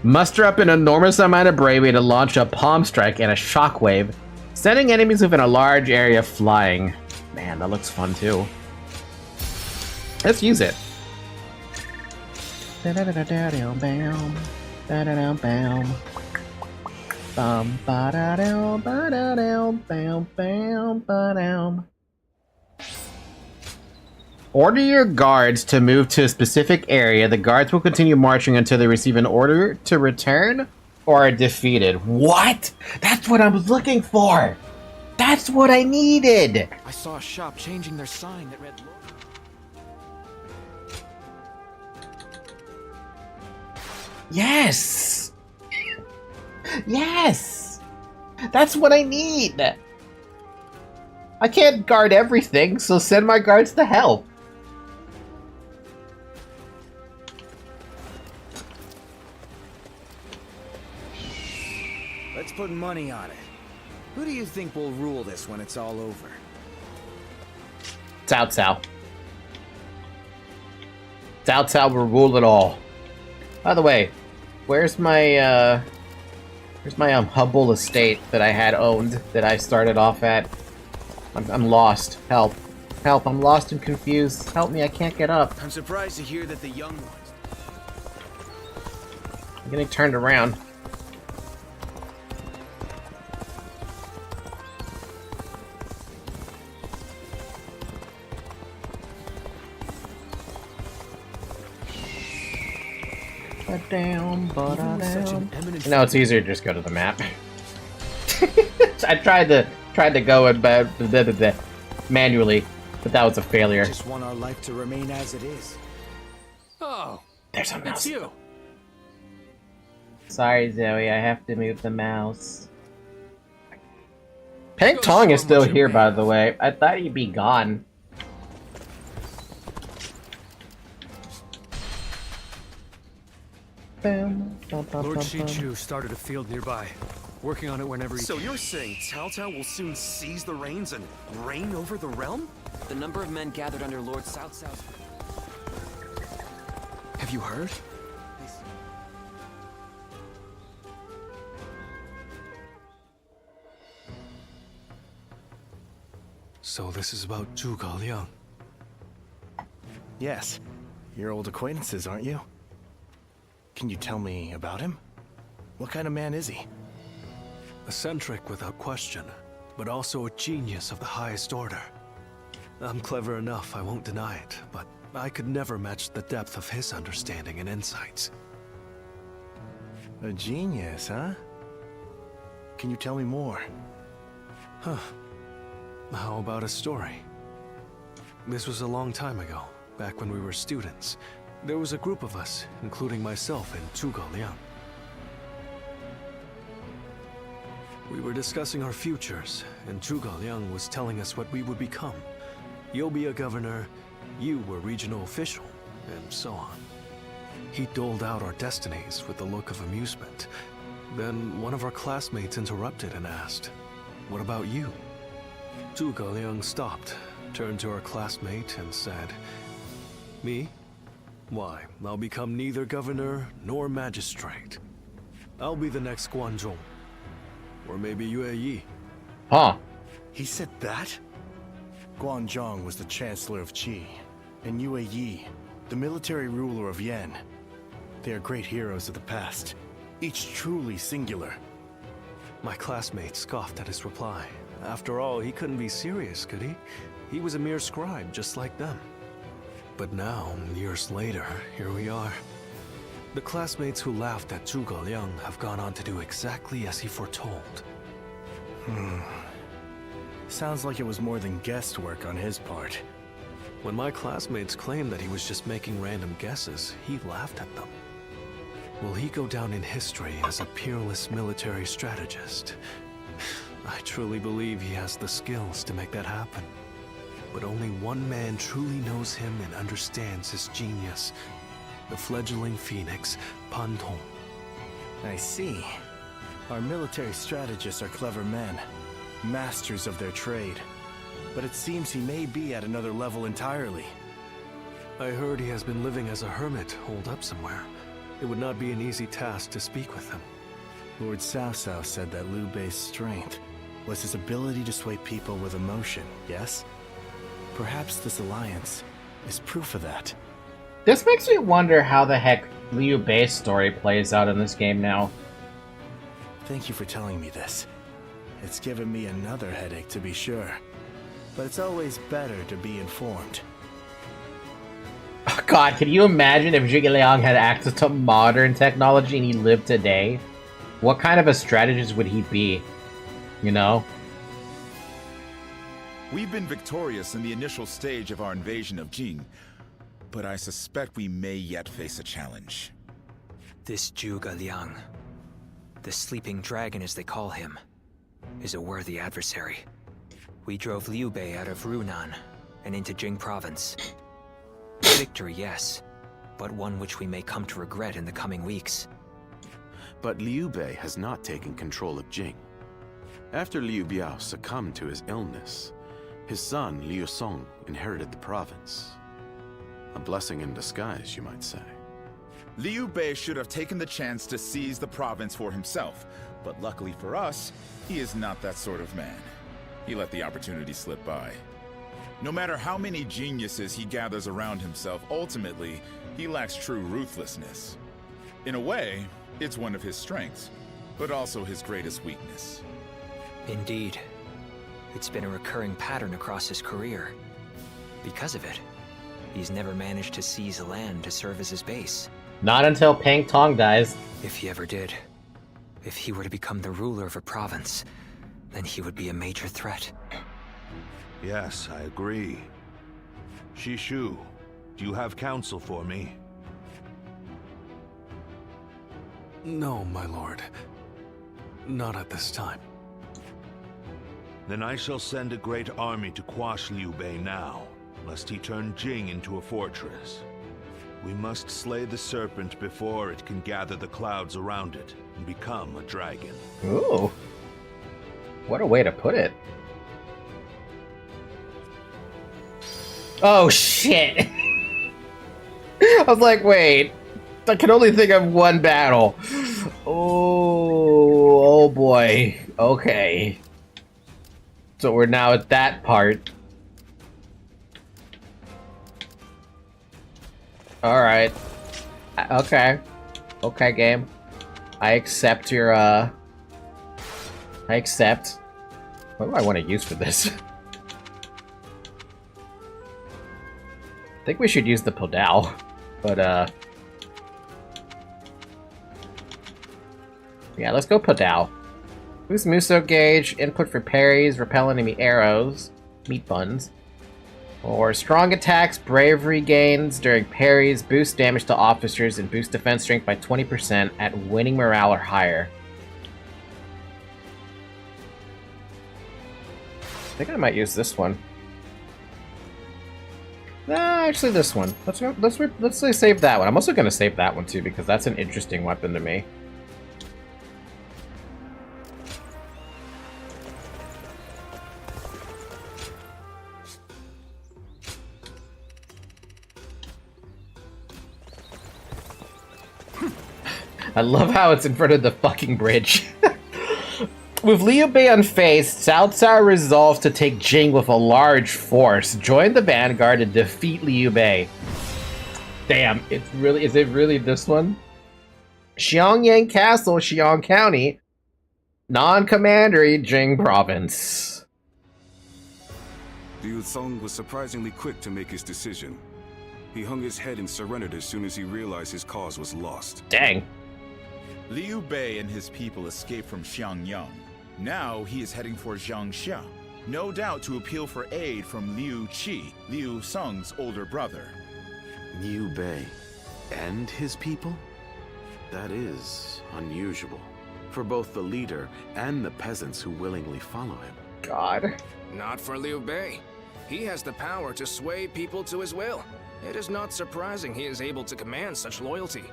Muster up an enormous amount of bravery to launch a palm strike and a shockwave, sending enemies within a large area flying. Man, that looks fun too. Let's use it. Order your guards to move to a specific area. The guards will continue marching until they receive an order to return or are defeated. What? That's what I was looking for. That's what I needed. I saw a shop changing their sign that read... Yes. Yes. That's what I need. I can't guard everything, so send my guards to help. Let's put money on it. Who do you think will rule this when it's all over? Cao Cao. Cao Cao will rule it all. By the way, where's my humble estate that I had owned, that I started off at? I'm lost. Help. Help, I'm lost and confused. Help me, I can't get up. I'm surprised to hear that the young ones... I'm getting turned around. No, it's easier to just go to the map. I tried to go and manually, but that was a failure. I just want our life to remain as it is. Oh, there's a mouse. It's you. Sorry, Zoe, I have to move the mouse. Peng Tong is still here, by the way. I thought he'd be gone. Lord Shichu started a field nearby, working on it whenever he So you're saying Cao Cao will soon seize the reins and reign over the realm? The number of men gathered under Lord Cao Cao's... Have you heard? So this is about Zhuge Liang. Yes. You're old acquaintances, aren't you? Can you tell me about him? What kind of man is he? Eccentric without question, but also a genius of the highest order. I'm clever enough, I won't deny it, but I could never match the depth of his understanding and insights. A genius, huh? Can you tell me more? Huh. How about a story? This was a long time ago, back when we were students. There was a group of us, including myself and Zhuge Liang. We were discussing our futures, and Zhuge Liang was telling us what we would become. You'll be a governor, you were regional official, and so on. He doled out our destinies with a look of amusement. Then one of our classmates interrupted and asked, "What about you?" Zhuge Liang stopped, turned to our classmate and said, "Me? Why, I'll become neither governor nor magistrate. I'll be the next Guanzhong. Or maybe Yue Yi." Huh. He said that? Guanzhong was the Chancellor of Qi, and Yue Yi, the military ruler of Yan. They are great heroes of the past, each truly singular. My classmate scoffed at his reply. After all, he couldn't be serious, could he? He was a mere scribe, just like them. But now, years later, here we are. The classmates who laughed at Zhuge Liang have gone on to do exactly as he foretold. Sounds like it was more than guesswork on his part. When my classmates claimed that he was just making random guesses, he laughed at them. Will he go down in history as a peerless military strategist? I truly believe he has the skills to make that happen. But only one man truly knows him and understands his genius. The fledgling phoenix, Pan Tong. I see. Our military strategists are clever men, masters of their trade. But it seems he may be at another level entirely. I heard he has been living as a hermit, holed up somewhere. It would not be an easy task to speak with him. Lord Cao Cao said that Liu Bei's strength was his ability to sway people with emotion, yes? Perhaps this alliance is proof of that. This makes me wonder how the heck Liu Bei's story plays out in this game now. Thank you for telling me this. It's given me another headache, to be sure. But it's always better to be informed. Oh God, can you imagine if Zhuge Liang had access to modern technology and he lived today? What kind of a strategist would he be? You know? We've been victorious in the initial stage of our invasion of Jing, but I suspect we may yet face a challenge. This Zhuge Liang, the sleeping dragon as they call him, is a worthy adversary. We drove Liu Bei out of Runan and into Jing province. Victory, yes, but one which we may come to regret in the coming weeks. But Liu Bei has not taken control of Jing. After Liu Biao succumbed to his illness, His son, Liu Song, inherited the province. A blessing in disguise, you might say. Liu Bei should have taken the chance to seize the province for himself, but luckily for us, he is not that sort of man. He let the opportunity slip by. No matter how many geniuses he gathers around himself, ultimately, he lacks true ruthlessness. In a way, it's one of his strengths, but also his greatest weakness. Indeed. It's been a recurring pattern across his career. Because of it, he's never managed to seize a land to serve as his base. Not until Pang Tong dies. If he ever did, if he were to become the ruler of a province, then he would be a major threat. Yes, I agree. Shishu, do you have counsel for me? No, my lord. Not at this time. Then I shall send a great army to quash Liu Bei now, lest he turn Jing into a fortress. We must slay the serpent before it can gather the clouds around it and become a dragon. Ooh. What a way to put it. Oh, shit. I was like, wait. I can only think of one battle. Oh boy. Okay. So we're now at that part. Alright. Okay. Okay, game. I accept your, I accept. What do I want to use for this? I think we should use the Podal. But, yeah, let's go Podal. Boost Muso gauge, input for parries, repel enemy arrows, meat buns. Or strong attacks, bravery gains during parries, boost damage to officers, and boost defense strength by 20% at winning morale or higher. I think I might use this one. Nah, actually this one. Let's save that one. I'm also gonna save that one too because that's an interesting weapon to me. I love how it's in front of the fucking bridge. With Liu Bei unfazed, Cao Cao resolves to take Jing with a large force, join the vanguard, and defeat Liu Bei. Damn, is it really this one? Xiangyang Castle, Xiang County, non-commandery Jing Province. Liu Song was surprisingly quick to make his decision. He hung his head and surrendered as soon as he realized his cause was lost. Dang. Liu Bei and his people escaped from Xiangyang. Now he is heading for Jiangxia, no doubt to appeal for aid from Liu Qi, Liu Song's older brother. Liu Bei and his people? That is unusual for both the leader and the peasants who willingly follow him. God. Not for Liu Bei. He has the power to sway people to his will. It is not surprising he is able to command such loyalty.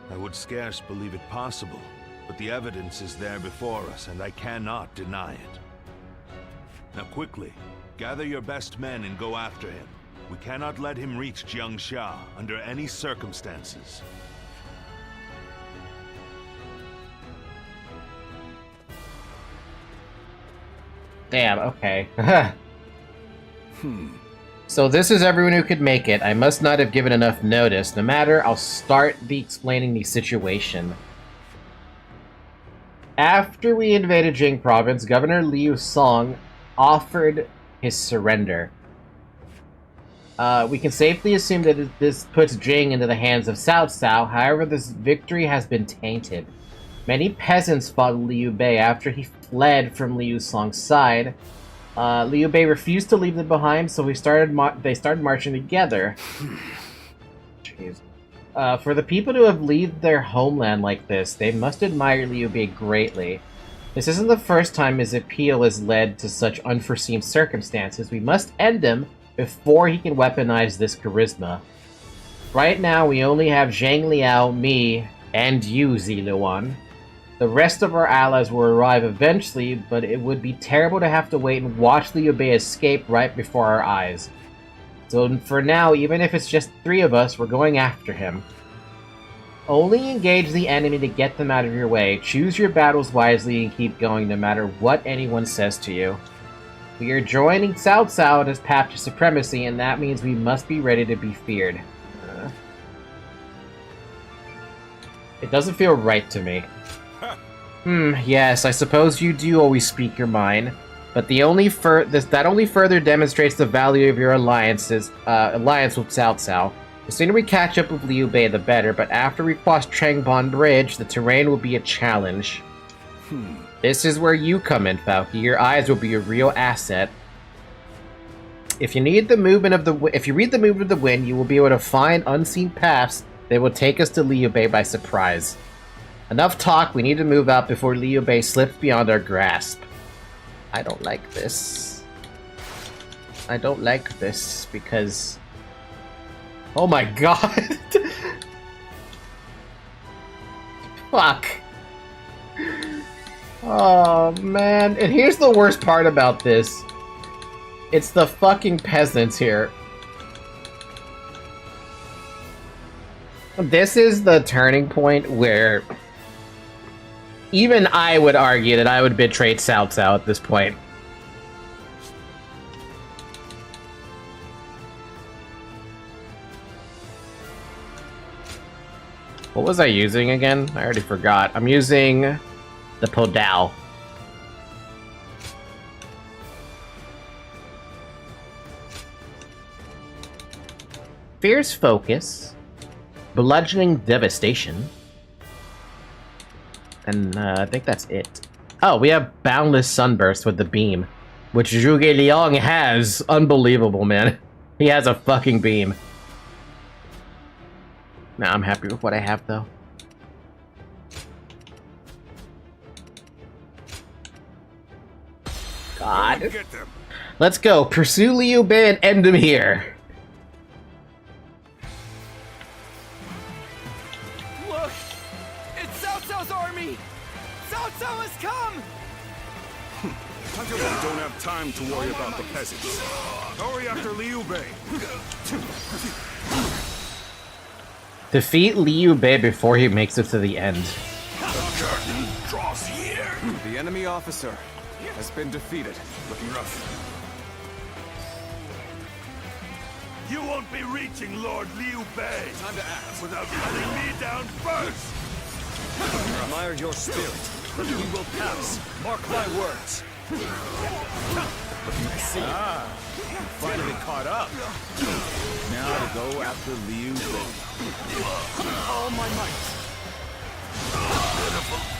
I would scarce believe it possible, but the evidence is there before us, and I cannot deny it. Now quickly, gather your best men and go after him. We cannot let him reach Jiangxia under any circumstances. Damn, okay. So this is everyone who could make it. I must not have given enough notice. No matter, I'll start explaining the situation. After we invaded Jing Province, Governor Liu Song offered his surrender. We can safely assume that this puts Jing into the hands of Cao Cao. However, this victory has been tainted. Many peasants fought Liu Bei after he fled from Liu Song's side. Liu Bei refused to leave them behind, so they started marching together. Jeez. For the people to have left their homeland like this, they must admire Liu Bei greatly. This isn't the first time his appeal has led to such unforeseen circumstances. We must end him before he can weaponize this charisma. Right now, we only have Zhang Liao, me, and you, Ziluan. The rest of our allies will arrive eventually, but it would be terrible to have to wait and watch Liu Bei escape right before our eyes. So for now, even if it's just 3 of us, we're going after him. Only engage the enemy to get them out of your way. Choose your battles wisely and keep going no matter what anyone says to you. We are joining Cao Cao in his path to supremacy, and that means we must be ready to be feared. It doesn't feel right to me. Yes, I suppose you do always speak your mind, but that only further demonstrates the value of your alliance with Cao Cao. The sooner we catch up with Liu Bei, the better, but after we cross Changban Bridge, the terrain will be a challenge. This is where you come in, Falky. Your eyes will be a real asset. If you read the movement of the wind, you will be able to find unseen paths that will take us to Liu Bei by surprise. Enough talk, we need to move out before Liu Bei slips beyond our grasp. I don't like this. I don't like this because... Oh my god! Fuck. Oh man, and here's the worst part about this. It's the fucking peasants here. This is the turning point where even I would argue that I would betray Cao Cao at this point. What was I using again? I already forgot. I'm using the Podao. Fierce Focus. Bludgeoning Devastation. And I think that's it. Oh, we have Boundless Sunburst with the beam, which Zhuge Liang has. Unbelievable, man. He has a fucking beam. Nah, I'm happy with what I have, though. God. Let's go. Pursue Liu Bei and end him here. Look! It's Cao Cao's army! Cao Cao has come! We don't have time to worry about the peasants. Hurry after Liu Bei. Defeat Liu Bei before he makes it to the end. The curtain draws here. The enemy officer has been defeated. Looking rough. You won't be reaching Lord Liu Bei. Time to act without cutting me down first. Admire your spirit. We will pass. Mark my words. Finally caught up. Now to go after Liu Bei. All my might.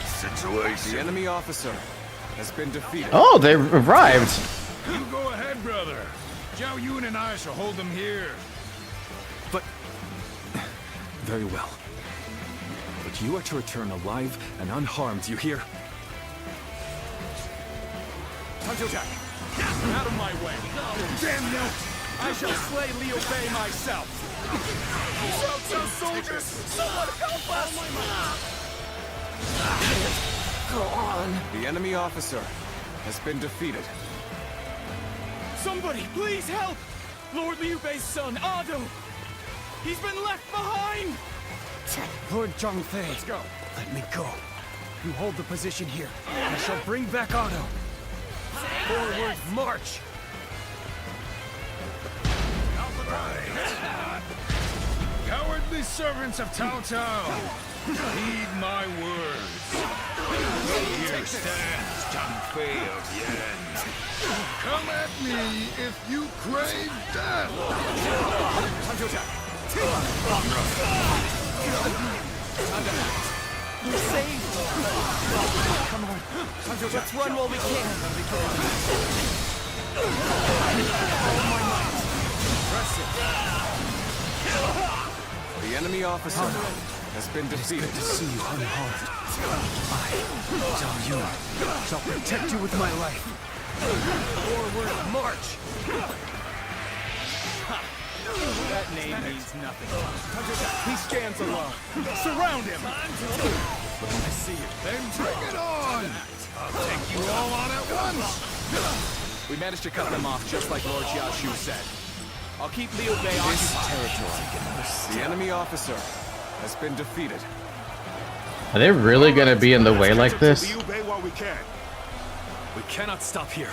Situation. The enemy officer has been defeated. Oh, they arrived. You go ahead, brother. Zhao Yun and I shall hold them here. But... very well. But you are to return alive and unharmed, you hear? Out of my way. Damn no! I shall slay Liu Bei myself. Cao Cao soldiers, someone help us! Go on. The enemy officer has been defeated. Somebody, please help! Lord Liu Bei's son, Ado! He's been left behind! Lord Zhongfei, Let's go. let me go. You hold the position here. I shall bring back Otto. Forward, march! Cowardly servants of Cao Cao, heed my words. Here stands Zhongfei of Yan. Come at me if you crave death. You're safe! Come on, let's run while we can! The enemy officer has been defeated. To see you unharmed. I, Zhao Yun, shall protect you with my life. Forward, march! That name means nothing. He stands alone. Surround him! I see you. Then bring it on! I'll take you all on at once! We managed to cut them off just like Lord Xiaoshu said. I'll keep Liu Bei on this territory. The enemy officer has been defeated. Are they really gonna be in the way like this? Liu Bei while we can. We cannot stop here.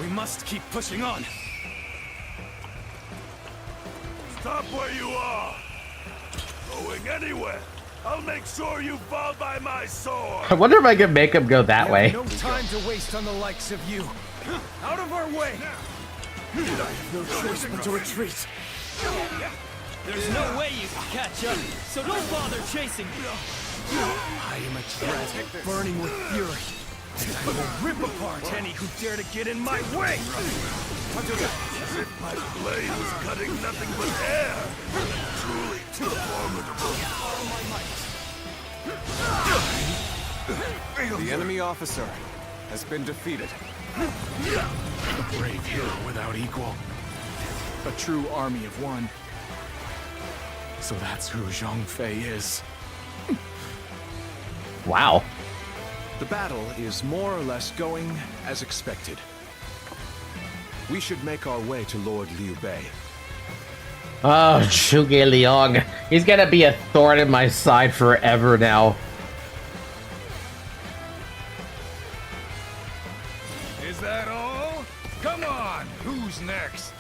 We must keep pushing on. Stop where you are. Going anywhere. I'll make sure you fall by my sword. I wonder if I can make him go that way. No time to waste on the likes of you. Out of our way. I have no choice but to retreat. There's no way you can catch up, so don't bother chasing me. I am a dragon burning with fury. And I will rip apart any who dare to get in my way! As if my blade was cutting nothing but air. Truly too formidable. The enemy officer has been defeated. A brave hero without equal. A true army of one. So that's who Zhang Fei is. Wow. The battle is more or less going as expected. We should make our way to Lord Liu Bei. Oh, Zhuge Liang. He's gonna be a thorn in my side forever now. Is that all? Come on, who's next?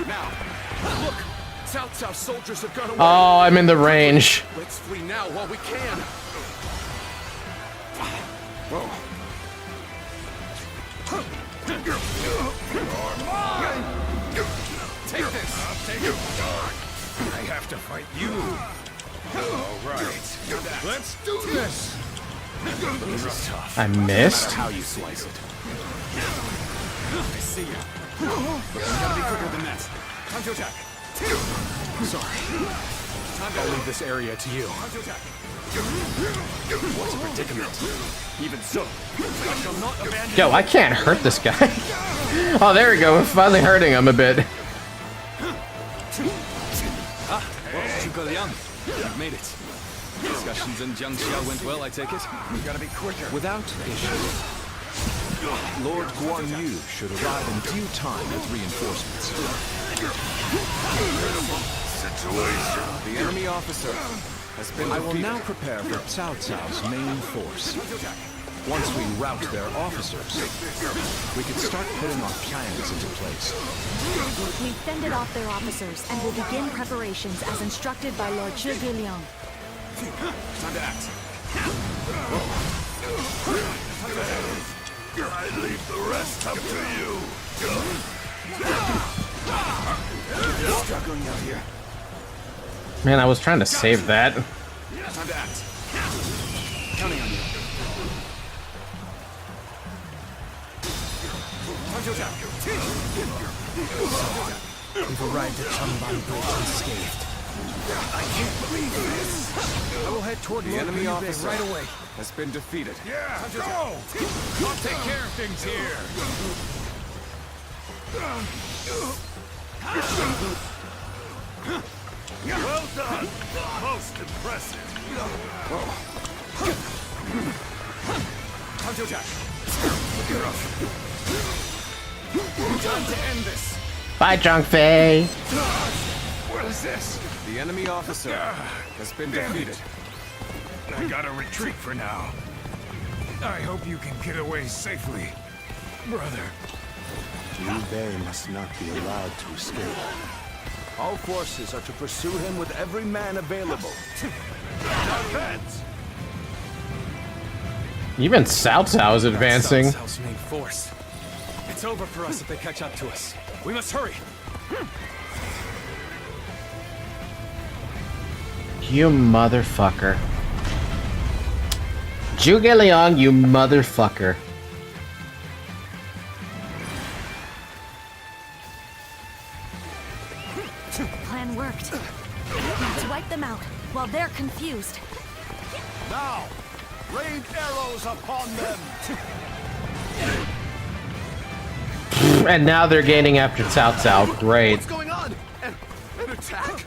Now, look! Cao Cao's soldiers have gone away. Oh, I'm in the range. Let's flee now while we can. Whoa. Take this. I'll take it. I have to fight you. All right. Let's do this. This is tough. I missed. No matter how you slice it. I see you. But you gotta be quicker than that. Time to attack. Sorry. Time to leave this area to you. Time to attack. What's a predicament? Even so, I shall not abandon. Yo, I can't hurt this guy. Oh, there we go. We're finally hurting him a bit. Ah, well, Zhuge Liang, you've made it. Discussions in Jiangxia went well, I take it? We gotta be quicker. Without issue. Lord Guanyu should arrive in due time with reinforcements. Situation. The enemy officer has been. I will now prepare for Cao Cao's main force. Once we rout their officers, we can start putting our plans into place. We've fended off their officers and will begin preparations as instructed by Lord Zhuge Liang. Time to act. I leave the rest up to you. Struggling out here. Man, I was trying to save that. Time to act. Counting on you. Time to attack. We've arrived at Changban Bridge unscathed. I can't believe this. I will head toward the enemy officer right away. has been defeated. Yeah, go. I'll take care of things here. Well done. Most impressive. Time to attack. Time to end this. Bye, Zhang Fei. What is this? The enemy officer has been defeated. I gotta retreat for now. I hope you can get away safely, brother. Liu Bei must not be allowed to escape. All forces are to pursue him with every man available. Advance! Even Cao Cao is advancing. Cao Cao's main force. It's over for us if they catch up to us. We must hurry. You motherfucker. Zhuge Liang, you motherfucker. Plan worked. Let's wipe them out while they're confused. Now, rain arrows upon them. And now they're gaining after Cao Cao. Great. What's going on? An attack?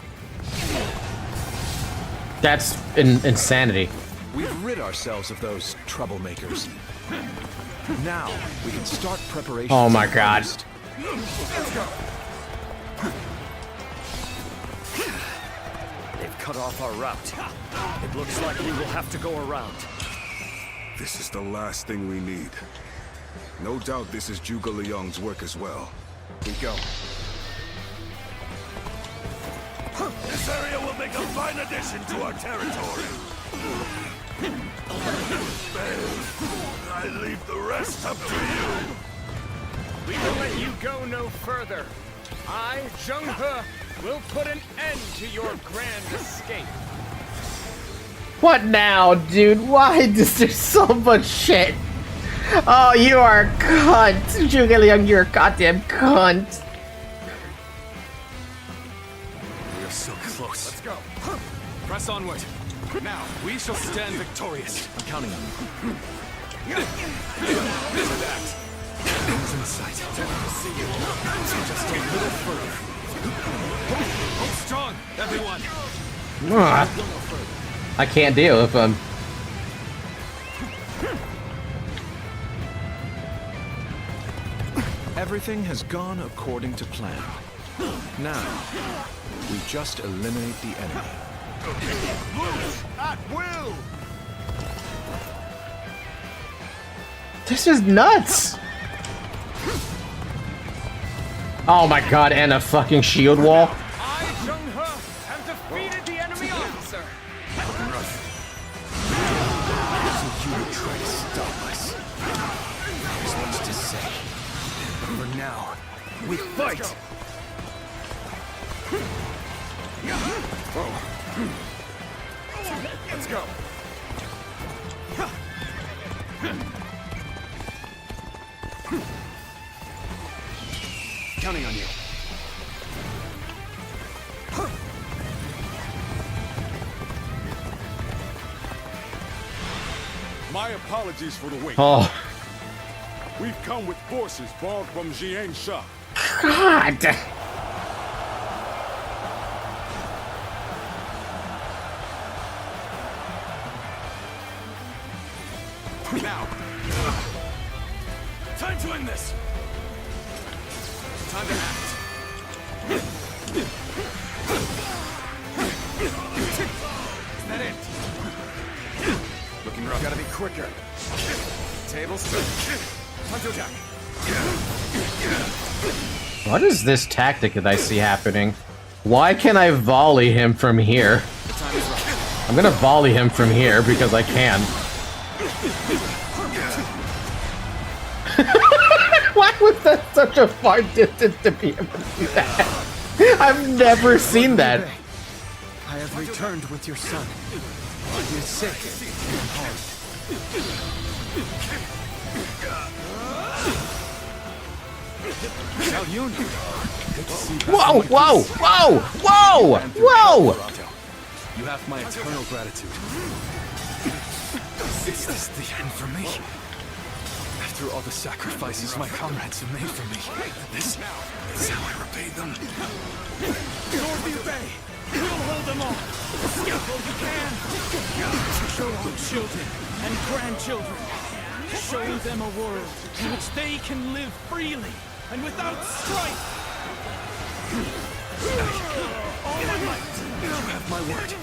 That's insanity. We've rid ourselves of those troublemakers. Now, we can start preparations. Oh my god. They've cut off our route. It looks like we will have to go around. This is the last thing we need. No doubt this is Zhuge Liang's work as well. We go. This area will make a fine addition to our territory. I leave the rest up to you. We will let you go no further. I, Zheng He, will put an end to your grand escape. What now, dude? Why is there so much shit? Oh, you are a cunt. Zhuge Liang, you're a goddamn cunt. We are so close. Let's go. Press onward. Now, we shall stand victorious. I'm counting on you. To that. It's in sight. To see you. Just a little further. Hold strong, everyone. I can't deal with them. Everything has gone according to plan. Now, we just eliminate the enemy. At will. This is nuts. Oh my god, and a fucking shield wall. I, Zheng He, have defeated the enemy officer. So you would try to stop us. There's much to say. For now, we fight! Let's go. Counting on you. My apologies for the wait. Oh. We've come with forces borrowed from Jiansha. God. Now. Time to end this. Time to act. Is that it? Looking rough. Gotta be quicker. Tables turn. Time to attack. What is this tactic that I see happening? Why can't I volley him from here? I'm gonna volley him from here because I can. Why was that such a far distance to be able to do that? I've never seen that. I have returned with your son. He is sick and harmed. Whoa, whoa, whoa, whoa, whoa! You have my eternal gratitude. Is this the end for me? After all the sacrifices my comrades have made for me, this is how I repay them. Lord Liu Bei, we'll hold them all. Skillful you can. Show our children and grandchildren. Show them a world in which they can live freely and without strife. All my might. You have my word.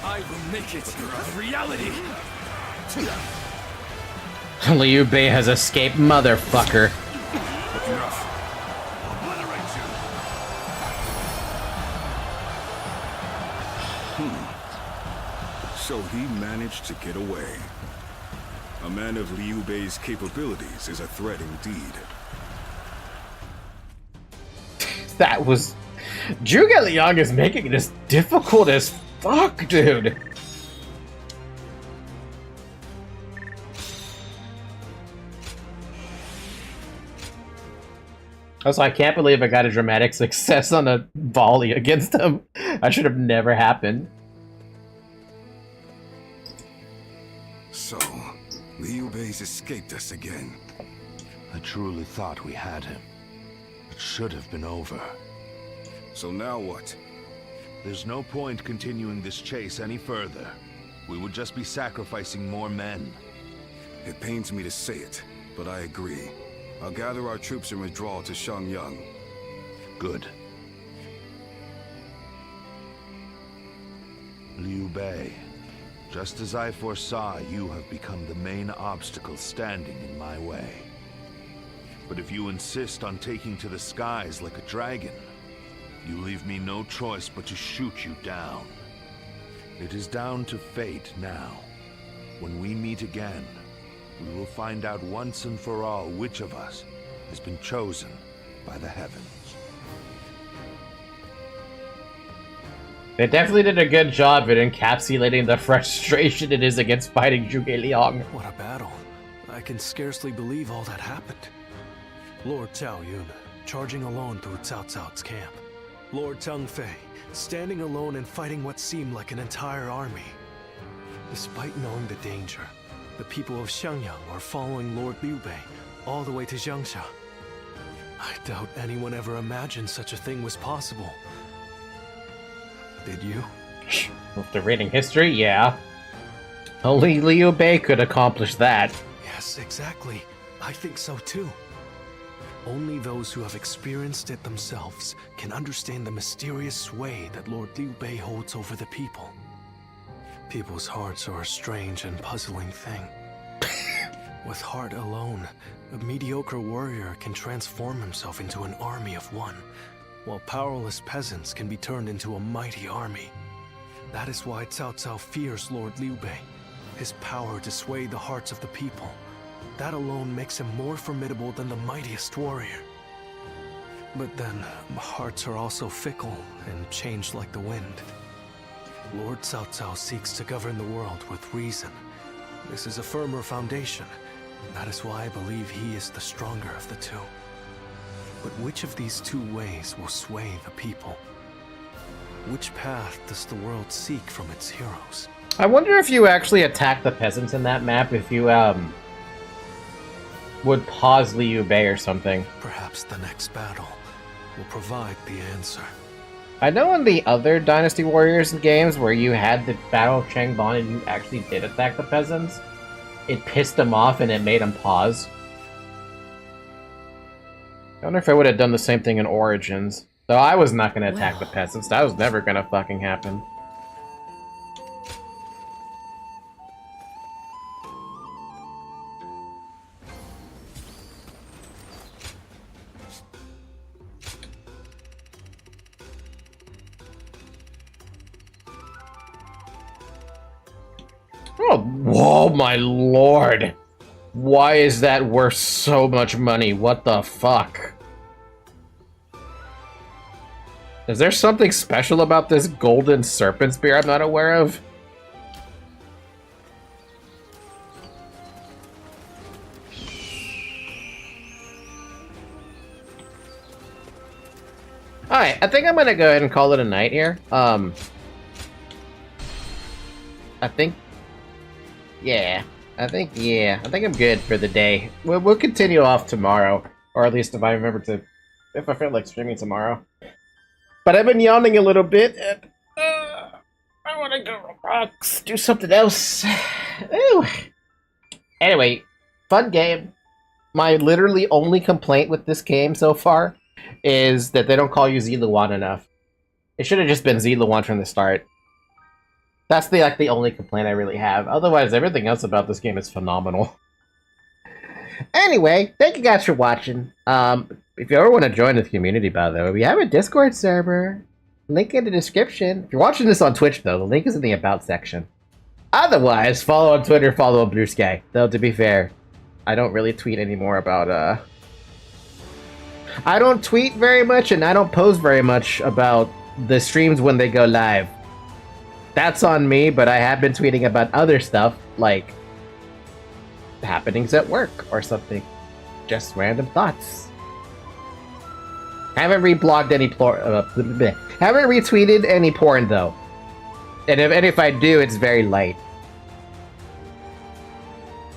I will make it a reality. Liu Bei has escaped, motherfucker. Looking rough. I'll obliterate you. So he managed to get away. A man of Liu Bei's capabilities is a threat indeed. That was... Zhuge Liang is making this difficult as fuck, dude. Also, I can't believe I got a dramatic success on a volley against him. I should have never happened. So, Liu Bei's escaped us again. I truly thought we had him. It should have been over. So now what? There's no point continuing this chase any further. We would just be sacrificing more men. It pains me to say it, but I agree. I'll gather our troops and withdraw to Shangyang. Good. Liu Bei, just as I foresaw, you have become the main obstacle standing in my way. But if you insist on taking to the skies like a dragon, you leave me no choice but to shoot you down. It is down to fate now. When we meet again, we will find out once and for all which of us has been chosen by the heavens. They definitely did a good job at encapsulating the frustration it is against fighting Zhuge Liang. What a battle. I can scarcely believe all that happened. Lord Cao Yun, charging alone through Cao Cao's camp. Lord Teng Fei, standing alone and fighting what seemed like an entire army. Despite knowing the danger, the people of Xiangyang are following Lord Liu Bei all the way to Jiangxia. I doubt anyone ever imagined such a thing was possible. Did you? After reading history, yeah. Only Liu Bei could accomplish that. Yes, exactly. I think so too. Only those who have experienced it themselves can understand the mysterious sway that Lord Liu Bei holds over the people. People's hearts are a strange and puzzling thing. With heart alone, a mediocre warrior can transform himself into an army of one, while powerless peasants can be turned into a mighty army. That is why Cao Cao fears Lord Liu Bei, his power to sway the hearts of the people. That alone makes him more formidable than the mightiest warrior. But then, hearts are also fickle and change like the wind. Lord Cao Cao seeks to govern the world with reason. This is a firmer foundation. That is why I believe he is the stronger of the two. But which of these two ways will sway the people? Which path does the world seek from its heroes? I wonder if you actually attack the peasants in that map, if you, would pause Liu Bei or something. Perhaps the next battle will provide the answer. I know in the other Dynasty Warriors games where you had the Battle of Changban and you actually did attack the peasants, it pissed them off and it made them pause. I wonder if I would have done the same thing in Origins. Though I was not going to attack the peasants. That was never going to fucking happen. Oh, whoa, my lord! Why is that worth so much money? What the fuck? Is there something special about this golden serpent spear I'm not aware of? Alright, I think I'm gonna go ahead and call it a night here. I think I'm good for the day. We'll continue off tomorrow, or at least if I feel like streaming tomorrow. But I've been yawning a little bit, and I want to go rocks, do something else. Ooh. Anyway, fun game. My literally only complaint with this game so far is that they don't call you Ziluan enough. It should have just been Ziluan from the start. That's the only complaint I really have. Otherwise, everything else about this game is phenomenal. Anyway, thank you guys for watching. If you ever want to join the community, by the way, we have a Discord server. Link in the description. If you're watching this on Twitch, though, the link is in the About section. Otherwise, follow on Twitter, follow on Blue Sky. Though, to be fair, I don't really tweet anymore about, I don't tweet very much, and I don't post very much about the streams when they go live. That's on me, but I have been tweeting about other stuff, like happenings at work or something. Just random thoughts. Haven't reblogged any haven't retweeted any porn though. And if I do, it's very light.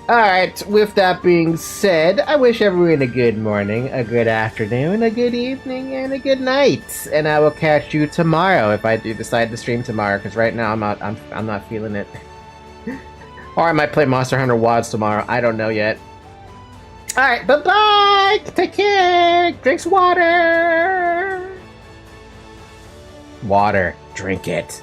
Alright, with that being said, I wish everyone a good morning, a good afternoon, a good evening, and a good night. And I will catch you tomorrow if I do decide to stream tomorrow, because right now I'm not feeling it. Or I might play Monster Hunter WODs tomorrow, I don't know yet. Alright, bye-bye! Take care! Drinks water! Water. Drink it.